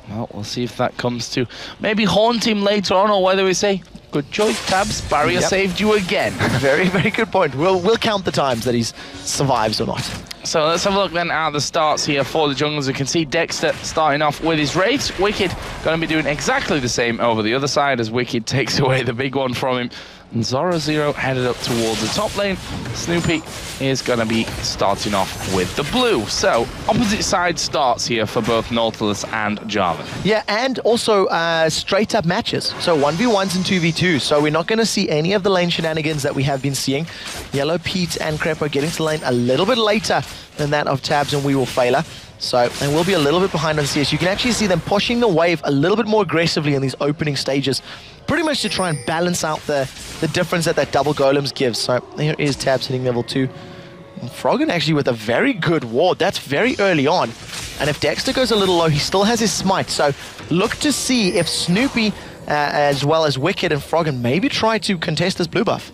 Well, we'll see if that comes to maybe haunt him later on, or whether we say, good choice, Tabs, Barrier saved you again. Very, very good point. We'll count the times that he survives or not. So let's have a look then at the starts here for the junglers. We can see Dexter starting off with his Wraiths. Wicked going to be doing exactly the same over the other side as Wicked takes away the big one from him. And Zoro Zero headed up towards the top lane. Snoopy is going to be starting off with the blue. So, opposite side starts here for both Nautilus and Java. Yeah, and also straight up matches. So 1v1s and 2v2s. So we're not going to see any of the lane shenanigans that we have been seeing. Yellow Pete and Crepo getting to lane a little bit later than that of Tabs and We Will Failer. So they will be a little bit behind on CS. You can actually see them pushing the wave a little bit more aggressively in these opening stages, pretty much to try and balance out the difference that double golems gives. So here is Tabs hitting level 2. And Froggen actually with a very good ward. That's very early on. And if Dexter goes a little low, he still has his smite. So look to see if Snoopy, as well as Wicked and Froggen, maybe try to contest this blue buff.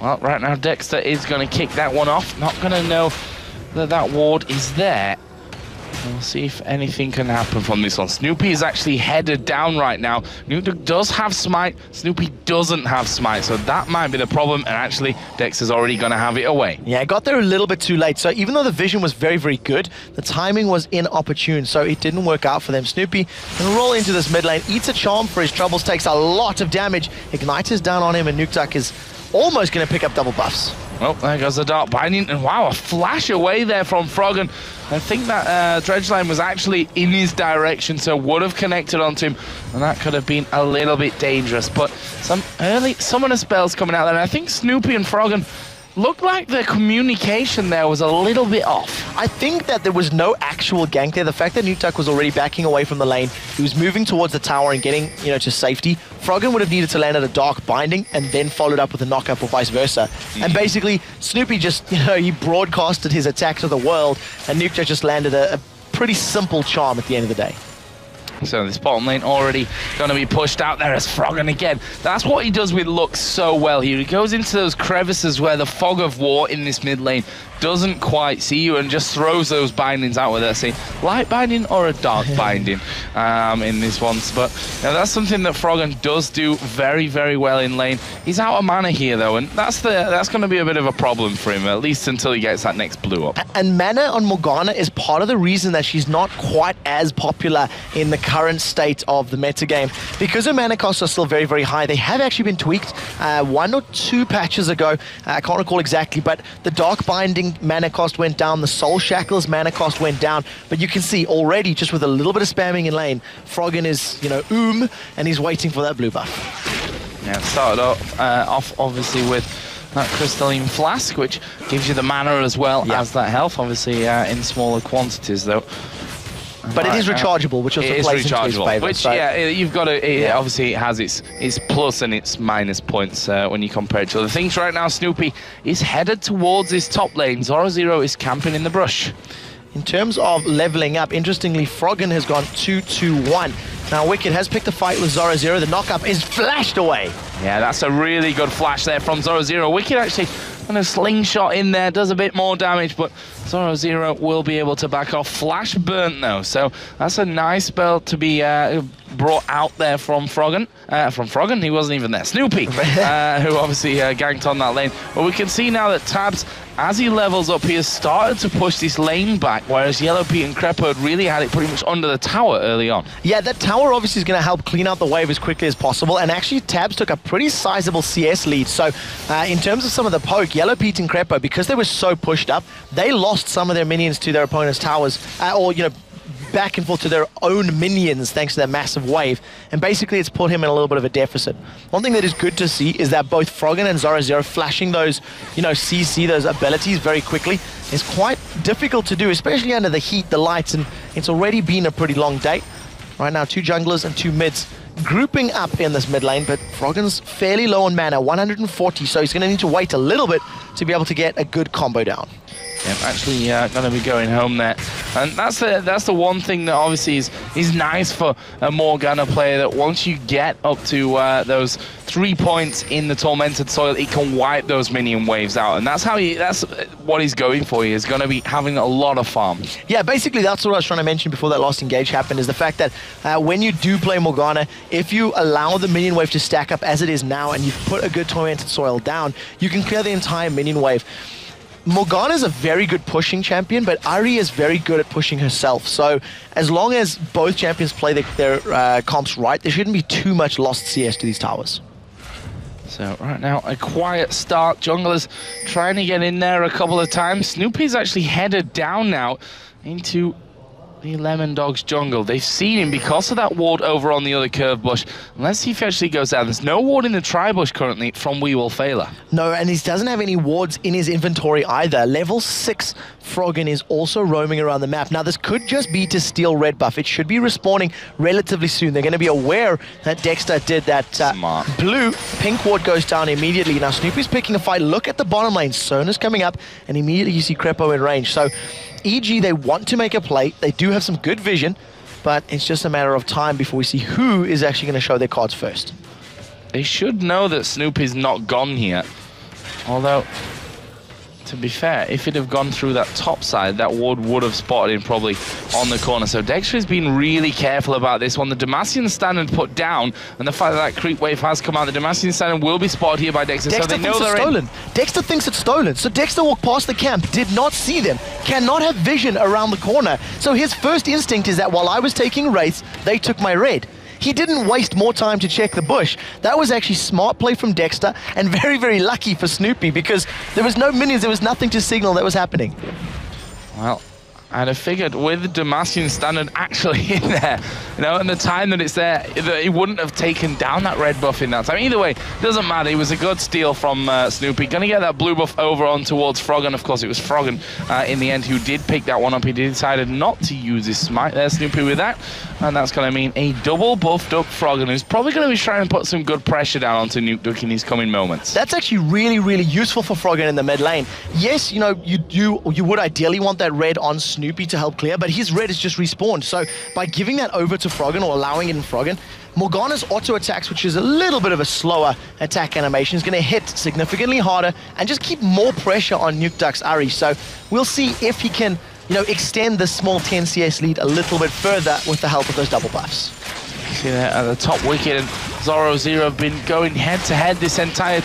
Well, right now Dexter is going to kick that one off. Not going to know that ward is there. We'll see if anything can happen from this one. Snoopy is actually headed down right now. Nukeduck does have smite. Snoopy doesn't have smite, so that might be the problem. And actually, Dexter's already going to have it away. Yeah, it got there a little bit too late. So even though the vision was very, very good, the timing was inopportune. So it didn't work out for them. Snoopy can roll into this mid lane, eats a charm for his troubles, takes a lot of damage. Ignite is down on him, and Nukeduck is almost going to pick up double buffs. Oh, there goes the Dark Binding, and wow, a flash away there from Froggen. I think that Dredge line was actually in his direction, so would have connected onto him, and that could have been a little bit dangerous. But some early summoner spells coming out there, and I think Snoopy and Froggen looked like the communication there was a little bit off. I think that there was no actual gank there. The fact that Nukeduck was already backing away from the lane, he was moving towards the tower and getting, to safety. Froggen would have needed to land at a Dark Binding and then followed up with a knockup or vice versa. And basically, Snoopy just, he broadcasted his attack to the world, and Nukeduck just landed a pretty simple charm at the end of the day. So this bottom lane already going to be pushed out there as Froggen again. That's what he does with Lux so well here. He goes into those crevices where the fog of war in this mid lane doesn't quite see you and just throws those bindings out, whether it's a light binding or a dark binding in this one. But that's something that Froggen does do very, very well in lane. He's out of mana here though, and that's going to be a bit of a problem for him, at least until he gets that next blue up. And mana on Morgana is part of the reason that she's not quite as popular in the current state of the metagame. Because her mana costs are still very, very high, they have actually been tweaked 1 or 2 patches ago. I can't recall exactly, but the Dark Binding mana cost went down, the Soul Shackles mana cost went down, but you can see already just with a little bit of spamming in lane, Froggen is, and he's waiting for that blue buff. Yeah, started off obviously with that Crystalline Flask, which gives you the mana as well as that health, obviously in smaller quantities though. But it is rechargeable, which also plays into his favor. Which, you've got to... Obviously, it has its plus and its minus points when you compare it to other things. Right now, Snoopy is headed towards his top lane. Zoro Zero is camping in the brush. In terms of leveling up, interestingly, Froggen has gone 2-2-1. Now, Wicked has picked a fight with Zoro Zero. The knockup is flashed away. Yeah, that's a really good flash there from Zoro Zero. Wicked actually kind of slingshot in there, does a bit more damage, but Zoro Zero will be able to back off. Flash burnt though, so that's a nice spell to be brought out there from Froggen. He wasn't even there. Snoopy, who obviously ganked on that lane. But we can see now that Tabs, as he levels up, he has started to push this lane back, whereas Yellow Pete and Crepo had really had it pretty much under the tower early on. Yeah, that tower obviously is going to help clean out the wave as quickly as possible, and actually Tabs took a pretty sizable CS lead. So in terms of some of the poke, Yellow Pete and Crepo, because they were so pushed up, they lost some of their minions to their opponent's towers, back and forth to their own minions thanks to that massive wave, and basically it's put him in a little bit of a deficit. One thing that is good to see is that both Froggen and Zoro Zero flashing those, CC, those abilities very quickly is quite difficult to do, especially under the heat, the lights, and it's already been a pretty long day. Right now, 2 junglers and 2 mids grouping up in this mid lane, but Froggen's fairly low on mana, 140, so he's going to need to wait a little bit to be able to get a good combo down. Yeah, actually going to be going home there. And that's the one thing that obviously is nice for a Morgana player, that once you get up to those 3 points in the Tormented Soil, it can wipe those minion waves out. And that's what he's going for. He is going to be having a lot of farm. Yeah, basically that's what I was trying to mention before that last engage happened, is the fact that when you do play Morgana, if you allow the minion wave to stack up as it is now and you've put a good Tormented Soil down, you can clear the entire minion wave. Morgana is a very good pushing champion, but Ari is very good at pushing herself. So as long as both champions play their comps right, there shouldn't be too much lost CS to these towers. So right now, a quiet start. Junglers trying to get in there a couple of times. Snoopy's actually headed down now into the Lemon Dog's jungle. They've seen him because of that ward over on the other curve bush. Let's see if he actually goes down. There's no ward in the tri-bush currently from We Will Failer. No, and he doesn't have any wards in his inventory either. Level 6 Froggen is also roaming around the map. Now, this could just be to steal red buff. It should be respawning relatively soon. They're going to be aware that Dexter did that blue. Pink ward goes down immediately. Now, Snoopy's picking a fight. Look at the bottom lane. Sona's coming up, and immediately you see Crepo in range. So, EG, they want to make a play. They do have some good vision, but it's just a matter of time before we see who is actually going to show their cards first. They should know that Snoopy's not gone here. Although, to be fair, if it had gone through that top side, that ward would have spotted him probably on the corner. So Dexter has been really careful about this one. The Demacian standard put down, and the fact that creep wave has come out, the Demacian standard will be spotted here by Dexter. Dexter so they know thinks it's they're stolen. Dexter thinks it's stolen. So Dexter walked past the camp, did not see them, cannot have vision around the corner. So his first instinct is that while I was taking wraiths, they took my red. He didn't waste more time to check the bush. That was actually smart play from Dexter and very, very lucky for Snoopy because there was no minions, there was nothing to signal that was happening. Well, I'd have figured with the Demacian standard actually in there, you know, and the time that it's there, that he wouldn't have taken down that red buff in that time. Either way, doesn't matter. It was a good steal from Snoopy. Gonna get that blue buff over on towards Froggen. Of course, it was Froggen in the end who did pick that one up. He decided not to use his smite there, Snoopy, with that. And that's going to mean a double buffed up Froggen, who's probably going to be trying to put some good pressure down onto Nuke Duck in these coming moments. That's actually really, really useful for Froggen in the mid lane. Yes, you know, you would ideally want that red on Snoopy to help clear, but his red is just respawned. So by giving that over to Froggen or allowing it in Froggen, Morgana's auto attacks, which is a little bit of a slower attack animation, is going to hit significantly harder and just keep more pressure on Nuke Duck's Ahri. So we'll see if he can, you know, extend the small 10 CS lead a little bit further with the help of those double buffs. See there at the top wicket, and Zoro Zero have been going head-to-head this entire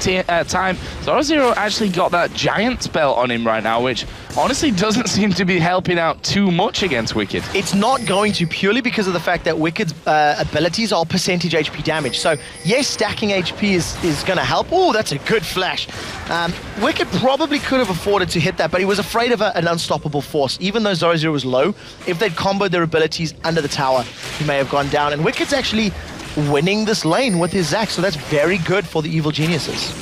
time. Zoro Zero actually got that giant spell on him right now, which honestly doesn't seem to be helping out too much against Wicked. It's not going to, purely because of the fact that Wicked's abilities are percentage HP damage. So yes, stacking HP is going to help. Oh, that's a good flash. Wicked probably could have afforded to hit that, but he was afraid of an unstoppable force. Even though Zoro Zero was low, if they'd comboed their abilities under the tower, he may have gone down. And Wicked's actually winning this lane with his Zac, so that's very good for the Evil Geniuses.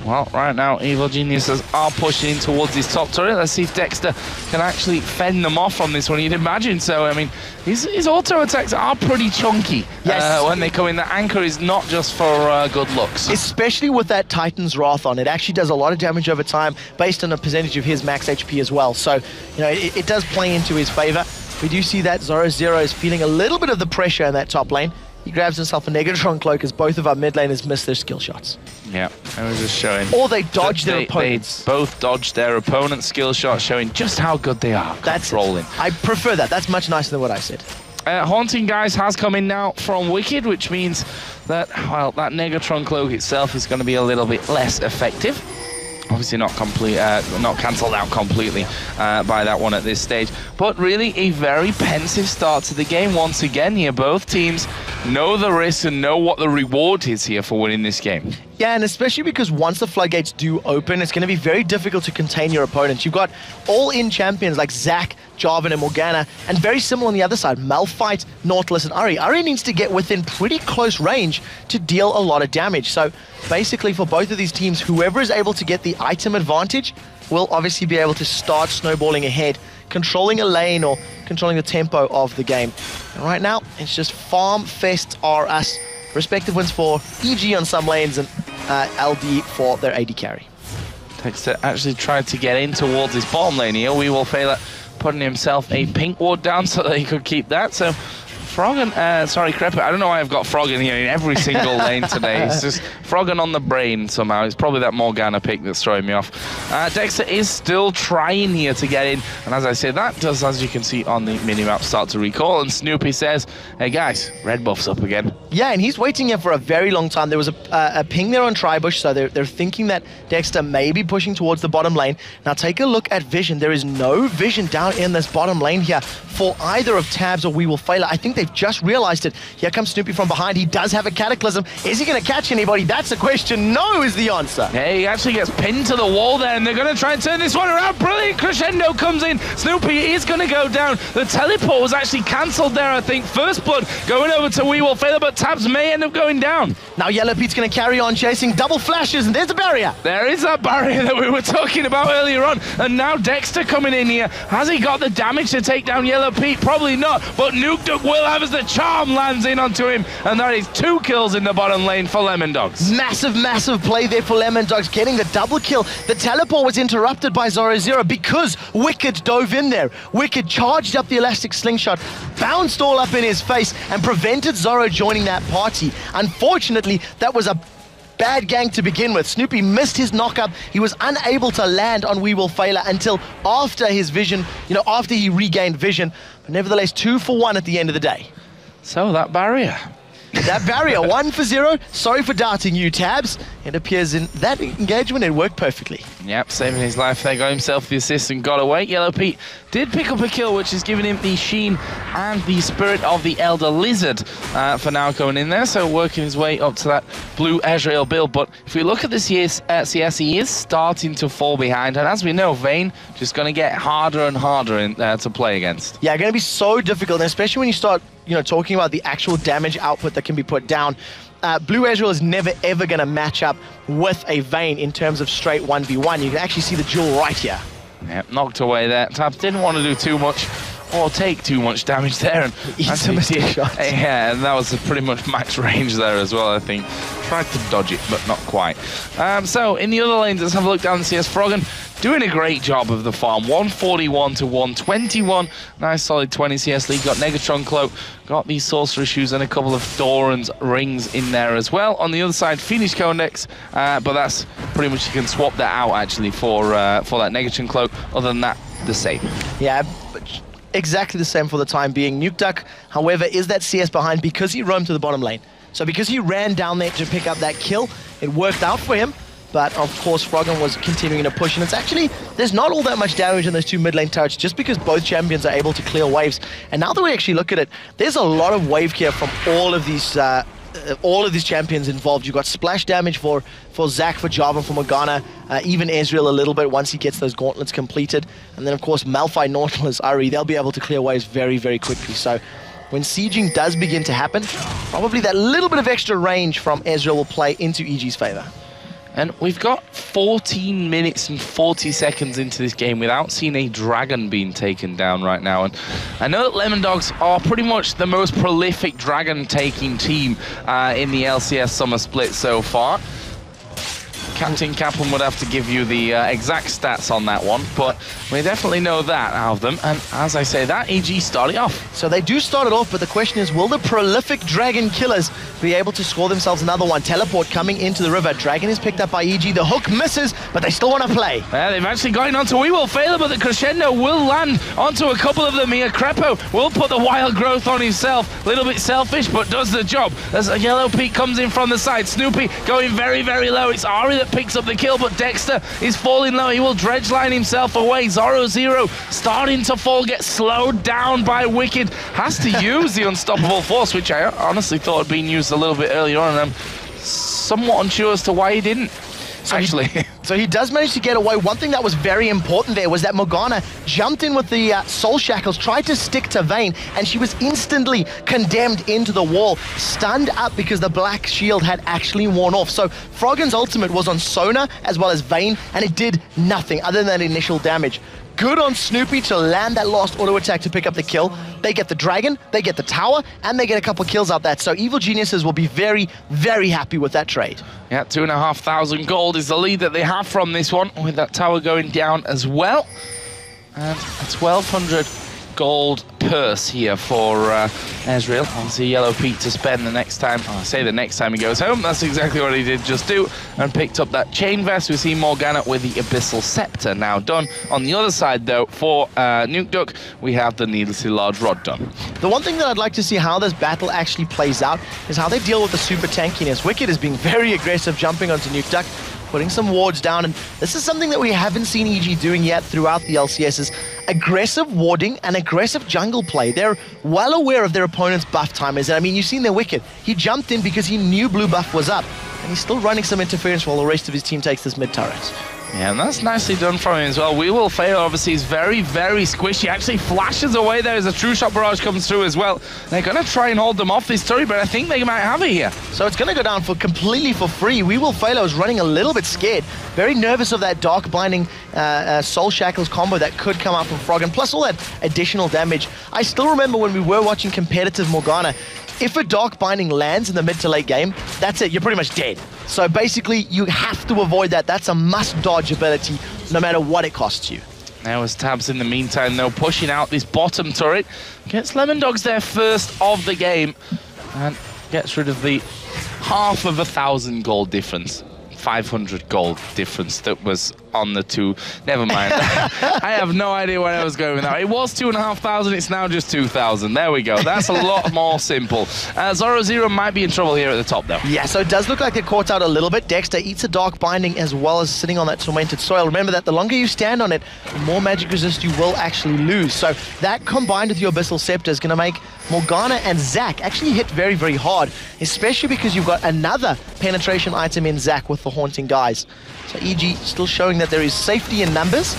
Well, right now, Evil Geniuses are pushing in towards his top turret. Let's see if Dexter can actually fend them off on this one. You'd imagine so. I mean, his auto attacks are pretty chunky when they come in. The anchor is not just for good looks. Especially with that Titan's Wrath on. It actually does a lot of damage over time based on a percentage of his max HP as well. So, you know, it does play into his favor. We do see that Zoro Zero is feeling a little bit of the pressure in that top lane. He grabs himself a Negatron Cloak as both of our mid laners miss their skill shots. Yeah, I was just showing. Or they dodge their opponents. They both dodge their opponent's skill shots, showing just how good they are controlling. I prefer that. That's much nicer than what I said. Haunting Guys has come in now from Wicked, which means that, well, that Negatron Cloak itself is going to be a little bit less effective. Obviously not cancelled out completely by that one at this stage. But really a very pensive start to the game once again here. Both teams know the risk and know what the reward is here for winning this game. Yeah, and especially because once the floodgates do open, it's going to be very difficult to contain your opponents. You've got all-in champions like Zac, Jarvan, and Morgana, and very similar on the other side, Malphite, Nautilus, and Ahri. Ahri needs to get within pretty close range to deal a lot of damage. So basically for both of these teams, whoever is able to get the item advantage will obviously be able to start snowballing ahead, controlling a lane or controlling the tempo of the game. And right now, it's just farm fest are us. Respective wins for EG on some lanes and LD for their AD carry. Dexter actually tried to get in towards his bottom lane here. We Will Fail at putting himself a pink ward down so that he could keep that. So Froggen, sorry, Crepo, I don't know why I've got Froggen here in every single lane today. It's just Froggen on the brain somehow. It's probably that Morgana pick that's throwing me off. Dexter is still trying here to get in. And as I say, that does, as you can see on the minimap, start to recall. And Snoopy says, hey guys, red buff's up again. Yeah, and he's waiting here for a very long time. There was a ping there on Tri-Bush, so they're thinking that Dexter may be pushing towards the bottom lane. Now take a look at vision. There is no vision down in this bottom lane here for either of Tabs or We Will Fail. I think they they've just realized it. Here comes Snoopy from behind. He does have a Cataclysm. Is he going to catch anybody? That's the question. No is the answer. Yeah, he actually gets pinned to the wall there, and they're going to try and turn this one around. Brilliant crescendo comes in. Snoopy is going to go down. The teleport was actually cancelled there, I think. First blood going over to We Will Fail, but Tabs may end up going down. Now Yellow Pete's going to carry on chasing double flashes, and there's the barrier. There is that barrier that we were talking about earlier on, and now Dexter coming in here. Has he got the damage to take down Yellow Pete? Probably not, but Nuke Duck will have as the charm lands in onto him, and that is 2 kills in the bottom lane for Lemon Dogs. Massive, massive play there for Lemon Dogs, getting the double kill. The teleport was interrupted by Zoro Zero because Wicked dove in there. Wicked charged up the elastic slingshot, bounced all up in his face, and prevented Zoro joining that party. Unfortunately, that was a bad gang to begin with. Snoopy missed his knockup. He was unable to land on We Will Failure until after his vision, after he regained vision. But nevertheless, 2 for 1 at the end of the day. So that barrier. That barrier, 1 for 0. Sorry for doubting you, Tabs. It appears in that engagement it worked perfectly. Yep, saving his life there, got himself the assist and got away. Yellow Pete did pick up a kill, which has given him the Sheen and the Spirit of the Elder Lizard for now going in there, so working his way up to that blue Ezreal build. But if we look at this year's CS, he is starting to fall behind, and as we know, Vayne just going to get harder and harder to play against. Yeah, going to be so difficult, and especially when you start talking about the actual damage output that can be put down. Blue Ezreal is never ever going to match up with a Vayne in terms of straight 1v1. You can actually see the duel right here. Yep, knocked away there. Tabs didn't want to do too much or take too much damage there, and some shots. Yeah, and that was pretty much max range there as well, I think. Tried to dodge it, but not quite. So in the other lanes, let's have a look down and see us. Froggen doing a great job of the farm. 141 to 121. Nice solid 20 CS lead. Got Negatron Cloak, got these Sorcerer Shoes and a couple of Doran's rings in there as well. On the other side, Phoenix Codex, but that's pretty much, you can swap that out actually for that Negatron Cloak. Other than that, the same. Yeah, but exactly the same for the time being. Nuke Duck, however, is that CS behind because he roamed to the bottom lane. So because he ran down there to pick up that kill, it worked out for him. But of course, Froggen was continuing to push, and it's actually, there's not all that much damage in those 2 mid lane turrets just because both champions are able to clear waves. And now that we actually look at it, there's a lot of wave care from all of these champions involved. You've got splash damage for Zac, for Jarvan, for Morgana, even Ezreal a little bit once he gets those gauntlets completed. And then of course, Malphite, Nautilus, Ari, they'll be able to clear waves very, very quickly. So when sieging does begin to happen, probably that little bit of extra range from Ezreal will play into EG's favor. And we've got 14 minutes and 40 seconds into this game without seeing a dragon being taken down right now. And I know that Lemon Dogs are pretty much the most prolific dragon-taking team in the LCS Summer Split so far. Captain Kaplan would have to give you the exact stats on that one, but we definitely know that out of them. And as I say, that EG started off. So they do start it off, but the question is, will the prolific dragon killers be able to score themselves another one? Teleport coming into the river. Dragon is picked up by EG. The hook misses, but they still want to play. Yeah, they've actually gotten onto We Will Fail, but the crescendo will land onto a couple of them here. Crepo will put the wild growth on himself. A little bit selfish, but does the job. As a Yellow Peak comes in from the side. Snoopy going very, very low. It's Ari that picks up the kill, but Dexter is falling low. He will dredge line himself away. Zoro Zero starting to fall, gets slowed down by Wicked. Has to use the Unstoppable Force, which I honestly thought had been used a little bit earlier on, and I'm somewhat unsure as to why he didn't. Actually. So he does manage to get away. One thing that was very important there was that Morgana jumped in with the Soul Shackles, tried to stick to Vayne, and she was instantly condemned into the wall, stunned up because the black shield had actually worn off. So Froggen's ultimate was on Sona as well as Vayne, and it did nothing other than initial damage. Good on Snoopy to land that last auto attack to pick up the kill. They get the dragon, they get the tower, and they get a couple kills out that. So Evil Geniuses will be very, very happy with that trade. Yeah, 2,500 gold is the lead that they have from this one, with that tower going down as well. And a 1,200 gold purse here for Ezreal. Obviously Yellow Pete to spend the next time, I say the next time he goes home. That's exactly what he did just do, and picked up that chain vest. We see Morgana with the Abyssal Scepter now done. On the other side though, for Nuke Duck, we have the Needlessly Large Rod done. The one thing that I'd like to see how this battle actually plays out is how they deal with the super tankiness. Wicked is being very aggressive, jumping onto Nuke Duck. putting some wards down, and this is something that we haven't seen EG doing yet throughout the LCS, is aggressive warding and aggressive jungle play. They're well aware of their opponent's buff timers, and I mean, you've seen their Wicked. He jumped in because he knew blue buff was up, and he's still running some interference while the rest of his team takes this mid turret. Yeah, and that's nicely done from him as well. We Will Fail, obviously, is very, very squishy. Actually flashes away there as a true shot barrage comes through as well. They're going to try and hold them off this turret, but I think they might have it here. So it's going to go down completely for free. We Will Fail is running a little bit scared. Very nervous of that Dark Binding Soul Shackles combo that could come out from Froggen, plus all that additional damage. I still remember when we were watching competitive Morgana, if a Dark Binding lands in the mid to late game, that's it, you're pretty much dead. So basically, you have to avoid that. That's a must-dodge ability, no matter what it costs you. Now as Tabs in the meantime, though, pushing out this bottom turret, gets Lemondogs their first of the game, and gets rid of the 500,000 gold difference. 500 gold difference that was on the two. Never mind. I have no idea where I was going with that. It was 2,500, it's now just 2,000. There we go. That's a lot more simple. Zoro Zero might be in trouble here at the top, though. Yeah, so it does look like they're caught out a little bit. Dexter eats a Dark Binding as well as sitting on that tormented soil. Remember that the longer you stand on it, the more magic resist you will actually lose. So that combined with your Abyssal Scepter is going to make Morgana and Zac actually hit very, very hard, especially because you've got another penetration item in Zac with the Haunting Guys. So EG still showing that there is safety in numbers,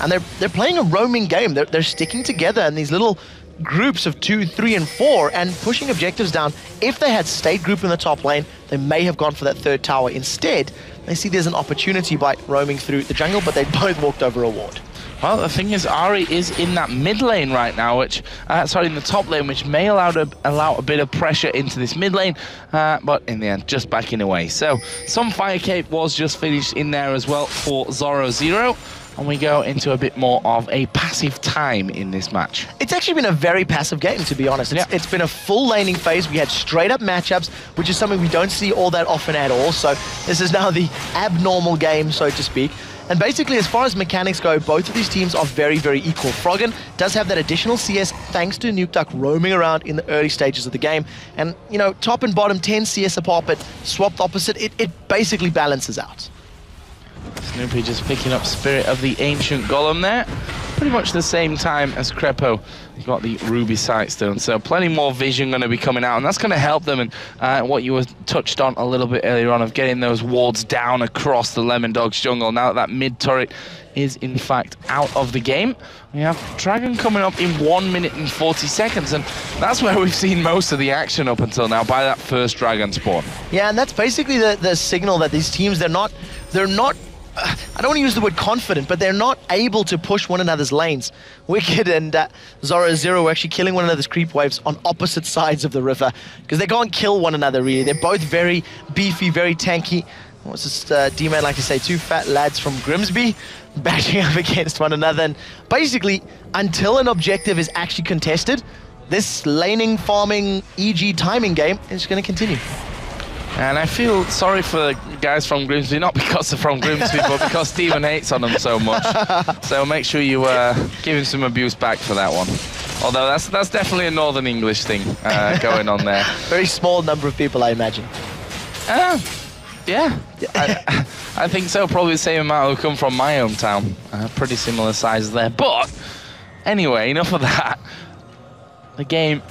and they're playing a roaming game. They're sticking together in these little groups of 2, 3, and 4 and pushing objectives down. If they had stayed group in the top lane, they may have gone for that third tower. Instead, they see there's an opportunity by roaming through the jungle, but they both walked over a ward. Well, the thing is, Ari is in that mid lane right now, which, in the top lane, which may allow a bit of pressure into this mid lane, but in the end, just backing away. So, some Fire Cape was just finished in there as well for Zoro Zero, and we go into a bit more of a passive time in this match. It's actually been a very passive game, to be honest. It's been a full laning phase. We had straight-up matchups, which is something we don't see all that often at all. So, this is now the abnormal game, so to speak. And basically, as far as mechanics go, both of these teams are very, very equal. Froggen does have that additional CS thanks to Nuke Duck roaming around in the early stages of the game. And, you know, top and bottom 10 CS apart, but swapped opposite, it basically balances out. Snoopy just picking up Spirit of the Ancient Golem there. Pretty much the same time as Crepo got the Ruby Sightstone. So plenty more vision going to be coming out, and that's going to help them. And what you were touched on a little bit earlier on of getting those wards down across the Lemondogs jungle. Now that mid turret is in fact out of the game, we have Dragon coming up in 1 minute and 40 seconds, and that's where we've seen most of the action up until now by that first Dragon spawn. Yeah, and that's basically the signal that these teams, they're not I don't want to use the word confident, but they're not able to push one another's lanes. Wicked and Zoro Zero are actually killing one another's creep waves on opposite sides of the river because they can't kill one another, really. They're both very beefy, very tanky. What's this D-Man like to say? Two fat lads from Grimsby bashing up against one another. And basically, until an objective is actually contested, this laning, farming, EG timing game is going to continue. And I feel sorry for the guys from Grimsby, not because they're from Grimsby, but because Steven hates on them so much. So make sure you give him some abuse back for that one. Although that's definitely a Northern English thing going on there. Very small number of people, I imagine. Yeah, I think so. Probably the same amount who come from my hometown. Pretty similar size there. But anyway, enough of that. The game...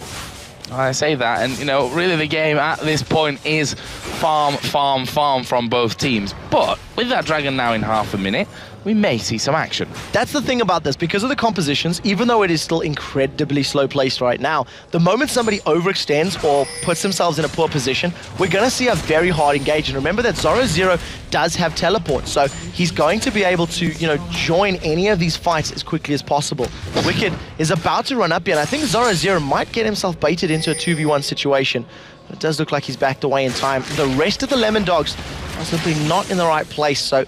I say that, and you know, really the game at this point is farm from both teams. But with that Dragon now in half a minute, we may see some action. That's the thing about this. Because of the compositions, even though it is still incredibly slow placed right now, the moment somebody overextends or puts themselves in a poor position, we're going to see a very hard engage. And remember that Zoro Zero does have teleport, so he's going to be able to, you know, join any of these fights as quickly as possible. Wicked is about to run up here, and I think Zoro Zero might get himself baited into a 2v1 situation. It does look like he's backed away in time. The rest of the Lemondogs are simply not in the right place, so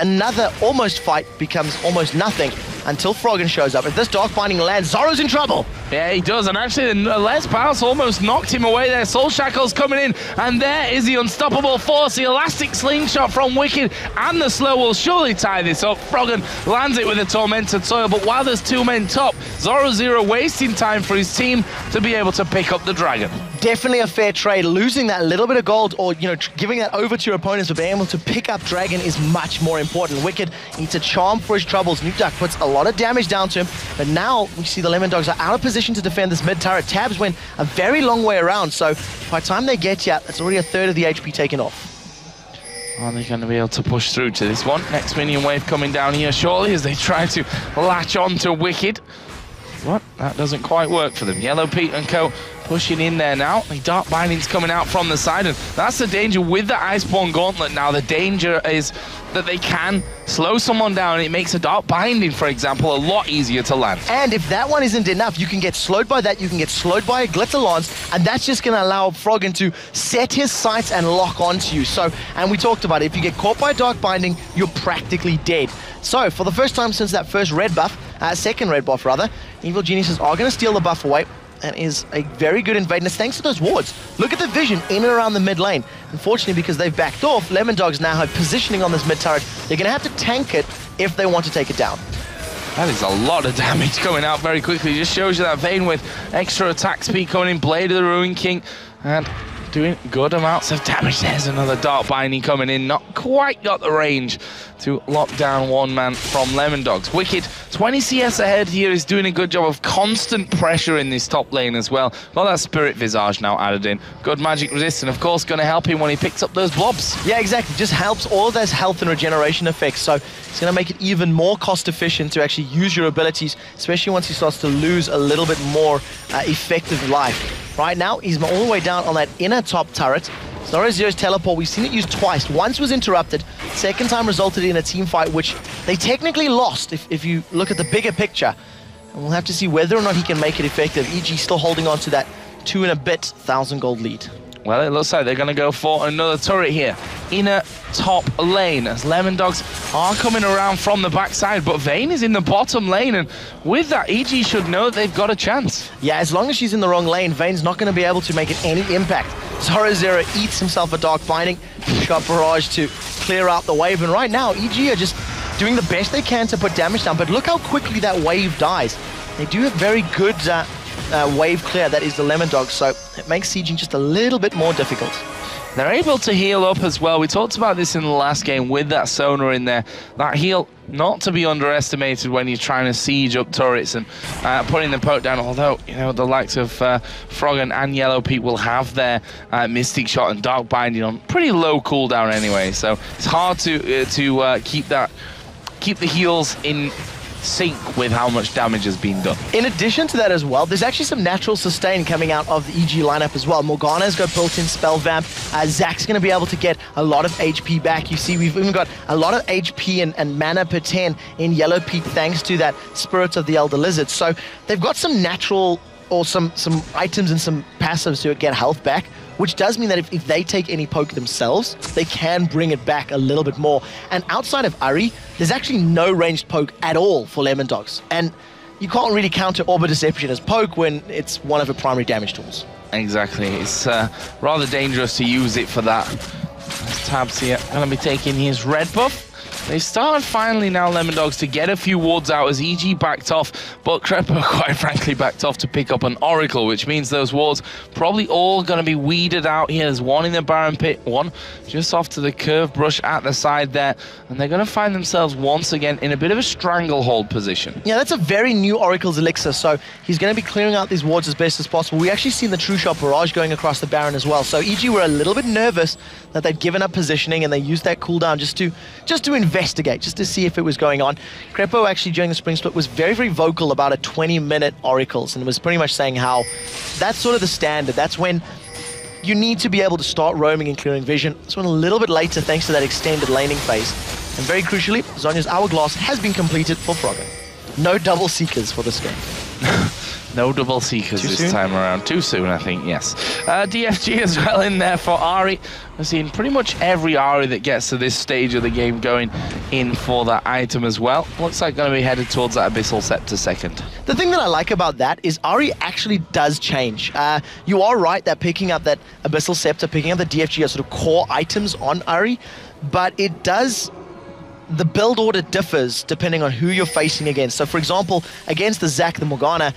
another almost fight becomes almost nothing until Froggen shows up. If this Dark Binding lands, Zoro's in trouble. Yeah, he does, and actually Les Bounce almost knocked him away there. Soul Shackle's coming in, and there is the unstoppable force. The elastic slingshot from Wicked and the slow will surely tie this up. Froggen lands it with a tormented soil, but while there's 2 men top, Zoro wasting time for his team to be able to pick up the dragon. Definitely a fair trade. Losing that little bit of gold, or giving that over to your opponents, but being able to pick up dragon is much more important. Wicked needs a charm for his troubles. Nuke Duck puts a lot of damage down to him, but now we see the Lemon Dogs are out of position to defend this mid turret. Tabs went a very long way around, so by the time they get you, it's already a third of the HP taken off. Are they going to be able to push through to this one? Next minion wave coming down here shortly as they try to latch on to Wicked. What? That doesn't quite work for them. Yellow Pete and co pushing in there now. The Dark Binding's coming out from the side, and that's the danger with the Iceborne Gauntlet now. The danger is that they can slow someone down, and it makes a Dark Binding, for example, a lot easier to land. And if that one isn't enough, you can get slowed by that, you can get slowed by a Glitter Lance, and that's just going to allow Froggen to set his sights and lock onto you. So, and we talked about it, if you get caught by Dark Binding, you're practically dead. So, for the first time since that first red buff, second red buff rather, Evil Geniuses are going to steal the buff away. And is a very good invade, and it's thanks to those wards. Look at the vision in and around the mid lane. Unfortunately, because they've backed off, Lemon Dogs now have positioning on this mid turret. They're going to have to tank it if they want to take it down. That is a lot of damage going out very quickly. Just shows you that Vayne with extra attack speed coming in, Blade of the Ruin King, and doing good amounts of damage. There's another Dark Binding coming in, not quite got the range to lock down one man from Lemon Dogs. Wicked, 20 CS ahead here, is doing a good job of constant pressure in this top lane as well. Got that Spirit Visage now added in. Good magic resist, and of course going to help him when he picks up those blobs. Yeah, exactly. Just helps all of those health and regeneration effects. So it's going to make it even more cost efficient to actually use your abilities, especially once he starts to lose a little bit more effective life. Right now, he's all the way down on that inner top turret. Zoro's teleport, we've seen it used twice. Once was interrupted, second time resulted in a team fight, which they technically lost if you look at the bigger picture. And we'll have to see whether or not he can make it effective. EG still holding on to that 2 and a bit 1,000 gold lead. Well, it looks like they're going to go for another turret here. Inner top lane as Lemon Dogs are coming around from the backside, but Vayne is in the bottom lane, and with that, EG should know they've got a chance. Yeah, as long as she's in the wrong lane, Vayne's not going to be able to make it any impact. Zoro eats himself a Dark Binding, shot barrage to clear out the wave, and right now, EG are just doing the best they can to put damage down, but look how quickly that wave dies. They do have very good wave clear, that is the Lemon Dogs, so it makes sieging just a little bit more difficult. They're able to heal up as well. We talked about this in the last game with that Sonar in there. That heal, not to be underestimated when you're trying to siege up turrets and putting the poke down, although, you know, the likes of Froggen and Yellow Pete will have their Mystic Shot and Dark Binding on pretty low cooldown anyway, so it's hard to keep the heals in sync with how much damage has been done. In addition to that as well, there's actually some natural sustain coming out of the EG lineup as well. Morgana's got built-in spell vamp. Zach's going to be able to get a lot of HP back. You see, we've even got a lot of HP and mana per 10 in Yellow Pete thanks to that Spirit of the Elder Lizard. So they've got some natural or some items and some passives to get health back, which does mean that if they take any poke themselves, they can bring it back a little bit more. And outside of Ari, there's actually no ranged poke at all for Lemon Dogs. And you can't really counter Orb of Deception as poke when it's one of the primary damage tools. Exactly. It's rather dangerous to use it for that. Tabs here going to be taking his red buff. They started finally now, Lemon Dogs, to get a few wards out as EG backed off, but Crepo quite frankly backed off to pick up an Oracle, which means those wards probably all going to be weeded out here. There's one in the Baron Pit, one just off to the curve brush at the side there, and they're going to find themselves once again in a bit of a stranglehold position. Yeah, that's a very new Oracle's Elixir, so he's going to be clearing out these wards as best as possible. We actually seen the True Shot Barrage going across the Baron as well, so EG were a little bit nervous that they'd given up positioning and they used that cooldown just to investigate, just to see if it was going on. Crepo actually during the Spring Split was very, very vocal about a 20-minute Oracles and was pretty much saying how that's sort of the standard. That's when you need to be able to start roaming and clearing vision. This one a little bit later thanks to that extended laning phase. And very crucially, Zhonya's Hourglass has been completed for Froggen. No double Seekers for this game. No double seekers Too this soon? time around. Too soon, I think, yes. DFG as well in there for Ari. We're seeing pretty much every Ari that gets to this stage of the game going in for that item as well. Looks like going to be headed towards that Abyssal Scepter second. The thing that I like about that is Ari actually does change. You are right that picking up that Abyssal Scepter, picking up the DFG are sort of core items on Ari, but it does... The build order differs depending on who you're facing against. So for example, against the Zac, the Morgana,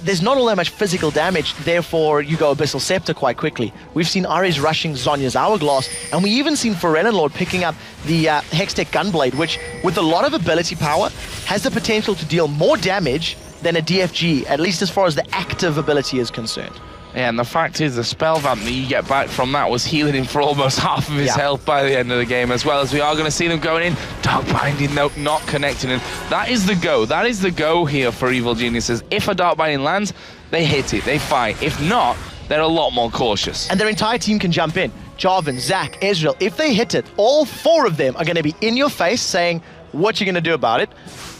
there's not all that much physical damage, therefore you go Abyssal Scepter quite quickly. We've seen Ari's rushing Zhonya's Hourglass, and we even seen Pharrell Lord picking up the Hextech Gunblade, which with a lot of ability power has the potential to deal more damage than a DFG, at least as far as the active ability is concerned. Yeah, and the fact is the spell vamp that you get back from that was healing him for almost half of his health by the end of the game, as well as we are going to see them going in. Dark Binding, no, not connecting him. That is the go. That is the go here for Evil Geniuses. If a Dark Binding lands, they hit it, they fight. If not, they're a lot more cautious. And their entire team can jump in. Jarvan, Zac, Ezreal, if they hit it, all four of them are going to be in your face saying, what you going to do about it?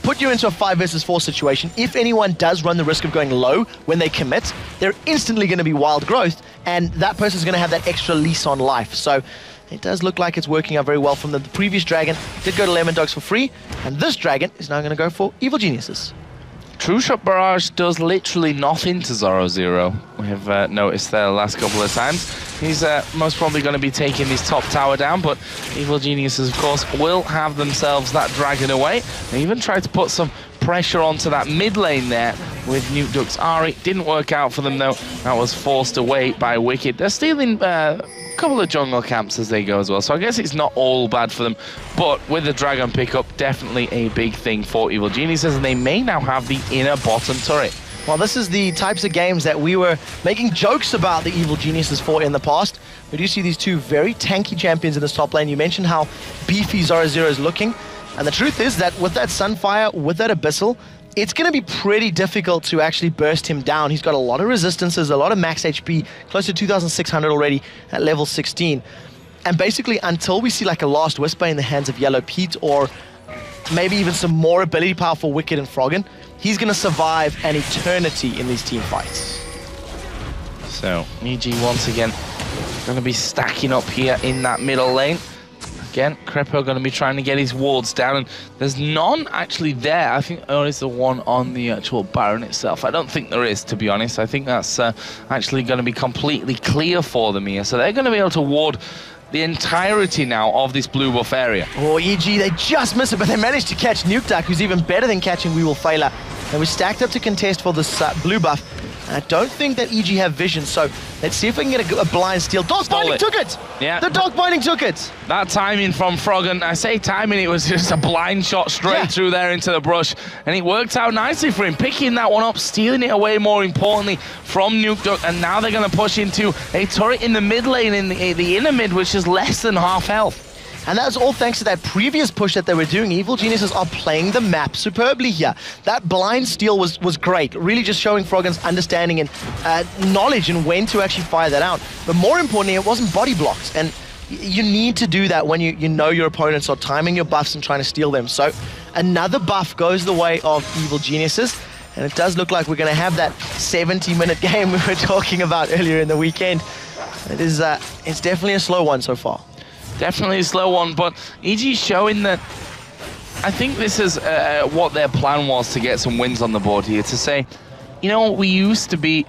Put you into a 5 versus 4 situation. If anyone does run the risk of going low when they commit, they're instantly going to be wild growth, and that person's going to have that extra lease on life. So it does look like it's working out very well from them. The previous dragon did go to Lemon Dogs for free, and this dragon is now going to go for Evil Geniuses. True Shot Barrage does literally nothing to Zoro. We have noticed there the last couple of times. He's most probably going to be taking his top tower down, but Evil Geniuses, of course, will have themselves that dragon away. They even tried to put some pressure onto that mid lane there with Nuke Duck's Ari. Didn't work out for them, though. That was forced away by Wicked. They're stealing a couple of jungle camps as they go as well, so I guess it's not all bad for them. But with the dragon pickup, definitely a big thing for Evil Geniuses, and they may now have the inner bottom turret. Well, this is the types of games that we were making jokes about the Evil Geniuses for in the past. We do see these two very tanky champions in this top lane. You mentioned how beefy Zoro is looking, and the truth is that with that Sunfire, with that Abyssal, it's going to be pretty difficult to actually burst him down. He's got a lot of resistances, a lot of max HP, close to 2,600 already at level 16. And basically, until we see like a Last Whisper in the hands of Yellow Pete, or maybe even some more ability power for Wicked and Froggen, he's going to survive an eternity in these team fights. So, EG once again going to be stacking up here in that middle lane. Again, Crepo going to be trying to get his wards down, and there's none actually there. I think there is the one on the actual Baron itself. I don't think there is, to be honest. I think that's actually going to be completely clear for them here. So they're going to be able to ward the entirety now of this blue buff area. Oh, EG, they just miss it, but they managed to catch Nuke Duck, who's even better than catching We Will Failure. And we stacked up to contest for this blue buff. I don't think that EG have vision, so let's see if we can get a blind steal. Dark Binding took it! Yeah. The Dark Binding took it! That timing from Froggen, I say timing, it was just a blind shot straight through there into the brush, and it worked out nicely for him, picking that one up, stealing it away more importantly from Nuke Duck, and now they're going to push into a turret in the mid lane, in the inner mid, which is less than half health. And that's all thanks to that previous push that they were doing. Evil Geniuses are playing the map superbly here. That blind steal was great, really just showing Froggen's understanding and knowledge and when to actually fire that out. But more importantly, it wasn't body blocks. And you need to do that when you know your opponents are timing your buffs and trying to steal them. So another buff goes the way of Evil Geniuses. And it does look like we're going to have that 70-minute game we were talking about earlier in the weekend. It's definitely a slow one so far. Definitely a slow one, but EG's showing that I think this is what their plan was to get some wins on the board here, to say, you know, we used to be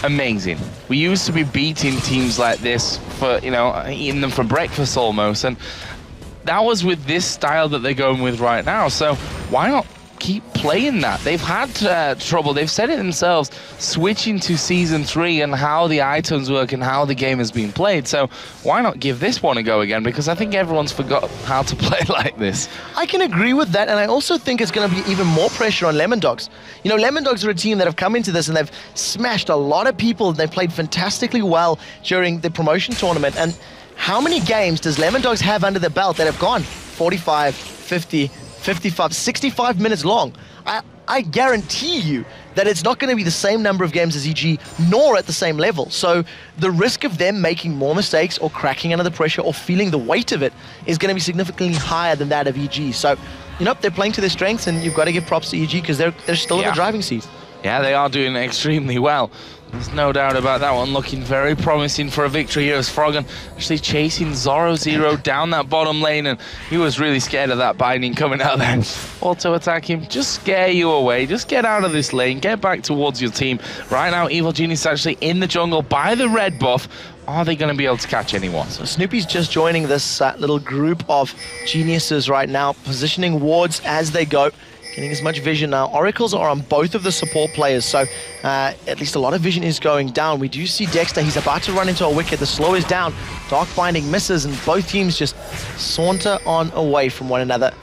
amazing. We used to be beating teams like this for, you know, eating them for breakfast almost, and that was with this style that they're going with right now, so why not keep playing that? They've had trouble, they've said it themselves, switching to Season 3 and how the items work and how the game has been played, so why not give this one a go again? Because I think everyone's forgot how to play like this. I can agree with that, and I also think it's going to be even more pressure on Lemon Dogs. You know, Lemon Dogs are a team that have come into this and they've smashed a lot of people. They've played fantastically well during the promotion tournament, and how many games does Lemon Dogs have under their belt that have gone 45, 50, 55, 65 minutes long? I guarantee you that it's not going to be the same number of games as EG, nor at the same level. So the risk of them making more mistakes or cracking under the pressure or feeling the weight of it is going to be significantly higher than that of EG. So, you know, they're playing to their strengths, and you've got to give props to EG because they're still in the driving seat. Yeah, they are doing extremely well. There's no doubt about that one. Looking very promising for a victory here as Froggen actually chasing Zoro0 down that bottom lane, and he was really scared of that binding coming out there. Auto attack him, just scare you away. Just get out of this lane, get back towards your team. Right now, Evil Genius actually in the jungle by the red buff. Are they going to be able to catch anyone? So Snoopy's just joining this little group of geniuses right now, positioning wards as they go. Getting as much vision now. Oracles are on both of the support players, so at least a lot of vision is going down. We do see Dexter, he's about to run into a wicket. The slow is down. Dark Binding misses, and both teams just saunter on away from one another.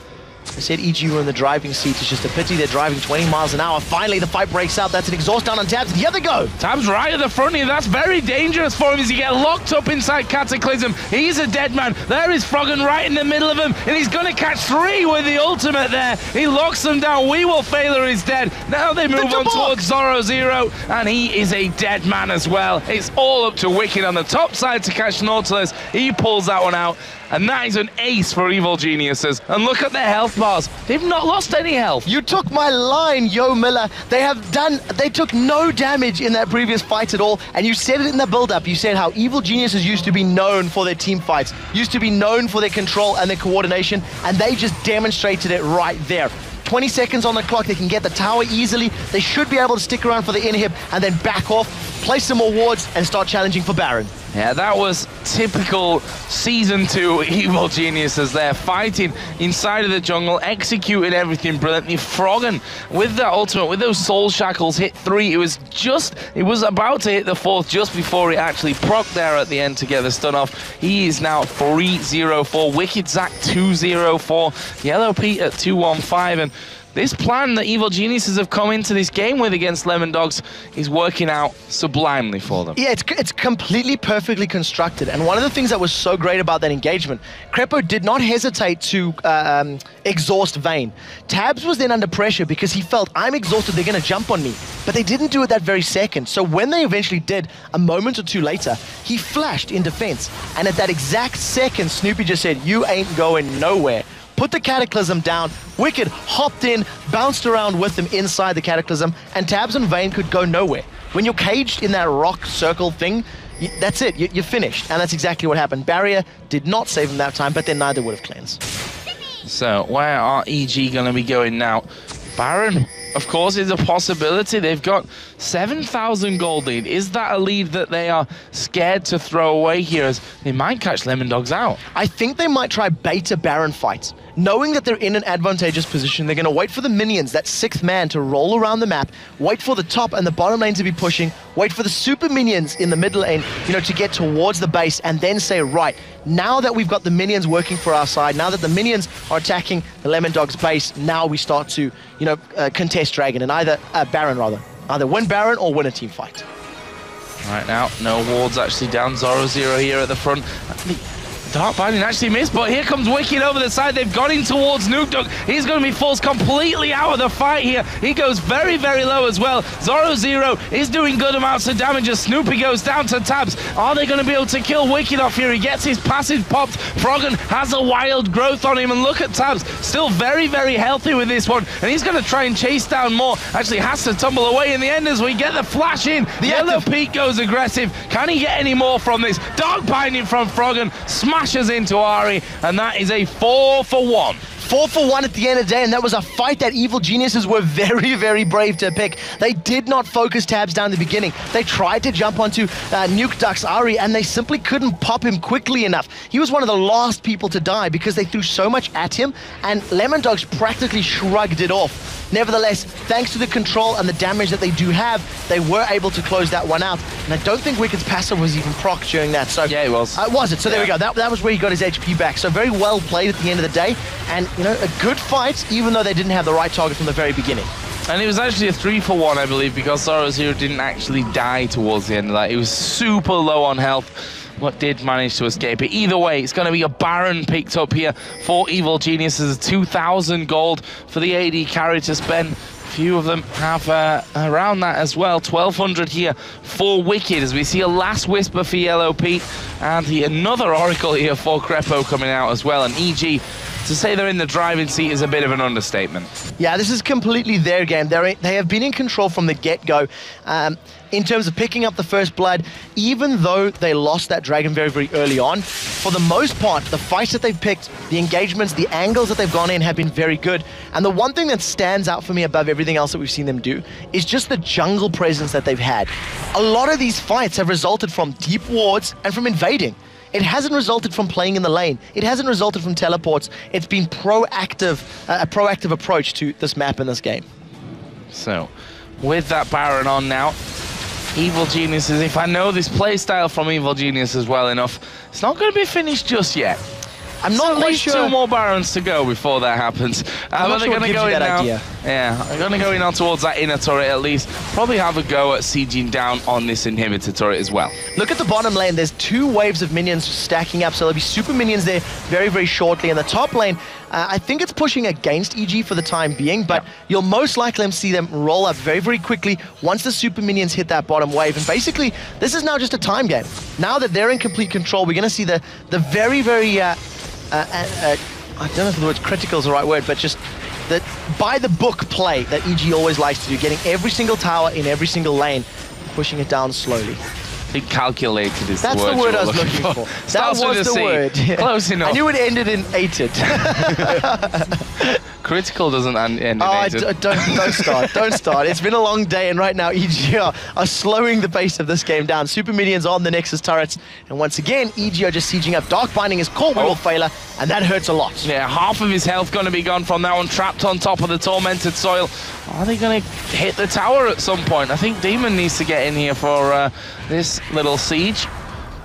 I said EG were in the driving seat. It's just a pity they're driving 20 miles an hour. Finally, the fight breaks out. That's an exhaust down on Tabs. The other go. Tabs right at the front here. That's very dangerous for him as he gets locked up inside Cataclysm. He's a dead man. There is Froggen right in the middle of him, and he's going to catch 3 with the ultimate there. He locks them down. We Will Failure is dead. Now they move on towards Zoro0, and he is a dead man as well. It's all up to Wicked on the top side to catch Nautilus. He pulls that one out. And that is an ace for Evil Geniuses. And look at their health bars. They've not lost any health. You took my line, Yo Miller. They took no damage in that previous fight at all. And you said it in the build-up. You said how Evil Geniuses used to be known for their team fights, used to be known for their control and their coordination. And they just demonstrated it right there. 20 seconds on the clock, they can get the tower easily. They should be able to stick around for the inhib and then back off, place some more wards, and start challenging for Baron. Yeah, that was typical Season 2 Evil Geniuses there, fighting inside of the jungle, executing everything brilliantly. Froggen, with that ultimate, with those soul shackles, hit 3. It was about to hit the 4th just before it actually procced there at the end to get the stun off. He is now 3-0-4. Wicked Zack 2-0-4. Yellow Pete at 2-1-5, and this plan that Evil Geniuses have come into this game with against Lemon Dogs is working out sublimely for them. Yeah, it's completely perfectly constructed. And one of the things that was so great about that engagement, Crepo did not hesitate to exhaust Vayne. Tabs was then under pressure because he felt, I'm exhausted, they're going to jump on me. But they didn't do it that very second. So when they eventually did, a moment or two later, he flashed in defense. And at that exact second, Snoopy just said, you ain't going nowhere. Put the Cataclysm down. Wicked hopped in, bounced around with him inside the Cataclysm, and Tabs and Vayne could go nowhere. When you're caged in that rock circle thing, that's it. You're finished. And that's exactly what happened. Barrier did not save him that time, but then neither would have cleansed. So where are EG going to be going now? Baron, of course, is a possibility. They've got 7,000 gold lead. Is that a lead that they are scared to throw away here, as they might catch Lemon Dogs out? I think they might try beta Baron fights. Knowing that they're in an advantageous position, they're going to wait for the minions, that 6th man, to roll around the map, wait for the top and the bottom lane to be pushing, wait for the super minions in the middle lane, to get towards the base, and then say, right, now that we've got the minions working for our side, now that the minions are attacking the Lemon Dogs base, now we start to, contest Dragon, and either win Baron or win a team fight. Right now, no wards actually down. Zoro0 here at the front. Dark Binding actually missed, but here comes Wicked over the side. They've got him towards Nuke Dog. He's going to be forced completely out of the fight here. He goes very, very low as well. Zoro0 is doing good amounts of damage as Snoopy goes down to Tabs. Are they going to be able to kill Wicked off here? He gets his passive popped. Froggen has a wild growth on him, and look at Tabs. Still very, very healthy with this one, and he's going to try and chase down more. Actually has to tumble away in the end as we get the flash in. The Yellow Pete goes aggressive. Can he get any more from this? Dark Binding from Froggen. Smashes into Ari, and that is a 4-for-1. 4-for-1 at the end of the day, and that was a fight that Evil Geniuses were very, very brave to pick. They did not focus Tabs down in the beginning. They tried to jump onto Nuke Duck's Ari, and they simply couldn't pop him quickly enough. He was one of the last people to die because they threw so much at him, and Lemon Dogs practically shrugged it off. Nevertheless, thanks to the control and the damage that they do have, they were able to close that one out. And I don't think Wicked's passive was even proc during that. So yeah, it was. Was it? So there we go. That was where he got his HP back. So very well played at the end of the day. And, a good fight, even though they didn't have the right target from the very beginning. And it was actually a 3-for-1, I believe, because Zoro0 didn't actually die towards the end of that. He was super low on health, but did manage to escape it. Either way, it's going to be a Baron picked up here for Evil Geniuses. 2,000 gold for the AD carry to spend. Few of them have around that as well. 1,200 here for Wicked, as we see a last whisper for Yellow Pete, and another Oracle here for Crepo coming out as well. And EG to say they're in the driving seat is a bit of an understatement. Yeah, this is completely their game. They have been in control from the get-go. In terms of picking up the first blood, even though they lost that dragon very, very early on, for the most part, the fights that they've picked, the engagements, the angles that they've gone in have been very good. And the one thing that stands out for me above everything else that we've seen them do is just the jungle presence that they've had. A lot of these fights have resulted from deep wards and from invading. It hasn't resulted from playing in the lane. It hasn't resulted from teleports. It's been proactive, a proactive approach to this map and this game. So, with that Baron on now, Evil Geniuses, if I know this playstyle from Evil Geniuses well enough, it's not going to be finished just yet. I'm not at least sure. 2 more Barons to go before that happens. I'm not sure what gives you that idea. Yeah, they're going to go in on towards that inner turret at least. Probably have a go at sieging down on this inhibitor turret as well. Look at the bottom lane. There's 2 waves of minions stacking up, so there'll be super minions there very, very shortly. In the top lane, I think it's pushing against EG for the time being, but you'll most likely see them roll up very, very quickly once the super minions hit that bottom wave. And basically, this is now just a time game. Now that they're in complete control, we're going to see the very, very... I don't know if the word critical is the right word, but just the by-the-book play that EG always likes to do, getting every single tower in every single lane, pushing it down slowly. I think calculated is That's the word I was looking for. That was the word. Close enough. I knew it ended in ated. Critical doesn't end in ated. Don't start. Don't start. It's been a long day, and right now EG are slowing the pace of this game down. Super minions on the Nexus turrets, and once again, EG are just sieging up. Dark Binding is caught with Failure, and that hurts a lot. Yeah, half of his health going to be gone from that one, trapped on top of the Tormented Soil. Are they going to hit the tower at some point? I think Demon needs to get in here for this little siege.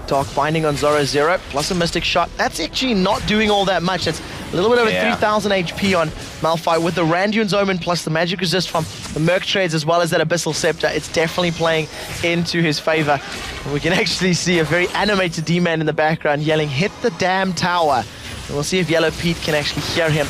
Dark Binding on Zoro Zero, plus a Mystic Shot. That's actually not doing all that much. It's a little bit over 3,000 HP on Malphite with the Randuin's Omen plus the Magic Resist from the Merc Trades as well as that Abyssal Scepter. It's definitely playing into his favor. And we can actually see a very animated D-Man in the background yelling, "Hit the damn tower." And we'll see if Yellow Pete can actually hear him.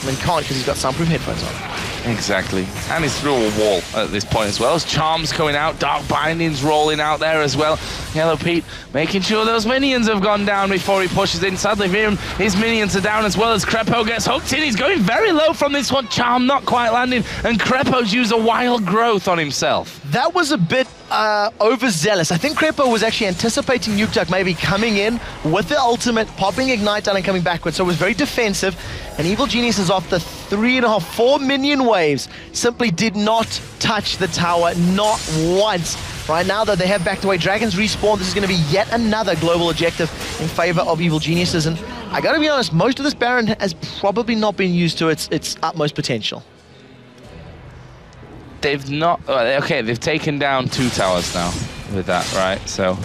I mean, can't because he's got soundproof headphones on. Exactly. And he's through a wall at this point as well. As Charm's coming out, Dark Binding's rolling out there as well. Yellow Pete making sure those minions have gone down before he pushes in. Sadly for him, his minions are down as well as Crepo gets hooked in. He's going very low from this one. Charm not quite landing, and Crepo's used a wild growth on himself. That was a bit overzealous. I think Crepo was actually anticipating Nukeduck maybe coming in with the ultimate, popping Ignite down and coming backwards, so it was very defensive. And Evil Genius is off the 3.5, 4 minion waves, simply did not touch the tower, not once. Right now, though, they have backed away. Dragons respawn. This is going to be yet another global objective in favor of Evil Geniuses. And I got to be honest, most of this Baron has probably not been used to its utmost potential. They've not... Okay, they've taken down 2 towers now with that, right? So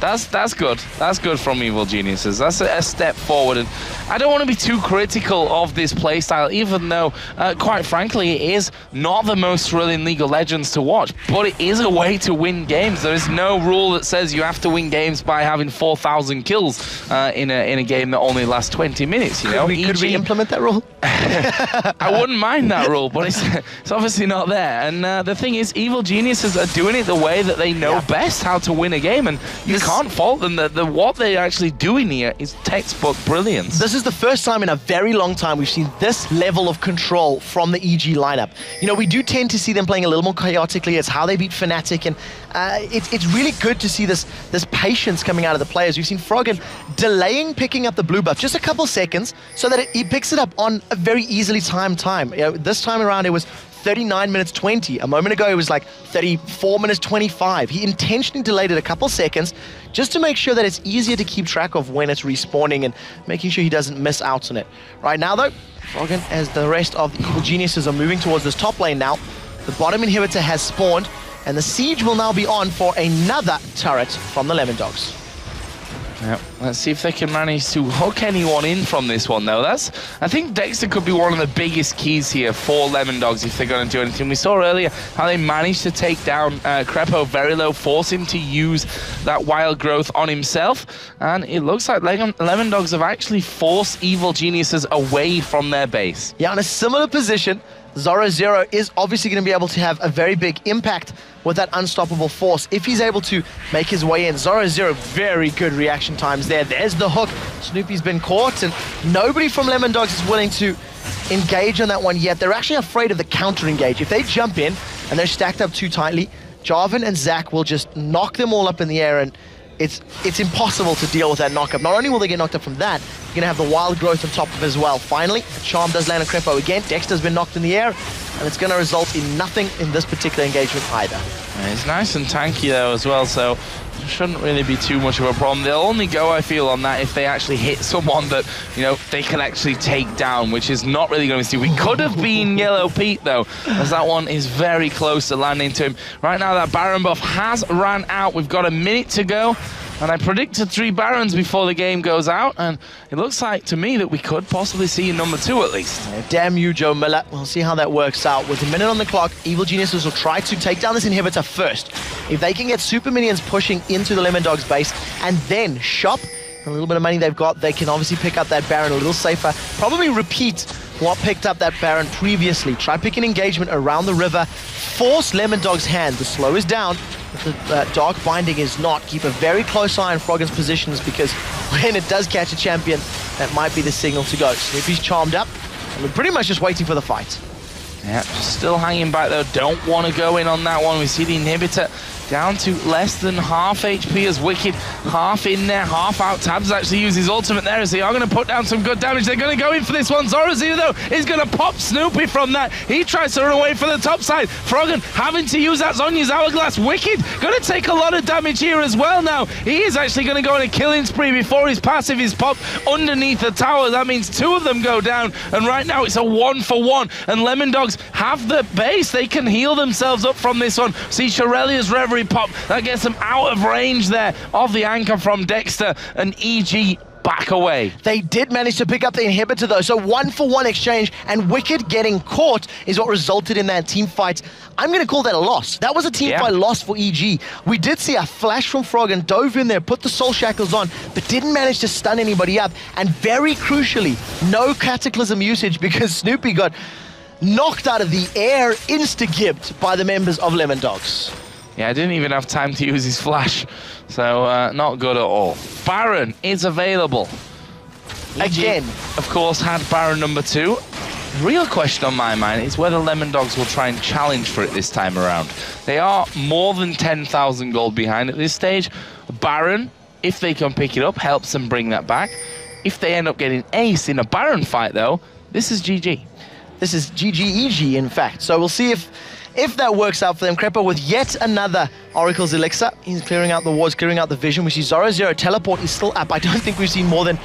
that's good. That's good from Evil Geniuses. That's a step forward. And I don't want to be too critical of this playstyle, even though, quite frankly, it is not the most thrilling League of Legends to watch. But it is a way to win games. There is no rule that says you have to win games by having 4,000 kills in a game that only lasts 20 minutes. You know, could we implement that rule? I wouldn't mind that rule, but it's obviously not there. And the thing is, Evil Geniuses are doing it the way that they know best how to win a game, and you can't fault them. What they're actually doing here is textbook brilliance. This is the first time in a very long time we've seen this level of control from the EG lineup. You know, we do tend to see them playing a little more chaotically. It's how they beat Fnatic, and it's really good to see this patience coming out of the players. We've seen Froggen delaying picking up the blue buff just a couple seconds so that he picks it up on a very easily timed time. You know, this time around it was 39 minutes 20. A moment ago it was like 34 minutes 25. He intentionally delayed it a couple seconds just to make sure that it's easier to keep track of when it's respawning and making sure he doesn't miss out on it. Right now though, Froggen, as the rest of the Evil Geniuses are moving towards this top lane now, the bottom inhibitor has spawned and the siege will now be on for another turret from the Lemon Dogs. Yeah, let's see if they can manage to hook anyone in from this one, though. I think Dexter could be one of the biggest keys here for Lemon Dogs if they're going to do anything. We saw earlier how they managed to take down Crepo very low, force him to use that wild growth on himself, and it looks like Lemon Dogs have actually forced Evil Geniuses away from their base. Yeah, in a similar position. Zoro is obviously going to be able to have a very big impact with that unstoppable force if he's able to make his way in. Zoro, very good reaction times there. There's the hook. Snoopy's been caught, and nobody from Lemon Dogs is willing to engage on that one yet. They're actually afraid of the counter engage. If they jump in and they're stacked up too tightly, Jarvan and Zach will just knock them all up in the air, and it's impossible to deal with that knockup. Not only will they get knocked up from that, you're going to have the wild growth on top of it as well. Finally, a charm does land on Crepo again. Dexter's been knocked in the air, and it's going to result in nothing in this particular engagement either. It's nice and tanky though as well, so it shouldn't really be too much of a problem. They'll only go, I feel, on that if they actually hit someone that, you know, they can actually take down, which is not really going to be. We could have been Yellow Pete though, as that one is very close to landing to him. Right now that Baron buff has ran out. We've got a minute to go, and I predicted 3 Barons before the game goes out, and it looks like to me that we could possibly see a number 2 at least. Damn you, Joe Miller. We'll see how that works out. With a minute on the clock, Evil Geniuses will try to take down this inhibitor first. If they can get Super Minions pushing into the Lemon Dogs base and then shop a little bit of money they've got, they can obviously pick up that Baron a little safer. Probably repeat what picked up that Baron previously. Try picking engagement around the river. Force Lemon Dog's hand. The slow is down, but the Dark Binding is not. Keep a very close eye on Froggen's positions, because when it does catch a champion, that might be the signal to go. Snoopy's charmed up, and we're pretty much just waiting for the fight. Yeah, still hanging back though. Don't want to go in on that one. We see the inhibitor down to less than half HP as Wicked. Half in there, half out. Tabs actually use his ultimate there as they are going to put down some good damage. They're going to go in for this one. Zorazir though is going to pop Snoopy from that. He tries to run away for the top side. Froggen having to use that Zonya's Hourglass. Wicked going to take a lot of damage here as well now. He is actually going to go on a killing spree before his passive is popped underneath the tower. That means 2 of them go down, and right now it's a 1-for-1, and Lemon Dogs have the base. They can heal themselves up from this one. See Shirelia's Reverie pop. That gets them out of range there of the anchor from Dexter, and EG back away. They did manage to pick up the inhibitor though, so 1-for-1 exchange, and Wicked getting caught is what resulted in that team fight. I'm going to call that a loss. That was a team fight loss for EG. We did see a flash from Froggen, dove in there, put the soul shackles on, but didn't manage to stun anybody up, and very crucially, no Cataclysm usage because Snoopy got knocked out of the air, insta-gibbed by the members of Lemon Dogs. Yeah, I didn't even have time to use his flash, so not good at all. Baron is available. Again. Of course, had Baron number 2. The real question on my mind is whether Lemon Dogs will try and challenge for it this time around. They are more than 10,000 gold behind at this stage. Baron, if they can pick it up, helps them bring that back. If they end up getting ace in a Baron fight, though, this is GG. This is GG-EG, in fact. So we'll see if that works out for them. Crepo with yet another Oracle's Elixir. He's clearing out the wards, clearing out the vision. We see Zoro teleport is still up. I don't think we've seen more than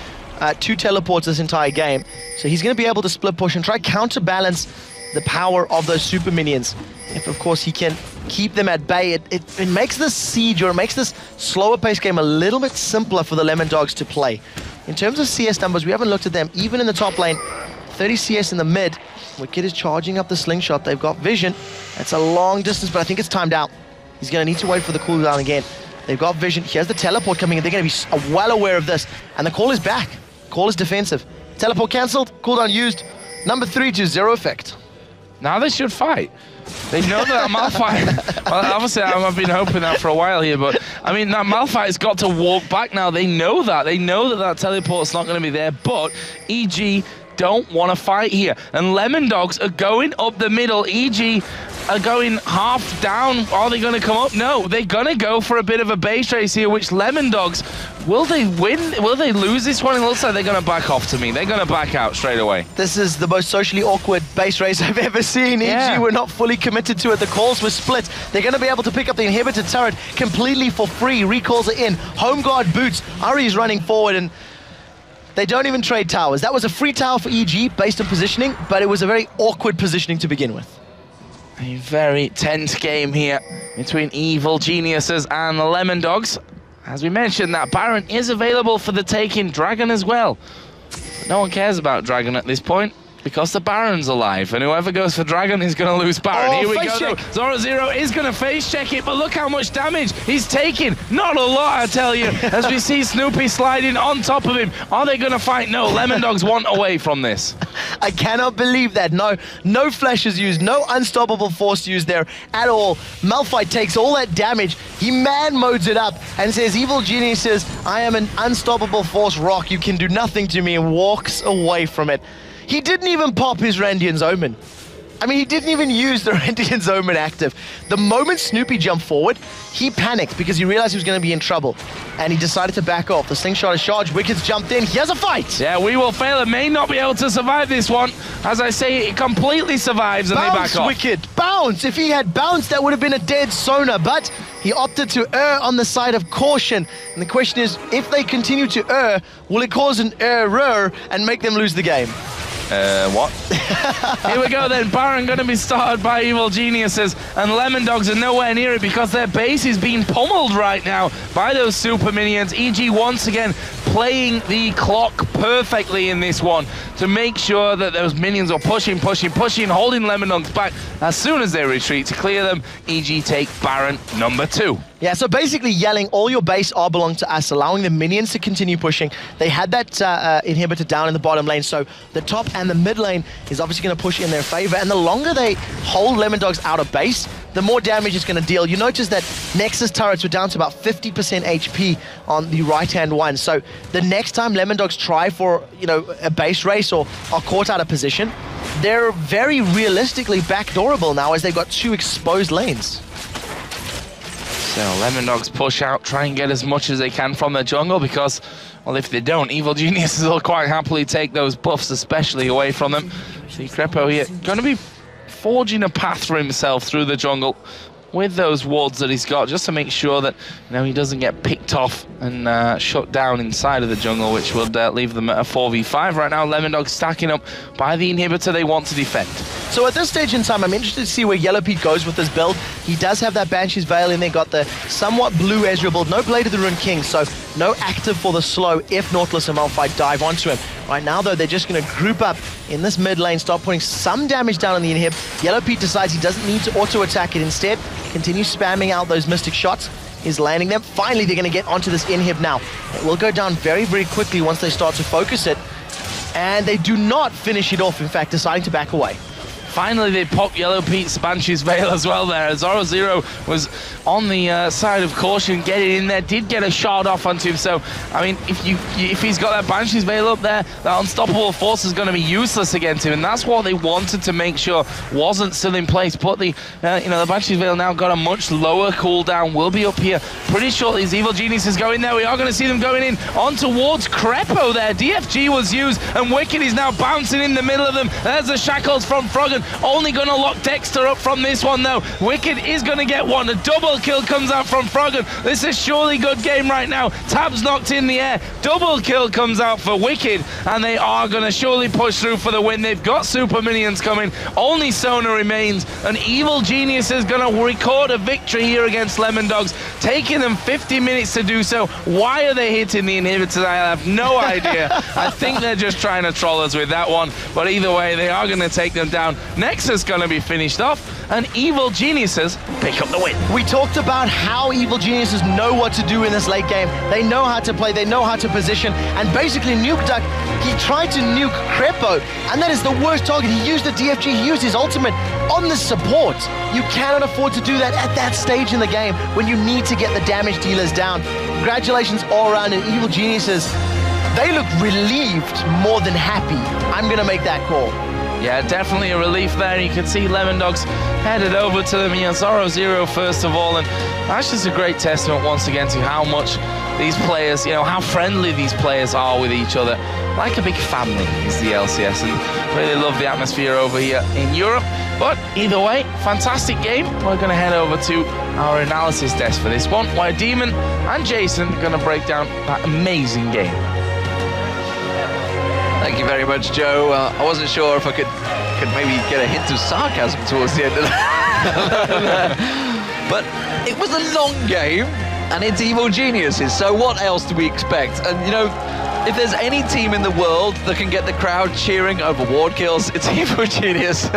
2 teleports this entire game. So he's going to be able to split push and try counterbalance the power of those super minions. If, of course, he can keep them at bay, it makes this siege, or it makes this slower pace game a little bit simpler for the Lemon Dogs to play. In terms of CS numbers, we haven't looked at them. Even in the top lane, 30 CS in the mid. Wicked is charging up the slingshot. They've got vision. That's a long distance, but I think it's timed out. He's going to need to wait for the cooldown again. They've got vision. Here's the teleport coming in. They're going to be well aware of this. And the call is back. Call is defensive. Teleport cancelled. Cooldown used. Number 3 to 0 effect. Now they should fight. They know that Malphite... Well, obviously, I've been hoping that for a while here, but, I mean, that Malphite's got to walk back now. They know that. They know that that teleport's not going to be there, but EG don't want to fight here. And Lemon Dogs are going up the middle. EG are going half down. Are they going to come up? No, they're going to go for a bit of a base race here, which Lemon Dogs, will they win? Will they lose this one? It looks like they're going to back off to me. They're going to back out straight away. This is the most socially awkward base race I've ever seen. EG were not fully committed to it. The calls were split. They're going to be able to pick up the inhibitor turret completely for free. Recalls are in. Home guard boots. Ari's running forward, and they don't even trade towers. That was a free tower for EG based on positioning, but it was a very awkward positioning to begin with. A very tense game here between Evil Geniuses and the Lemon Dogs. As we mentioned, that Baron is available for the taking. Dragon as well. But no one cares about Dragon at this point. because the Baron's alive, and whoever goes for Dragon is going to lose Baron. Oh, Here we face go, check. though. Zoro0 is going to face check it, but look how much damage he's taking. Not a lot, I tell you, as we see Snoopy sliding on top of him. Are they going to fight? No, Lemon Dogs want away from this. I cannot believe that. No flashes used, no unstoppable force used there at all. Malphite takes all that damage. He man modes it up and says, Evil Geniuses, I am an unstoppable force rock. You can do nothing to me, and walks away from it. He didn't even pop his Randian's Omen. I mean, he didn't even use the Randian's Omen active. The moment Snoopy jumped forward, he panicked because he realized he was going to be in trouble. And he decided to back off. The slingshot is charged. Wicked's jumped in. He has a fight. Yeah, We Will Fail it may not be able to survive this one. As I say, it completely survives and they back off. Wicked. Bounce. If he had bounced, that would have been a dead Sona. But he opted to err on the side of caution. And the question is, if they continue to err, will it cause an error and make them lose the game? What? Here we go then. Baron going to be started by Evil Geniuses, and Lemon Dogs are nowhere near it because their base is being pummeled right now by those super minions. EG once again playing the clock perfectly in this one to make sure that those minions are pushing, holding Lemon Dogs back. As soon as they retreat to clear them, EG take Baron number 2. Yeah, so basically yelling, all your base are belong to us, allowing the minions to continue pushing. They had that inhibitor down in the bottom lane, so the top and the mid lane is obviously going to push in their favor. And the longer they hold Lemon Dogs out of base, the more damage it's going to deal. You notice that Nexus turrets were down to about 50% HP on the right-hand one. So the next time Lemon Dogs try for, a base race or are caught out of position, they're very realistically backdoorable now as they've got 2 exposed lanes. So Lemon Dogs push out, try and get as much as they can from the jungle because, well, if they don't, Evil Geniuses will quite happily take those buffs, especially away from them. See Crepo here, going to be forging a path for himself through the jungle with those wards that he's got, just to make sure that he doesn't get picked off and shut down inside of the jungle, which would leave them at a 4v5. Right now, Lemon Dogs stacking up by the inhibitor they want to defend. So at this stage in time, I'm interested to see where Yellow Pete goes with this build. He does have that Banshee's Veil in there, got the somewhat blue Ezreal build, no Blade of the Rune King, so no active for the slow if Nautilus and Malphite dive onto him. Right now, though, they're just going to group up in this mid lane, start putting some damage down on the inhib. Yellow Pete decides he doesn't need to auto-attack it. Instead, continues spamming out those Mystic shots, is landing them. Finally, they're going to get onto this inhib now. It will go down very, very quickly once they start to focus it. And they do not finish it off, in fact, deciding to back away. Finally, they pop Yellow Pete's Banshee's Veil as well there. Zoro0 was on the side of caution, getting in there, did get a shard off onto him. So, I mean, if he's got that Banshee's Veil up there, that unstoppable force is going to be useless against him. And that's what they wanted to make sure wasn't still in place. But the Banshee's Veil now got a much lower cooldown, will be up here pretty shortly. These Evil Geniuses go in there. We are going to see them going in on towards Crepo there. DFG was used, and Wicked is now bouncing in the middle of them. There's the shackles from Froggen. Only going to lock Dexter up from this one, though. Wicked is going to get one. A double kill comes out from Froggen. This is surely good game right now. Tabs knocked in the air. Double kill comes out for Wicked, and they are going to surely push through for the win. They've got super minions coming. Only Sona remains. An Evil Genius is going to record a victory here against Lemon Dogs, taking them 50 minutes to do so. Why are they hitting the inhibitors? I have no idea. I think they're just trying to troll us with that one. But either way, they are going to take them down. Nexus going to be finished off, and Evil Geniuses pick up the win. We talked about how Evil Geniuses know what to do in this late game. They know how to play, they know how to position, and basically Nuke Duck, he tried to nuke Crepo, and that is the worst target. He used the DFG, he used his ultimate on the support. You cannot afford to do that at that stage in the game when you need to get the damage dealers down. Congratulations all around, and Evil Geniuses, they look relieved more than happy. I'm going to make that call. Yeah, definitely a relief there. You can see Lemon Dogs headed over to them. Zoro0 first of all, and that's just a great testament once again to how much these players, how friendly these players are with each other. Like a big family is the LCS, and really love the atmosphere over here in Europe. But either way, fantastic game. We're going to head over to our analysis desk for this one, where Demon and Jason are going to break down that amazing game. Thank you very much, Joe. I wasn't sure if I could maybe get a hint of sarcasm towards the end of that. But it was a long game. and it's Evil Geniuses. So what else do we expect? And you know, if there's any team in the world that can get the crowd cheering over ward kills, it's Evil Genius.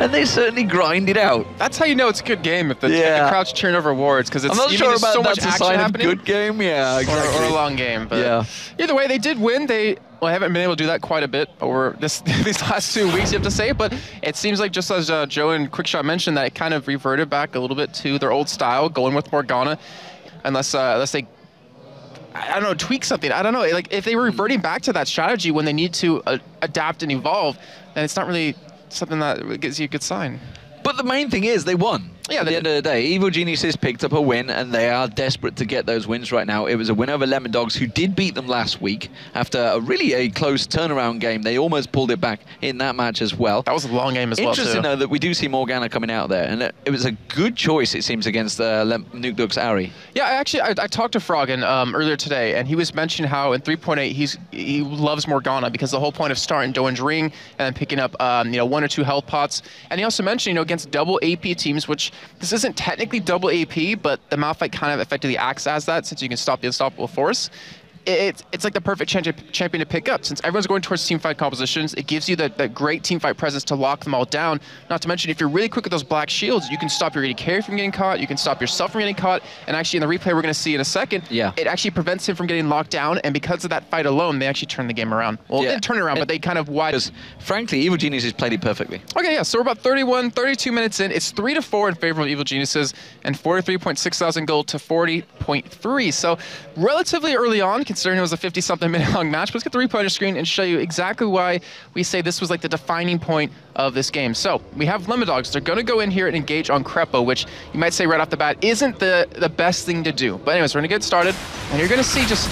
And they certainly grind it out. That's how you know it's a good game, if the crowd's cheering over wards, because it's I'm not sure about so that's much a action sign happening. of good game, yeah, exactly. Or a long game. But yeah. Either way, they did win. Well, I haven't been able to do that quite a bit over these last 2 weeks, you have to say, but it seems like, just as Joe and Quickshot mentioned, that it kind of reverted back a little bit to their old style, going with Morgana, unless they, I don't know, tweak something. I don't know. Like, if they were reverting back to that strategy when they need to adapt and evolve, then it's not really something that gives you a good sign. But the main thing is they won. Yeah, at the end of the day, Evil Geniuses picked up a win, and they are desperate to get those wins right now. It was a win over Lemon Dogs, who did beat them last week after a close turnaround game. They almost pulled it back in that match as well. That was a long game as well, too. Interesting, though, that we do see Morgana coming out there, and it was a good choice, it seems, against Nuke Duck's Ari. Yeah, I talked to Froggen earlier today, and he was mentioning how in 3.8 he loves Morgana, because the whole point of starting Doan's Ring and then picking up 1 or 2 health pots. And he also mentioned, against double AP teams, which this isn't technically double AP, but the Malphite kind of effectively acts as that, since you can stop the unstoppable force. It's like the perfect champion to pick up. Since everyone's going towards teamfight compositions, it gives you that great teamfight presence to lock them all down. Not to mention, if you're really quick with those black shields, you can stop your AD carry from getting caught, you can stop yourself from getting caught, and actually in the replay we're going to see in a second, it actually prevents him from getting locked down, and because of that fight alone, they actually turn the game around. Well, they didn't turn it around, but they kind of wide. Frankly, Evil Geniuses played it perfectly. Okay, yeah, so we're about 32 minutes in. It's 3-4 in favor of Evil Geniuses, and 43.6 thousand gold to 40.3. So relatively early on, considering it was a 50-something minute long match. But let's get the replay on your screen and show you exactly why we say this was like the defining point of this game. So we have Lemon Dogs. They're going to go in here and engage on Crepo, which you might say right off the bat isn't the best thing to do. But anyways, we're going to get started, and you're going to see just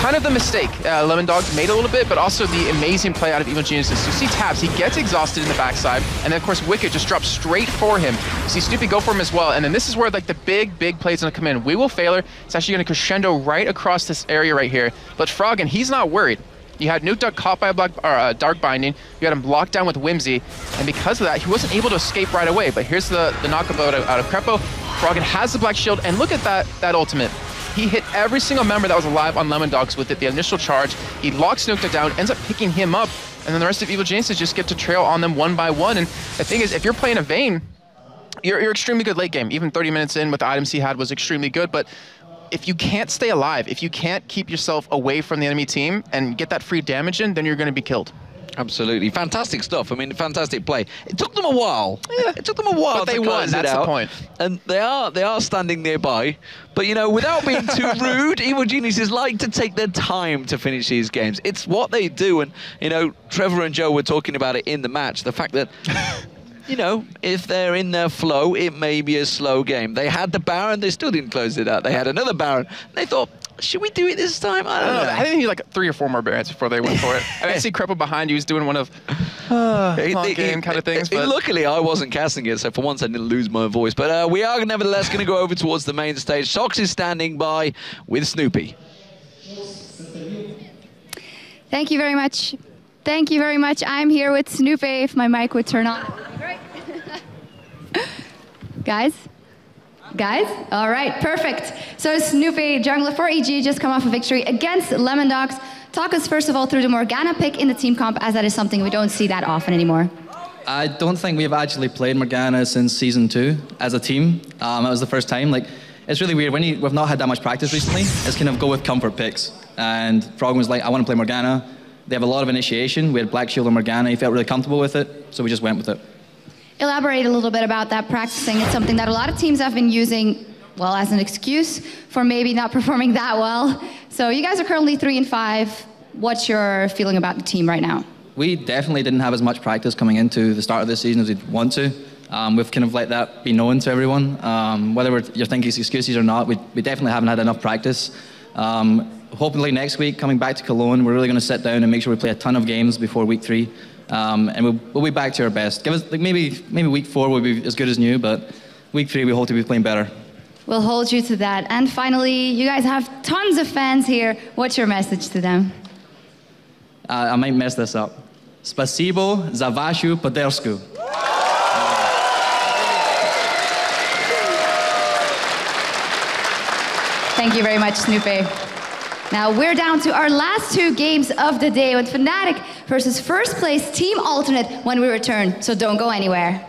kind of the mistake Lemon Dogs made a little bit, but also the amazing play out of Evil Geniuses. So you see Tabs, he gets exhausted in the backside, and then of course Wicked just drops straight for him. You see Snoopy go for him as well, and then this is where like the big play's going to come in. We will fail her. It's actually going to crescendo right across this area right here. But Froggen, he's not worried. You had Nuke Duck caught by a Dark Binding. You had him locked down with Whimsy, and because of that, he wasn't able to escape right away. But here's the knockup out of Crepo. Froggen has the Black Shield, and look at that ultimate. He hit every single member that was alive on Lemon Dogs with it, the initial charge. He locks Nuke Duck down, ends up picking him up, and then the rest of Evil Geniuses just get to trail on them one by one. And the thing is, if you're playing a Vayne, you're extremely good late game. Even 30 minutes in with the items he had was extremely good, but if you can't stay alive, if you can't keep yourself away from the enemy team and get that free damage in, then you're going to be killed. Absolutely. Fantastic stuff. I mean, fantastic play. It took them a while. Yeah. It took them a while but they won, that's the point. And they are standing nearby. But, without being too rude, Evil Geniuses like to take their time to finish these games. It's what they do. And, Trevor and Joe were talking about it in the match. The fact that... if they're in their flow, it may be a slow game. They had the Baron, they still didn't close it out. They had another Baron. They thought, should we do it this time? I don't know. I think he like 3 or 4 more Barons before they went for it. I see Crepo behind you. He's doing one of long game kind of things. But luckily, I wasn't casting it, so for once I didn't lose my voice. But we are nevertheless going to go over towards the main stage. Sox is standing by with Snoopy. Thank you very much. Thank you very much. I'm here with Snoopy, if my mic would turn on. Guys? All right, perfect. So Snoopy, jungler for EG, just come off a victory against Lemon Dogs. Talk us first of all through the Morgana pick in the team comp, as that is something we don't see that often anymore. I don't think we've actually played Morgana since Season 2 as a team. That was the first time. It's really weird. We've not had that much practice recently. It's kind of go with comfort picks. And Froggen was like, I want to play Morgana. They have a lot of initiation. We had Black Shield and Morgana. He felt really comfortable with it, so we just went with it. Elaborate a little bit about that practicing. It's something that a lot of teams have been using, well, as an excuse for maybe not performing that well. So you guys are currently 3-5. What's your feeling about the team right now? We definitely didn't have as much practice coming into the start of this season as we'd want to. We've kind of let that be known to everyone. Whether you're thinking it's excuses or not, we definitely haven't had enough practice. Hopefully next week, coming back to Cologne, we're really going to sit down and make sure we play a ton of games before week 3. And we'll be back to our best. Give us maybe week 4 will be as good as new, but week 3 we hope to be playing better. We'll hold you to that. And finally, you guys have tons of fans here. What's your message to them? I might mess this up. Spasibo za vashu podelsku. Thank you very much, Snoopy. Now we're down to our last two games of the day with Fnatic versus first place Team Alternate when we return, so don't go anywhere.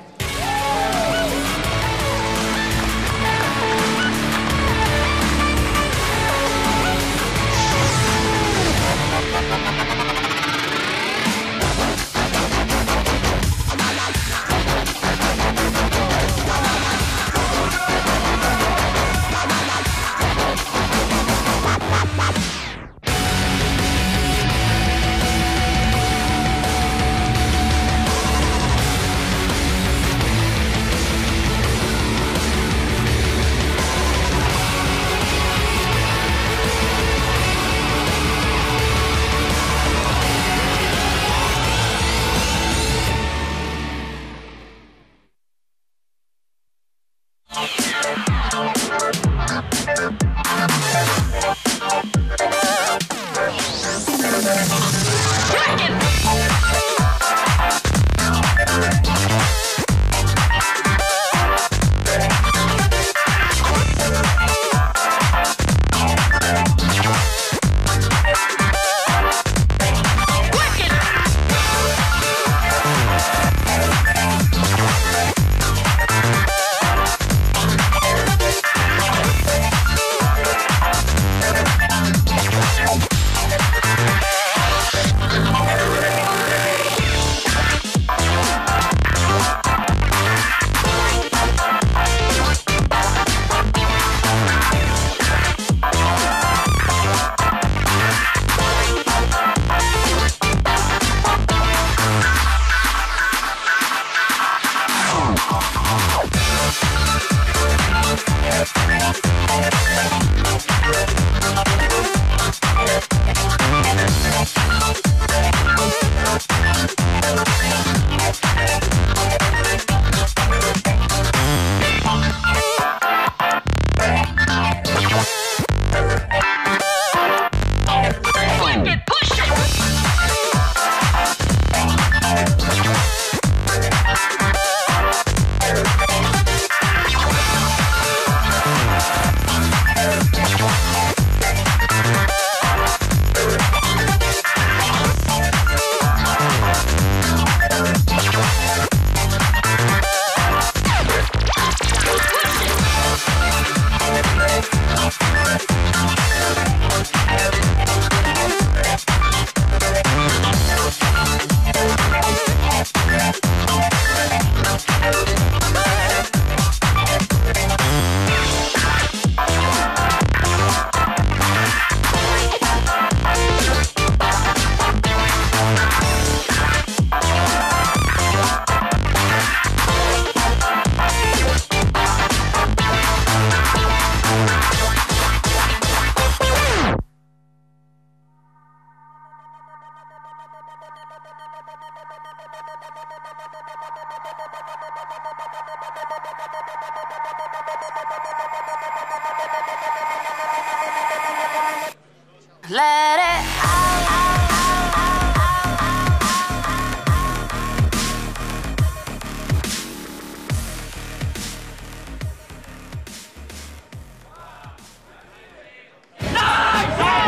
Let it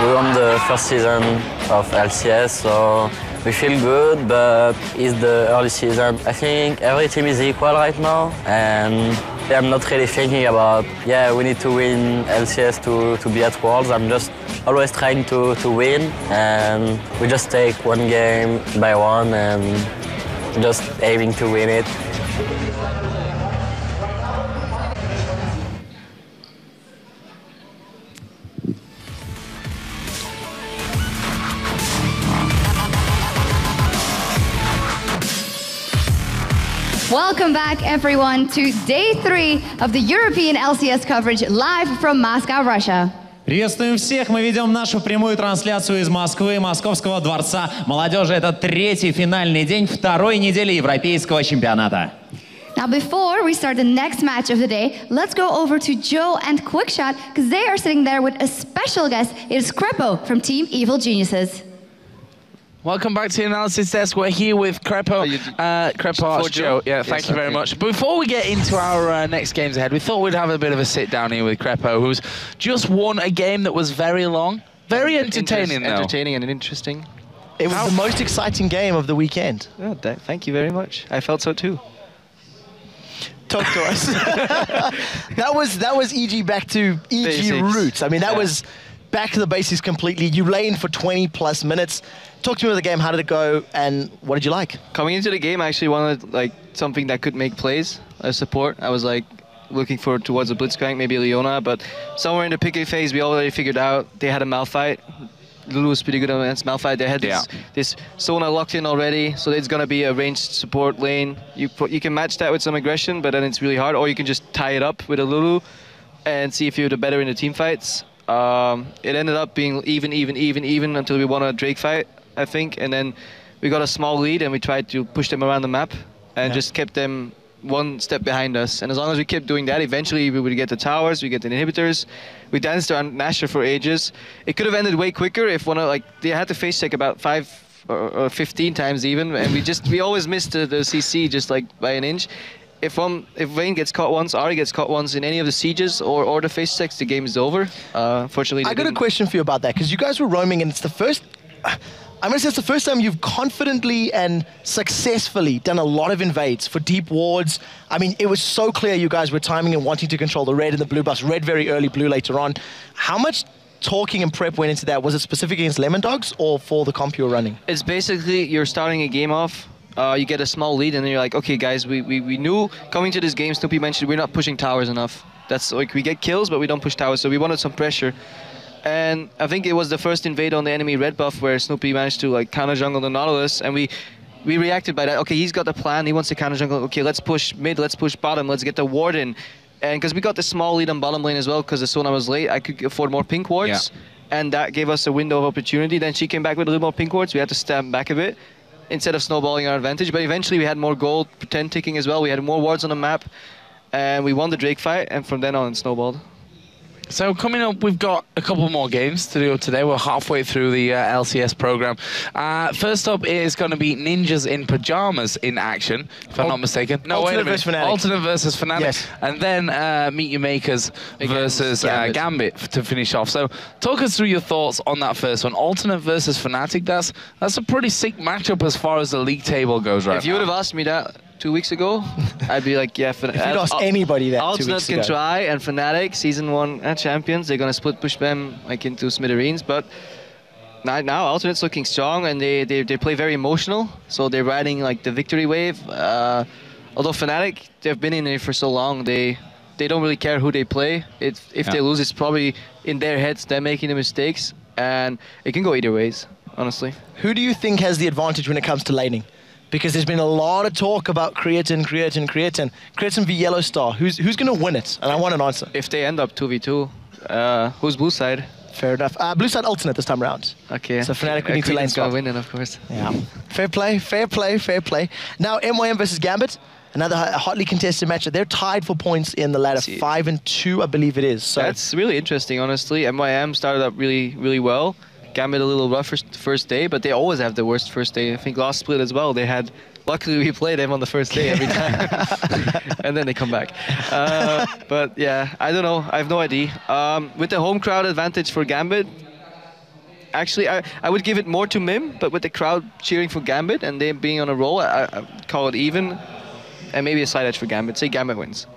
We won the first season of LCS, so we feel good, but it's the early season. I think every team is equal right now, and I'm not really thinking about, we need to win LCS to be at Worlds. I'm just always trying to win, and we just take one game by one and just aiming to win it. Welcome back, everyone, to day 3 of the European LCS coverage live from Moscow, Russia. Приветствуем всех! Мы ведем нашу прямую трансляцию из Москвы, Московского дворца молодежи. Это третий финальный день второй недели Европейского чемпионата. Now, before we start the next match of the day, let's go over to Joe and Quickshot, because they are sitting there with a special guest. It is Crepo from Team Evil Geniuses. Welcome back to the analysis desk. We're here with Crepo, Crepo, Joe. Yeah, thank you very much. Before we get into our next games ahead, we thought we'd have a bit of a sit down here with Crepo, who's just won a game that was very long, very entertaining though. Entertaining and interesting. It was the most exciting game of the weekend. Oh, thank you very much. I felt so too. Talk to us. that was EG back to EG Basics. roots. I mean, that was back to the basics completely. You lane for 20+ minutes. Talk to me about the game. How did it go, and what did you like? Coming into the game, I actually wanted like something that could make plays as support. I was like looking towards a blitzcrank, maybe Leona, but somewhere in the picking phase, we already figured out they had a Malphite. Lulu was pretty good against Malphite. They had this Sona locked in already, so it's gonna be a ranged support lane. You can match that with some aggression, but then it's really hard. Or you can just tie it up with a Lulu and see if you're the better in the team fights. It ended up being even until we won a Drake fight, I think, and then we got a small lead and we tried to push them around the map and just kept them one step behind us. And as long as we kept doing that, eventually we would get the towers, we get the inhibitors. We danced around Nasher for ages. It could have ended way quicker if they had to face check about 5 or 15 times even, and we always missed the CC just like by an inch. If Vayne gets caught once, Ari gets caught once in any of the sieges or the face checks, the game is over. Fortunately, I got a question for you about that, because you guys were roaming, and it's the first. I'm going to say it's the first time you've confidently and successfully done a lot of invades for deep wards. I mean, it was so clear you guys were timing and wanting to control the red and the blue buffs. Red very early, blue later on. How much talking and prep went into that? Was it specific against Lemon Dogs or for the comp you were running? It's basically you're starting a game off. You get a small lead, and then you're like, okay, guys, we knew coming to this game, Snoopy mentioned we're not pushing towers enough. That's like we get kills, but we don't push towers, so we wanted some pressure. And I think it was the first invade on the enemy red buff where Snoopy managed to like counter jungle the Nautilus, and we reacted by that. Okay, he's got the plan. He wants to counter jungle. Okay, let's push mid. Let's push bottom. Let's get the ward in. And because we got the small lead on bottom lane as well, because the Sona was late, I could afford more pink wards, and that gave us a window of opportunity. Then she came back with a little more pink wards. We had to stand back a bit instead of snowballing our advantage. But eventually we had more gold, 10 ticking as well. We had more wards on the map, and we won the Drake fight. And from then on, it snowballed. So coming up, we've got a couple more games to do today. We're halfway through the LCS program. First up is going to be Ninjas in Pajamas in action, if I'm not mistaken. No, wait a minute. Alternate versus Fnatic. Yes. And then Meet Your Makers versus Gambit to finish off. So talk us through your thoughts on that first one. Alternate versus Fnatic, that's a pretty sick matchup as far as the league table goes right now. If you would have asked me that 2 weeks ago, I'd be like, yeah. If you'd asked anybody that 2 weeks ago. Alternate can try, and Fnatic, Season 1 champions, they're going to split push them like into smithereens, but now Alternate's looking strong, and they play very emotional, so they're riding like the victory wave. Although Fnatic, they've been in it for so long, they don't really care who they play. If they lose, it's probably in their heads, they're making the mistakes, and it can go either ways, honestly. Who do you think has the advantage when it comes to laning? Because there's been a lot of talk about Creatine v Yellow Star. Who's going to win it? And I want an answer. If they end up 2v2, who's blue side? Fair enough. Blue side alternate this time around. Okay. So Fnatic, we need to lane swap. Win it, of course. Yeah. Fair play. Now MYM versus Gambit. Another hotly contested match. They're tied for points in the ladder, 5-2, I believe it is. So that's really interesting, honestly. MYM started up really well. Gambit a little rough first day, but they always have the worst first day. I think last split as well, they had, luckily we played them on the first day every time. And then they come back. But yeah, I don't know, I have no idea. With the home crowd advantage for Gambit, actually I would give it more to Mim, but with the crowd cheering for Gambit and they being on a roll, I call it even. And maybe a side edge for Gambit. Say Gambit wins.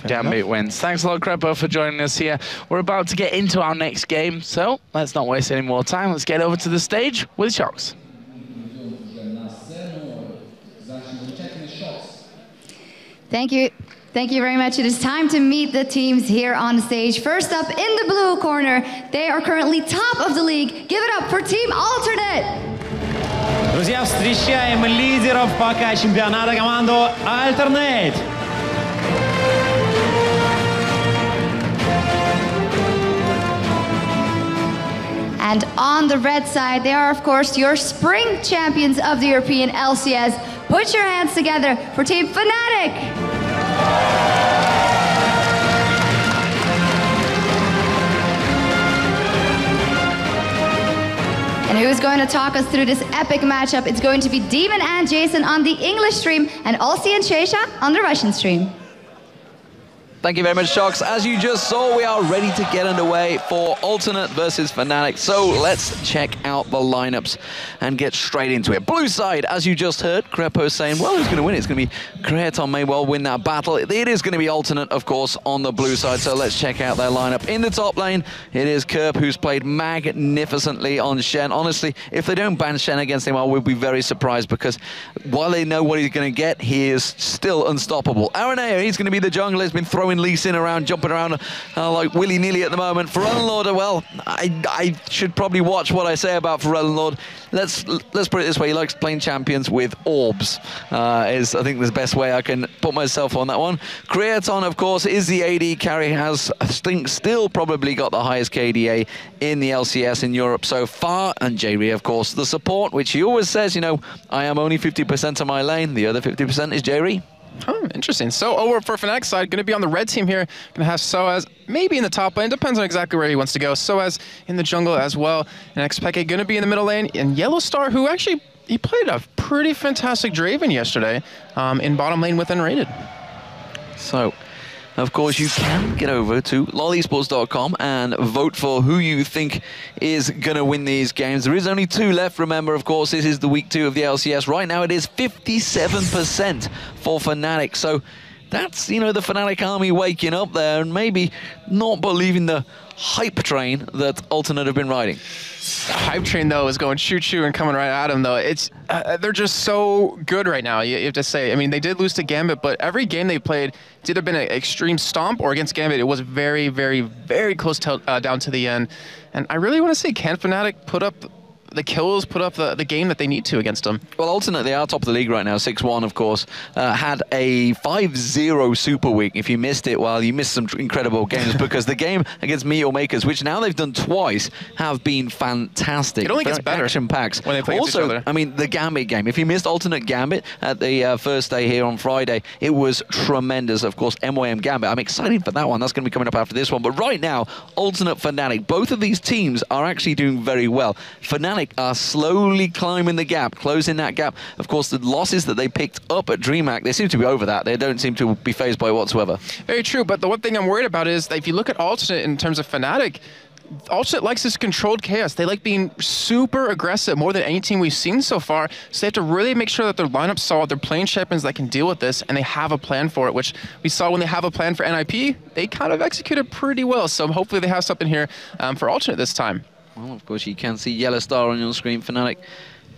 Gambit wins. Thanks a lot, Crepo, for joining us here. We're about to get into our next game, so let's not waste any more time. Let's get over to the stage with Shox. Thank you. Thank you very much. It is time to meet the teams here on stage. First up in the blue corner, they are currently top of the league. Give it up for Team Alternate. Друзья, встречаем лидеров пока чемпионата, команду Alternate. And on the red side, they are, of course, your spring champions of the European LCS. Put your hands together for Team Fnatic. And And who's going to talk us through this epic matchup? It's going to be Demon and Jason on the English stream and Olsi and Shesha on the Russian stream. Thank you very much, Shocks. As you just saw, we are ready to get underway for Alternate versus Fnatic. So let's check out the lineups and get straight into it. Blue side, as you just heard, Crepo saying, well, who's going to win? It's going to be Creaton may well win that battle. It is going to be Alternate, of course, on the blue side. So let's check out their lineup. In the top lane, it is Kerp, who's played magnificently on Shen. Honestly, if they don't ban Shen against him, I would be very surprised, because while they know what he's going to get, he is still unstoppable. Aranea, he's going to be the jungler. He's been throwing Lee Sin around, jumping around like willy-nilly at the moment. Pharrell Lord, well, I should probably watch what I say about Pharrell Lord. Let's put it this way, he likes playing champions with orbs, is I think the best way I can put myself on that one. Creaton, of course, is the AD carry, has, I think, still probably got the highest KDA in the LCS in Europe so far. And J-Ree, of course, the support, which he always says, you know, I am only 50% of my lane, the other 50% is J-Ree. Oh, interesting. So over for Fnatic side, going to be on the red team here. Going to have Soaz maybe in the top lane. Depends on exactly where he wants to go. Soaz in the jungle as well. And Xpeke going to be in the middle lane. And Yellow Star, who actually, he played a pretty fantastic Draven yesterday in bottom lane with Unrated. So, of course, you can get over to lollysports.com and vote for who you think is going to win these games. There is only 2 left, remember, of course, this is the week 2 of the LCS. Right now, it is 57% for Fnatic. So that's, you know, the Fnatic army waking up there and maybe not believing the hype train that Alternate have been riding. The hype train, though, is going choo-choo and coming right at him, though. It's they're just so good right now, you have to say. I mean, they did lose to Gambit, but every game they played, it's either been an extreme stomp or against Gambit, it was very, very, very close to, down to the end. And I really want to see, can Fnatic put up the kills, put up the game that they need to against them? Well, Alternate, they are top of the league right now, 6-1, of course. Had a 5-0 Super Week. If you missed it, well, you missed some incredible games, because the game against Meteor Makers, which now they've done twice, have been fantastic. It only gets better. Action packs. When they play against each other. I mean, the Gambit game. If you missed Alternate Gambit at the first day here on Friday, it was tremendous. Of course, MYM Gambit. I'm excited for that one. That's going to be coming up after this one. But right now, Alternate, Fnatic, both of these teams are actually doing very well. Fnatic are slowly climbing the gap, closing that gap. Of course, the losses that they picked up at DreamHack, they seem to be over that. They don't seem to be phased by it whatsoever. Very true, but the one thing I'm worried about is that if you look at Alternate in terms of Fnatic, Alternate likes this controlled chaos. They like being super aggressive, more than any team we've seen so far. So they have to really make sure that their lineup's solid, they're playing champions that can deal with this, and they have a plan for it, which we saw when they have a plan for NIP, they kind of executed pretty well. So hopefully they have something here for Alternate this time. Well, of course, you can see Yellow Star on your screen. Fnatic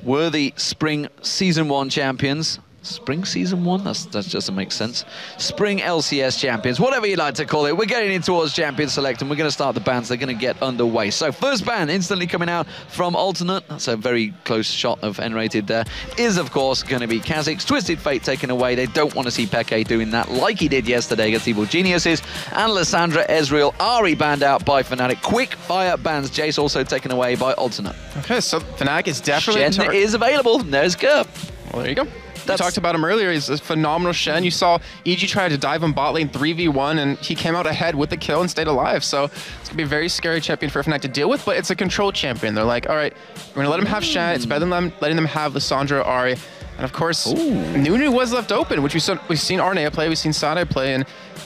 were the Spring Season 1 champions. Spring Season 1? That just doesn't make sense. Spring LCS champions, whatever you like to call it. We're getting in towards Champion Select, and we're going to start the bans. They're going to get underway. So first ban instantly coming out from Alternate. That's a very close shot of N-rated there. Is, of course, going to be Kha'Zix. Twisted Fate taken away. They don't want to see Peke doing that like he did yesterday against Evil Geniuses. And Lissandra, Ezreal, Ari banned out by Fnatic. Quick fire bans. Jace also taken away by Alternate. Okay, so Fnatic is definitely... Shen is available. There's Kerp. Well, there you go. We talked about him earlier. He's a phenomenal Shen. You saw EG try to dive him bot lane 3v1, and he came out ahead with the kill and stayed alive. So it's going to be a very scary champion for Fnatic to deal with, but it's a controlled champion. They're like, all right, we're going to let him have Shen. It's better than letting them have Lissandra, Ari. And of course, Nunu was left open, which we've seen Arnea play, we've seen Sade play, and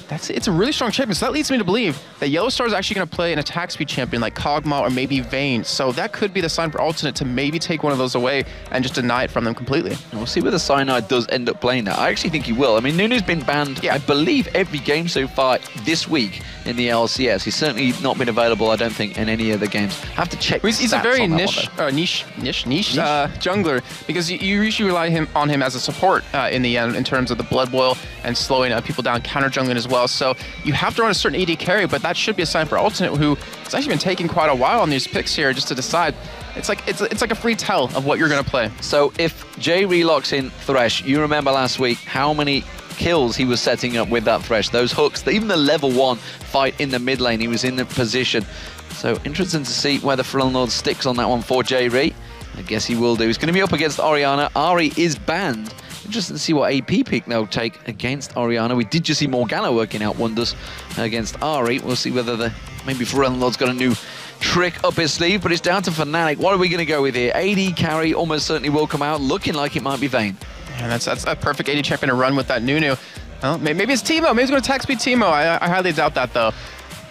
it's a really strong champion. So that leads me to believe that Yellow Star is actually going to play an attack speed champion like Kog'Maw or maybe Vayne. So that could be the sign for Alternate to maybe take one of those away and just deny it from them completely. And we'll see whether Cyanide does end up playing that. I actually think he will. I mean, Nunu's been banned, I believe, every game so far this week in the LCS. He's certainly not been available, I don't think, in any of the games. I have to check. He's a very niche jungler, because you usually rely on him as a support in the end in terms of the Blood Boil and slowing people down, counter jungling as well. So you have to run a certain AD carry, but that should be a sign for Alternate, who it's actually been taking quite a while on these picks here just to decide. It's like a free tell of what you're going to play. So if Jay relocks in Thresh, you remember last week how many kills he was setting up with that Thresh, those hooks, even the level 1 fight in the mid lane, he was in the position. So interesting to see whether Frelnord sticks on that one for J-Ree. I guess he will do. He's going to be up against Orianna. Ari is banned. Interesting to see what AP pick they'll take against Orianna. We did just see Morgana working out wonders against Ari. We'll see whether maybe Frelnord's got a new trick up his sleeve, but it's down to Fnatic. What are we going to go with here? AD carry almost certainly will come out, looking like it might be Vayne. And that's a perfect AD champion to run with that Nunu. Well, maybe it's Teemo. Maybe it's going to attack speed Teemo. I highly doubt that, though.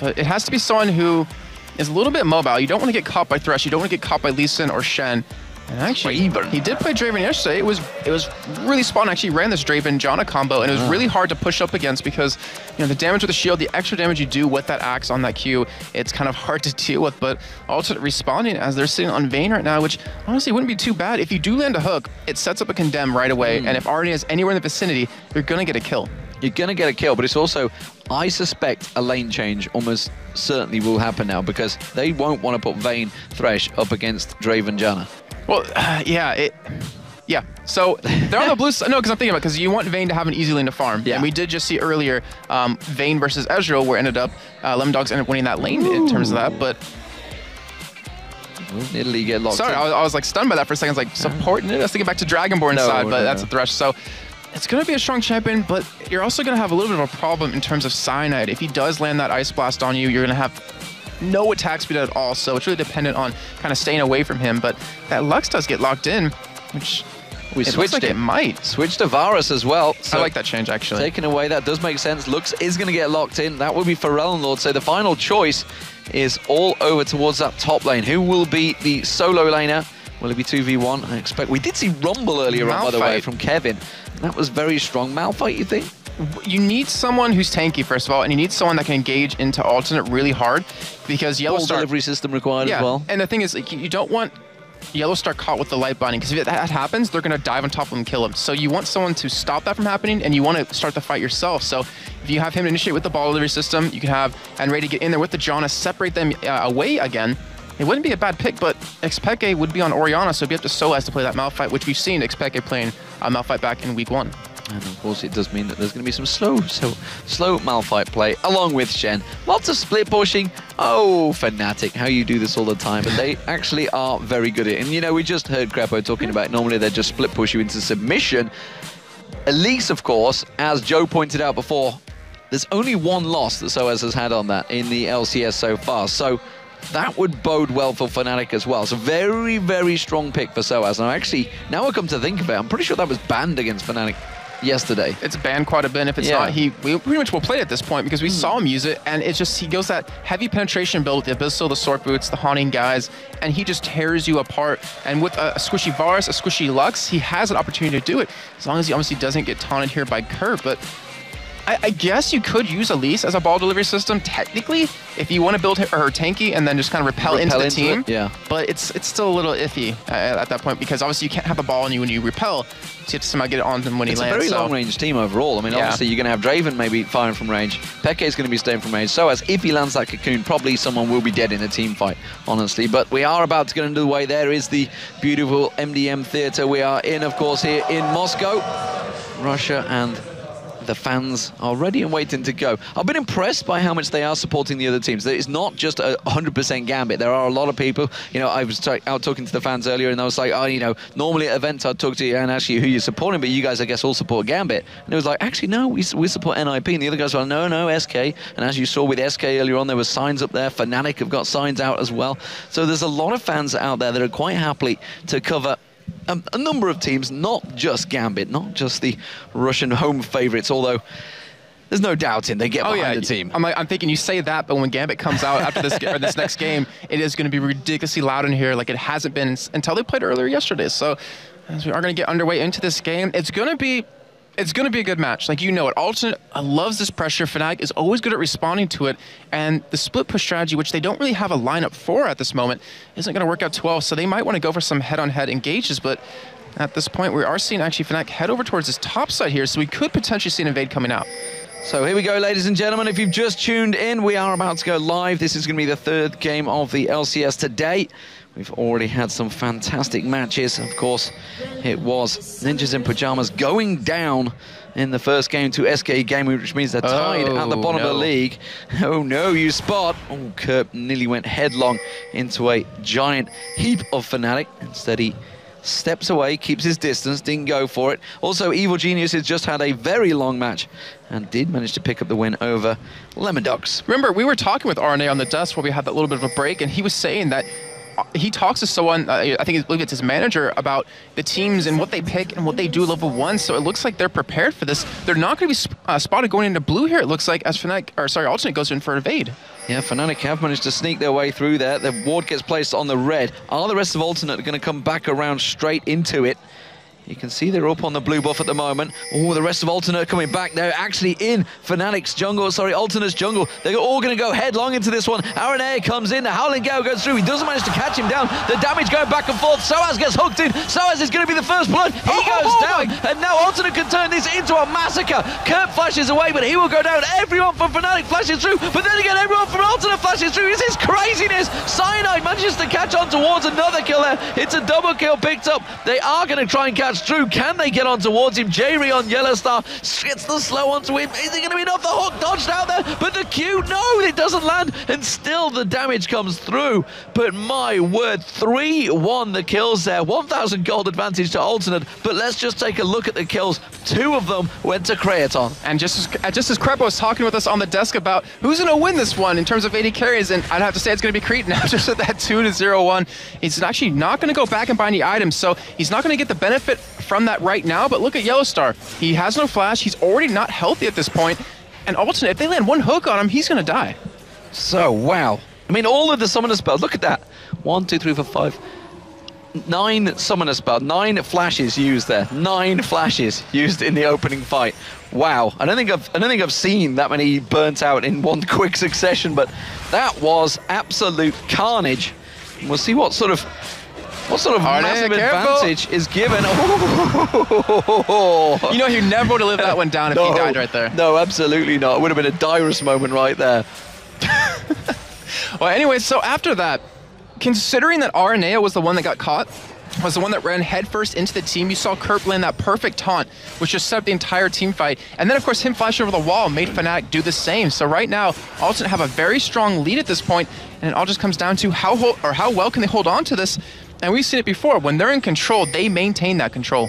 But it has to be someone who is a little bit mobile. You don't want to get caught by Thresh. You don't want to get caught by Lee Sin or Shen. And actually, he did play Draven yesterday. It was really spot on. Actually, ran this Draven-Janna combo, and it was really hard to push up against because, you know, the damage with the shield, the extra damage you do with that axe on that Q, it's kind of hard to deal with. But also responding as they're sitting on Vayne right now, which honestly wouldn't be too bad. If you do land a hook, it sets up a condemn right away, and if Arnie is anywhere in the vicinity, you're gonna get a kill. You're going to get a kill, but it's also, I suspect a lane change almost certainly will happen now because they won't want to put Vayne Thresh up against Draven-Janna. Well, yeah. So they're on the blue side. No, because I'm thinking about because you want Vayne to have an easy lane to farm. Yeah. And we did just see earlier Vayne versus Ezreal, where ended up Lemon Dogs ended up winning that lane in terms of that. But Italy get locked. Sorry, in. I was like stunned by that for a second. I was like supporting it. I was thinking back to Dragonborn side, but that's a Thresh. So it's going to be a strong champion, but you're also going to have a little bit of a problem in terms of Cyanide. If he does land that Ice Blast on you, you're going to have no attack speed at all, so it's really dependent on kind of staying away from him. But that Lux does get locked in, which we switched like it might. Switched to Varus as well. So I like that change, actually. Taken away, that does make sense. Lux is going to get locked in. That will be Pharrell Lord. So the final choice is all over towards that top lane. Who will be the solo laner? Will it be 2v1? I expect. We did see Rumble earlier on, by the way, from Kevin. That was very strong. Malphite, you think? You need someone who's tanky, first of all, and you need someone that can engage into alternate really hard, because Yellowstar... delivery system required as well. And the thing is, like, you don't want Yellowstar caught with the light binding, because if that happens, they're going to dive on top of him and kill him. So you want someone to stop that from happening, and you want to start the fight yourself. So if you have him initiate with the ball delivery system, you can have and ready to get in there with the Janna, separate them away again. It wouldn't be a bad pick, but Xpeke would be on Orianna, so it'd be up to Soaz to play that Malphite, which we've seen Xpeke playing Malphite back in week 1. And of course, it does mean that there's going to be some slow Malphite play along with Shen. Lots of split pushing. Oh, Fnatic, how you do this all the time. But they actually are very good at it. And, you know, we just heard Crepo talking about normally they just split push you into submission. Elise, of course, as Joe pointed out before, there's only one loss that Soaz has had on that in the LCS so far. So that would bode well for Fnatic as well. So very, very strong pick for Soaz. And actually, now I come to think of it, I'm pretty sure that was banned against Fnatic yesterday. It's banned quite a bit. If it's not, we pretty much will play it at this point because we saw him use it, and it's just, he goes that heavy penetration build with the Abyssal, the Sword Boots, the Haunting Guys, and he just tears you apart. And with a squishy Varus, a squishy Lux, he has an opportunity to do it, as long as he obviously doesn't get taunted here by Kurt. But I guess you could use Elise as a ball delivery system, technically, if you want to build her tanky and then just kind of repel into the team. Yeah. But it's still a little iffy at that point, because obviously you can't have the ball on you when you repel, so you have to somehow get it on him when he lands. It's a very long-range team overall. I mean, obviously you're going to have Draven maybe firing from range. Peke is going to be staying from range. So as if he lands that cocoon, probably someone will be dead in a team fight, honestly. But we are about to get into the way. There is the beautiful MDM Theatre we are in, of course, here in Moscow, Russia, and the fans are ready and waiting to go. I've been impressed by how much they are supporting the other teams. It's not just a 100% Gambit. There are a lot of people, you know, I was out talking to the fans earlier, and I was like, oh, you know, normally at events I'd talk to you and ask you who you're supporting, but you guys, I guess, all support Gambit. And it was like, actually, no, we support NIP. And the other guys were like, no, SK. And as you saw with SK earlier on, there were signs up there. Fnatic have got signs out as well. So there's a lot of fans out there that are quite happy to cover a number of teams, not just Gambit, not just the Russian home favorites, although there's no doubting they get behind the team. I'm thinking you say that, but when Gambit comes out after this or this next game, it is going to be ridiculously loud in here, like it hasn't been until they played earlier yesterday. So as we are going to get underway into this game, it's going to be a good match. Like, you know it. Alternate loves this pressure. Fnatic is always good at responding to it. And the split push strategy, which they don't really have a lineup for at this moment, isn't going to work out too well. So they might want to go for some head-on-head engages. But at this point, we are seeing actually Fnatic head over towards this top side here. So we could potentially see an invade coming out. So here we go, ladies and gentlemen. If you've just tuned in, we are about to go live. This is going to be the third game of the LCS today. We've already had some fantastic matches. Of course, it was Ninjas in Pajamas going down in the first game to SK Gaming, which means they're tied at the bottom of the league. Oh no, you spot. Oh, Kurt nearly went headlong into a giant heap of Fnatic. Instead, he steps away, keeps his distance, didn't go for it. Also, Evil Genius has just had a very long match and did manage to pick up the win over Lemon Dogs. Remember, we were talking with RNA on the desk where we had that little bit of a break, and he was saying that he talks to someone, I believe it's his manager, about the teams and what they pick and what they do level 1. So it looks like they're prepared for this. They're not going to be spotted going into blue here, it looks like, as Alternate goes in for evade. Yeah, Fnatic have managed to sneak their way through there. The ward gets placed on the red. Are the rest of Alternate going to come back around straight into it? You can see they're up on the blue buff at the moment. Oh, the rest of Alternate coming back. They're actually in Fnatic's jungle, Alternate's jungle. They're all going to go headlong into this one. RNA comes in, the Howling Gale goes through. He doesn't manage to catch him down. The damage going back and forth. Soaz gets hooked in. Soaz is going to be the first blood. He goes down, and now Alternate can turn this into a massacre. Kurt flashes away, but he will go down. Everyone from Fnatic flashes through, but then again, everyone from Alternate flashes through. This is craziness. Cyanide manages to catch on towards another kill there. It's a double kill picked up. They are going to try and catch through. Can they get on towards him? J-Ree on Yellowstar gets the slow onto him. Is he going to be enough? The hook dodged out there, but the Q, no, it doesn't land, and still the damage comes through. But my word, 3-1 the kills there. 1,000 gold advantage to Alternate, but let's just take a look at the kills. 2 of them went to Crayaton. And just as Crepo was talking with us on the desk about who's going to win this one in terms of AD carries, and I'd have to say it's going to be Creed now, just at that 2-0-1. He's actually not going to go back and buy any items, so he's not going to get the benefit from that right now. But look at Yellowstar. He has no flash. He's already not healthy at this point. And Alternate, if they land one hook on him, he's going to die. So, wow. I mean, all of the summoner spells, look at that. 1, 2, 3, 4, 5. 9 summoner spells, 9 flashes used there. 9 flashes used in the opening fight. Wow. I don't think I've seen that many burnt out in one quick succession, but that was absolute carnage. And we'll see what sort of massive advantage is given. You know, he never would have lived that one down if he died right there. No, absolutely not. It would have been a Dyrus moment right there. Well, anyway, so after that, considering that RNA was the one that got caught, was the one that ran headfirst into the team, you saw Kurt land that perfect taunt, which just set up the entire team fight. And then, of course, him flashing over the wall made Fnatic do the same. So right now, Alternate have a very strong lead at this point, and it all just comes down to how well can they hold on to this. And we've seen it before. When they're in control, they maintain that control.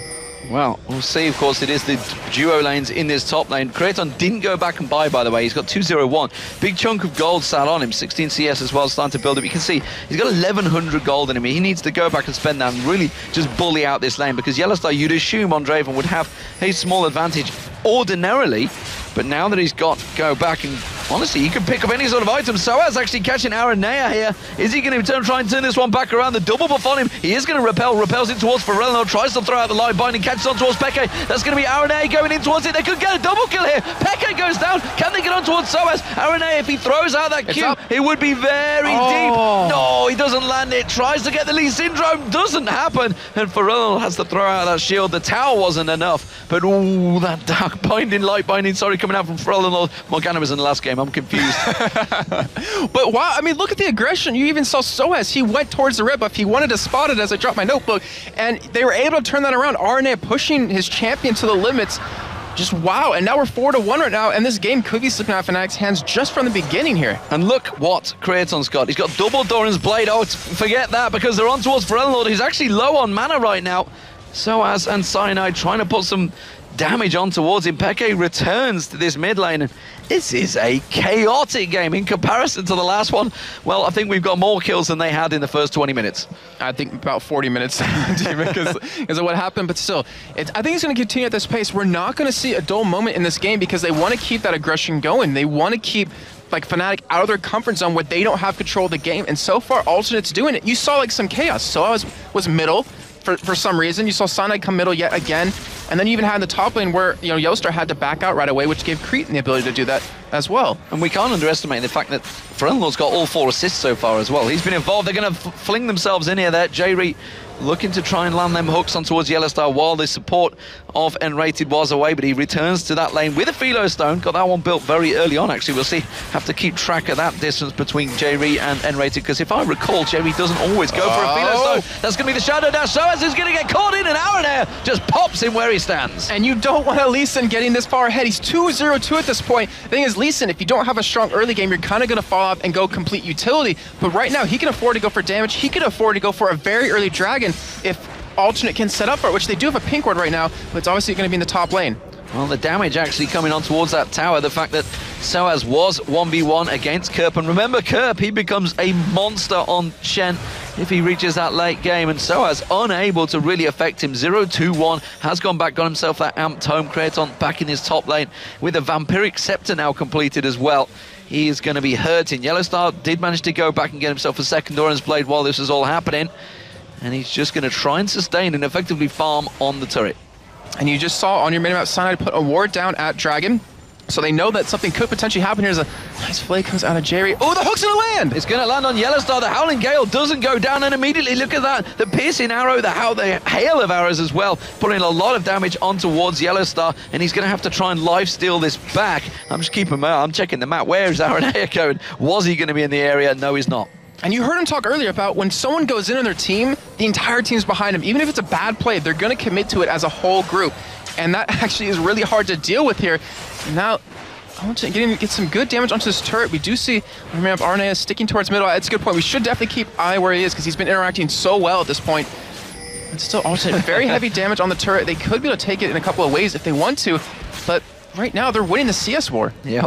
Well, we'll see. Of course, it is the duo lanes in this top lane. Crayaton didn't go back and buy, by the way. He's got 201. Big chunk of gold sat on him. 16 CS as well, starting to build up. You can see he's got 1,100 gold in him. He needs to go back and spend that and really just bully out this lane, because Yellowstar, you'd assume on Draven would have a small advantage ordinarily. But now that he's got to go back, and honestly, he can pick up any sort of item. Soaz actually catching Aranea here. Is he going to try and turn this one back around? The double buff on him. He is going to repels in towards Pharrell, tries to throw out the live binding, catches on towards Peke. That's going to be Aranea going in towards it. They could get a double kill here. Peke goes down. Can they get on towards Soaz? Aranea, if he throws out that Q, it would be very deep. No, he doesn't land it. Tries to get the Lee Syndrome. Doesn't happen. And Pharrell has to throw out that shield. The tower wasn't enough. But ooh, that dark binding, light binding, sorry, coming out from Pharrell. Morgana was in the last game. I'm confused. But wow, I mean, look at the aggression. You even saw Soaz. He went towards the red buff. He wanted to spot it as I dropped my notebook, and they were able to turn that around. RNA pushing his champion to the limits. Just wow. And now we're 4-1 right now, and this game could be slipping out of Fnatic's hands just from the beginning here. And look what Crayaton's got. He's got double Doran's Blade. Oh, forget that, because they're on towards Pharrell, who's actually low on mana right now. Soaz and Cyanide trying to put some damage on towards him. Peke returns to this mid lane, and this is a chaotic game in comparison to the last one. Well, I think we've got more kills than they had in the first 20 minutes. I think about 40 minutes because of what happened, but still, I think it's going to continue at this pace. We're not going to see a dull moment in this game because they want to keep that aggression going. They want to keep like Fnatic out of their comfort zone where they don't have control of the game, and so far Alternate's doing it. You saw like some chaos. So I was middle for some reason. You saw Cyanide come middle yet again, and then you even had the top lane where, you know, Yellowstar had to back out right away, which gave Cretan the ability to do that as well. And we can't underestimate the fact that Pharrell's got all 4 assists so far as well. He's been involved. They're going to fling themselves in here there. J-Ree looking to try and land them hooks on towards Yellowstar while the support of N-Rated was away, but he returns to that lane with a Philo Stone. Got that one built very early on, actually. We'll see. Have to keep track of that distance between J-Ree and N-Rated, because if I recall, J-Ree doesn't always go for a Philo Stone. That's going to be the Shadow Dash. Soaz is going to get caught in an hour there. Just pops him where he stands. And you don't want Lee Sin getting this far ahead. He's 2-0-2 at this point. The thing is, Lee Sin, if you don't have a strong early game, you're kind of going to fall off and go complete utility. But right now, he can afford to go for damage. He can afford to go for a very early dragon if Alternate can set up for it, which they do have a pink ward right now, but it's obviously going to be in the top lane. Well, the damage actually coming on towards that tower. The fact that Soaz was 1v1 against Kerp. And remember, Kerp, he becomes a monster on Shen if he reaches that late game. And Soaz unable to really affect him. 0-2-1 has gone back, got himself that amped home. Kraton back in his top lane with a Vampiric Scepter now completed as well. He is going to be hurting. Yellowstar did manage to go back and get himself a second Doran's Blade while this was all happening. And he's just going to try and sustain and effectively farm on the turret. And you just saw on your minimap, Cyanide put a ward down at Dragon. So they know that something could potentially happen. Here's a nice play comes out of Jerry. Oh, the hook's gonna land! It's gonna land on Yellowstar. The Howling Gale doesn't go down, and immediately, look at that. The piercing arrow, the hail of arrows as well, putting a lot of damage on towards Yellowstar, and he's gonna have to try and lifesteal this back. I'm just keeping my eye, I'm checking the map. Where is Aranea going? Was he gonna be in the area? No, he's not. And you heard him talk earlier about when someone goes in on their team, the entire team's behind him. Even if it's a bad play, they're gonna commit to it as a whole group. And that actually is really hard to deal with here. Now, I want to get some good damage onto this turret. We do see Aranea sticking towards middle. That's a good point. We should definitely keep eye where he is because he's been interacting so well at this point. And still alternate very heavy damage on the turret. They could be able to take it in a couple of ways if they want to, but right now they're winning the CS war. Yeah,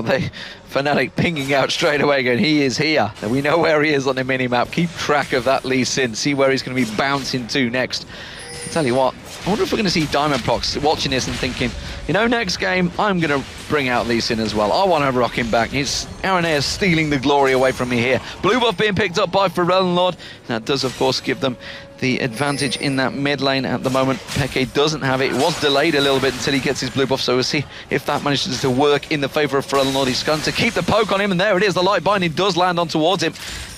Fnatic pinging out straight away going, he is here. And we know where he is on the minimap. Keep track of that Lee Sin. See where he's going to be bouncing to next. I'll tell you what, I wonder if we're going to see Diamond Prox watching this and thinking, you know, next game, I'm going to bring out Lee Sin as well. I want to rock him back. Aranea stealing the glory away from me here. Blue buff being picked up by Pharrell Lord. That does, of course, give them the advantage in that mid lane at the moment. Peke doesn't have it. It was delayed a little bit until he gets his blue buff, so we'll see if that manages to work in the favor of Pharrell Lord. He's going to keep the poke on him, and there it is. The light binding does land on towards him.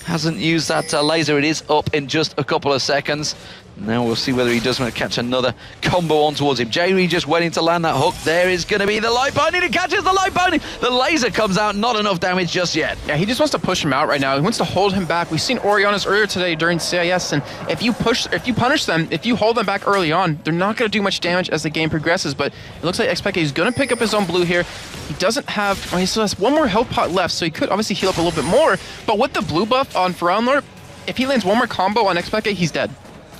Hasn't used that laser. It is up in just a couple of seconds. Now we'll see whether he does want to catch another combo on towards him. J-Ree just waiting to land that hook. There is going to be the light binding. He catches the light binding. The laser comes out. Not enough damage just yet. Yeah, he just wants to push him out right now. He wants to hold him back. We've seen Oriana's earlier today during CIS, and if you punish them, if you hold them back early on, they're not going to do much damage as the game progresses. But it looks like Xpeke is going to pick up his own blue here. He doesn't have, well, he still has one more health pot left, so he could obviously heal up a little bit more. But with the blue buff on Feralnor, if he lands one more combo on Xpeke, he's dead.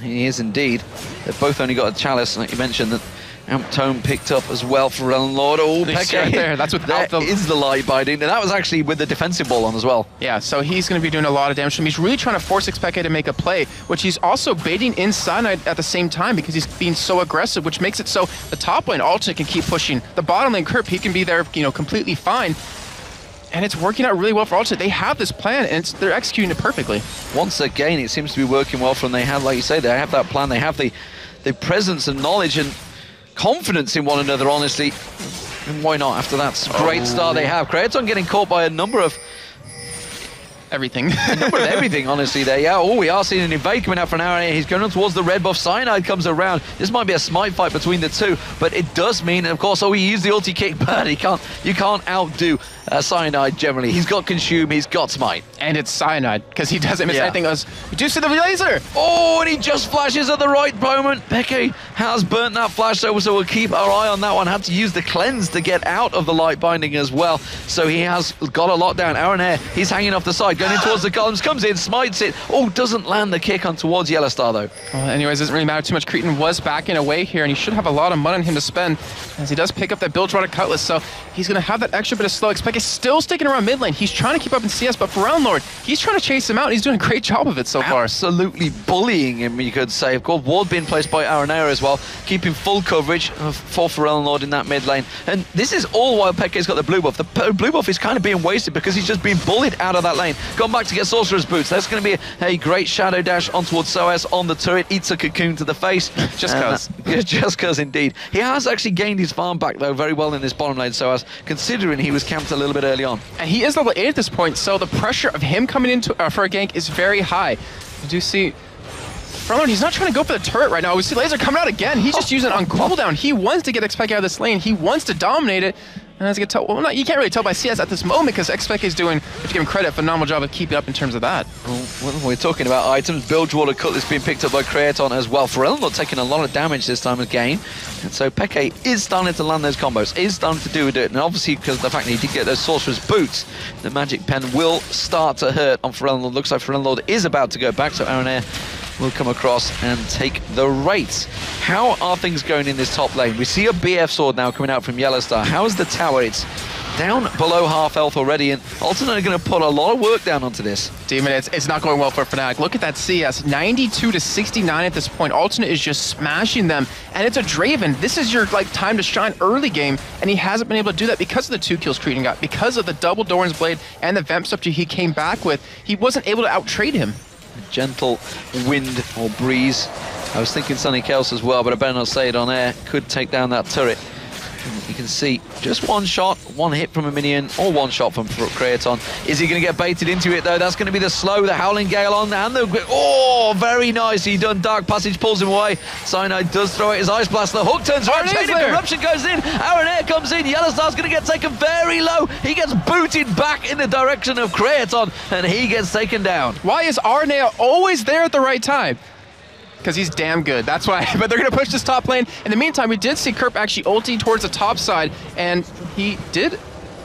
He is indeed. They've both only got a chalice, like you mentioned, that Amptome picked up as well for Ellen Lord. Oh, Peke. Right there. That's without that is the light binding, and that was actually with the defensive ball on as well. Yeah, so he's going to be doing a lot of damage to him. He's really trying to force Xpeke to make a play, which he's also baiting in Cyanide at the same time because he's being so aggressive, which makes it so the top lane Alternate can keep pushing. The bottom lane Kerp, he can be there, you know, completely fine. And it's working out really well for Alternate. They have this plan, and they're executing it perfectly. Once again, it seems to be working well for them. They have, like you say, they have that plan. They have the presence and knowledge and confidence in one another, honestly. And why not after that great start they have? Kraton getting caught by a number of everything. A number of everything, honestly, there. Yeah, oh, we are seeing an invade coming out for an hour. He's going on towards the red buff. Cyanide comes around. This might be a smite fight between the two, but it does mean, of course, he used the ulti kick, but you can't outdo Cyanide generally. He's got consume, he's got smite. And it's Cyanide, because he doesn't miss anything else. You do see the laser! Oh, and he just flashes at the right moment. Peke has burnt that flash, so we'll keep our eye on that one. Had to use the cleanse to get out of the light binding as well. So he has got a lockdown. Aranea, he's hanging off the side, going in towards the columns, comes in, smites it. Oh, doesn't land the kick on towards Yellowstar, though. Well, anyways, doesn't really matter too much. Cretan was backing away here, and he should have a lot of money on him to spend, as he does pick up that Bilgewater Cutlass, so he's going to have that extra bit of slow. Peke is still sticking around mid lane. He's trying to keep up in CS, but Pharrell Lord, he's trying to chase him out, and he's doing a great job of it so far. Absolutely bullying him, you could say. Of course, ward being placed by Aranea as well, keeping full coverage for Pharrell Lord in that mid lane. And this is all while Peke's got the blue buff. The blue buff is kind of being wasted because he's just being bullied out of that lane. Gone back to get Sorcerer's Boots. That's going to be a great shadow dash on towards Soaz on the turret. Eats a cocoon to the face. Just cause. Just cause, indeed. He has actually gained his farm back, though, very well in this bottom lane, Soaz, considering he was camped a little bit early on. And he is level 8 at this point, so the pressure of him coming into for a gank is very high. You do see Frelon, he's not trying to go for the turret right now. We see laser coming out again. He's just using it on cooldown. He wants to get Xpeke out of this lane. He wants to dominate it. And as you can tell, well, you can't really tell by CS at this moment because Xpeke is doing, if you give him credit, a phenomenal job of keeping up in terms of that. Well, we're talking about items. Bilgewater Cutlass being picked up by Kraton as well. Pharrell not taking a lot of damage this time again. And so Peke is starting to land those combos, is starting to do it. And obviously, because of the fact that he did get those Sorcerer's Boots, the Magic Pen will start to hurt on Pharrell Lord. Looks like Pharrell Lord is about to go back, so Aranea will come across and take the rates. How are things going in this top lane? We see a BF sword now coming out from Yellowstar. How is the tower? It's down below half health already, and Alternate are going to put a lot of work down onto this. Demon, it's not going well for Fnatic. Look at that CS, 92 to 69 at this point. Alternate is just smashing them, and it's a Draven. This is your time to shine early game, and he hasn't been able to do that because of the 2 kills Creedon got, because of the double Doran's Blade and the Vamp substitute he came back with. He wasn't able to out-trade him. A gentle wind or breeze. I was thinking Sunny Chaos as well, but I better not say it on air. Could take down that turret. You can see just one shot, one hit from a minion, or one shot from Kraton. Is he going to get baited into it, though? That's going to be the slow, the Howling Gale on, and the... Oh, very nice. He done Dark Passage, pulls him away. Cyanide does throw it his Ice Blast. The hook turns around, Chain of Corruption goes in. Aaron Air comes in. Yellowstar's going to get taken very low. He gets booted back in the direction of Kraton, and he gets taken down. Why is Arnea always there at the right time? Because he's damn good, that's why. But they're going to push this top lane. In the meantime, we did see Kerp actually ulti towards the top side, and he did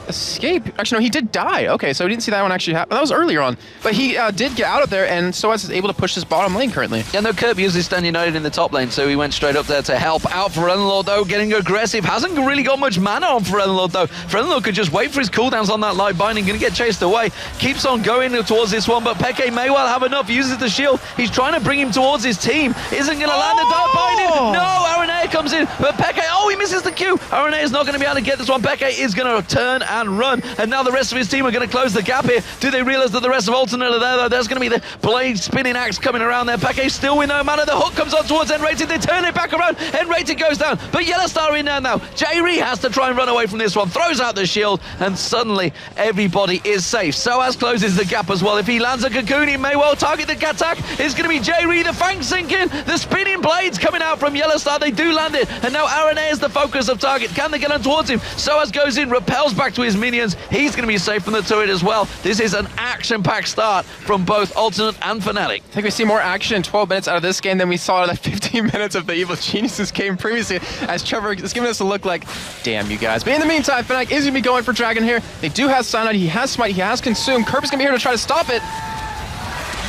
escape. Actually, no, he did die. Okay, so we didn't see that one actually happen. That was earlier on. But he did get out of there, and Soaz is able to push his bottom lane currently. Yeah, no, Kerp usually stand united in the top lane, so he went straight up there to help out Fereldenlord, though, getting aggressive. Hasn't really got much mana on Fereldenlord, though. Fereldenlord could just wait for his cooldowns on that light binding, going to get chased away. Keeps on going towards this one, but Peke may well have enough. Uses the shield. He's trying to bring him towards his team. Isn't going to land the dark binding. No, Aranea comes in, but Peke, oh, he misses the Q. Aranea is not going to be able to get this one. Peke is going to turn and run, and now the rest of his team are going to close the gap here. Do they realize that the rest of Alternate are there, though? There's going to be the blade spinning axe coming around there. Peke still with no mana. The hook comes on towards N-Rated. They turn it back around. N-Rated goes down, but Yellowstar in there now. J-Ree has to try and run away from this one. Throws out the shield, and suddenly everybody is safe. Soaz closes the gap as well. If he lands a cocoon, he may well target the attack. It's going to be J-Ree. The fang sinking. The spinning blades coming out from Yellowstar. They do land it, and now Aranea is the focus of target. Can they get on towards him? Soaz goes in, repels back to his minions. He's going to be safe from the turret as well. This is an action-packed start from both Alternate and Fnatic. I think we see more action in 12 minutes out of this game than we saw in the 15 minutes of the Evil Geniuses game previously, as Trevor is giving us a look like, damn you guys. But in the meantime, Fnatic is going to be going for Dragon here. They do have Cyanide, he has Smite, he has Consume. Kerp is going to be here to try to stop it.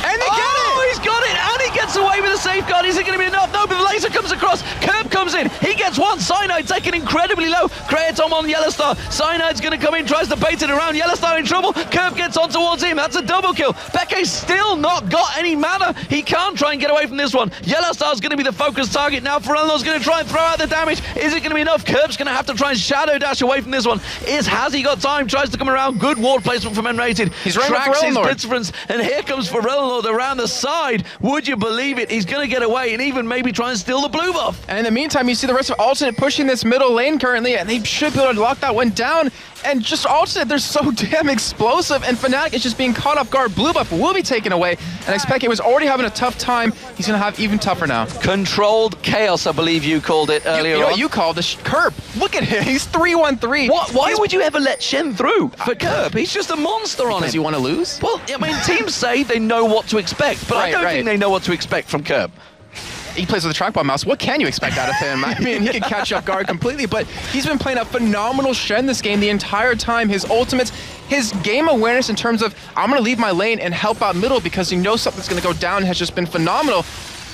And they get it! Oh, he's got it, and he gets away with a safeguard. Is it going to be enough? No, but the laser comes across. Kerp comes in. He gets one. Cyanide taken incredibly low. Kratom on Yellowstar. Cyanide's going to come in, tries to bait it around. Yellowstar in trouble. Kerp gets on towards him. That's a double kill. Peke's still not got any mana. He can't try and get away from this one. Yellowstar's going to be the focus target now. Fereldenlord's going to try and throw out the damage. Is it going to be enough? Kerp's going to have to try and shadow dash away from this one. Has he got time? Tries to come around. Good ward placement from N-Rated. He's right with Tracks his Fereldenlord. difference, and here comes Fereldenlord around the side. Would you believe it? He's going to get away and even maybe try and steal the blue buff. And in the meantime, you see the rest of Alternate pushing this middle lane currently, and they should be able to lock that one down. And just Alternate, they're so damn explosive, and Fnatic is just being caught off guard. Blue buff will be taken away, and Expect was already having a tough time. He's going to have even tougher now. Controlled chaos, I believe you called it earlier you know on. what you called the Kerp. Look at him. He's 3-1-3. Why would you ever let Shen through for Kerp? He's just a monster on him. Because you want to lose? Well, I mean, teams say they know what to expect, but I don't think they know what to expect from Kerp. He plays with a trackball mouse. What can you expect out of him? I mean, he can catch off guard completely, but he's been playing a phenomenal Shen this game the entire time. His ultimates, his game awareness in terms of, I'm going to leave my lane and help out middle because he knows something's going to go down has just been phenomenal.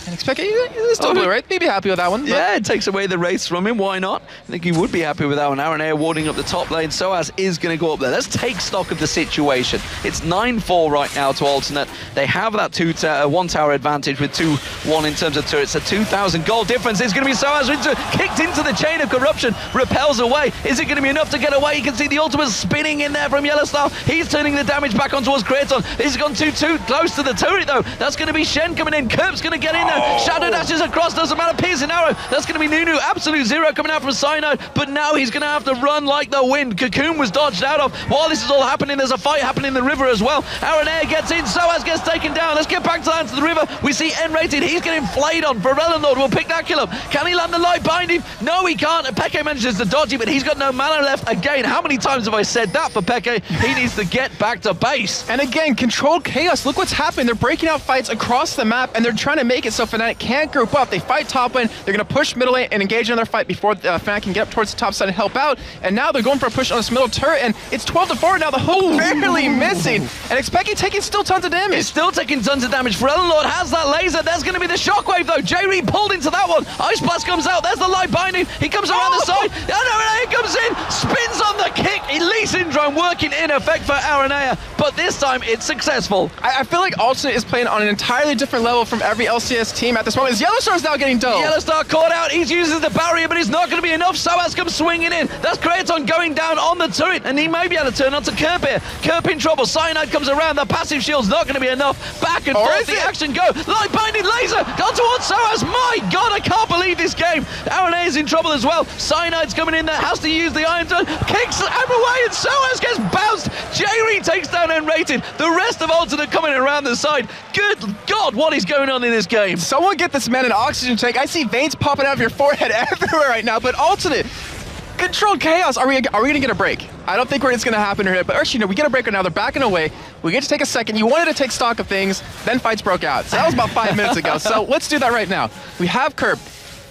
And Expect he's still blue, right? He'd be happy with that one. Yeah, it takes away the race from him. Why not? I think he would be happy with that one. Aranea warding up the top lane. Soaz is going to go up there. Let's take stock of the situation. It's 9-4 right now to Alternate. They have that one tower advantage with 2-1 in terms of turrets. A 2,000 gold difference. It's going to be Soaz kicked into the chain of corruption. Repels away. Is it going to be enough to get away? You can see the ultimate spinning in there from Yellowstar. He's turning the damage back on towards Kraton. He's gone too close to the turret, though. That's going to be Shen coming in. Kerp's going to get in there. Shadow dashes across, doesn't matter, piercing arrow. That's going to be Nunu, absolute zero coming out from Cyanide, but now he's going to have to run like the wind. Cocoon was dodged out of. While this is all happening, there's a fight happening in the river as well. Aranea gets in, Soaz gets taken down. Let's get back to the river. We see N-Rated, he's getting flayed on. Fereldenlord will pick that kill up. Can he land the light binding? No, he can't. Peke manages to dodge it, but he's got no mana left. Again, how many times have I said that for Peke? He needs to get back to base. And again, controlled chaos. Look what's happening. They're breaking out fights across the map, and they're trying to make it so so Fnatic can't group up. They fight top lane, they're going to push middle lane and engage in their fight before Fnatic can get up towards the top side and help out. And now they're going for a push on this middle turret, and it's 12-4 now. The hook barely missing, and Expected taking still tons of damage. It's still taking tons of damage. Lord has that laser. There's going to be the shockwave though. J-Reed pulled into that one. Ice Blast comes out. There's the light binding. He comes around the side. Oh no, he comes in. Spins on the kick. Elite Syndrome working in effect for Aranea, but this time it's successful. I feel like Alternate is playing on an entirely different level from every LCS team at this moment. Yellowstar is now getting dull. Yellowstar caught out. He's using the barrier, but it's not going to be enough. Soaz comes swinging in. That's Kraton going down on the turret, and he may be able to turn onto Kerp here. Kerp in trouble. Cyanide comes around. The passive shield's not going to be enough. Back and forth. The action go. Light binding laser. Gone towards Soaz. My God, I can't believe this game. Aranea is in trouble as well. Cyanide's coming in there. Has to use the Iron Turn. Kicks him away, and Soaz gets bounced. J-Reed takes down N-Rated. The rest of Alternate coming around the side. Good God, what is going on in this game? Someone get this man an oxygen tank. I see veins popping out of your forehead everywhere right now, but Alternate, controlled chaos. Are we gonna get a break? I don't think it's gonna happen here, but actually, no, we get a break right now. They're backing away. We get to take a second. You wanted to take stock of things, then fights broke out. So that was about 5 minutes ago. So let's do that right now. We have Kerp.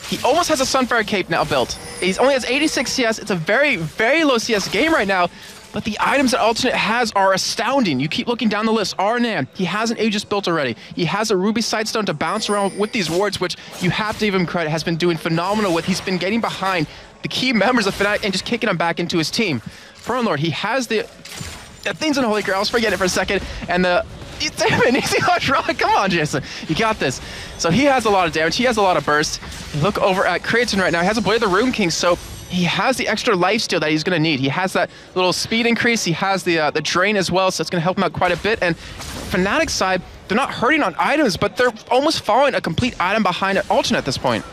He almost has a Sunfire Cape now built. He only has 86 CS. It's a very, very low CS game right now. But the items that Alternate has are astounding. You keep looking down the list. Arnan, he has an Aegis built already. He has a Ruby Sightstone to bounce around with these wards, which you have to give him credit, has been doing phenomenal with. He's been getting behind the key members of Fnatic and just kicking them back into his team. Lord, he has the things in Holy Grail. I was forgetting it for a second. And damn it, easy launch rock. Come on, Jason. You got this. So he has a lot of damage. He has a lot of burst. Look over at Kraton right now. He has a Blade of the Rune King, so he has the extra lifesteal that he's going to need. He has that little speed increase. He has the drain as well, so it's going to help him out quite a bit. And Fnatic's side, they're not hurting on items, but they're almost following a complete item behind Alternate at this point.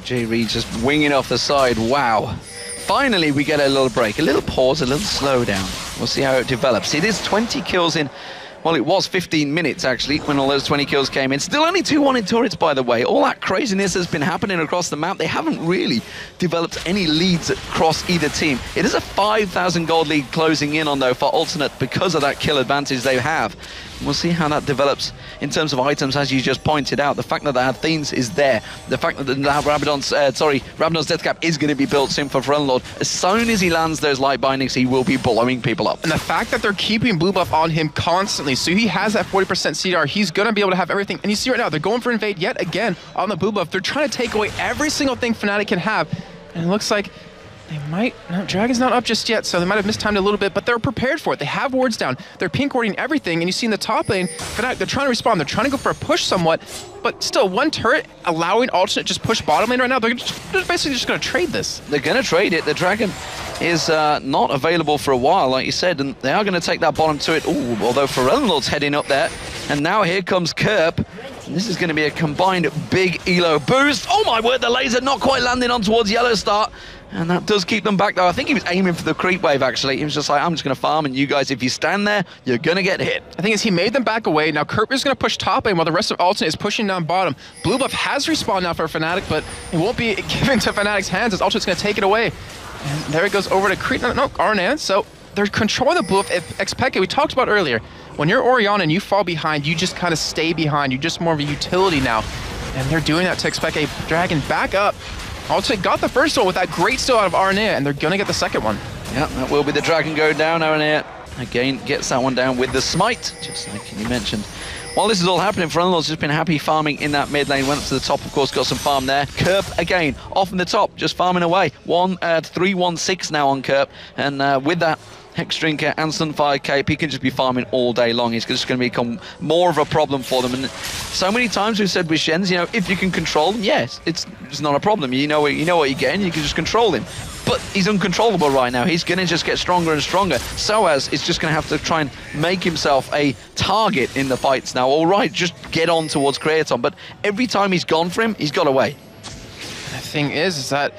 J-Reed just winging off the side. Wow. Finally, we get a little break, a little pause, a little slowdown. We'll see how it develops. It is 20 kills in, well, it was 15 minutes, actually, when all those 20 kills came in. Still only 2-1 in turrets, by the way. All that craziness has been happening across the map. They haven't really developed any leads across either team. It is a 5,000 gold lead closing in on, though, for Alternate because of that kill advantage they have. We'll see how that develops in terms of items, as you just pointed out. The fact that the Athenes is there, the fact that the Rabadon's Death Cap is going to be built soon for Lord. As soon as he lands those light bindings, he will be blowing people up. And the fact that they're keeping blue buff on him constantly, so he has that 40% CDR, he's going to be able to have everything. And you see right now, they're going for invade yet again on the blue buff. They're trying to take away every single thing Fnatic can have. And it looks like they might, no, Dragon's not up just yet, so they might have mistimed a little bit, but they're prepared for it. They have wards down. They're pink warding everything, and you see in the top lane, Fnatic, they're trying to respond. They're trying to go for a push somewhat, but still, one turret allowing Alternate just push bottom lane right now. They're basically just going to trade this. They're going to trade it. The Dragon is not available for a while, like you said, and they are going to take that bottom turret. Ooh, although Lord's heading up there, and now here comes Kerp. This is going to be a combined big elo boost. Oh my word, the laser not quite landing on towards Yellowstar. And that does keep them back, though. I think he was aiming for the creep wave, actually. He was just like, I'm just going to farm, and you guys, if you stand there, you're going to get hit. I think as he made them back away, now Kerp is going to push top lane while the rest of Alternate is pushing down bottom. Blue buff has respawned now for Fnatic, but it won't be given to Fnatic's hands as Alternate's going to take it away. And there it goes over to Cretan. No, Arnan. So they're controlling the blue buff. If Expected, we talked about earlier, when you're Orion and you fall behind, you just kind of stay behind. You're just more of a utility now. And they're doing that to Expected. Dragon back up. Alternate got the first one with that great steal out of Arnea, and they're going to get the second one. Yeah, that will be the Dragon going down. Arnea again gets that one down with the smite, just like you mentioned. While this is all happening, Lord's just been happy farming in that mid lane. Went up to the top, of course, got some farm there. Kerp again, off in the top, just farming away. 3-1-6 now on Kerp, and with that Hex Drinker and Sunfire Cape, he can just be farming all day long. He's just going to become more of a problem for them. And so many times we've said with Shenz, you know, if you can control him, yes, it's not a problem. You know what you're getting, you can just control him. But he's uncontrollable right now. He's going to just get stronger and stronger. Soaz is just going to have to try and make himself a target in the fights now. All right, just get on towards Kraton. But every time he's gone for him, he's got away. The thing is that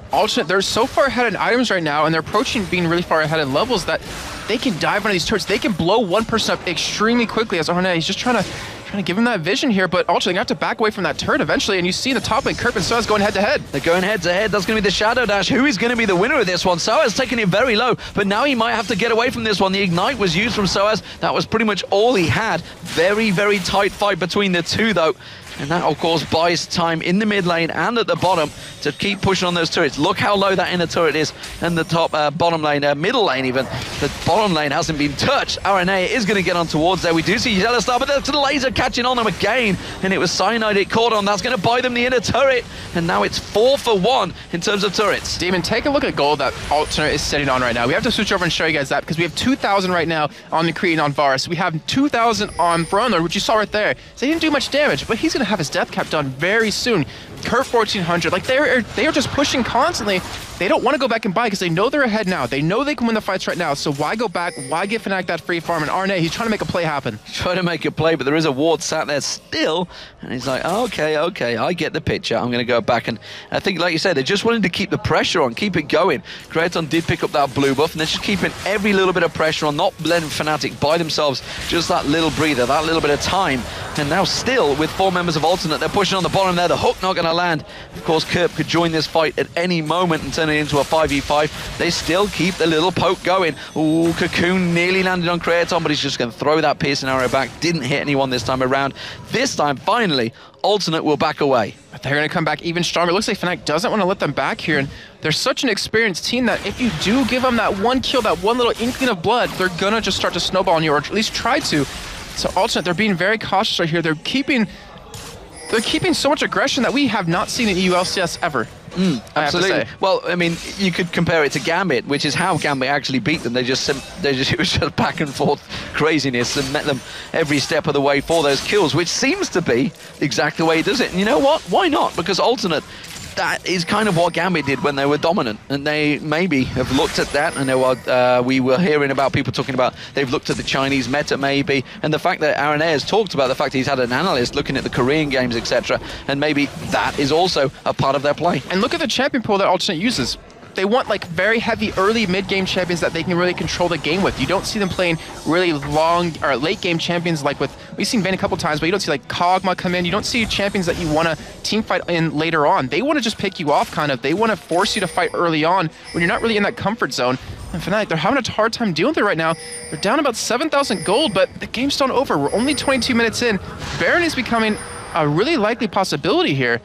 Alternate, they're so far ahead in items right now, and they're approaching being really far ahead in levels that they can dive into these turrets. They can blow one person up extremely quickly as Arnett. He's just trying to give him that vision here, but Alternate, they have to back away from that turret eventually, and you see in the top lane, Kerp and Soaz going head-to-head. They're going head-to-head. That's going to be the Shadow Dash. Who is going to be the winner of this one? Soaz taking it very low, but now he might have to get away from this one. The Ignite was used from Soaz. That was pretty much all he had. Very, very tight fight between the two, though. And that, of course, buys time in the mid lane and at the bottom to keep pushing on those turrets. Look how low that inner turret is and the top bottom lane, middle lane even. The bottom lane hasn't been touched. RNA is going to get on towards there. We do see Yellow Star, but there's the laser catching on them again. And it was Cyanide it caught on. That's going to buy them the inner turret. And now it's 4 for 1 in terms of turrets. Demon, take a look at gold that Alternate is sitting on right now. We have to switch over and show you guys that because we have 2,000 right now on the Creed and on Varus. We have 2,000 on Bronlord, which you saw right there. So he didn't do much damage, but he's going to have his death cap done very soon. Curve 1400, like they are just pushing constantly. They don't want to go back and buy because they know they're ahead now. They know they can win the fights right now. So why go back? Why give Fnatic that free farm? And RNA, he's trying to make a play happen. Trying to make a play, but there is a ward sat there still. And he's like, okay, I get the picture. I'm going to go back. And I think, like you said, they just wanted to keep the pressure on, keep it going. Kraton did pick up that blue buff, and they're just keeping every little bit of pressure on, not letting Fnatic by themselves. Just that little breather, that little bit of time. And now still, with 4 members of Alternate, they're pushing on the bottom there. The hook not going to land. Of course, Kerp could join this fight at any moment and turn it into a 5v5. They still keep the little poke going. Ooh, Cocoon nearly landed on Kraton, but he's just going to throw that piercing arrow back. Didn't hit anyone this time around. This time, finally, Alternate will back away. But they're going to come back even stronger. Looks like Fnatic doesn't want to let them back here. And they're such an experienced team that if you do give them that one kill, that one little inkling of blood, they're going to just start to snowball on you, or at least try to. So Alternate, they're being very cautious right here. They're keeping so much aggression that we have not seen in EU LCS ever. Absolutely. Well, I mean, you could compare it to Gambit, which is how Gambit actually beat them. It was just back and forth craziness and met them every step of the way for those kills, which seems to be exactly the way he does it. And you know what? Why not? Because Alternate, that is kind of what Gambit did when they were dominant, and they maybe have looked at that. And we were hearing about people talking about they've looked at the Chinese meta maybe, and the fact that Aaron has talked about the fact he's had an analyst looking at the Korean games, etc., and maybe that is also a part of their play. And look at the champion pool that Alternate uses. They want like very heavy early mid-game champions that they can really control the game with. You don't see them playing really long or late-game champions like with, we've seen Vayne a couple times, but you don't see like Kog'Maw come in. You don't see champions that you want to team fight in later on. They want to just pick you off kind of. They want to force you to fight early on when you're not really in that comfort zone. And Fnatic, they're having a hard time dealing with it right now. They're down about 7,000 gold, but the game's still not over. We're only 22 minutes in. Baron is becoming a really likely possibility here.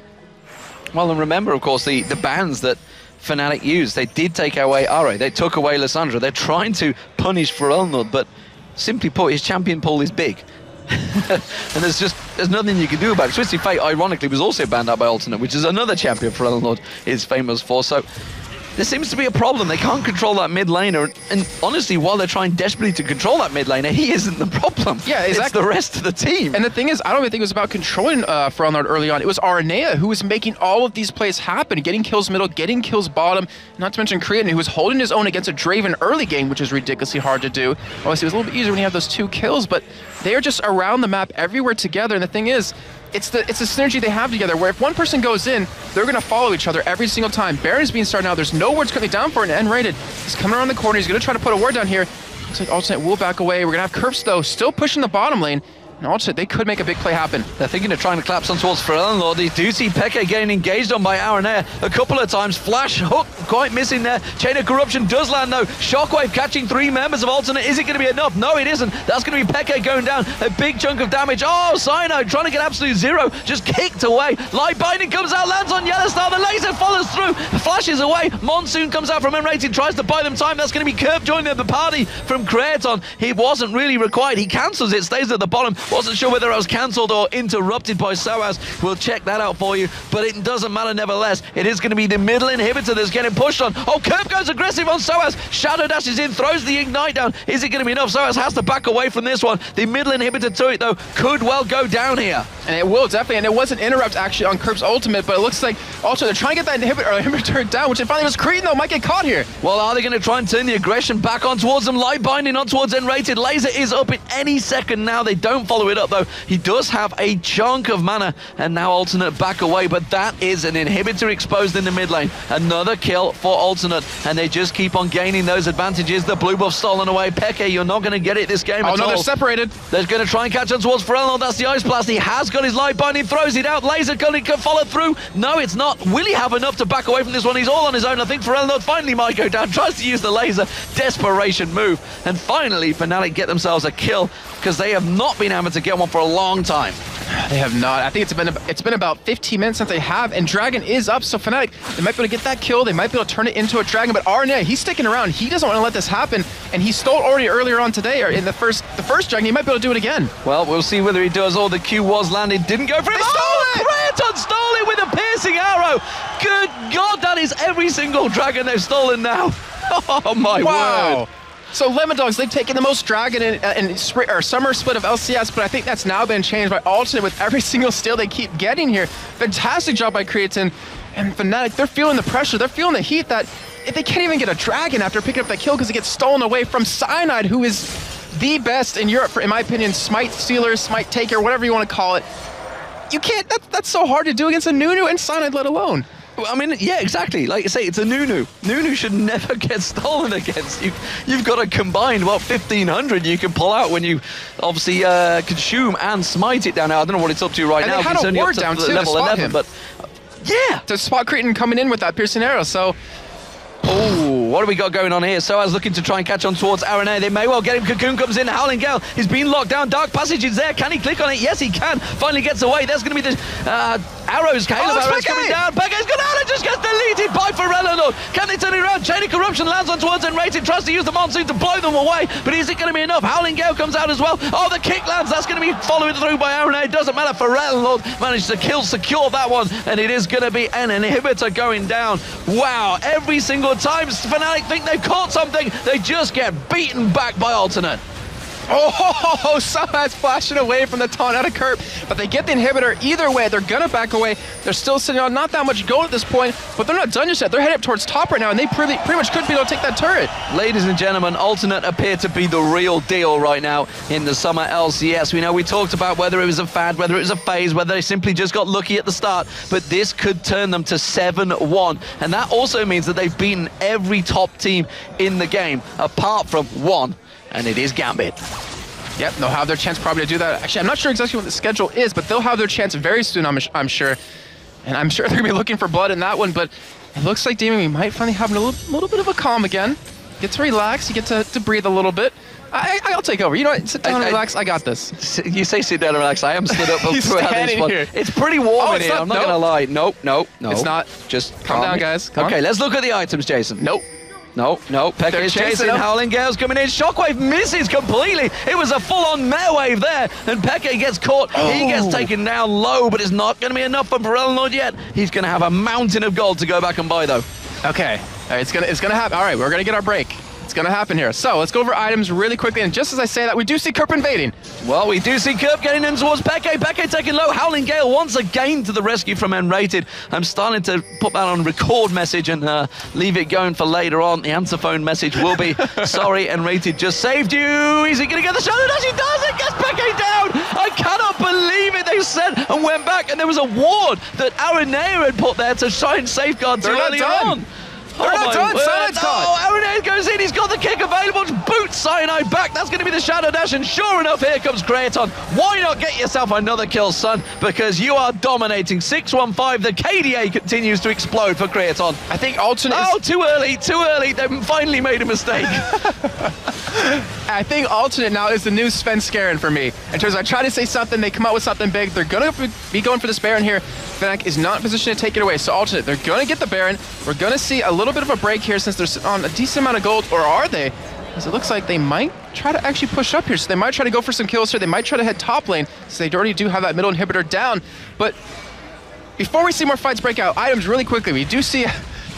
Well, and remember, of course, the bans that Fnatic used. They did take away Are, they took away Lissandra. They're trying to punish Ferelnord, but simply put, his champion pool is big. And there's nothing you can do about it. Twisted Fate, ironically, was also banned out by Alternate, which is another champion Ferelnord is famous for. So there seems to be a problem. They can't control that mid laner. And honestly, while they're trying desperately to control that mid laner, he isn't the problem. Yeah, exactly. It's the rest of the team. And the thing is, I don't even think it was about controlling Ferelnord early on. It was Aranea who was making all of these plays happen, getting kills middle, getting kills bottom, not to mention Creatin, who was holding his own against a Draven early game, which is ridiculously hard to do. Obviously, it was a little bit easier when you have those 2 kills, but they are just around the map everywhere together. And the thing is, it's the synergy they have together, where if one person goes in, they're going to follow each other every single time. Baron is being started now. There's no wards currently down for it and rated. He's coming around the corner. He's going to try to put a ward down here. Looks like Alternate will back away. We're going to have Kerps, though, still pushing the bottom lane. And Alternate, they could make a big play happen. They're thinking of trying to collapse on towards Ferelnord. They do see Peke getting engaged on by Aranea a couple of times. Flash hook quite missing there. Chain of Corruption does land though. Shockwave catching 3 members of Alternate. Is it going to be enough? No, it isn't. That's going to be Peke going down. A big chunk of damage. Oh, Cyno trying to get absolute zero. Just kicked away. Light Binding comes out, lands on Yellow Star. The laser follows through. Flashes away. Monsoon comes out from Unrated. Tries to buy them time. That's going to be Kerp joining the party from Kraton. He wasn't really required. He cancels it. Stays at the bottom. Wasn't sure whether I was cancelled or interrupted by Soaz. We'll check that out for you, but it doesn't matter nevertheless. It is going to be the middle inhibitor that's getting pushed on. Oh, Kerp goes aggressive on Soaz. Shadow dashes in, throws the ignite down. Is it going to be enough? Soaz has to back away from this one. The middle inhibitor turret, though, could well go down here. And it will, definitely. And it was an interrupt, actually, on Kerp's ultimate, but it looks like also they're trying to get that inhibitor turret down, which finally was Cretan, though, might get caught here. Well, are they going to try and turn the aggression back on towards them? Light Binding on towards Enrated. Laser is up in any second now. They don't follow it up, though. He does have a chunk of mana, and now Alternate back away, but that is an inhibitor exposed in the mid lane. Another kill for Alternate, and they just keep on gaining those advantages. The blue buff stolen away. Peke, you're not going to get it this game at all. Oh, no, they're separated. They're going to try and catch on towards Ferelnord. That's the Ice Blast. He has got his Light Binding, throws it out. Laser can follow through. No, it's not. Will he have enough to back away from this one? He's all on his own. I think Ferelnord finally might go down. Tries to use the laser. Desperation move. And finally, Fnatic get themselves a kill, because they have not been able to get one for a long time. They have not. I think it's been about 15 minutes since they have, and Dragon is up, so Fnatic, they might be able to get that kill, they might be able to turn it into a Dragon, but RNA, he's sticking around, he doesn't want to let this happen, and he stole already earlier on today, or in the first Dragon, he might be able to do it again. Well, we'll see whether he does. Oh, the Q was landed, didn't go for it. Kraton stole it with a piercing arrow. Good God, that is every single Dragon they've stolen now. Oh my word. So Lemon Dogs, they've taken the most Dragon in summer split of LCS, but I think that's now been changed by Alternate with every single steal they keep getting here. Fantastic job by Creatine. And Fnatic, they're feeling the pressure, they're feeling the heat that they can't even get a Dragon after picking up that kill because it gets stolen away from Cyanide, who is the best in Europe, in my opinion, Smite Stealer, Smite Taker, whatever you want to call it. You can't, that's so hard to do against a Nunu and Cyanide, let alone. Well, I mean, yeah, exactly. Like you say, it's a Nunu. Nunu should never get stolen against. You've got a combined, 1,500 you can pull out when you obviously consume and smite it down. Now, I don't know what it's up to right now. They had a ward down too, level 11, him. But yeah, to spot Cretan coming in with that piercing arrow. So. Oh, what do we got going on here? Soaz looking to try and catch on towards RNA. They may well get him. Cocoon comes in. Howling Gale, he's been locked down. Dark Passage is there. Can he click on it? Yes, he can. Finally gets away. There's going to be the arrows. Hail of arrows coming down. Peke's gone out and just gets deleted by Pharrell. Can they turn it around? Chain of Corruption lands on towards Enrated. Tries to use the Monsoon to blow them away. But is it going to be enough? Howling Gale comes out as well. Oh, the kick lands. That's going to be followed through by RNA. It doesn't matter. Pharrell managed to secure that one. And it is going to be an inhibitor going down. Wow. Every single time Fnatic think they've caught something, they just get beaten back by Alternate. Oh, Soaz flashing away from the taunt out of Kerp, but they get the inhibitor. Either way, they're gonna back away. They're still sitting on not that much gold at this point, but they're not done just yet. They're headed up towards top right now, and they pretty much could be able to take that turret. Ladies and gentlemen, Alternate appear to be the real deal right now in the summer LCS. We know we talked about whether it was a fad, whether it was a phase, whether they simply just got lucky at the start, but this could turn them to 7-1, and that also means that they've beaten every top team in the game, apart from one, and it is Gambit. Yep, they'll have their chance probably to do that. Actually, I'm not sure exactly what the schedule is, but they'll have their chance very soon, I'm sure. And I'm sure they're going to be looking for blood in that one, but it looks like Damien, we might finally have a little bit of a calm again. Get to relax, you get to breathe a little bit. I'll take over. You know what? Sit down and relax. I got this. You say sit down and relax. I am stood up throughout this one. Here. It's pretty warm in here. I'm not going to lie. Nope. It's not. Just calm down, guys. Okay, let's look at the items, Jason. Nope. No. Pekka is chasing. Howling Gale's coming in. Shockwave misses completely. It was a full-on mare wave there, and Pekka gets caught. He gets taken down low, but it's not going to be enough for Pharrell yet. He's going to have a mountain of gold to go back and buy, though. Okay. It's gonna happen. All right, we're going to get our break. It's going to happen here. So let's go over items really quickly, and just as I say that, we do see Kerp invading. Well, we do see Kerp getting in towards Peke. Peke taking low. Howling Gale once again to the rescue from Enrated. I'm starting to put that on record message and leave it going for later on. The answer phone message will be, sorry, Enrated just saved you. Is he going to get the shadow dash? He does it. Gets Peke down. I cannot believe it. They said and went back, and there was a ward that Aranea had put there to try and safeguard too early on. They're not done. Cyanide's caught. Oh, Aranea goes in. He's got the kick available to boot Cyanide back. That's going to be the Shadow Dash. And sure enough, here comes Kraton. Why not get yourself another kill, son? Because you are dominating. 6-1-5. The KDA continues to explode for Kraton. I think Alternate too early. They finally made a mistake. I think Alternate now is the new Sven Skaren for me. In terms of I try to say something, they come out with something big. They're going to be going for this Baron here. Fnatic is not in position to take it away. So Alternate, they're going to get the Baron. We're going to see a little bit of a break here since they're on a decent amount of gold, or are they? Because it looks like they might try to actually push up here. So they might try to go for some kills here. They might try to head top lane, so they already do have that middle inhibitor down. But before we see more fights break out, items really quickly, we do see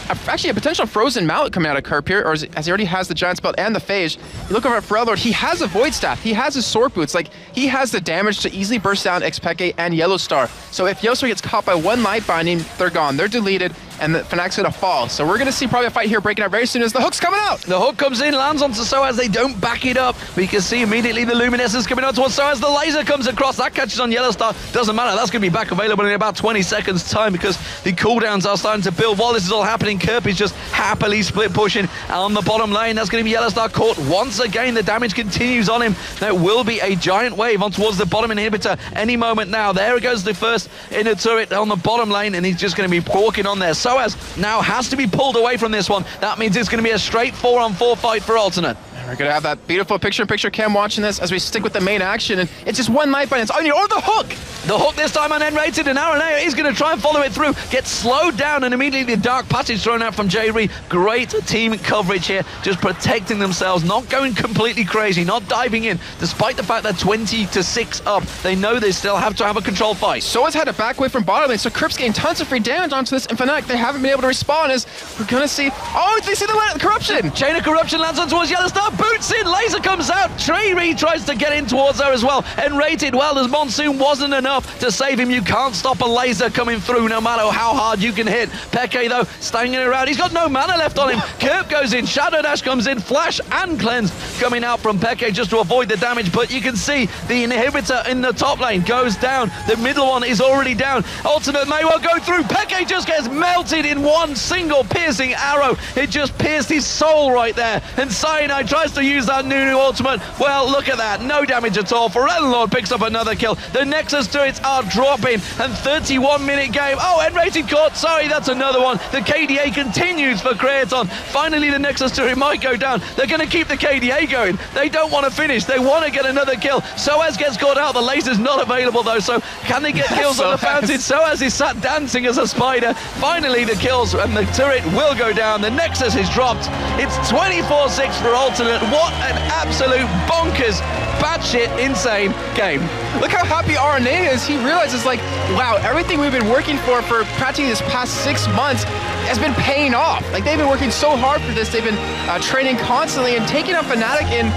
actually a potential frozen mallet coming out of Kerp here, or as he already has the Giant's Belt and the Phage. You look over at Pharrell, he has a Void Staff, he has his Sword Boots, like he has the damage to easily burst down Xpeke and Yellow Star. So if Yellow Star gets caught by one Light Binding, they're gone, they're deleted, and the Fnac's gonna fall. So we're gonna see probably a fight here breaking out very soon as the hook's coming out. The hook comes in, lands onto Soaz. They don't back it up. We can see immediately the Luminescence coming out towards Soaz. The laser comes across. That catches on Yellow Star. Doesn't matter. That's gonna be back available in about 20 seconds time because the cooldowns are starting to build. While this is all happening, Kerp is just happily split pushing on the bottom lane. That's gonna be Yellow Star caught once again. The damage continues on him. There will be a giant wave on towards the bottom inhibitor any moment now. There goes the first inner turret on the bottom lane, and he's just gonna be walking on there. Soaz now has to be pulled away from this one. That means it's going to be a straight 4-on-4 fight for Alternate. We're going to have that beautiful picture-in-picture cam watching this as we stick with the main action. And it's just one knife, and it's Onion or the hook. The hook this time on N-rated, and Aranea is going to try and follow it through. Gets slowed down, and immediately the dark passage thrown out from J-Ree. Great team coverage here, just protecting themselves, not going completely crazy, not diving in. Despite the fact they're 20-6 up, they know they still have to have a control fight. Soa's had to back away from bottom lane, so Krip's getting tons of free damage onto this, and Fnatic, they haven't been able to respond as we're going to see... Oh, they see the corruption! Chain of corruption lands on towards Yellow Star, boots in, laser comes out, J-Ree tries to get in towards her as well. N-rated, well, as Monsoon wasn't enough to save him. You can't stop a laser coming through no matter how hard you can hit. Peke, though, staying around. He's got no mana left on him. Kerp goes in, Shadow Dash comes in, Flash and Cleanse coming out from Peke just to avoid the damage, but you can see the inhibitor in the top lane goes down. The middle one is already down. Ultimate may well go through. Peke just gets melted in one single piercing arrow. It just pierced his soul right there. And Cyanide tries to use that new ultimate. Well, look at that. No damage at all. Forellenlord picks up another kill. The Nexus turrets are dropping, and 31-minute game. Oh, N-rated caught. Sorry, that's another one. The KDA continues for Kraton. Finally, the Nexus turret might go down. They're going to keep the KDA going. They don't want to finish. They want to get another kill. Soaz gets caught out. The laser's not available, though, so can they get kills on the fountain? Soaz is sat dancing as a spider. Finally, the kills, and the turret will go down. The Nexus is dropped. It's 24-6 for Alternate. What an absolute bonkers, batshit insane game. Look how happy RNA is. He realizes, like, wow, everything we've been working for practically this past 6 months has been paying off. Like, they've been working so hard for this. They've been training constantly, and taking out Fnatic in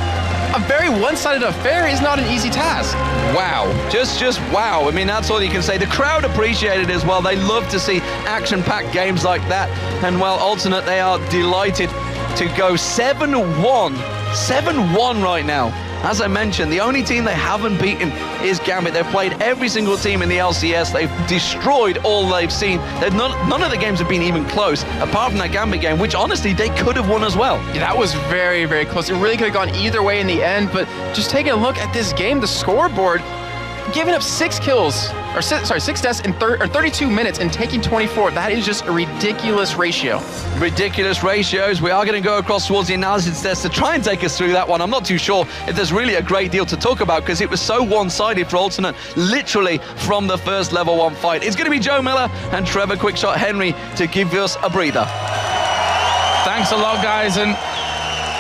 a very one-sided affair is not an easy task. Wow, just wow. I mean, that's all you can say. The crowd appreciated it as well. They love to see action-packed games like that. And well, Alternate, they are delighted to go 7-1. 7-1 right now. As I mentioned, the only team they haven't beaten is Gambit. They've played every single team in the LCS. They've destroyed all they've seen. None of the games have been even close, apart from that Gambit game, which honestly, they could have won as well. Yeah, that was very, very close. It really could have gone either way in the end, but just taking a look at this game, the scoreboard, giving up 6 kills, or 6 deaths in 32 minutes and taking 24. That is just a ridiculous ratio. Ridiculous ratios. We are going to go across towards the analysis desk to try and take us through that one. I'm not too sure if there's really a great deal to talk about because it was so one-sided for Alternate, literally from the first level 1 fight. It's going to be Joe Miller and Trevor Quickshot Henry to give us a breather. Thanks a lot, guys. And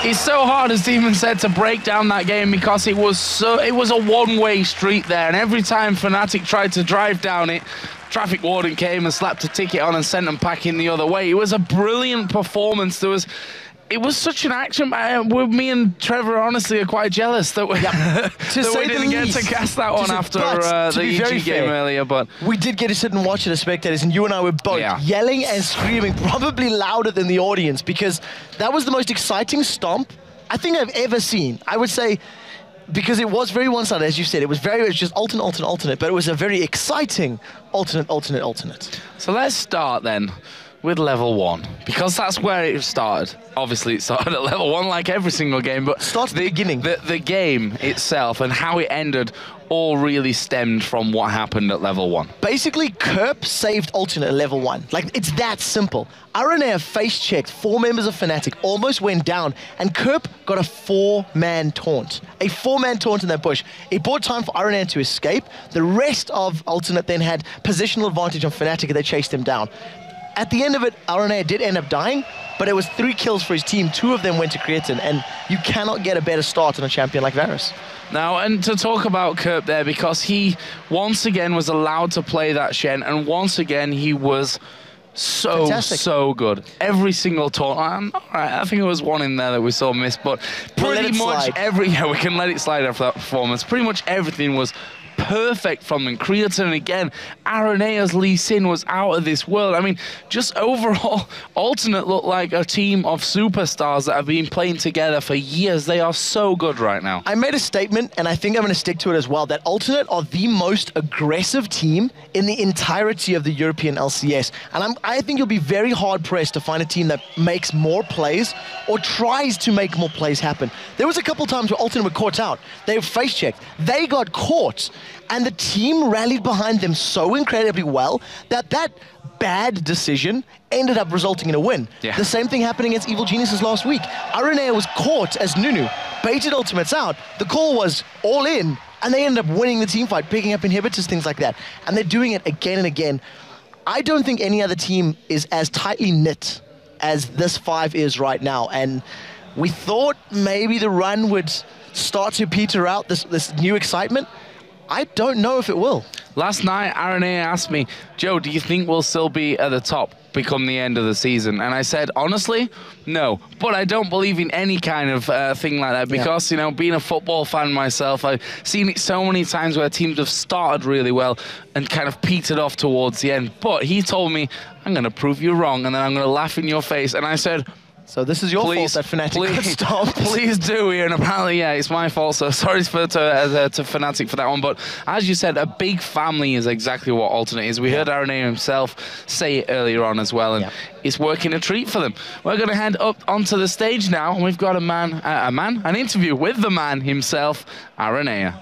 it's so hard, as Demon said, to break down that game because it was a one-way street there, and every time Fnatic tried to drive down it, traffic warden came and slapped a ticket on and sent them packing the other way. It was a brilliant performance. It was such an action. Me and Trevor honestly are quite jealous that we, that we didn't get to cast that one after the EG game earlier. But we did get to sit and watch it as spectators, and you and I were both yelling and screaming, probably louder than the audience, because that was the most exciting stomp I think I've ever seen. I would say, because it was very one-sided, as you said. It was just alternate, but it was a very exciting alternate. So let's start then with level 1, because that's where it started. Obviously, it started at level 1 like every single game, but starts at the beginning. The game itself and how it ended all really stemmed from what happened at level 1. Basically, Kerp saved Alternate at level 1. Like, it's that simple. Aranea face-checked 4 members of Fnatic, almost went down, and Kerp got a 4-man taunt. A 4-man taunt in that bush. It bought time for Aranea to escape. The rest of Alternate then had positional advantage on Fnatic, and they chased him down. At the end of it, Aranea did end up dying, but it was 3 kills for his team. 2 of them went to Kraton, and you cannot get a better start on a champion like Varus. Now, and to talk about Kerp there, because he once again was allowed to play that Shen, and once again he was so good. Every single taunt. All right, I think it was one in there that we saw miss, but pretty much we can let it slide after that performance. Pretty much everything was perfect from them. Creatine again. Aranea's Lee Sin was out of this world. I mean, just overall, Alternate looked like a team of superstars that have been playing together for years. They are so good right now. I made a statement, and I think I'm going to stick to it as well, that Alternate are the most aggressive team in the entirety of the European LCS. And I think you'll be very hard-pressed to find a team that makes more plays or tries to make more plays happen. There was a couple times where Alternate were caught out. They were face-checked. They got caught. And the team rallied behind them so incredibly well that that bad decision ended up resulting in a win. Yeah. The same thing happened against Evil Geniuses last week. Aranea was caught as Nunu, baited ultimates out. The call was all in, and they ended up winning the team fight, picking up inhibitors, things like that. And they're doing it again and again. I don't think any other team is as tightly knit as this 5 is right now. And we thought maybe the run would start to peter out, this new excitement. I don't know if it will. Last night, Aranea asked me, Joe, do you think we'll still be at the top become the end of the season? And I said, honestly, no. But I don't believe in any kind of thing like that because, you know, being a football fan myself, I've seen it so many times where teams have started really well and kind of petered off towards the end. But he told me, I'm going to prove you wrong, and then I'm going to laugh in your face. And I said, so this is your fault that Fnatic got stopped. Please do, Ian. Apparently, yeah, it's my fault. So sorry to Fnatic for that one. But as you said, a big family is exactly what Alternate is. We heard Aranea himself say it earlier on as well, and it's working a treat for them. We're going to head up onto the stage now, and we've got an interview with the man himself, Aranea.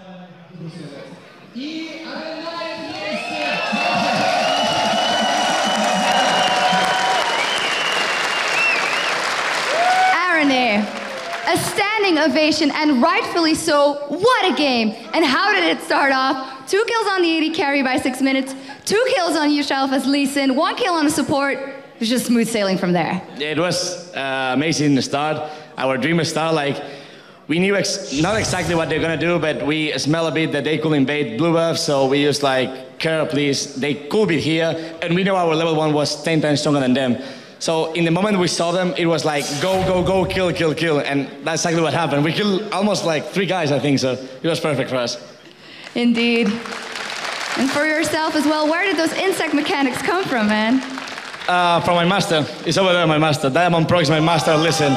A standing ovation, and rightfully so. What a game! And how did it start off? 2 kills on the AD carry by 6 minutes, 2 kills on Yushelf as Lee Sin, 1 kill on a support. It was just smooth sailing from there. Yeah, it was amazing to start. Our dream start, like, we knew not exactly what they're gonna do, but we smell a bit that they could invade blue buff, so we just like, care please, they could be here, and we know our level 1 was 10 times stronger than them. So in the moment we saw them, it was like, go, go, go, kill, kill, kill. And that's exactly what happened. We killed almost like 3 guys, I think, so it was perfect for us. Indeed. And for yourself as well, where did those insect mechanics come from, man? From my master. It's over there, my master. Diamond Pro is my master, listen.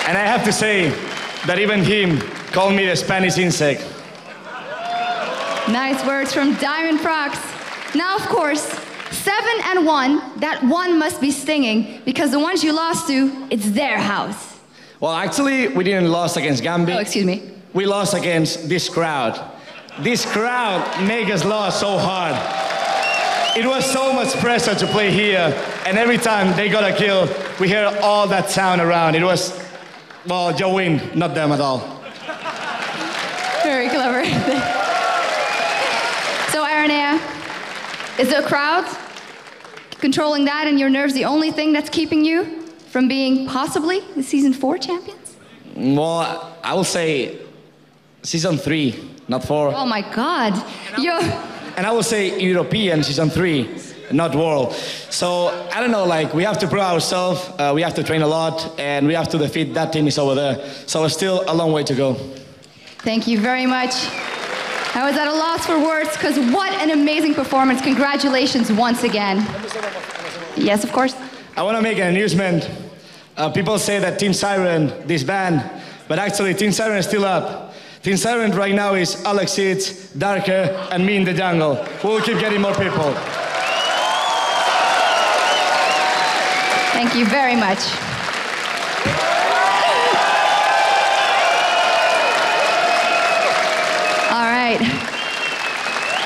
And I have to say that even him called me the Spanish insect. Nice words from Diamond Prox. Now, of course, 7-1, that 1 must be stinging, because the ones you lost to, it's their house. Well, actually, we didn't lose against Gambit. Oh, excuse me. We lost against this crowd. This crowd made us lose so hard. It was so much pressure to play here, and every time they got a kill, we heard all that sound around. It was, well, Joe win, not them at all. Very clever. So, Aranea, is the crowd controlling that and your nerves the only thing that's keeping you from being possibly the Season 4 champions? Well, I will say Season 3, not 4. Oh my God. And I will say European Season 3, not World. So, I don't know, like, we have to prove ourselves, we have to train a lot, and we have to defeat that team is over there. So, it's still a long way to go. Thank you very much. I was at a loss for words, because what an amazing performance. Congratulations once again. Yes, of course. I want to make an announcement. People say that Team Siren disbanded, but actually Team Siren is still up. Team Siren right now is Alexid, Darker, and me in the jungle. We'll keep getting more people. Thank you very much. All right.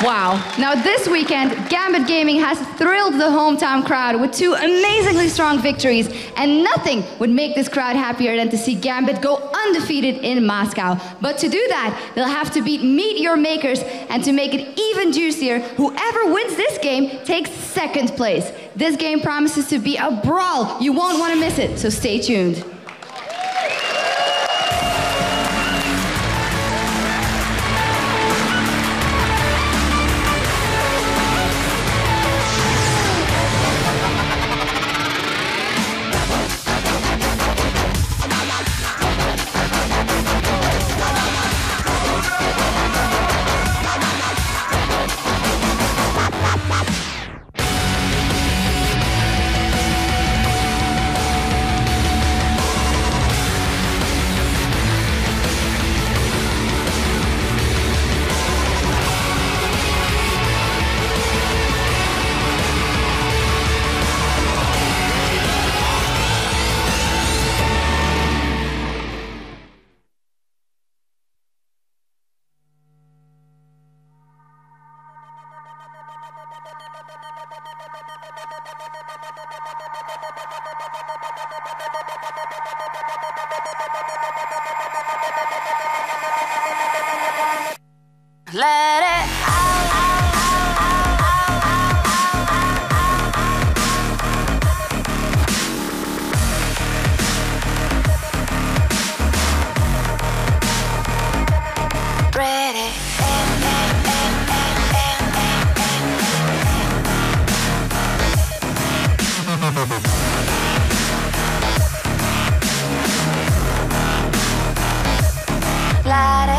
Wow. Now this weekend, Gambit Gaming has thrilled the hometown crowd with 2 amazingly strong victories, and nothing would make this crowd happier than to see Gambit go undefeated in Moscow. But to do that, they'll have to beat Meet Your Makers, and to make it even juicier, whoever wins this game takes 2nd place. This game promises to be a brawl. You won't want to miss it, so stay tuned. Let it ready. Let it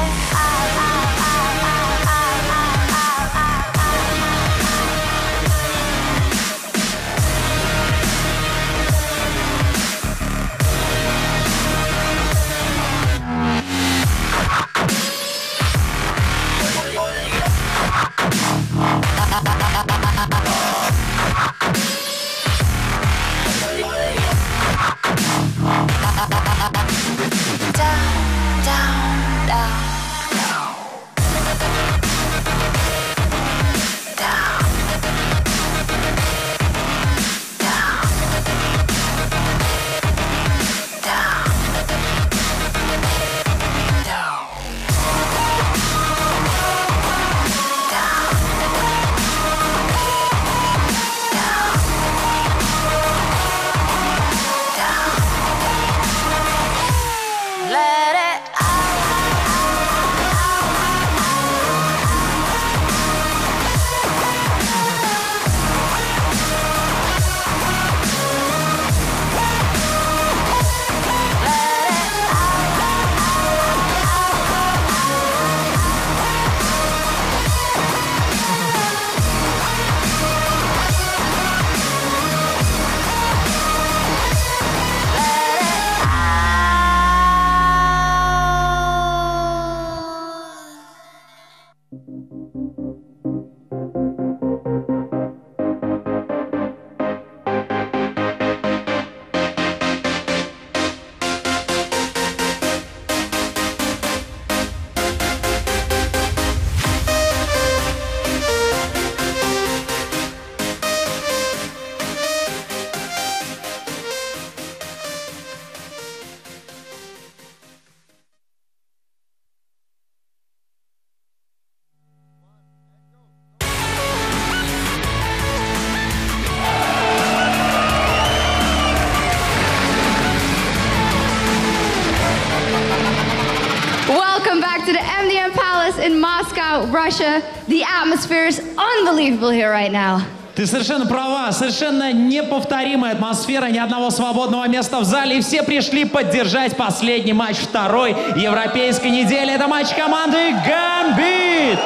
Welcome back to the MDM Palace in Moscow, Russia. The atmosphere is unbelievable here right now. Ты совершенно права, совершенно неповторимая атмосфера, ни одного свободного места в зале, и все пришли поддержать последний матч второй европейской недели. Это матч команды Gambit!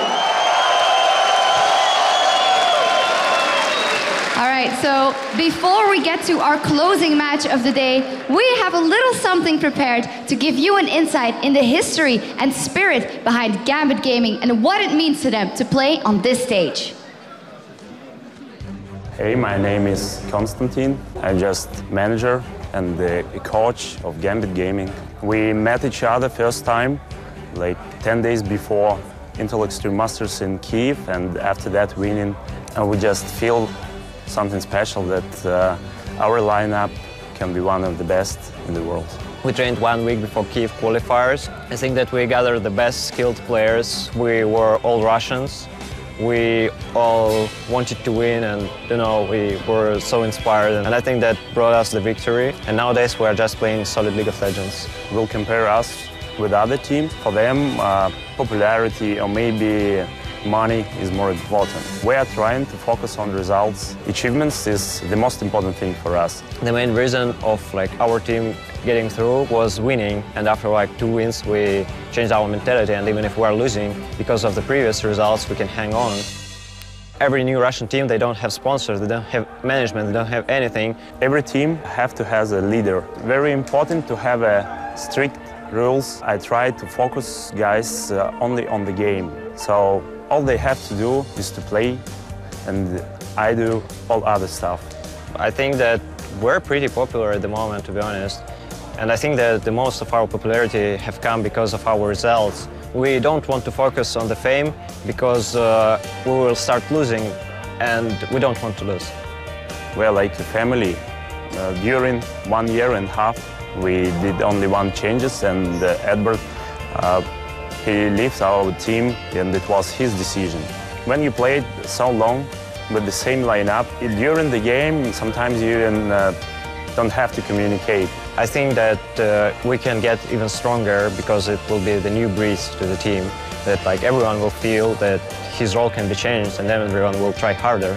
All right, so before we get to our closing match of the day, we have a little something prepared to give you an insight in the history and spirit behind Gambit Gaming and what it means to them to play on this stage. Hey, my name is Konstantin. I'm just manager and the coach of Gambit Gaming. We met each other first time like 10 days before Intel Extreme Masters in Kyiv, and after that winning, and we just feel something special that our lineup can be one of the best in the world. We trained 1 week before Kyiv qualifiers. I think that we gathered the best skilled players. We were all Russians. We all wanted to win, and we were so inspired, and I think that brought us the victory. And nowadays we are just playing solid League of Legends. We'll compare us with other teams. For them, popularity or maybe money is more important. We are trying to focus on results. Achievements is the most important thing for us. The main reason of our team getting through was winning, and after 2 wins we changed our mentality, and even if we are losing, because of the previous results, we can hang on. Every new Russian team, they don't have sponsors, they don't have management, they don't have anything. Every team have to have a leader. Very important to have strict rules. I try to focus guys only on the game. So all they have to do is to play, and I do all other stuff. I think that we're pretty popular at the moment, to be honest. And I think that the most of our popularity have come because of our results. We don't want to focus on the fame because we will start losing, and we don't want to lose. We're like a family. During 1 year and a half, we did only one changes, and Edward, he leaves our team, and it was his decision. When you played so long with the same lineup, during the game, sometimes you don't have to communicate. I think that we can get even stronger because it will be the new breeze to the team, that like everyone will feel that his role can be changed and then everyone will try harder.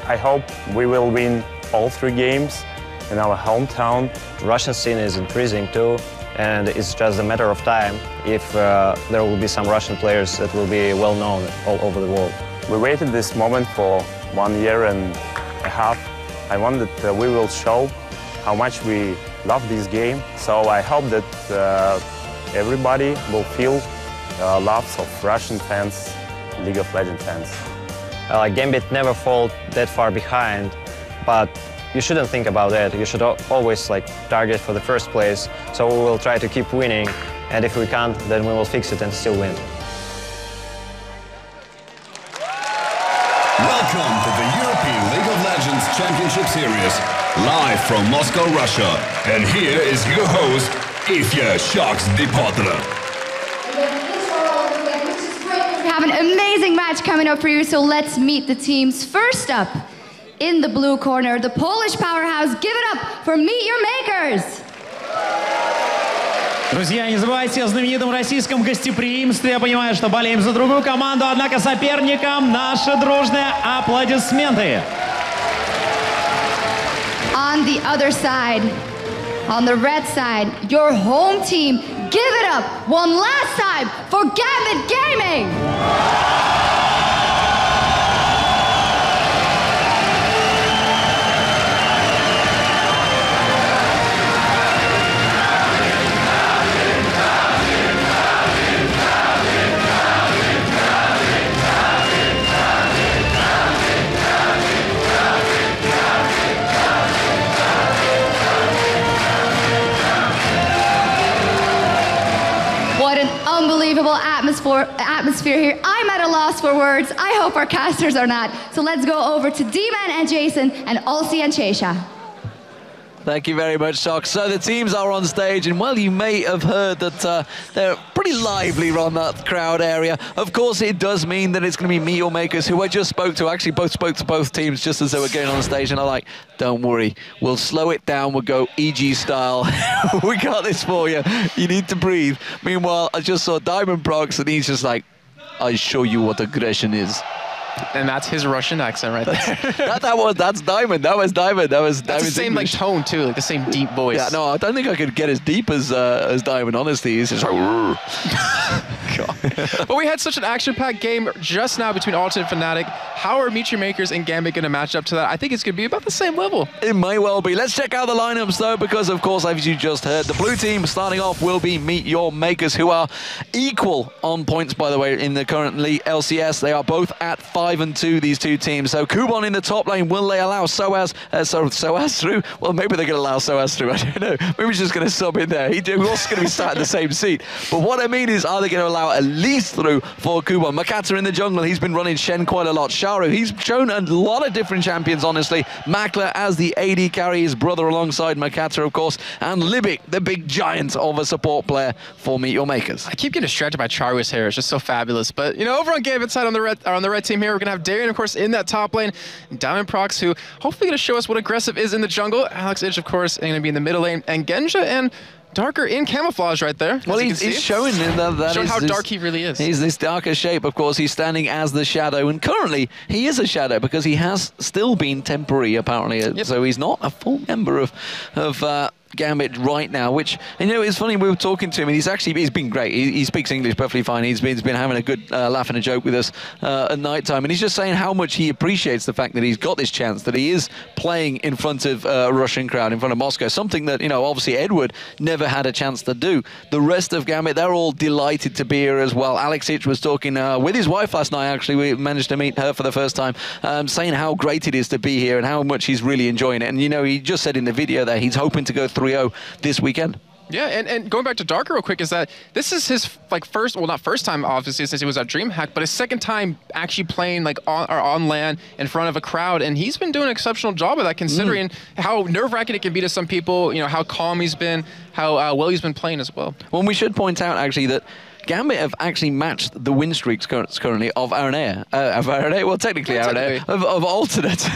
I hope we will win all 3 games in our hometown. Russian scene is increasing too, and it's just a matter of time if there will be some Russian players that will be well known all over the world. We waited this moment for 1 year and a half. I want that we will show how much we love this game. So I hope that everybody will feel loves of Russian fans, League of Legends fans. Gambit never fall that far behind, but you shouldn't think about that. You should always target for the first place. So we will try to keep winning, and if we can't, then we will fix it and still win. Welcome to the European League of Legends Championship Series, live from Moscow, Russia. And here is your host, Ifya Sharks Depotler. We have an amazing match coming up for you, so let's meet the teams. First up, in the blue corner, the Polish powerhouse. Give it up for Meet Your Makers. Друзья, не забывайте о знаменитом российском гостеприимстве. Я понимаю, что болеем за другую команду, однако соперникам наши дружные аплодисменты. On the other side, on the red side, your home team. Give it up one last time for Gambit Gaming. What an unbelievable atmosphere here. I'm at a loss for words. I hope our casters are not. So let's go over to D-Man and Jason and Olsi and Chesha. Thank you very much, Shock. So the teams are on stage, and well, you may have heard that they're pretty lively around that crowd area. Of course, it does mean that it's going to be Meet Your Makers, who I just spoke to. Actually, both spoke to both teams just as they were getting on stage, and I'm like, don't worry, we'll slow it down. We'll go EG style. We got this for you. You need to breathe. Meanwhile, I just saw Diamond Prox, and he's just like, I show you what aggression is. And that's his Russian accent right there. That's Diamond. That was Diamond. That's the same English. tone too, like the same deep voice. Yeah, no, I don't think I could get as deep as Diamond. Honestly, he's just like. But we had such an action-packed game just now between Alton and Fnatic. How are Meet Your Makers and Gambit going to match up to that? I think it's going to be about the same level. It may well be. Let's check out the lineups though, because of course, as you just heard, the blue team starting off will be Meet Your Makers, who are equal on points, by the way, in the current LCS. They are both at 5-2, these two teams. So Kubon in the top lane, will they allow Soaz through? Well, maybe they're going to allow Soaz through. I don't know. Maybe he's just going to sub in there. He's also going to be sat in the same seat. But what I mean is, are they going to allow at least through for Kubon? Makata in the jungle, he's been running Shen quite a lot. Sharu, he's shown a lot of different champions, honestly. Makler as the AD carry, his brother alongside Makata, of course. And Libic, the big giant of a support player for Meet Your Makers. I keep getting distracted by Charu's hair. It's just so fabulous. But, you know, over on Gambit side on the red team here, we're going to have Darien, of course, in that top lane. Diamond Prox, who hopefully going to show us what aggressive is in the jungle. Alex Idge, of course, going to be in the middle lane. And Genja and Darker in camouflage right there. Well, he's showing that how dark he really is. He's this darker shape, of course. He's standing as the shadow, and currently he is a shadow because he has still been temporary, apparently. Yep. So he's not a full member of Gambit right now, which, you know, it's funny, we were talking to him, and he's been great. He speaks English perfectly fine. He's been having a good laugh and a joke with us at night time, and he's just saying how much he appreciates the fact that he's got this chance, that he is playing in front of a Russian crowd, in front of Moscow, something that, you know, obviously Edward never had a chance to do. The rest of Gambit, they're all delighted to be here as well. Alex Itch was talking with his wife last night, actually. We managed to meet her for the first time, saying how great it is to be here and how much he's really enjoying it. And, you know, he just said in the video there he's hoping to go 3-0 this weekend. Yeah, and going back to Darker real quick, is that this is his first, well, not first time obviously since he was at DreamHack, but his second time actually playing on LAN in front of a crowd, and he's been doing an exceptional job of that, considering how nerve-wracking it can be to some people. You know how calm he's been, how well he's been playing as well. Well, we should point out actually that Gambit have actually matched the win streaks currently of Aranea. Well, technically Aranea. Of Alternate.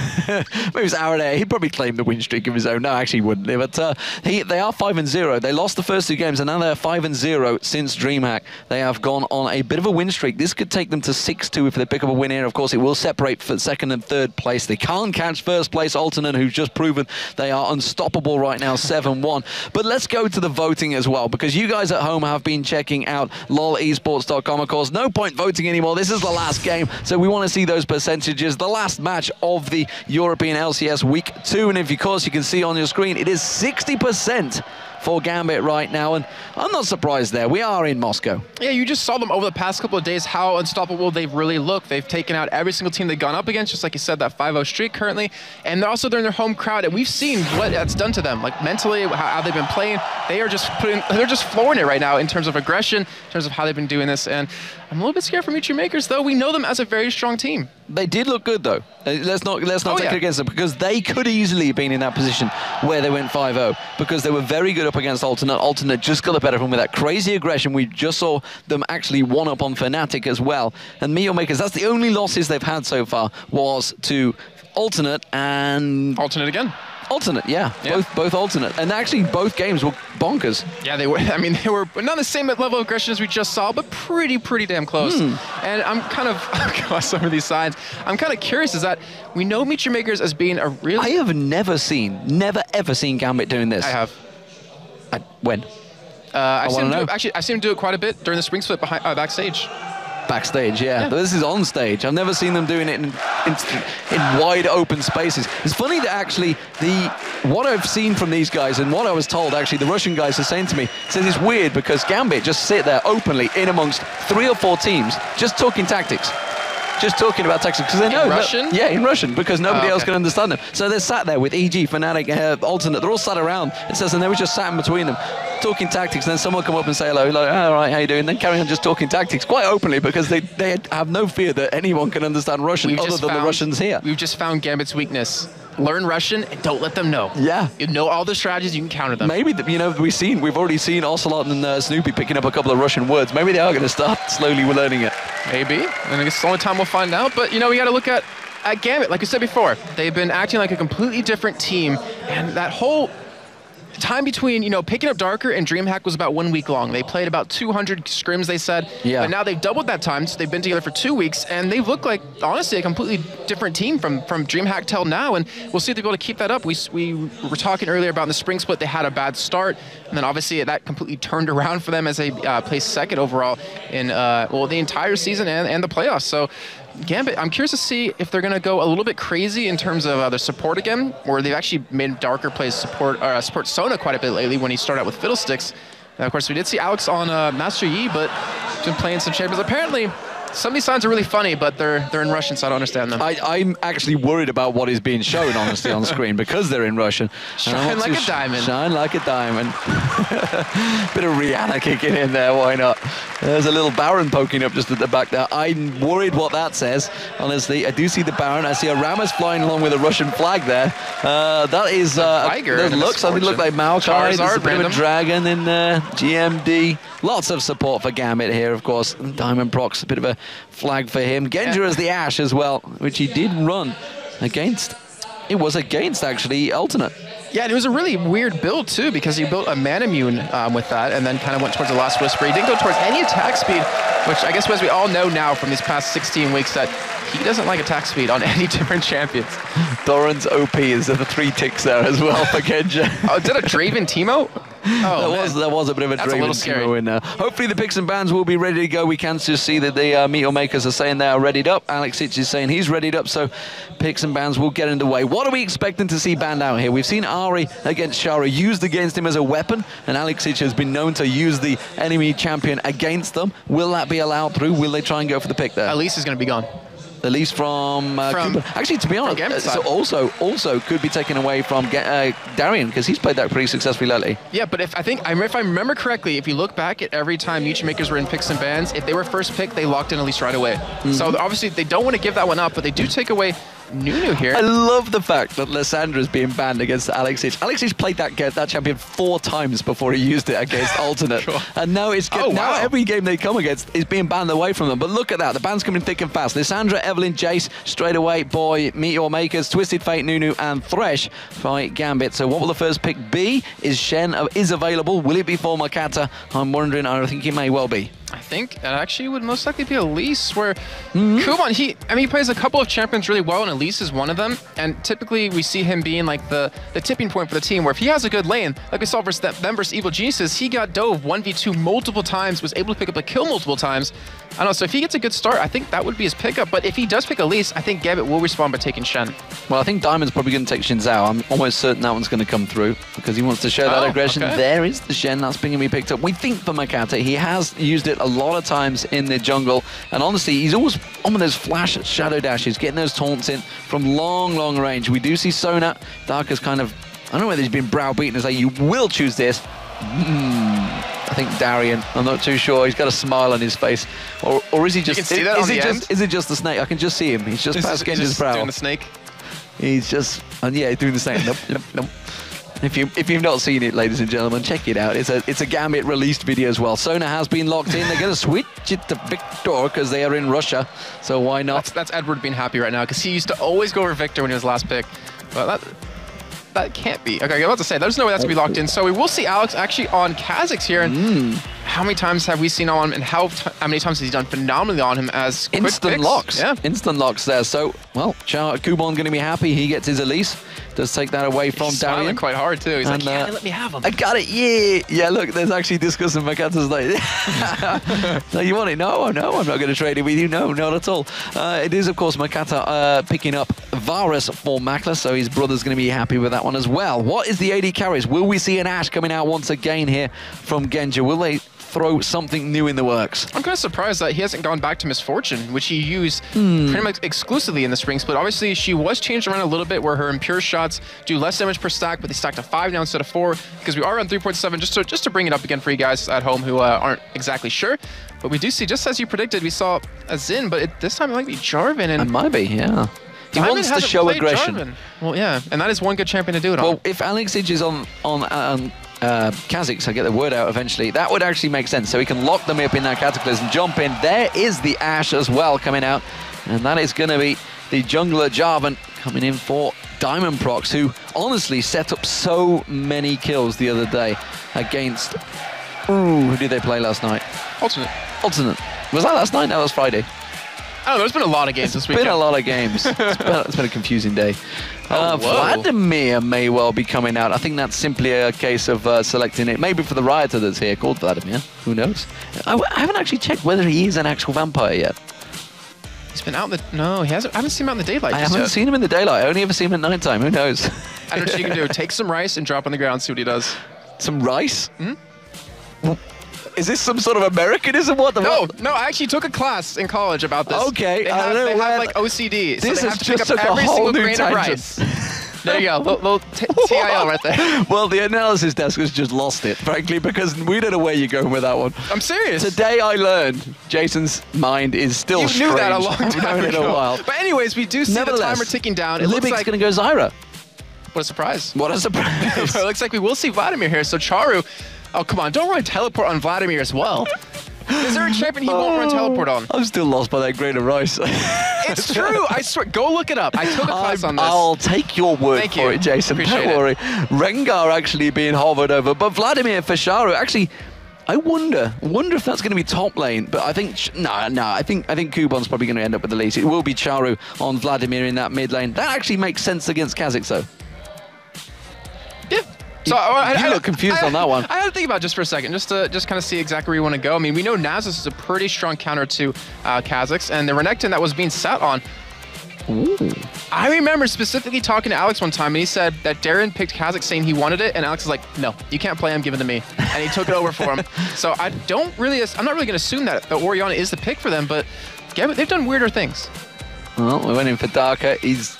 Maybe it's Aranea. He'd probably claim the win streak of his own. No, actually he wouldn't. But they are 5-0. They lost the first 2 games, and now they're 5-0 since DreamHack. They have gone on a bit of a win streak. This could take them to 6-2 if they pick up a win here. Of course, it will separate for 2nd and 3rd place. They can't catch 1st place Alternate, who've just proven they are unstoppable right now, 7-1. But let's go to the voting as well, because you guys at home have been checking out lolesports.com. Of course, no point voting anymore. This is the last game, so we want to see those percentages. The last match of the European LCS Week 2, and of course you can see on your screen, it is 60% for Gambit right now, and I'm not surprised there. We are in Moscow. Yeah, you just saw them over the past couple of days, how unstoppable they've really looked. They've taken out every single team they've gone up against, just like you said, that 5-0 streak currently, and they're also in their home crowd, and we've seen what that's done to them, like mentally, how they've been playing. They're just flooring it right now in terms of aggression, in terms of how they've been doing this, and I'm a little bit scared for Mutual Makers, though. We know them as a very strong team. They did look good, though. Let's not take it against them, because they could easily have been in that position where they went 5-0, because they were very good up against Alternate. Alternate just got the better of them with that crazy aggression. We just saw them actually one up on Fnatic as well. And Meteor Makers, that's the only losses they've had so far, was to Alternate and... Alternate again. Alternate, yeah. Both Alternate. And actually, both games were bonkers. Yeah, they were. I mean, they were not the same level of aggression as we just saw, but pretty damn close. And I'm kind of, across some of these sides, I'm kind of curious, is that we know Mutual Makers as being a really... I have never ever seen Gambit doing this. I have. When? I've seen him do it quite a bit during the spring split backstage. Backstage, yeah. This is on stage. I've never seen them doing it in wide open spaces. It's funny that actually what I've seen from these guys and what I was told, actually, the Russian guys are saying to me, says it's weird because Gambit just sit there openly in amongst 3 or 4 teams, just talking tactics. Just talking about tactics, because they know. In Russian? Yeah, in Russian, because nobody else can understand them. So they're sat there with EG, Fnatic, Alternate. They're all sat around. It says, and they were just sat in between them, talking tactics. And then someone come up and say hello, like, all right, how you doing? And then carry on just talking tactics quite openly, because they have no fear that anyone can understand Russian other than the Russians here. We've just found Gambit's weakness. Learn Russian and don't let them know. Yeah. You know all the strategies, you can counter them. Maybe, we've already seen Ocelot and Snoopy picking up a couple of Russian words. Maybe they are going to start slowly learning it. Maybe. And I guess it's the only time we'll find out. But, we got to look at Gambit. Like I said before, they've been acting like a completely different team. And that whole time between, picking up Darker and DreamHack was about 1 week long. They played about 200 scrims, they said. Yeah. But now they've doubled that time, so they've been together for 2 weeks, and they've looked like, honestly, a completely different team from DreamHack till now, and we'll see if they're able to keep that up. We were talking earlier about in the spring split, they had a bad start, and then obviously that completely turned around for them as they placed 2nd overall in, the entire season and the playoffs. So Gambit, I'm curious to see if they're going to go a little bit crazy in terms of their support again, or they've actually made Darker play support Sona quite a bit lately when he started out with Fiddlesticks. And of course, we did see Alex on Master Yi, but he's been playing some champions. Apparently, some of these signs are really funny, but they're in Russian, so I don't understand them. I'm actually worried about what is being shown, honestly, on the screen, because they're in Russian. Shine like a diamond. Shine like a diamond. Bit of Rihanna kicking in there, why not? There's a little Baron poking up just at the back there. I'm worried what that says, honestly. I do see the Baron. I see a Rammus flying along with a Russian flag there. That is... Tiger. Looks like Maokai. There's a bit of a dragon in there. GMD. Lots of support for Gambit here, of course. Diamond Procs, a bit of a flag for him. Genja as the Ashe as well, which he did run against. It was against, actually, Alternate. Yeah, and it was a really weird build, too, because he built a Manamune with that and then kind of went towards the Last Whisper. He didn't go towards any attack speed, which I guess as we all know now from these past 16 weeks that he doesn't like attack speed on any different champions. Doran's OP is the 3 ticks there as well for Genja. Oh, did a Draven Teemo? Oh, that was a bit of a Draven Teemo in there. Hopefully the picks and bans will be ready to go. We can just see that the Meteor Makers are saying they are readied up. Alex Hitch is saying he's readied up, so picks and bans will get underway. What are we expecting to see banned out here? We've seen Ari against Shara used against him as a weapon, and Alex Hitch has been known to use the enemy champion against them. Will that be allowed through? Will they try and go for the pick there? Elise is going to be gone. Elise from Cooper. Actually, to be honest, so also could be taken away from Darian, because he's played that pretty successfully lately. Yeah, but if I remember correctly, if you look back at every time Mutual Makers were in picks and bans, if they were first pick, they locked in Elise right away. So obviously they don't want to give that one up, but they do take away Nunu here. I love the fact that Lyssandra's being banned against Alexic. Alexic played that champion 4 times before he used it against Alternate. And now now every game they come against is being banned away from them. But look at that, the ban's coming thick and fast. Lysandra, Evelyn, Jace, straight away, Boy, Meteor Makers, Twisted Fate, Nunu, and Thresh fight Gambit. So what will the first pick be? Is Shen is available? Will it be for Makata? I'm wondering. I think it may well be. I think it actually would most likely be Elise, where Kuban, he plays a couple of champions really well, and Elise is one of them. And typically we see him being like the tipping point for the team, where if he has a good lane, like we saw versus them versus Evil Geniuses, he got dove 1v2 multiple times, was able to pick up a kill multiple times. I don't know, so if he gets a good start, I think that would be his pickup. But if he does pick Elise, I think Gambit will respond by taking Shen. Well, I think Diamond's probably going to take Xin Zhao. I'm almost certain that one's going to come through, because he wants to show that aggression. Okay. There is the Shen that's going to be picked up. We think for Makata, he has used it a lot of times in the jungle, and honestly, he's always on with those flash shadow dashes, getting those taunts in from long range. We do see Sona. Dark is kind of, I don't know whether he's been browbeaten as like, you will choose this. I think Darian, I'm not too sure. He's got a smile on his face, or is he just? Is it just the snake? I can just see him. He's just past Genji's brow. Doing the snake. He's just, yeah, doing the snake. Nope. If you've not seen it, ladies and gentlemen, check it out. It's a Gambit released video as well. Sona has been locked in. They're going to switch it to Victor because they are in Russia. So why not? That's Edward being happy right now, because he used to always go over Victor when he was last pick. But that can't be. Okay, I was about to say, there's no way that's going to be locked in. So we will see Alex actually on Kha'Zix here. And how many times have we seen on him, and how many times has he done phenomenally on him as quick instant picks? locks? Yeah, instant locks there. So, well, Kuban going to be happy. He gets his Elise. Does take that away from He's Darian. Smiling quite hard too. He's like, yeah, let me have him. I got it, yeah. Look, there's actually discussing Makata's like, no, you want it? No, I'm not going to trade it with you. No, not at all. It is, of course, Makata picking up Varus for Makla, so his brother's going to be happy with that one as well. What is the AD carries? Will we see an Ashe coming out once again here from Genja? Will they throw something new in the works? I'm kind of surprised that he hasn't gone back to Misfortune, which he used pretty much exclusively in the spring split. Obviously, she was changed around a little bit, where her impure shots do less damage per stack, but they stack to 5 now instead of 4, because we are on 3.7, just to bring it up again for you guys at home who aren't exactly sure. But we do see, just as you predicted, we saw a Xin, but this time it might be Jarvan. And it might be, yeah. He wants to show aggression. Jarvan. Well, yeah, and that is one good champion to do it on. Well, if Alexic is on Kha'Zix, I get the word out eventually, that would actually make sense. So he can lock them up in that Cataclysm, jump in. There is the Ashe as well coming out. And that is going to be the jungler Jarvan coming in for Diamond Prox, who honestly set up so many kills the other day against... Ooh, who did they play last night? Alternate. Was that last night? No, that was Friday. I don't know, there's been a lot of games this weekend. It's been a lot of games. It's been a confusing day. Vladimir may well be coming out. I think that's simply a case of selecting it. Maybe for the Rioter that's here called Vladimir. Who knows? I haven't actually checked whether he is an actual vampire yet. He's been out in the... No, he hasn't. I haven't seen him out in the daylight. I haven't seen him in the daylight. I only ever see him at nighttime. Who knows? I know what you can do. Take some rice and drop on the ground, see what he does. Some rice? Is this some sort of Americanism? What the fuck? No, I actually took a class in college about this. Okay. They have like OCD. This so has just took a whole new tangent. There you go, little TIL right there. Well, the analysis desk has just lost it, frankly, because we don't know where you're going with that one. I'm serious. Today I learned Jason's mind is still strange. You knew that a long time ago. In a while. But anyways, we do see the timer ticking down. It looks Libic's like going to go Zyra. What a surprise. What a surprise. It looks like we will see Vladimir here. So Charu, oh, come on, don't run teleport on Vladimir as well. Is there a champion he won't run teleport on? I'm still lost by that grain of rice. It's true. I swear. Go look it up. I took a class on this. I'll take your word for it, Jason. Don't worry. Rengar actually being hovered over, but Vladimir for Sharu. Actually, I wonder if that's going to be top lane. But I think no. I think Kuban's probably going to end up with the lead. It will be Charu on Vladimir in that mid lane. That actually makes sense against Kha'Zix, though. Yeah. So you look confused on that one. I had to think about it just for a second, just to kind of see exactly where you want to go. I mean, we know Nasus is a pretty strong counter to Kha'Zix, and the Renekton that was being sat on. Ooh. I remember specifically talking to Alex one time, and he said that Darren picked Kha'Zix saying he wanted it, and Alex was like, no, you can't play him, give it to me. And he took it over for him. So I'm not really going to assume that the Orianna is the pick for them, but they've done weirder things. Well, we went in for Darker. He's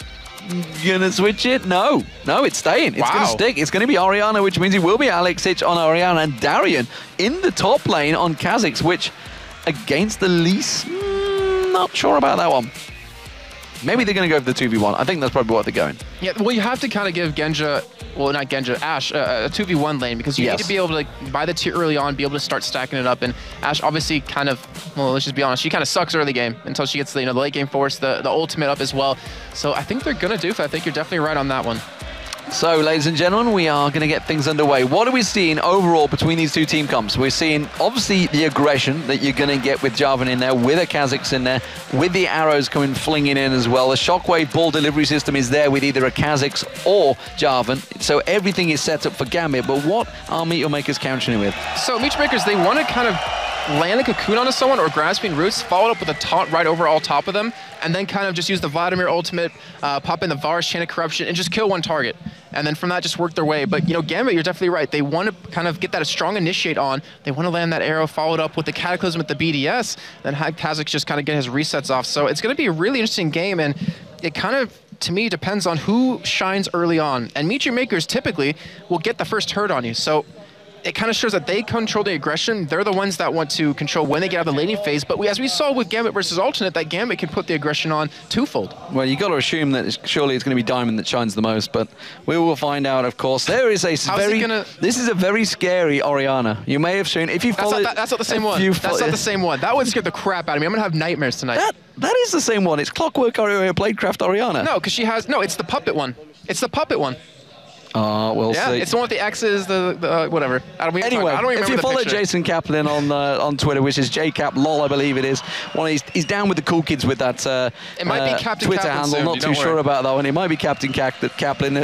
gonna switch it. No, it's staying. It's gonna stick. It's gonna be Orianna, which means it will be Alexic on Orianna, and Darian in the top lane on Kha'Zix, which against the Elise, not sure about that one. Maybe they're going to go for the 2v1. I think that's probably what they're going. Yeah, well, you have to kind of give Genja, well, not Genja, Ashe, a 2v1 lane, because you need to be able to, like, buy the tier early on, be able to start stacking it up. And Ashe obviously kind of, well, let's just be honest, she kind of sucks early game until she gets the, the late game force, the ultimate up as well. So I think they're going to do it. I think you're definitely right on that one. So, ladies and gentlemen, we are going to get things underway. What are we seeing overall between these two team comps? We're seeing, obviously, the aggression that you're going to get with Jarvan in there, with a Kha'Zix in there, with the arrows coming flinging in as well. The Shockwave ball delivery system is there with either a Kha'Zix or Jarvan. So everything is set up for Gambit. But what are Meteor Makers countering with? So, Meteor Makers, they want to kind of land a cocoon onto someone or grasping roots, followed up with a taunt right over all top of them, and then kind of just use the Vladimir ultimate, pop in the Varus Chain of Corruption, and just kill one target. And then from that, just work their way. But, Gambit, you're definitely right. They want to kind of get that a strong initiate on. They want to land that arrow, followed up with the Cataclysm with the BDS, then have Kha'Zix just kind of get his resets off. So it's going to be a really interesting game, and it kind of, to me, depends on who shines early on. And Meteor Makers typically will get the first hurt on you. So it kind of shows that they control the aggression. They're the ones that want to control when they get out of the laning phase. But as we saw with Gambit versus Alternate, that Gambit can put the aggression on twofold. Well, you got to assume that surely it's going to be Diamond that shines the most, but we will find out, of course. There is a this is a very scary Orianna. You may have seen, if you follow... That's not the same one. That's not the same one. That one scared the crap out of me. I'm going to have nightmares tonight. That is the same one. It's Clockwork Bladecraft Orianna. No, because she has... No, it's the puppet one. It's the puppet one. We'll see. It's the one with the X's, the whatever. Anyway, if you follow Jason Kaplan on Twitter, which is JCapLol, I believe it is, he's down with the cool kids with that it might be Captain Twitter Kaplan handle. soon, Not too sure about that one. It might be Captain Kaplan.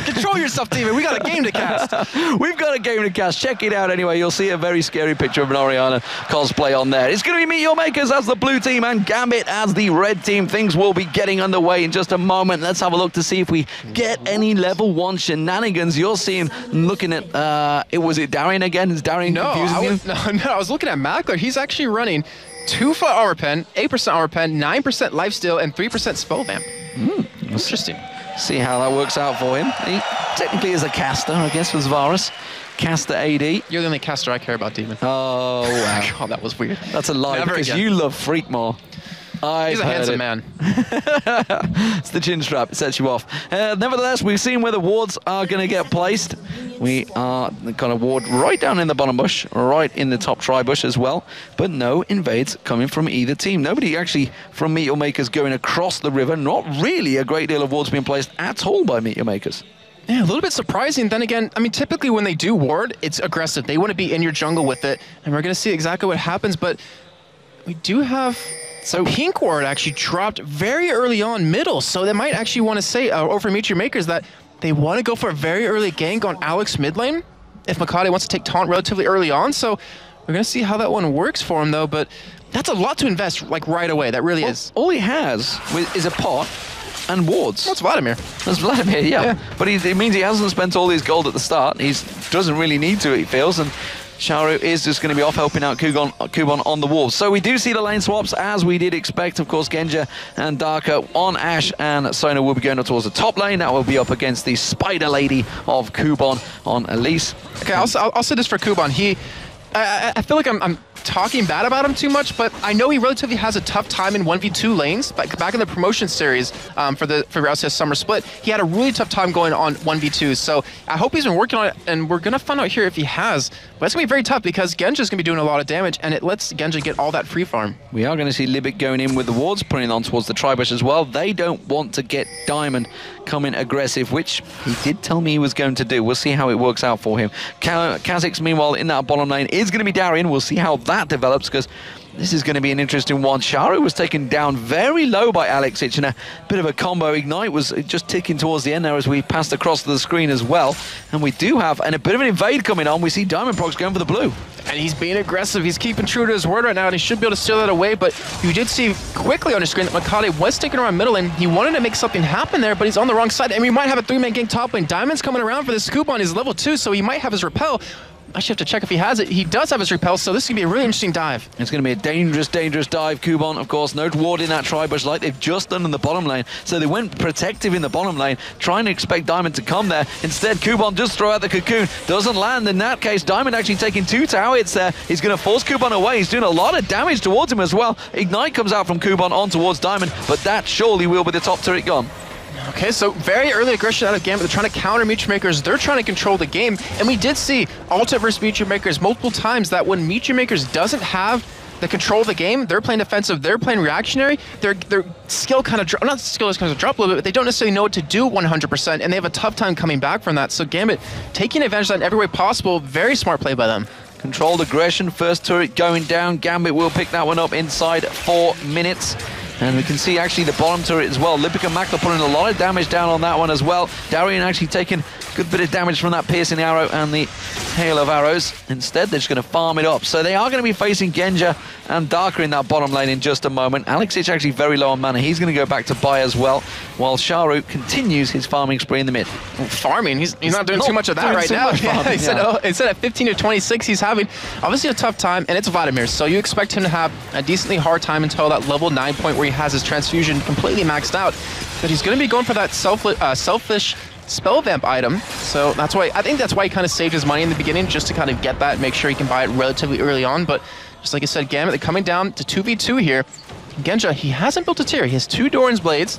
Control yourself, David. We got a game to cast. We've got a game to cast. Check it out anyway. You'll see a very scary picture of an Orianna cosplay on there. It's going to be Meteor Makers as the blue team and Gambit as the red team. Things will be getting underway in just a moment. Let's have a look to see if we get any level 1 shenanigans. You're seeing, looking at, was it Darian again? Is Darian confusing you? No, I was looking at Mackler. He's actually running 2-foot armor pen, 8% armor pen, 9% lifesteal, and 3% spell vamp. Interesting. See how that works out for him. He technically is a caster, I guess, with Varus. Caster AD. You're the only caster I care about, Demon. Oh, wow. God, that was weird. That's a lie, because you love Freak more. He's a handsome man. It's the chin strap. It sets you off. Nevertheless, we've seen where the wards are going to get placed. We are going to ward right down in the bottom bush, right in the top tri bush as well. But no invades coming from either team. Nobody actually from Meteor Makers going across the river. Not really a great deal of wards being placed at all by Meteor Makers. Yeah, a little bit surprising. Then again, I mean, typically when they do ward, it's aggressive. They want to be in your jungle with it. And we're going to see exactly what happens. But we do have... So Pink Ward actually dropped very early on middle, so they might actually want to say over Meteor Makers that they want to go for a very early gank on Alex mid lane if Makade wants to take taunt relatively early on. So we're going to see how that one works for him though, but that's a lot to invest like right away. That really is. All he has is a pot and wards. That's Vladimir. That's Vladimir, yeah. But it means he hasn't spent all his gold at the start. He doesn't really need to, he feels, and Sharu is just going to be off helping out Kuban on the walls. So we do see the lane swaps as we did expect. Of course, Genja and Darker on Ashe, and Sona will be going up towards the top lane. That will be up against the Spider Lady of Kuban on Elise. Okay, I'll say this for Kuban. I feel like I'm talking bad about him too much, but I know he relatively has a tough time in 1v2 lanes. Back in the promotion series for LCS Summer Split, he had a really tough time going on 1v2. So I hope he's been working on it, and we're going to find out here if he has. But it's going to be very tough because Genja's going to be doing a lot of damage, and it lets Genja get all that free farm. We are going to see Libic going in with the wards, putting on towards the Tribush as well. They don't want to get Diamond coming aggressive, which he did tell me he was going to do. We'll see how it works out for him. Kha'Zix, meanwhile, in that bottom lane is going to be Darian. We'll see how that develops, because this is going to be an interesting one. Sharu was taken down very low by Alexic, and a bit of a combo ignite was just ticking towards the end there as we passed across the screen as well. And we do have a bit of an invade coming on. We see Diamond Prox going for the blue. And he's being aggressive. He's keeping true to his word right now, and he should be able to steal that away. But you did see quickly on the screen that Makade was sticking around middle lane. He wanted to make something happen there, but he's on the wrong side. And we might have a 3-man gank top lane. Diamond's coming around for this scoop on his level 2, so he might have his repel. actually have to check if he has it. He does have his repel, so this is going to be a really interesting dive. It's going to be a dangerous, dangerous dive. Kuban, of course, no ward in that tri-bush like they've just done in the bottom lane. So they went protective in the bottom lane, trying to expect Diamond to come there. Instead, Kuban just throw out the cocoon. Doesn't land. In that case, Diamond actually taking 2 tower hits there. He's going to force Kuban away. He's doing a lot of damage towards him as well. Ignite comes out from Kuban on towards Diamond, but that surely will be the top turret gone. Okay, so very early aggression out of Gambit. They're trying to counter Meteor Makers. They're trying to control the game. And we did see Alta versus Meteor Makers multiple times that when Meteor Makers doesn't have the control of the game, they're playing defensive, they're playing reactionary, their skill kind of not skill is kind of drop a little bit, but they don't necessarily know what to do 100%, and they have a tough time coming back from that. So Gambit taking advantage of that in every way possible. Very smart play by them. Controlled aggression, first turret going down. Gambit will pick that one up inside 4 minutes. And we can see actually the bottom turret as well. Lipic and Makla putting a lot of damage down on that one as well. Darien actually taking a good bit of damage from that piercing arrow and the hail of arrows. Instead, they're just going to farm it up. So they are going to be facing Genja and Darker in that bottom lane in just a moment. Alexic actually very low on mana. He's going to go back to buy as well, while Sharu continues his farming spree in the mid. Farming? He's not doing too much of that right now. Instead at 15 to 26, he's having obviously a tough time, and it's Vladimir, so you expect him to have a decently hard time until that level 9 point where he has his transfusion completely maxed out. But he's going to be going for that selfish spell vamp item, so that's why I think that's why he kind of saved his money in the beginning, just to kind of get that, make sure he can buy it relatively early on. But just like I said, Gambit, they're coming down to 2v2 here. Genja, he hasn't built a tier. He has 2 Doran's Blades.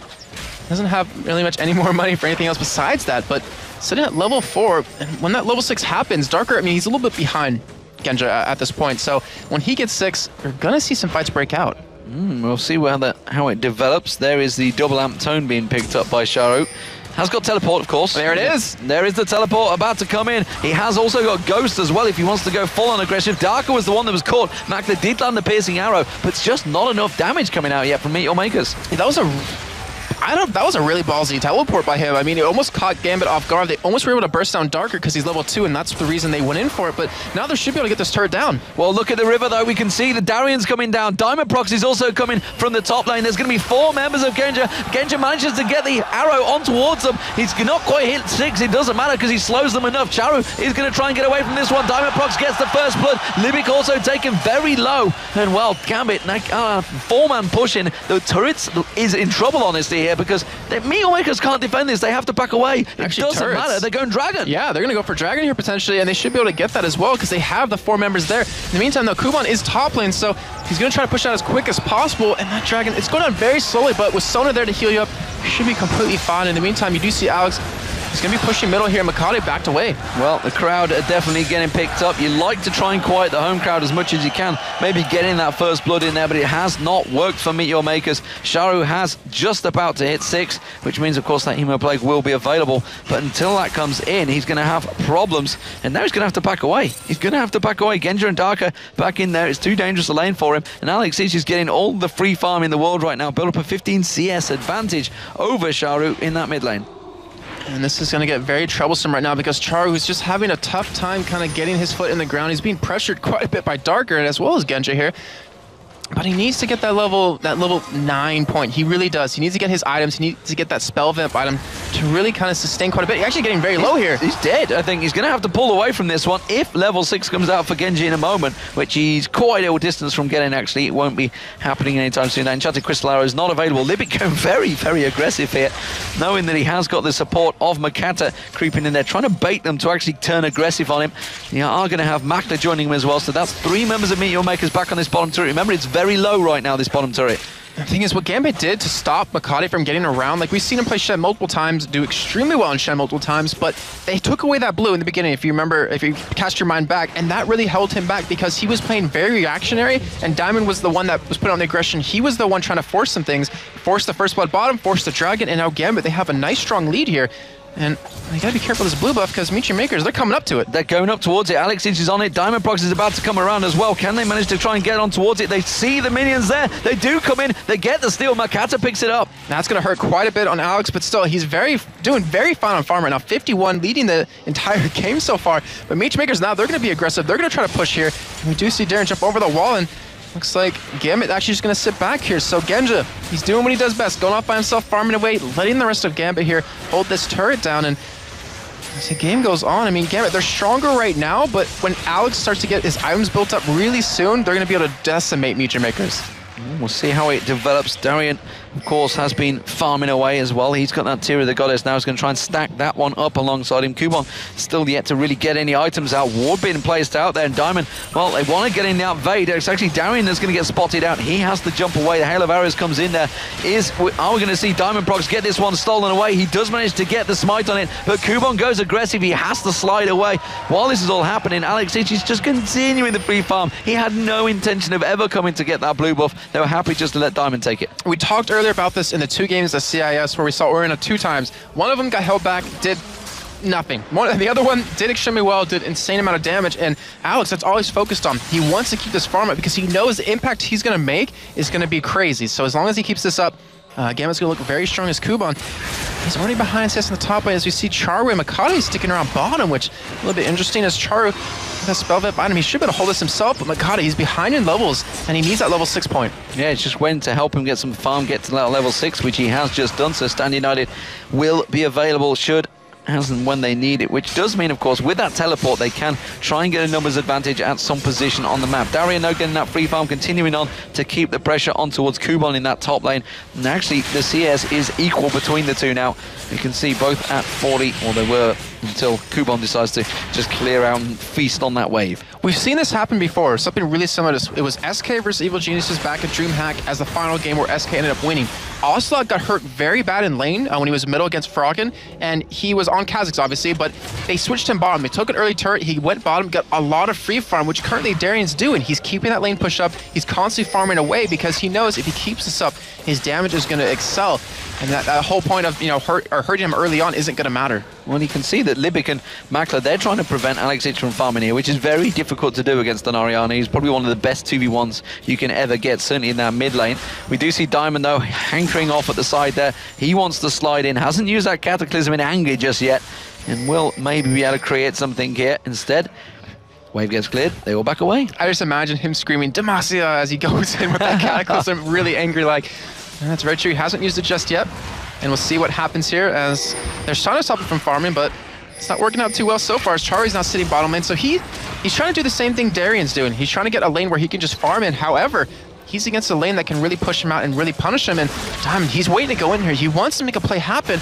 Doesn't have really much any more money for anything else besides that, but sitting at level 4, and when that level 6 happens, Darker, I mean, he's a little bit behind Genja at this point, so when he gets 6, you're gonna see some fights break out. We'll see how it develops. There is the double amp tone being picked up by Sharu. Has got teleport, of course. There it is. There is the teleport about to come in. He has also got Ghost as well if he wants to go full on aggressive. Darker was the one that was caught. Makla did land the piercing arrow, but it's just not enough damage coming out yet from Meteor Makers. Yeah, that was a really ballsy teleport by him. I mean, it almost caught Gambit off guard. They almost were able to burst down Darker because he's level 2, and that's the reason they went in for it. But now they should be able to get this turret down. Well, look at the river, though. We can see the Darian's coming down. Diamond Prox is also coming from the top lane. There's going to be 4 members of Genja. Genja manages to get the arrow on towards them. He's not quite hit 6. It doesn't matter because he slows them enough. Charu is going to try and get away from this one. Diamond Prox gets the first blood. Libic also taken very low. And, well, Gambit, 4-man pushing. The turrets is in trouble, honestly, here, because Meteor Makers can't defend this. They have to back away. It doesn't matter. They're going Dragon. Yeah, they're going to go for Dragon here potentially, and they should be able to get that as well because they have the 4 members there. In the meantime, though, Kuban is top lane, so he's going to try to push out as quick as possible, and that Dragon, it's going on very slowly, but with Sona there to heal you up, you should be completely fine. In the meantime, you do see Alex. He's going to be pushing middle here. Makade backed away. Well, the crowd are definitely getting picked up. You like to try and quiet the home crowd as much as you can. Maybe getting that first blood in there, but it has not worked for Meteor Makers. Sharu has just about to hit 6, which means, of course, that Hemo Plague will be available. But until that comes in, he's going to have problems. And now he's going to have to back away. He's going to have to back away. Genja and Darker back in there. It's too dangerous a lane for him. And Alex is getting all the free farm in the world right now. Build up a 15 CS advantage over Sharu in that mid lane. And this is going to get very troublesome right now because Charu is just having a tough time kind of getting his foot in the ground. He's being pressured quite a bit by Darker as well as Genja here. But he needs to get that level 9 point. He really does. He needs to get his items. He needs to get that spell vamp item to really kind of sustain quite a bit. He's actually getting very low here. He's dead. I think he's going to have to pull away from this one if level 6 comes out for Genji in a moment, which he's quite a distance from getting, actually. It won't be happening anytime soon. That Enchanted Crystal Arrow is not available. Libic going very, very aggressive here, knowing that he has got the support of Makata creeping in there, trying to bait them to actually turn aggressive on him. You are going to have Makta joining him as well, so that's 3 members of Meteor Makers back on this bottom turret. Remember, it's very low right now, this bottom turret. The thing is, what Gambit did to stop Makade from getting around, like we've seen him play Shen multiple times, do extremely well in Shen multiple times, but they took away that blue in the beginning, if you remember, if you cast your mind back, and that really held him back because he was playing very reactionary, and Diamond was the one that was put on the aggression. He was the one trying to force some things, force the first blood bottom, force the dragon, and now Gambit, they have a nice strong lead here. And you gotta be careful with this blue buff because Meteor Makers, they're coming up to it. They're going up towards it. Alex is on it. Diamond Prox is about to come around as well. Can they manage to try and get on towards it? They see the minions there. They do come in. They get the steal. Makata picks it up. That's gonna hurt quite a bit on Alex, but still, he's doing very fine on farm right now. 51, leading the entire game so far. But Meteor Makers now, they're gonna be aggressive. They're gonna try to push here. And we do see Darren jump over the wall, and looks like Gambit actually just going to sit back here. So Genja, he's doing what he does best, going off by himself, farming away, letting the rest of Gambit here hold this turret down. And As the game goes on, I mean, Gambit, they're stronger right now, but when Alex starts to get his items built up really soon, they're going to be able to decimate Muture Makers. We'll see how it develops. Darian, of course, has been farming away as well. He's got that Tear of the Goddess now. He's going to try and stack that one up alongside him. Kubon still yet to really get any items out. Ward being placed out there. And Diamond, well, they want to get in the outfade. It's actually Darian that's going to get spotted out. He has to jump away. The Hail of Arrows comes in there. Are we going to see Diamond Prox get this one stolen away? He does manage to get the smite on it, but Kubon goes aggressive. He has to slide away. While this is all happening, Alex is just continuing the free farm. He had no intention of ever coming to get that blue buff. They were happy just to let Diamond take it. We talked earlier about this in the 2 games of CIS where we saw Oriana 2 times. One of them got held back, did nothing. The other one did extremely well, did insane amount of damage, and Alex, that's all he's focused on. He wants to keep this farm up because he knows the impact he's going to make is going to be crazy. So as long as he keeps this up, Gambit's going to look very strong as Kubon. He's already behind CS in the top lane as we see Charu and Makati sticking around bottom, which is a little bit interesting as Charu has spell vet behind him. He should be able to hold this himself, but Makati, he's behind in levels, and he needs that level 6 point. Yeah, it's just when to help him get some farm, get to that level 6, which he has just done. So Stand United will be available should as and when they need it, which does mean, of course, with that teleport, they can try and get a numbers advantage at some position on the map. Darian now getting that free farm, continuing on to keep the pressure on towards Kubon in that top lane. And actually, the CS is equal between the two now. You can see both at 40, or they were until Kubon decides to just clear out and feast on that wave. We've seen this happen before, something really similar to, it was SK versus Evil Geniuses back at DreamHack as the final game where SK ended up winning. Ocelot got hurt very bad in lane when he was middle against Froggen, and he was on Kha'Zix obviously, but they switched him bottom. They took an early turret, he went bottom, got a lot of free farm, which currently Darian's doing. He's keeping that lane push up, he's constantly farming away because he knows if he keeps this up, his damage is going to excel. And that whole point of, hurting him early on isn't going to matter. Well, you can see that Libic and Makler, they're trying to prevent Alex from farming here, which is very difficult to do against an Ariana. He's probably one of the best 2v1s you can ever get, certainly in that mid lane. We do see Diamond, though, hankering off at the side there. He wants to slide in, hasn't used that Cataclysm in anger just yet, and will maybe be able to create something here instead. Wave gets cleared, they all back away. I just imagine him screaming, Demacia, as he goes in with that Cataclysm, really angry like, that's very true, he hasn't used it just yet. And we'll see what happens here as they're trying to stop him from farming, but it's not working out too well so far as Charu's not sitting bottom lane. So he's trying to do the same thing Darian's doing. He's trying to get a lane where he can just farm in. However, he's against a lane that can really push him out and really punish him. And Diamond, he's waiting to go in here. He wants to make a play happen.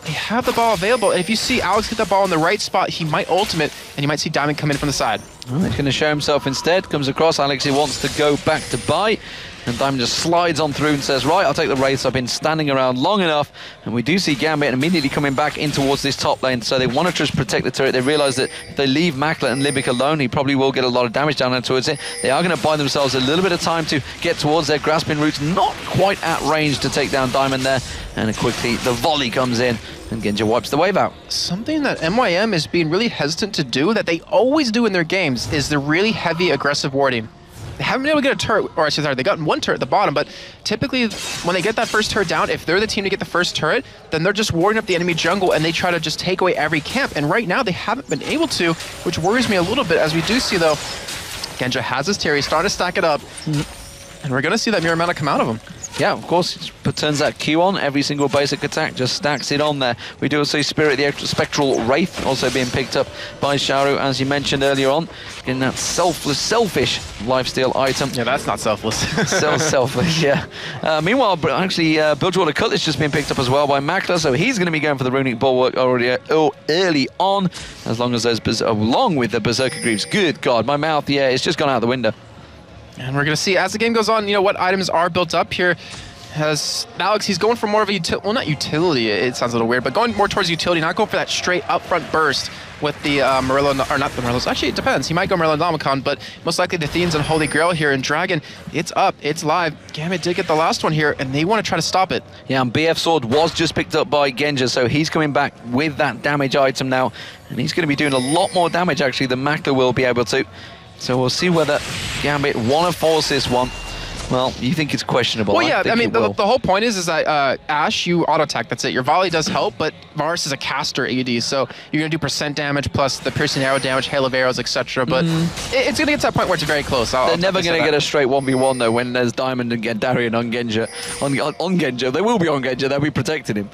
They have the ball available. And if you see Alex get the ball in the right spot, he might ultimate, and you might see Diamond come in from the side. Well, he's going to show himself instead. Comes across, Alex, he wants to go back to buy. And Diamond just slides on through and says, right, I'll take the race. I've been standing around long enough. And we do see Gambit immediately coming back in towards this top lane. So they want to just protect the turret. They realize that if they leave Makler and Libic alone, he probably will get a lot of damage down there towards it. They are going to buy themselves a little bit of time to get towards their grasping roots. Not quite at range to take down Diamond there. And quickly the volley comes in and Genja wipes the wave out. Something that MYM is being really hesitant to do, that they always do in their games, is the really heavy aggressive warding. They haven't been able to get a turret, or actually, sorry, they got one turret at the bottom, but typically when they get that first turret down, if they're the team to get the first turret, then they're just warding up the enemy jungle and they try to just take away every camp. And right now they haven't been able to, which worries me a little bit, as we do see though, Genja has his Terry, starting to stack it up, and we're going to see that Mirror Mana come out of him. Yeah, of course, it turns that Q on. Every single basic attack just stacks it on there. We do see Spirit, the extra Spectral Wraith, also being picked up by Charu, as you mentioned earlier on. Getting that selfish lifesteal item. Yeah, that's not selfless. Selfish, yeah. Meanwhile, actually, Bilgewater Cutlass just being picked up as well by Makler, so he's going to be going for the Runic Bulwark already early on, as long as those, along with the Berserker Greaves. Good God, my mouth, yeah, it's just gone out the window. And we're going to see, as the game goes on, what items are built up here. As Alex, he's going for more of a well, not utility, it sounds a little weird, but going more towards utility, not going for that straight upfront burst with the Murillo, or not the Murillos. Actually, it depends. He might go Murillo Nomicon, but most likely the Theans and Holy Grail here. And Dragon, it's up, it's live. Gambit did get the last one here, and they want to try to stop it. Yeah, and BF Sword was just picked up by Genja, so he's coming back with that damage item now, and he's going to be doing a lot more damage, actually, than Makler will be able to. So we'll see whether Gambit want to force this one. Well, you think it's questionable. Well, yeah, I mean, the whole point is that Ashe, you auto-attack, that's it. Your volley does help, but Varus is a caster AD, so you're going to do percent damage plus the piercing arrow damage, hail of arrows, etc. But it's going to get to that point where it's very close. They're never going to get a straight 1v1, though, when there's Diamond and Darian on Genja. On Genja. They will be on Genja. They'll be protecting him.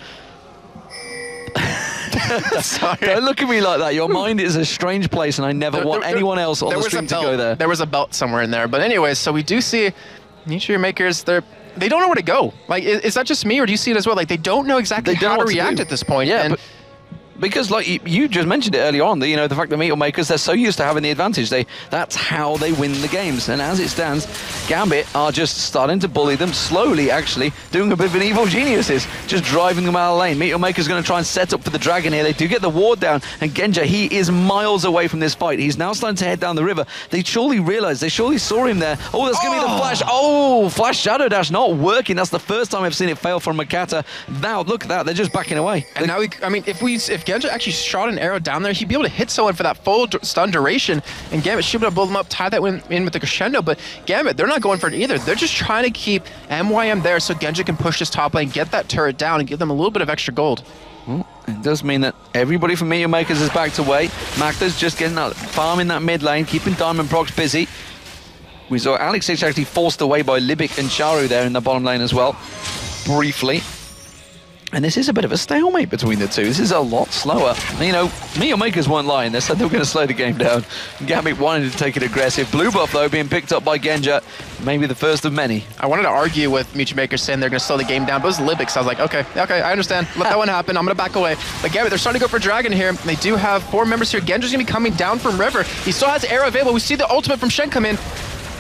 Don't look at me like that. Your mind is a strange place, and I never want anyone else on the stream to go there. There was a belt somewhere in there. But anyways, so we do see Niche Makers, they don't know where to go. Like, is that just me, or do you see it as well? Like, they don't know exactly how to react at this point. Yeah, because like you just mentioned it earlier on, the fact that Meteor Makers, they're so used to having the advantage. That's how they win the games. And as it stands, Gambit are just starting to bully them slowly, actually, doing a bit of an evil geniuses, just driving them out of the lane. Meteor Maker's going to try and set up for the dragon here. They do get the ward down, and Genja, he is miles away from this fight. He's now starting to head down the river. They surely realized, they surely saw him there. Oh, that's going to be the flash. Oh, flash shadow dash not working. That's the first time I've seen it fail from Makata. Now, look at that. They're just backing away. And now, if Genja actually shot an arrow down there, he'd be able to hit someone for that full stun duration, and Gambit should be able to blow them up, tie that in with the crescendo, but Gambit, they're not going for it either. They're just trying to keep MYM there so Genja can push this top lane, get that turret down, and give them a little bit of extra gold. Well, it does mean that everybody from Meteor Makers is backed away. Magda's just getting that farm in that mid lane, keeping Diamond Procs busy. We saw Alex actually forced away by Libic and Charu there in the bottom lane as well, briefly. And this is a bit of a stalemate between the two. This is a lot slower. Meteor Makers weren't lying. They said they were going to slow the game down. Gambit wanted to take it aggressive. Blue buff, though, being picked up by Genja. Maybe the first of many. I wanted to argue with Meteor Makers saying they're going to slow the game down, but it was Libic, so I was like, okay, I understand. Let that one happen. I'm going to back away. But Gambit, they're starting to go for Dragon here. They do have 4 members here. Genja's going to be coming down from River. He still has arrow available. We see the ultimate from Shen come in.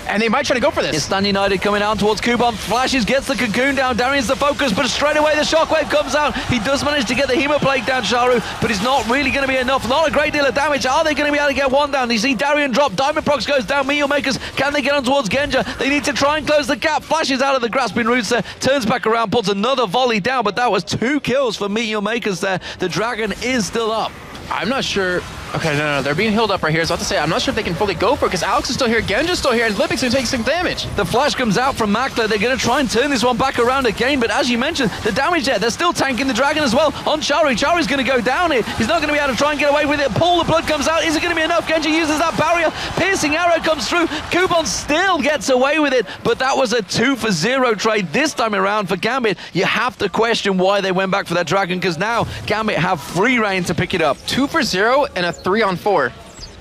And they might try to go for this. It's Stan United coming out towards Kuban. Flashes, gets the cocoon down. Darian's the focus, but straight away the shockwave comes out. He does manage to get the Hemoplague down, Sharu, but it's not really going to be enough. Not a great deal of damage. Are they going to be able to get one down? You see Darian drop. Diamond Procs goes down. Meteor Makers, can they get on towards Genja? They need to try and close the gap. Flashes out of the grasping roots there. Turns back around, puts another volley down, but that was 2 kills for Meteor Makers there. The Dragon is still up. I'm not sure. Okay, no, they're being healed up right here. I was about to say, I'm not sure if they can fully go for it because Alex is still here, Genja's still here, and Lipic's going to take some damage. The flash comes out from Makler. They're going to try and turn this one back around again, but as you mentioned, the damage there, they're still tanking the Dragon as well on Charu. Charu's going to go down here. He's not going to be able to try and get away with it. Paul, the blood comes out. Is it going to be enough? Genja uses that barrier. Piercing arrow comes through. Kuban still gets away with it, but that was a 2-for-0 trade this time around for Gambit. You have to question why they went back for that Dragon, because now Gambit have free reign to pick it up. 2-for-0 and a 3-on-4.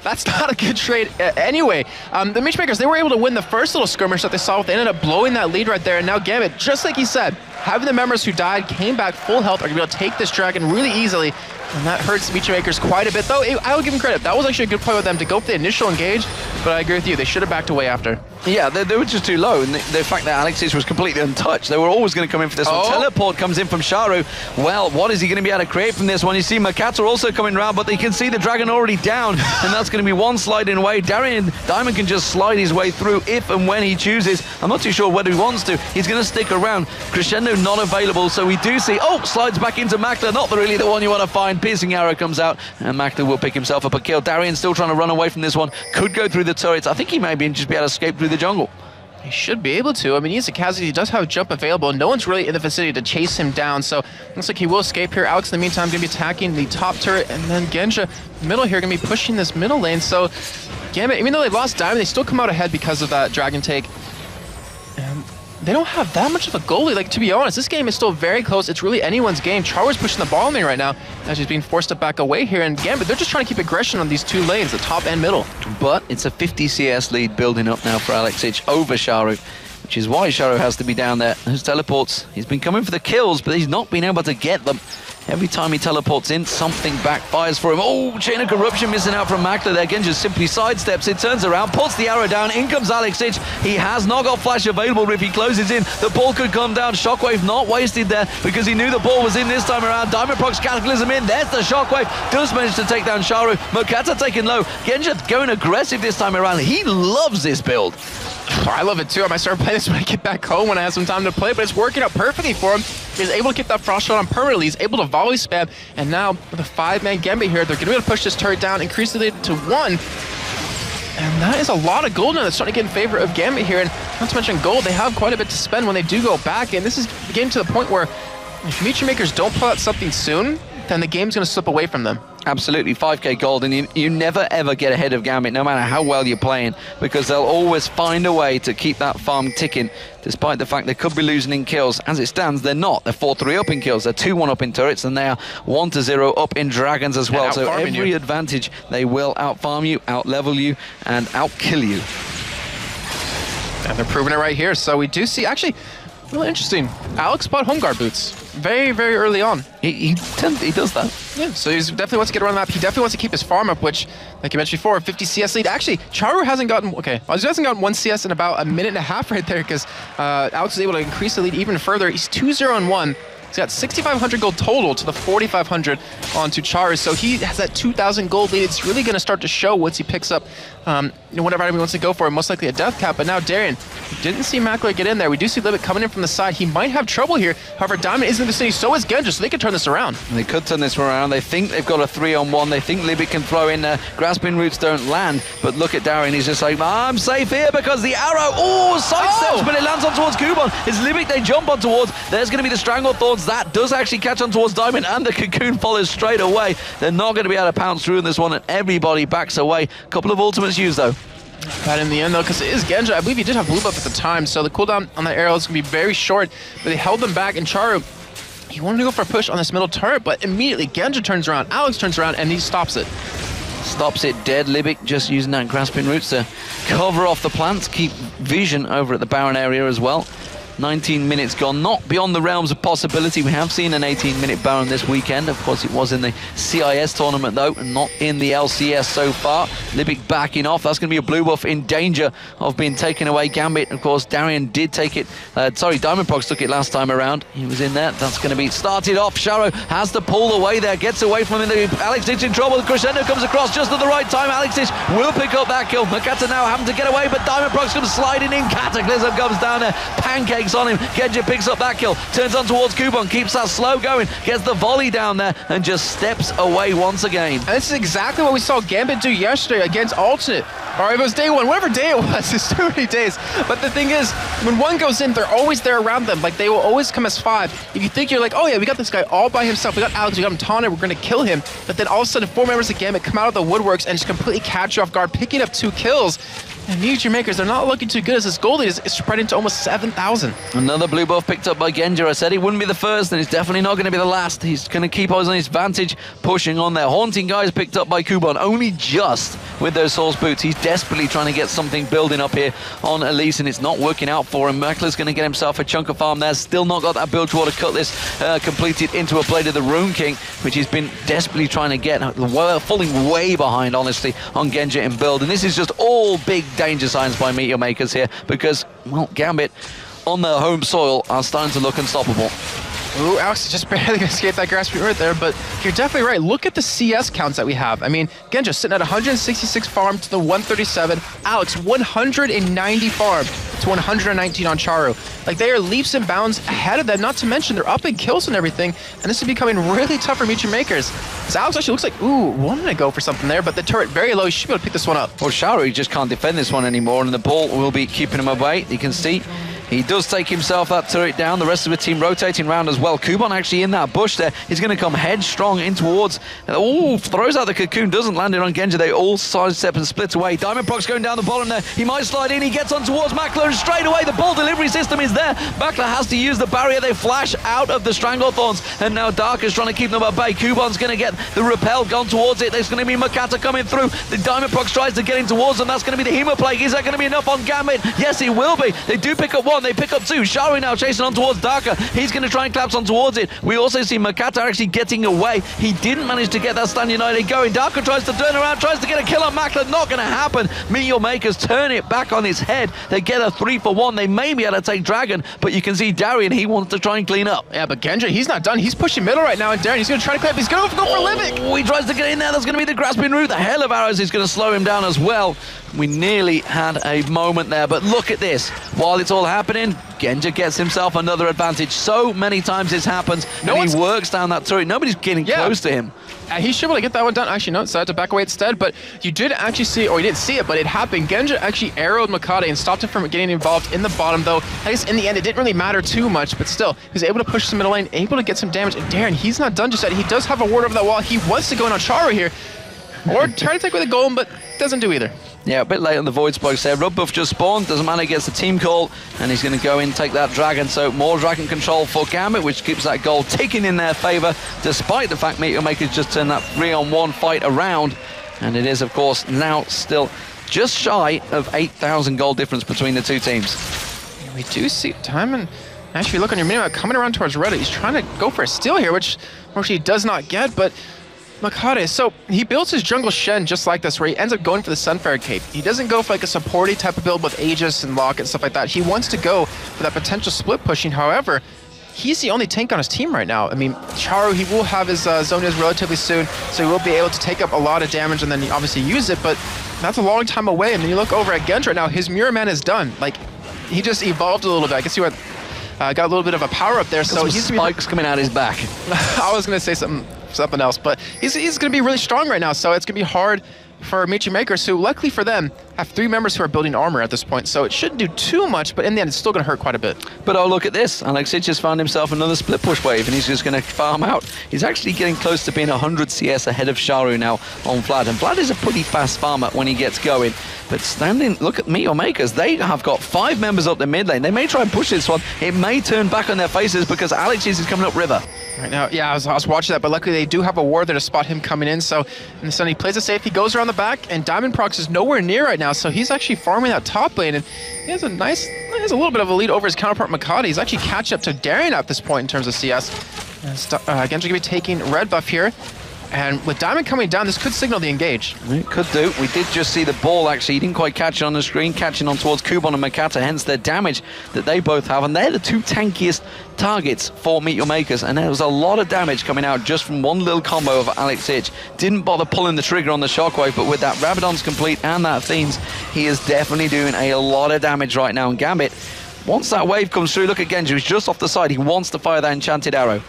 That's not a good trade anyway. The Matchmakers, they were able to win the first little skirmish that they saw. They ended up blowing that lead right there. And now Gambit, just like he said, having the members who died, came back full health, are going to be able to take this Dragon really easily. And that hurts Matchmakers quite a bit, though. I will give him credit. That was actually a good play with them to go for the initial engage, but I agree with you. They should have backed away after. Yeah, they were just too low, and the fact that Alexis was completely untouched, they were always going to come in for this one. Teleport comes in from Sharu. Well, what is he going to be able to create from this one? You see Makata also coming around, but you can see the Dragon already down, and that's going to be one sliding away. Diamond can just slide his way through if and when he chooses. I'm not too sure whether he wants to. He's going to stick around. Crescendo not available, so we do see, slides back into Makler, not really the one you want to find. Piercing arrow comes out, and Makler will pick himself up a kill. Darian's still trying to run away from this one. Could go through the turrets. I think he may just be able to escape through the jungle. He should be able to. I mean, he's a casualty. He does have jump available. No one's really in the vicinity to chase him down, so looks like he will escape here. Alex, in the meantime, going to be attacking the top turret, and then Genja, middle here, going to be pushing this middle lane. So, Gambit, even though they lost Diamond, they still come out ahead because of that Dragon take. And they don't have that much of a goalie. Like, to be honest, this game is still very close. It's really anyone's game. Charwar's pushing the ball lane right now as he's being forced to back away here. And Gambit, they're just trying to keep aggression on these 2 lanes, the top and middle. But it's a 50 CS lead building up now for Alexic over Sharu, which is why Sharu has to be down there. Those teleports, he's been coming for the kills, but he's not been able to get them. Every time he teleports in, something backfires for him. Oh, Chain of Corruption missing out from Makler there. Again, just simply sidesteps it, turns around, puts the arrow down. In comes Alexic. He has not got flash available, but if he closes in, the ball could come down. Shockwave not wasted there because he knew the ball was in this time around. Diamond Procs Cataclysm in. There's the Shockwave. Does manage to take down Sharu. Mokata taken low. Genja going aggressive this time around. He loves this build. I love it too. I might start playing this when I get back home when I have some time to play, but it's working out perfectly for him. He's able to get that frost shot on permanently. He's able to volley spam, and now with a 5-man Gambit here, they're going to be able to push this turret down, increase the lead to 1. And that is a lot of gold now that's starting to get in favor of Gambit here. And not to mention gold, they have quite a bit to spend when they do go back. And this is getting to the point where If Meteor Makers don't pull out something soon, then the game's going to slip away from them. Absolutely, 5k gold, and you never ever get ahead of Gambit, no matter how well you're playing, because they'll always find a way to keep that farm ticking, despite the fact they could be losing in kills. As it stands, they're not. They're 4-3 up in kills, they're 2-1 up in turrets, and they are 1-0 up in dragons as well. So every advantage, they will out-farm you, out-level you, and out-kill you. And they're proving it right here. So we do see, actually, really interesting. Alex bought home guard boots very, very early on. He does that. Yeah, so he definitely wants to get around the map. He definitely wants to keep his farm up, which, like you mentioned before, 50 CS lead. Actually, Charu hasn't gotten, he hasn't gotten 1 CS in about a minute and a half right there, because Alex was able to increase the lead even further. He's 2-0-1. He's got 6,500 gold total to the 4,500 onto Charu. So he has that 2,000 gold lead. It's really going to start to show once he picks up whatever item he wants to go for, most likely a death cap. But now Darien didn't see Mackler get in there. We do see Libet coming in from the side. He might have trouble here. However, Diamond is in the city, so is Genja, so they could turn this around. They could turn this around. They think they've got a 3-on-1. They think Libet can throw in there. Grasping roots don't land. But look at Darien. He's just like, I'm safe here because the arrow, sidesteps, but it lands on towards Kuban. It's Libet they jump on towards. There's going to be the Strangle Thorns. That does actually catch on towards Diamond, and the Cocoon follows straight away. They're not going to be able to pounce through in this one, and everybody backs away. Couple of ultimates used, though. Bad in the end, though, because it is Genja. I believe he did have blue buff at the time, so the cooldown on that arrow is going to be very short, but they held them back, and Charu, he wanted to go for a push on this middle turret, but immediately Genja turns around, Alex turns around, and he stops it. Stops it dead. Libic just using that Grasping Roots to cover off the plants, keep vision over at the Baron area as well. 19 minutes gone, not beyond the realms of possibility. We have seen an 18-minute Baron this weekend. Of course, it was in the CIS tournament, though, and not in the LCS so far. Libic backing off. That's going to be a blue buff in danger of being taken away. Gambit, of course, Darien did take it. Diamond Prox took it last time around. He was in there. That's going to be started off. Sharo has to pull away there, gets away from him. Alex is in trouble. The Crescendo comes across just at the right time. Alex will pick up that kill. Makata now having to get away, but Diamond Prox comes sliding in. Cataclysm comes down there. Pancakes on him. Genja picks up that kill, turns on towards Kuban, keeps that slow going, gets the volley down there, and just steps away once again. And this is exactly what we saw Gambit do yesterday against Alternate. Or it was day one, whatever day it was, it's too many days. But the thing is, when one goes in, they're always there around them. Like, they will always come as 5. If you think you're like, oh yeah, we got this guy all by himself, we got Alex, we got him taunted, we're gonna kill him. But then all of a sudden, 4 members of Gambit come out of the woodworks and just completely catch you off guard, picking up 2 kills. And Meteor Makers, they're not looking too good as this gold is spreading to almost 7,000. Another blue buff picked up by Genja. I said he wouldn't be the first, and he's definitely not going to be the last. He's going to keep us on his vantage, pushing on there. Haunting guys picked up by Kuban, only just with those Source Boots. He's desperately trying to get something building up here on Elise, and it's not working out for him. Merkler's going to get himself a chunk of farm there. Still not got that build to cut this completed into a Blade of the Rune King, which he's been desperately trying to get. Falling way behind, honestly, on Genja in build. And this is just all big danger signs by Meteor Makers here, because, well, Gambit on their home soil are starting to look unstoppable. Ooh, Alex just barely escaped that Grasping right there, but you're definitely right. Look at the CS counts that we have. I mean, Genja sitting at 166 farm to the 137. Alex, 190 farm to 119 on Charu. Like, they are leaps and bounds ahead of them, not to mention they're up in kills and everything, and this is becoming really tough for Meteor Makers. Because Alex actually looks like, wanted to go for something there, but the turret very low. He should be able to pick this one up. Well, Charu just can't defend this one anymore, and the ball will be keeping him away. You can see he does take himself that turret down. The rest of the team rotating around as well. Kuban actually in that bush there. He's going to come headstrong in towards. Throws out the cocoon. Doesn't land it on Genja. They all sidestep and split away. Diamond Prox going down the bottom there. He might slide in. He gets on towards Mackler, and straight away the ball delivery system is there. Mackler has to use the barrier. They flash out of the Stranglethorns, and now Darker's trying to keep them at bay. Kuban's going to get the repel gone towards it. There's going to be Makata coming through. The Diamond Prox tries to get in towards them. That's going to be the Hemoplague. Is that going to be enough on Gambit? Yes, it will be. They do pick up 1. They pick up 2. Shari now chasing on towards Darker. He's going to try and collapse on towards it. We also see Makata actually getting away. He didn't manage to get that Stand United going. Darker tries to turn around, tries to get a kill on Mackler. Not going to happen. Meteor Makers turn it back on his head. They get a 3-for-1. They may be able to take Dragon, but you can see Darien, he wants to try and clean up. Yeah, but Genja, he's not done. He's pushing middle right now, and Darien, he's going to try to clean up. He's going to go for Livic. He tries to get in there. There's going to be the Grasping Root. The hell of arrows is going to slow him down as well. We nearly had a moment there, but look at this. While it's all happening, Genja gets himself another advantage. So many times this happens, and he works down that turret. Nobody's getting close to him. he should be able to get that one done. Actually, no, decided to back away instead. But you did actually see, or you didn't see it, but it happened. Genja actually arrowed Makade and stopped him from getting involved in the bottom, though. I guess in the end, it didn't really matter too much, but still, he was able to push the middle lane, able to get some damage. And Darren, he's not done just yet. He does have a ward over that wall. He wants to go in on Charu here, or try to take away the golem, but doesn't do either. Yeah, a bit late on the Void Spikes there. Rub buff just spawned, doesn't matter, gets the team call, and he's going to go in, take that dragon. So more dragon control for Gambit, which keeps that goal ticking in their favour, despite the fact Meteor Makers just turned that 3-on-1 fight around. And it is, of course, now still just shy of 8,000 gold difference between the two teams. We do see Diamond, actually, if you look on your minimap, coming around towards red. He's trying to go for a steal here, which unfortunately he does not get, but Makade, so he builds his jungle Shen just like this, where he ends up going for the Sunfire Cape. He doesn't go for like a supporty type of build with Aegis and Lock and stuff like that. He wants to go for that potential split pushing. However, he's the only tank on his team right now. I mean, Charu, he will have his Zonias relatively soon, so he will be able to take up a lot of damage and then obviously use it, but that's a long time away. And then you look over at Genja right now, his Mirror Man is done. Like, he just evolved a little bit. I can see what got a little bit of a power up there. So he's spikes coming out his back. I was going to say something else, but he's going to be really strong right now, so it's going to be hard for Meteor Makers, who luckily for them have 3 members who are building armor at this point, so it shouldn't do too much, but in the end it's still going to hurt quite a bit. But oh, look at this. Alexei just found himself another split push wave, and he's just going to farm out. He's actually getting close to being 100 CS ahead of Charu now on Vlad, and Vlad is a pretty fast farmer when he gets going. But look at Meteor Makers. They have got 5 members up the mid lane. They may try and push this one. It may turn back on their faces because Alexei is coming up river. Right now, yeah, I was watching that, but luckily they do have a ward there to spot him coming in, so he plays it safe, he goes around the back, and Diamond Prox is nowhere near right now, so he's actually farming that top lane, and he has a little bit of a lead over his counterpart Makade. He's actually catch up to Darien at this point in terms of CS. Genja going to be taking red buff here. And with Diamond coming down, this could signal the engage. It could do. We did just see the ball, actually. He didn't quite catch it on the screen, catching on towards Kuban and Makata, hence their damage that they both have. And they're the 2 tankiest targets for Meteor Makers. And there was a lot of damage coming out just from one little combo of Alex Ich. Didn't bother pulling the trigger on the Shockwave, but with that Rabadon's complete and that Fiends, he is definitely doing a lot of damage right now. And Gambit, once that wave comes through, look at Genji, who's just off the side. He wants to fire that enchanted arrow.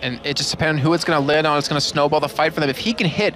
And it just depends on who it's going to land on. It's going to snowball the fight for them. If he can hit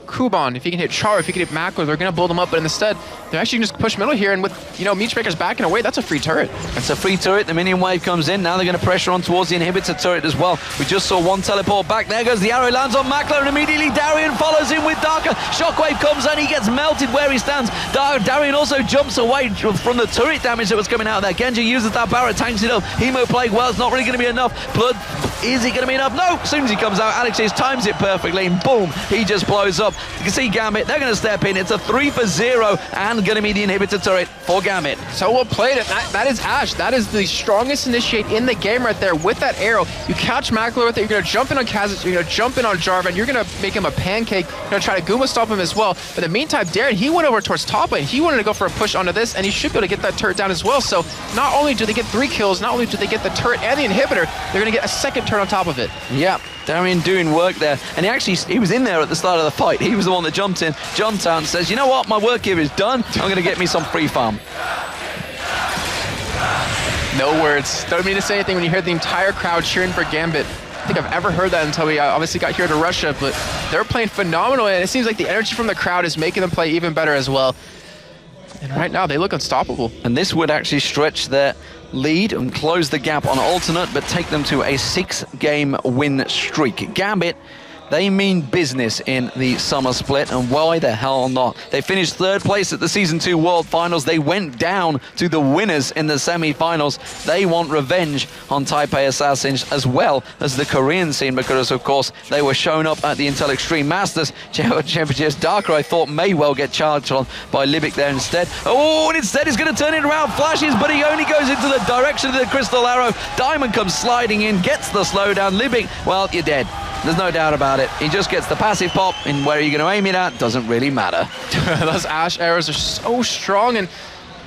Kuban, if he can hit Char, if he can hit Makler, they're going to build him up. But instead, they're actually just push middle here. And with, Meteor Makers backing away, that's a free turret. It's a free turret. The minion wave comes in. Now they're going to pressure on towards the inhibitor turret as well. We just saw one teleport back. There goes the arrow, lands on Makler, and immediately Darien follows in with Darker. Shockwave comes and he gets melted where he stands. Darien also jumps away from the turret damage that was coming out there. Genji uses that Barret, tanks it up. Hemo Plague, well, it's not really going to be enough. Blood, is it going to be enough? No! As soon as he comes out, Alex times it perfectly, and boom, he just blows up. You can see Gambit, they're going to step in. It's a 3-for-0, and going to be the inhibitor turret for Gambit. So well played. That is Ash. That is the strongest initiate in the game right there with that arrow. You catch Makler with it, you're going to jump in on Kazis, you're going to jump in on Jarvan, you're going to make him a pancake, you're going to try to Guma stop him as well. But in the meantime, Darren, he went over towards top lane. He wanted to go for a push onto this, and he should be able to get that turret down as well. So not only do they get 3 kills, not only do they get the turret and the inhibitor, they're going to get a second turret on top of it. Yeah, Darien doing work there. And he was in there at the start of the fight. He was the one that jumped in. Jumped out and says, you know what, my work here is done. I'm going to get me some free farm. No words. Don't mean to say anything when you hear the entire crowd cheering for Gambit. I think I've ever heard that until we obviously got here to Russia, but they're playing phenomenal, and it seems like the energy from the crowd is making them play even better as well. And right now, they look unstoppable. And this would actually stretch their lead and close the gap on alternate, but take them to a 6-game win streak. Gambit, they mean business in the summer split, and why the hell not? They finished 3rd place at the Season 2 World Finals. They went down to the winners in the semi-finals. They want revenge on Taipei Assassins as well as the Korean scene, because of course they were shown up at the Intel Extreme Masters Championships. Darker, I thought, may well get charged on by Libic there instead. Oh, and instead he's going to turn it around, flashes, but he only goes into the direction of the crystal arrow. Diamond comes sliding in, gets the slowdown. Libic, well, you're dead. There's no doubt about it. He just gets the passive pop, and where are you going to aim it at doesn't really matter. Those Ashe arrows are so strong, and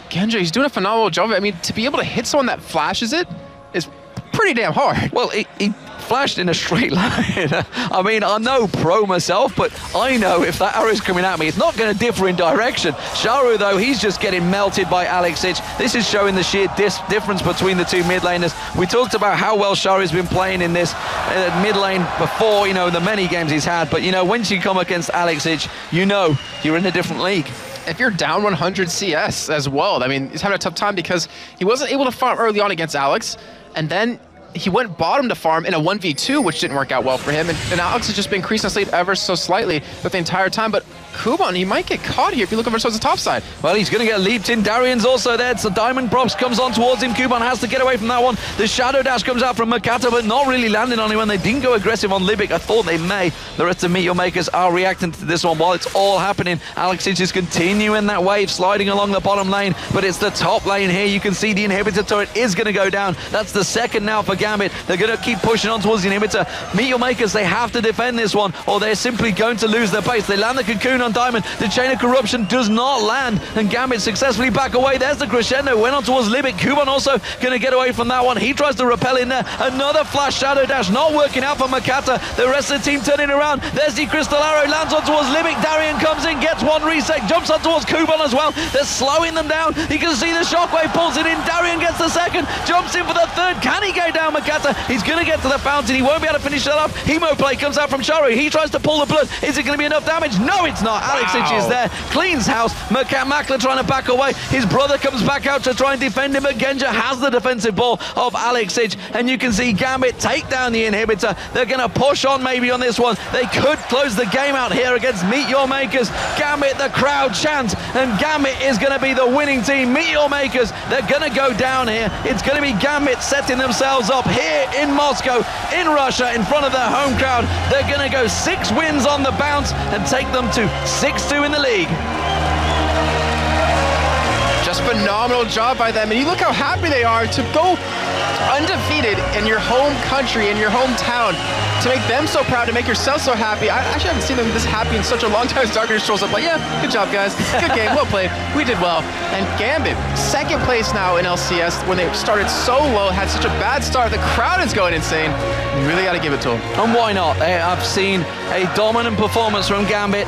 Genja, he's doing a phenomenal job of it. I mean, to be able to hit someone that flashes it is pretty damn hard. Well, he flashed in a straight line. I mean, I'm no pro myself, but I know if that arrow's coming at me, it's not going to differ in direction. Sharu, though, he's just getting melted by Alexic. This is showing the sheer difference between the two mid laners. We talked about how well Sharu's been playing in this mid lane before, you know, the many games he's had. But, you know, once you come against Alexic, you know you're in a different league. If you're down 100 CS as well, I mean, he's having a tough time because he wasn't able to farm early on against Alex, and then he went bottom to farm in a 1v2, which didn't work out well for him, and Alex has just been increasing his lead ever so slightly the entire time, but Kuban, he might get caught here if you look over towards the top side. Well, he's going to get leaped in. Darian's also there. So Diamond Props comes on towards him. Kuban has to get away from that one. The Shadow Dash comes out from Makata, but not really landing on anyone. They didn't go aggressive on Libic. I thought they may. The rest of Meteor Makers are reacting to this one while it's all happening. Alexic is continuing that wave, sliding along the bottom lane, but it's the top lane here. You can see the inhibitor turret is going to go down. That's the second now for Gambit. They're going to keep pushing on towards the inhibitor. Meteor Makers, they have to defend this one, or they're simply going to lose their pace. They land the cocoon on Diamond. The Chain of Corruption does not land, and Gambit successfully back away. There's the crescendo, went on towards Libic. Kuban also going to get away from that one. He tries to repel in there. Another flash Shadow Dash, not working out for Makata. The rest of the team turning around. There's the Crystal Arrow, lands on towards Libic. Darian comes in, gets one reset, jumps on towards Kuban as well. They're slowing them down. You can see the shockwave pulls it in. Darian gets the second, jumps in for the third. Can he go down Makata? He's going to get to the fountain. He won't be able to finish that up. Hemo play comes out from Charu. He tries to pull the blood. Is it going to be enough damage? No, it's not. Alexic is there. Cleans house. Makla trying to back away. His brother comes back out to try and defend him, but Genja has the defensive ball of Alexic, and you can see Gambit take down the inhibitor. They're going to push on maybe on this one. They could close the game out here against Meteor Makers. Gambit, the crowd chant, and Gambit is going to be the winning team. Meteor Makers, they're going to go down here. It's going to be Gambit setting themselves up here in Moscow, in Russia, in front of their home crowd. They're going to go 6 wins on the bounce and take them to 6-2 in the league. Just phenomenal job by them, and you look how happy they are to go undefeated in your home country, in your hometown, to make them so proud, to make yourself so happy. I actually haven't seen them this happy in such a long time. Darker strolls up like, yeah, good job, guys. Good game, well played. We did well. And Gambit, second place now in LCS when they started so low, had such a bad start. The crowd is going insane. You really got to give it to them. And why not? I've seen a dominant performance from Gambit,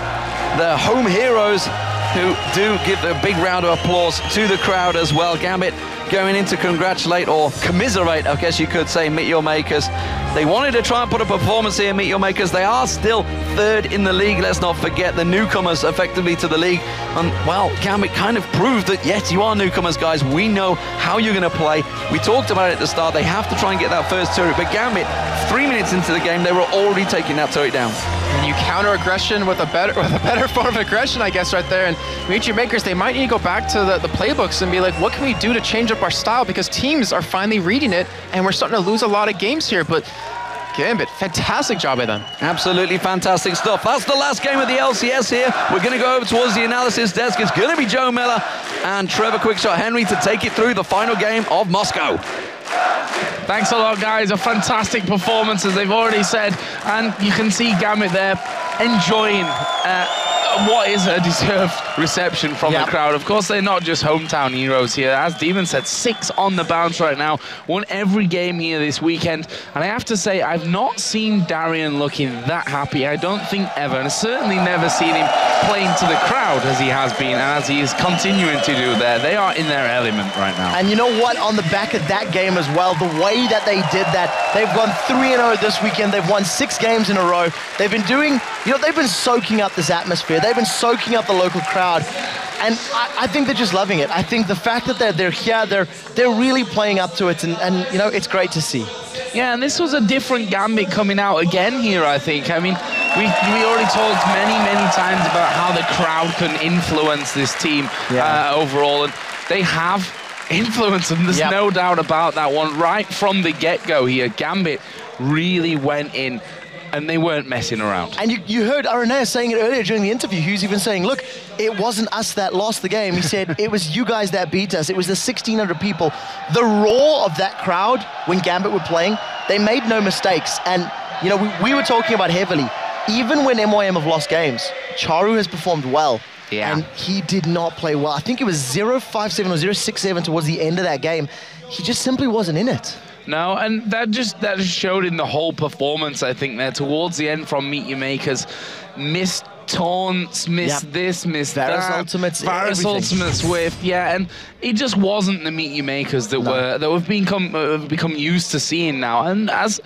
the home heroes, who do give a big round of applause to the crowd as well. Gambit going in to congratulate, or commiserate, I guess you could say, Meteor Makers. They wanted to try and put a performance here, Meteor Makers. They are still 3rd in the league. Let's not forget the newcomers effectively to the league. And, well, Gambit kind of proved that, yes, you are newcomers, guys. We know how you're going to play. We talked about it at the start. They have to try and get that first turret. But Gambit, 3 minutes into the game, they were already taking that turret down. And you counter aggression with a better form of aggression, I guess, right there. And Meteor Makers, they might need to go back to the playbooks and be like, what can we do to change up our style? Because teams are finally reading it, and we're starting to lose a lot of games here. But Gambit, fantastic job by them. Absolutely fantastic stuff. That's the last game of the LCS here. We're going to go over towards the analysis desk. It's going to be Joe Miller and Trevor Quickshot Henry to take it through the final game of Moscow. Thanks a lot, guys. A fantastic performance, as they've already said. And you can see Gambit there enjoying what is a deserved reception from the crowd. Of course, they're not just hometown heroes here. As Demon said, 6 on the bounce right now. Won every game here this weekend. And I have to say, I've not seen Darian looking that happy. I don't think ever. And certainly never seen him playing to the crowd as he has been and as he is continuing to do there. They are in their element right now. And you know what? On the back of that game as well, the way that they did that, they've gone 3-0 this weekend. They've won 6 games in a row. They've been doing, you know, they've been soaking up this atmosphere. They've been soaking up the local crowd. And I think they're just loving it. I think the fact that they're here, they're really playing up to it, and you know, it's great to see. Yeah, and this was a different Gambit coming out again here, I think. I mean, we already talked many times about how the crowd can influence this team overall, and they have influence, and there's no doubt about that one. Right from the get-go here, Gambit really went in, and they weren't messing around. And you heard Aranea saying it earlier during the interview. He was even saying, look, it wasn't us that lost the game. He said, it was you guys that beat us. It was the 1,600 people. The roar of that crowd when Gambit were playing, they made no mistakes. And, you know, we were talking about heavily. Even when MYM have lost games, Charu has performed well. Yeah. And he did not play well. I think it was 0-5-7 or 0-6-7 towards the end of that game. He just simply wasn't in it. No, and that just showed in the whole performance, I think, there towards the end from Meet Your Makers. Missed taunts, missed this, missed Varus that. ultimates, Varus everything. ultimates with, yeah, and it just wasn't the Meet Your Makers that we've become used to seeing now. And as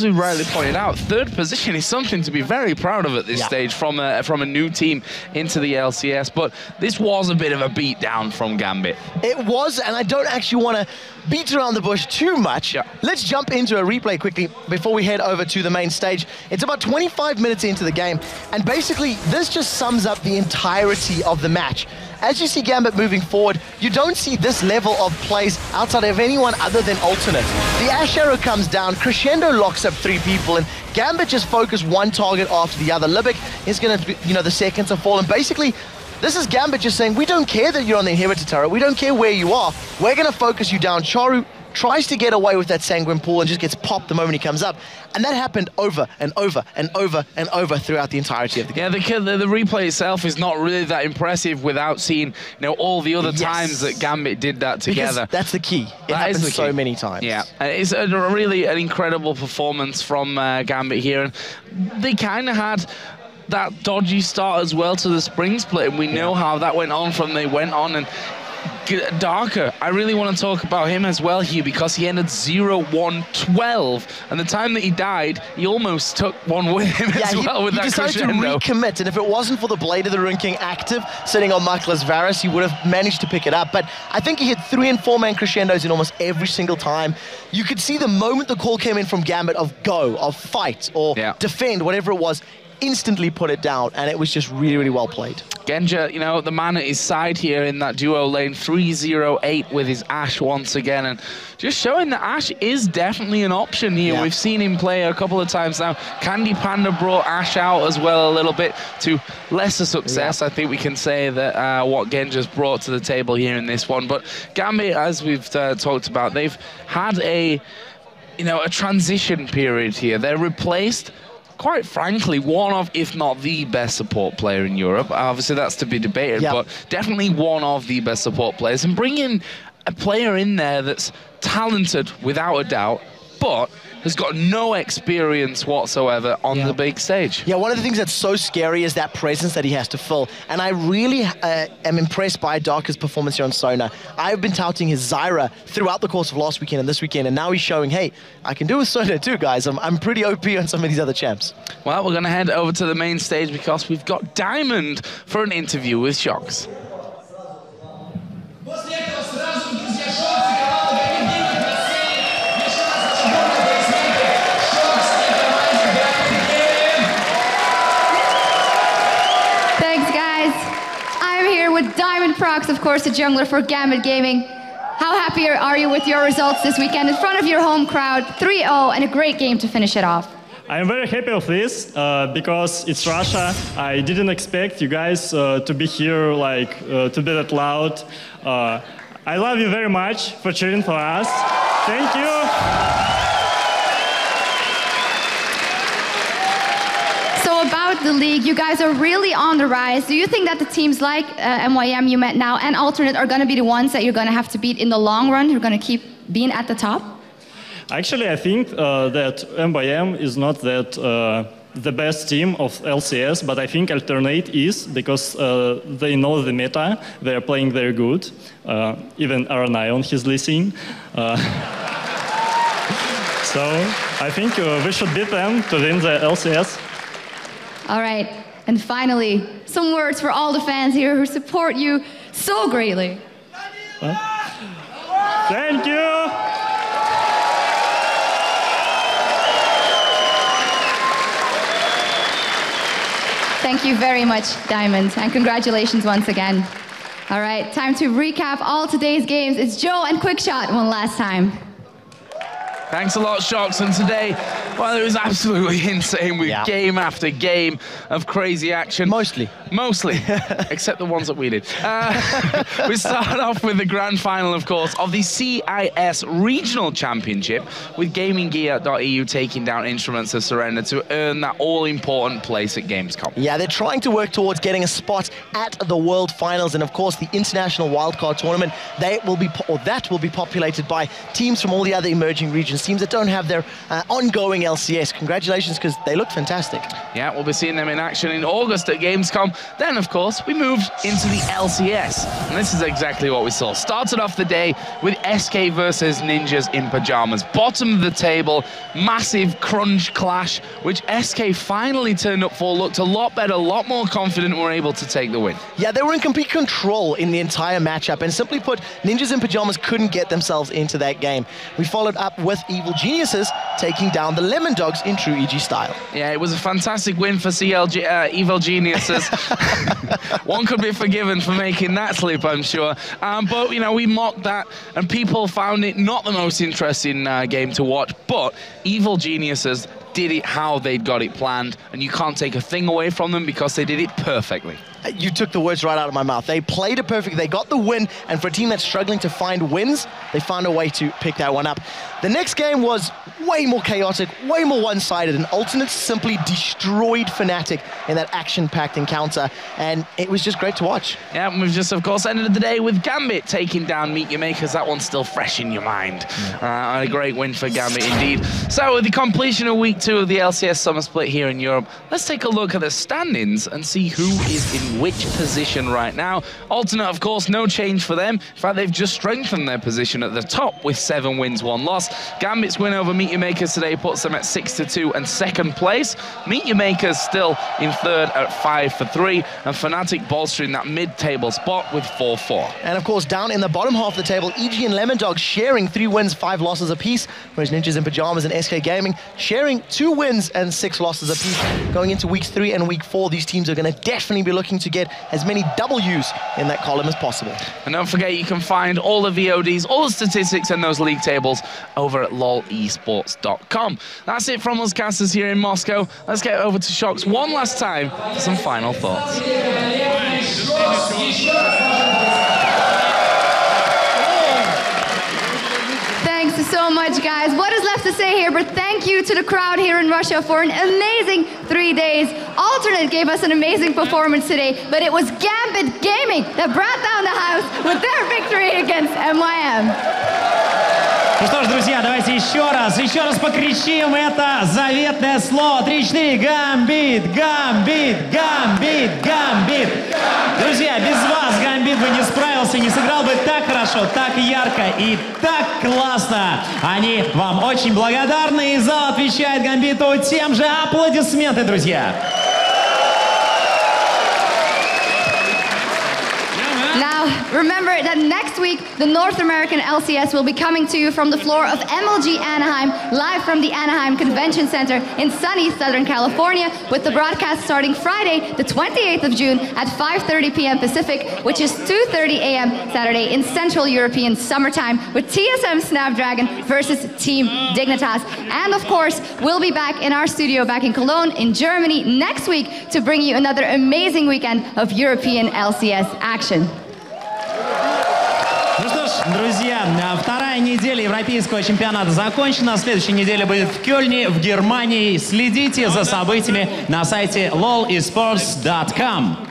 we rightly pointed out, third position is something to be very proud of at this stage from a new team into the LCS. But this was a bit of a beatdown from Gambit. It was, and I don't actually want to beat around the bush too much. Let's jump into a replay quickly before we head over to the main stage. It's about 25 minutes into the game, and basically this just sums up the entirety of the match. As you see Gambit moving forward, you don't see this level of plays outside of anyone other than Alternate. The Ash Arrow comes down, Crescendo locks up 3 people, and Gambit just focus one target after the other. Libic is going to be, the second to fall, and basically this is Gambit just saying, we don't care that you're on the inhibitor turret, we don't care where you are, we're going to focus you down. Charu tries to get away with that Sanguine Pool and just gets popped the moment he comes up. And that happened over and over and over and over throughout the entirety of the game. Yeah, the replay itself is not really that impressive without seeing all the other times that Gambit did that together. Because that's the key. It happens so many times. Yeah, it's really an incredible performance from Gambit here. And they kind of had that dodgy start as well to the spring split, and we know how that went on from they went on. And Darker, I really want to talk about him as well here, because he ended 0-1-12, and the time that he died, he almost took one with him as well with that decided crescendo. To recommit, and if it wasn't for the Blade of the Rune King active sitting on Markless Varus, he would have managed to pick it up. But I think he hit 3- and 4-man crescendos in almost every single time. You could see the moment the call came in from Gambit of go, of fight, or defend, whatever it was, instantly put it down, and it was just really, really well played. Genja, the man at his side here in that duo lane, 3-0-8 with his Ashe once again, and just showing that Ashe is definitely an option here. We've seen him play a couple of times now. Candy Panda brought Ashe out as well a little bit to lesser success. I think we can say that what Genja's brought to the table here in this one. But Gambit, as we've talked about, they've had a transition period here. They're replaced, quite frankly, one of, if not the best support player in Europe. Obviously, that's to be debated, but definitely one of the best support players. And bringing a player in there that's talented, without a doubt, but has got no experience whatsoever on the big stage. Yeah, one of the things that's so scary is that presence that he has to fill. And I really am impressed by Darker's performance here on Sona. I've been touting his Zyra throughout the course of last weekend and this weekend, and now he's showing, hey, I can do with Sona too, guys. I'm pretty OP on some of these other champs. Well, we're going to head over to the main stage because we've got Diamond for an interview with Shox. With Diamond Prox, of course, the jungler for Gambit Gaming. How happy are you with your results this weekend in front of your home crowd? 3-0 and a great game to finish it off. I'm very happy with this because it's Russia. I didn't expect you guys to be here, to be that loud. I love you very much for cheering for us. Thank you. So about the league, you guys are really on the rise. Do you think that the teams like MYM you met now and Alternate are going to be the ones that you're going to have to beat in the long run? You're going to keep being at the top? Actually, I think that MYM is not that the best team of LCS, but I think Alternate is, because they know the meta. They're playing very good. Even Aranion is listening. So I think we should beat them to win the LCS. All right, and finally, some words for all the fans here who support you so greatly. Thank you. Thank you very much, Diamond, and congratulations once again. All right, time to recap all today's games. It's Joe and Quickshot one last time. Thanks a lot, Shox. And today, Well, it was absolutely insane with game after game of crazy action. Mostly, except the ones that we did. We started off with the grand final, of course, of the CIS Regional Championship, with GamingGear.eu taking down Instruments of Surrender to earn that all-important place at Gamescom. Yeah, they're trying to work towards getting a spot at the World Finals, and of course the International Wildcard Tournament. That will be populated by teams from all the other emerging regions, teams that don't have their ongoing LCS. Congratulations, because they look fantastic. Yeah, we'll be seeing them in action in August at Gamescom. Then, of course, we moved into the LCS, and this is exactly what we saw. Started off the day with SK versus Ninjas in Pajamas. Bottom of the table, massive crunch clash, which SK finally turned up for, looked a lot better, a lot more confident, were able to take the win. Yeah, they were in complete control in the entire matchup, and simply put, Ninjas in Pajamas couldn't get themselves into that game. We followed up with Evil Geniuses taking down the Lemon Dogs in true EG style. Yeah, it was a fantastic win for Evil Geniuses. One could be forgiven for making that slip, I'm sure. But, you know, we mocked that, and people found it not the most interesting game to watch, but Evil Geniuses did it how they'd got it planned, and you can't take a thing away from them because they did it perfectly. You took the words right out of my mouth. They played it perfectly. They got the win, and for a team that's struggling to find wins, they found a way to pick that one up. The next game was way more chaotic, way more one-sided, and Alternates simply destroyed Fnatic in that action-packed encounter, and it was just great to watch. Yeah, and we've just, of course, ended the day with Gambit taking down Meet Your Makers. That one's still fresh in your mind. A great win for Gambit indeed. So with the completion of week 2 of the LCS Summer Split here in Europe, let's take a look at the standings and see who is in which position right now. Alternate, of course, no change for them. In fact, they've just strengthened their position at the top with 7 wins, 1 loss. Gambit's win over Meet Your Makers today puts them at 6-2 and 2nd place. Meet Your Makers still in 3rd at 5-3, and Fnatic bolstering that mid-table spot with 4-4. And of course, down in the bottom half of the table, EG and Lemon Dogs sharing 3 wins, 5 losses apiece, whereas Ninjas in Pajamas and SK Gaming sharing 2 wins and 6 losses apiece. Going into week 3 and week 4, these teams are going to definitely be looking to get as many W's in that column as possible. And don't forget, you can find all the VODs, all the statistics and those league tables over at lolesports.com. That's it from us casters here in Moscow. Let's get over to Shox one last time for some final thoughts. Thanks so much, guys. What is left to say here, but thank you to the crowd here in Russia for an amazing 3 days. Alternate gave us an amazing performance today, but it was Gambit Gaming that brought down the house with their victory against MYM. Ну что ж, друзья, давайте еще раз покричим это заветное слово. 3-4. Гамбит, гамбит, гамбит, гамбит. Друзья, без вас Гамбит бы не справился, не сыграл бы так хорошо, так ярко и так классно. Они вам очень благодарны, и зал отвечает Гамбиту тем же. Аплодисменты, друзья. Now, remember that next week, the North American LCS will be coming to you from the floor of MLG Anaheim, live from the Anaheim Convention Center in sunny Southern California, with the broadcast starting Friday, the 28th of June at 5:30 p.m. Pacific, which is 2:30 a.m. Saturday in Central European summertime, with TSM Snapdragon versus Team Dignitas. And of course, we'll be back in our studio back in Cologne in Germany next week to bring you another amazing weekend of European LCS action. Ну что ж, друзья, вторая неделя европейского чемпионата закончена. Следующая неделя будет в Кёльне, в Германии. Следите за событиями на сайте lolesports.com.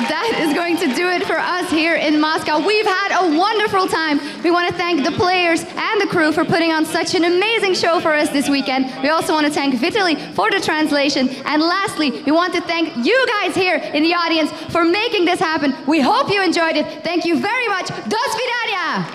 That is going to do it for us here in Moscow. We've had a wonderful time. We want to thank the players and the crew for putting on such an amazing show for us this weekend. We also want to thank Vitaly for the translation. And lastly, we want to thank you guys here in the audience for making this happen. We hope you enjoyed it. Thank you very much. До свидания!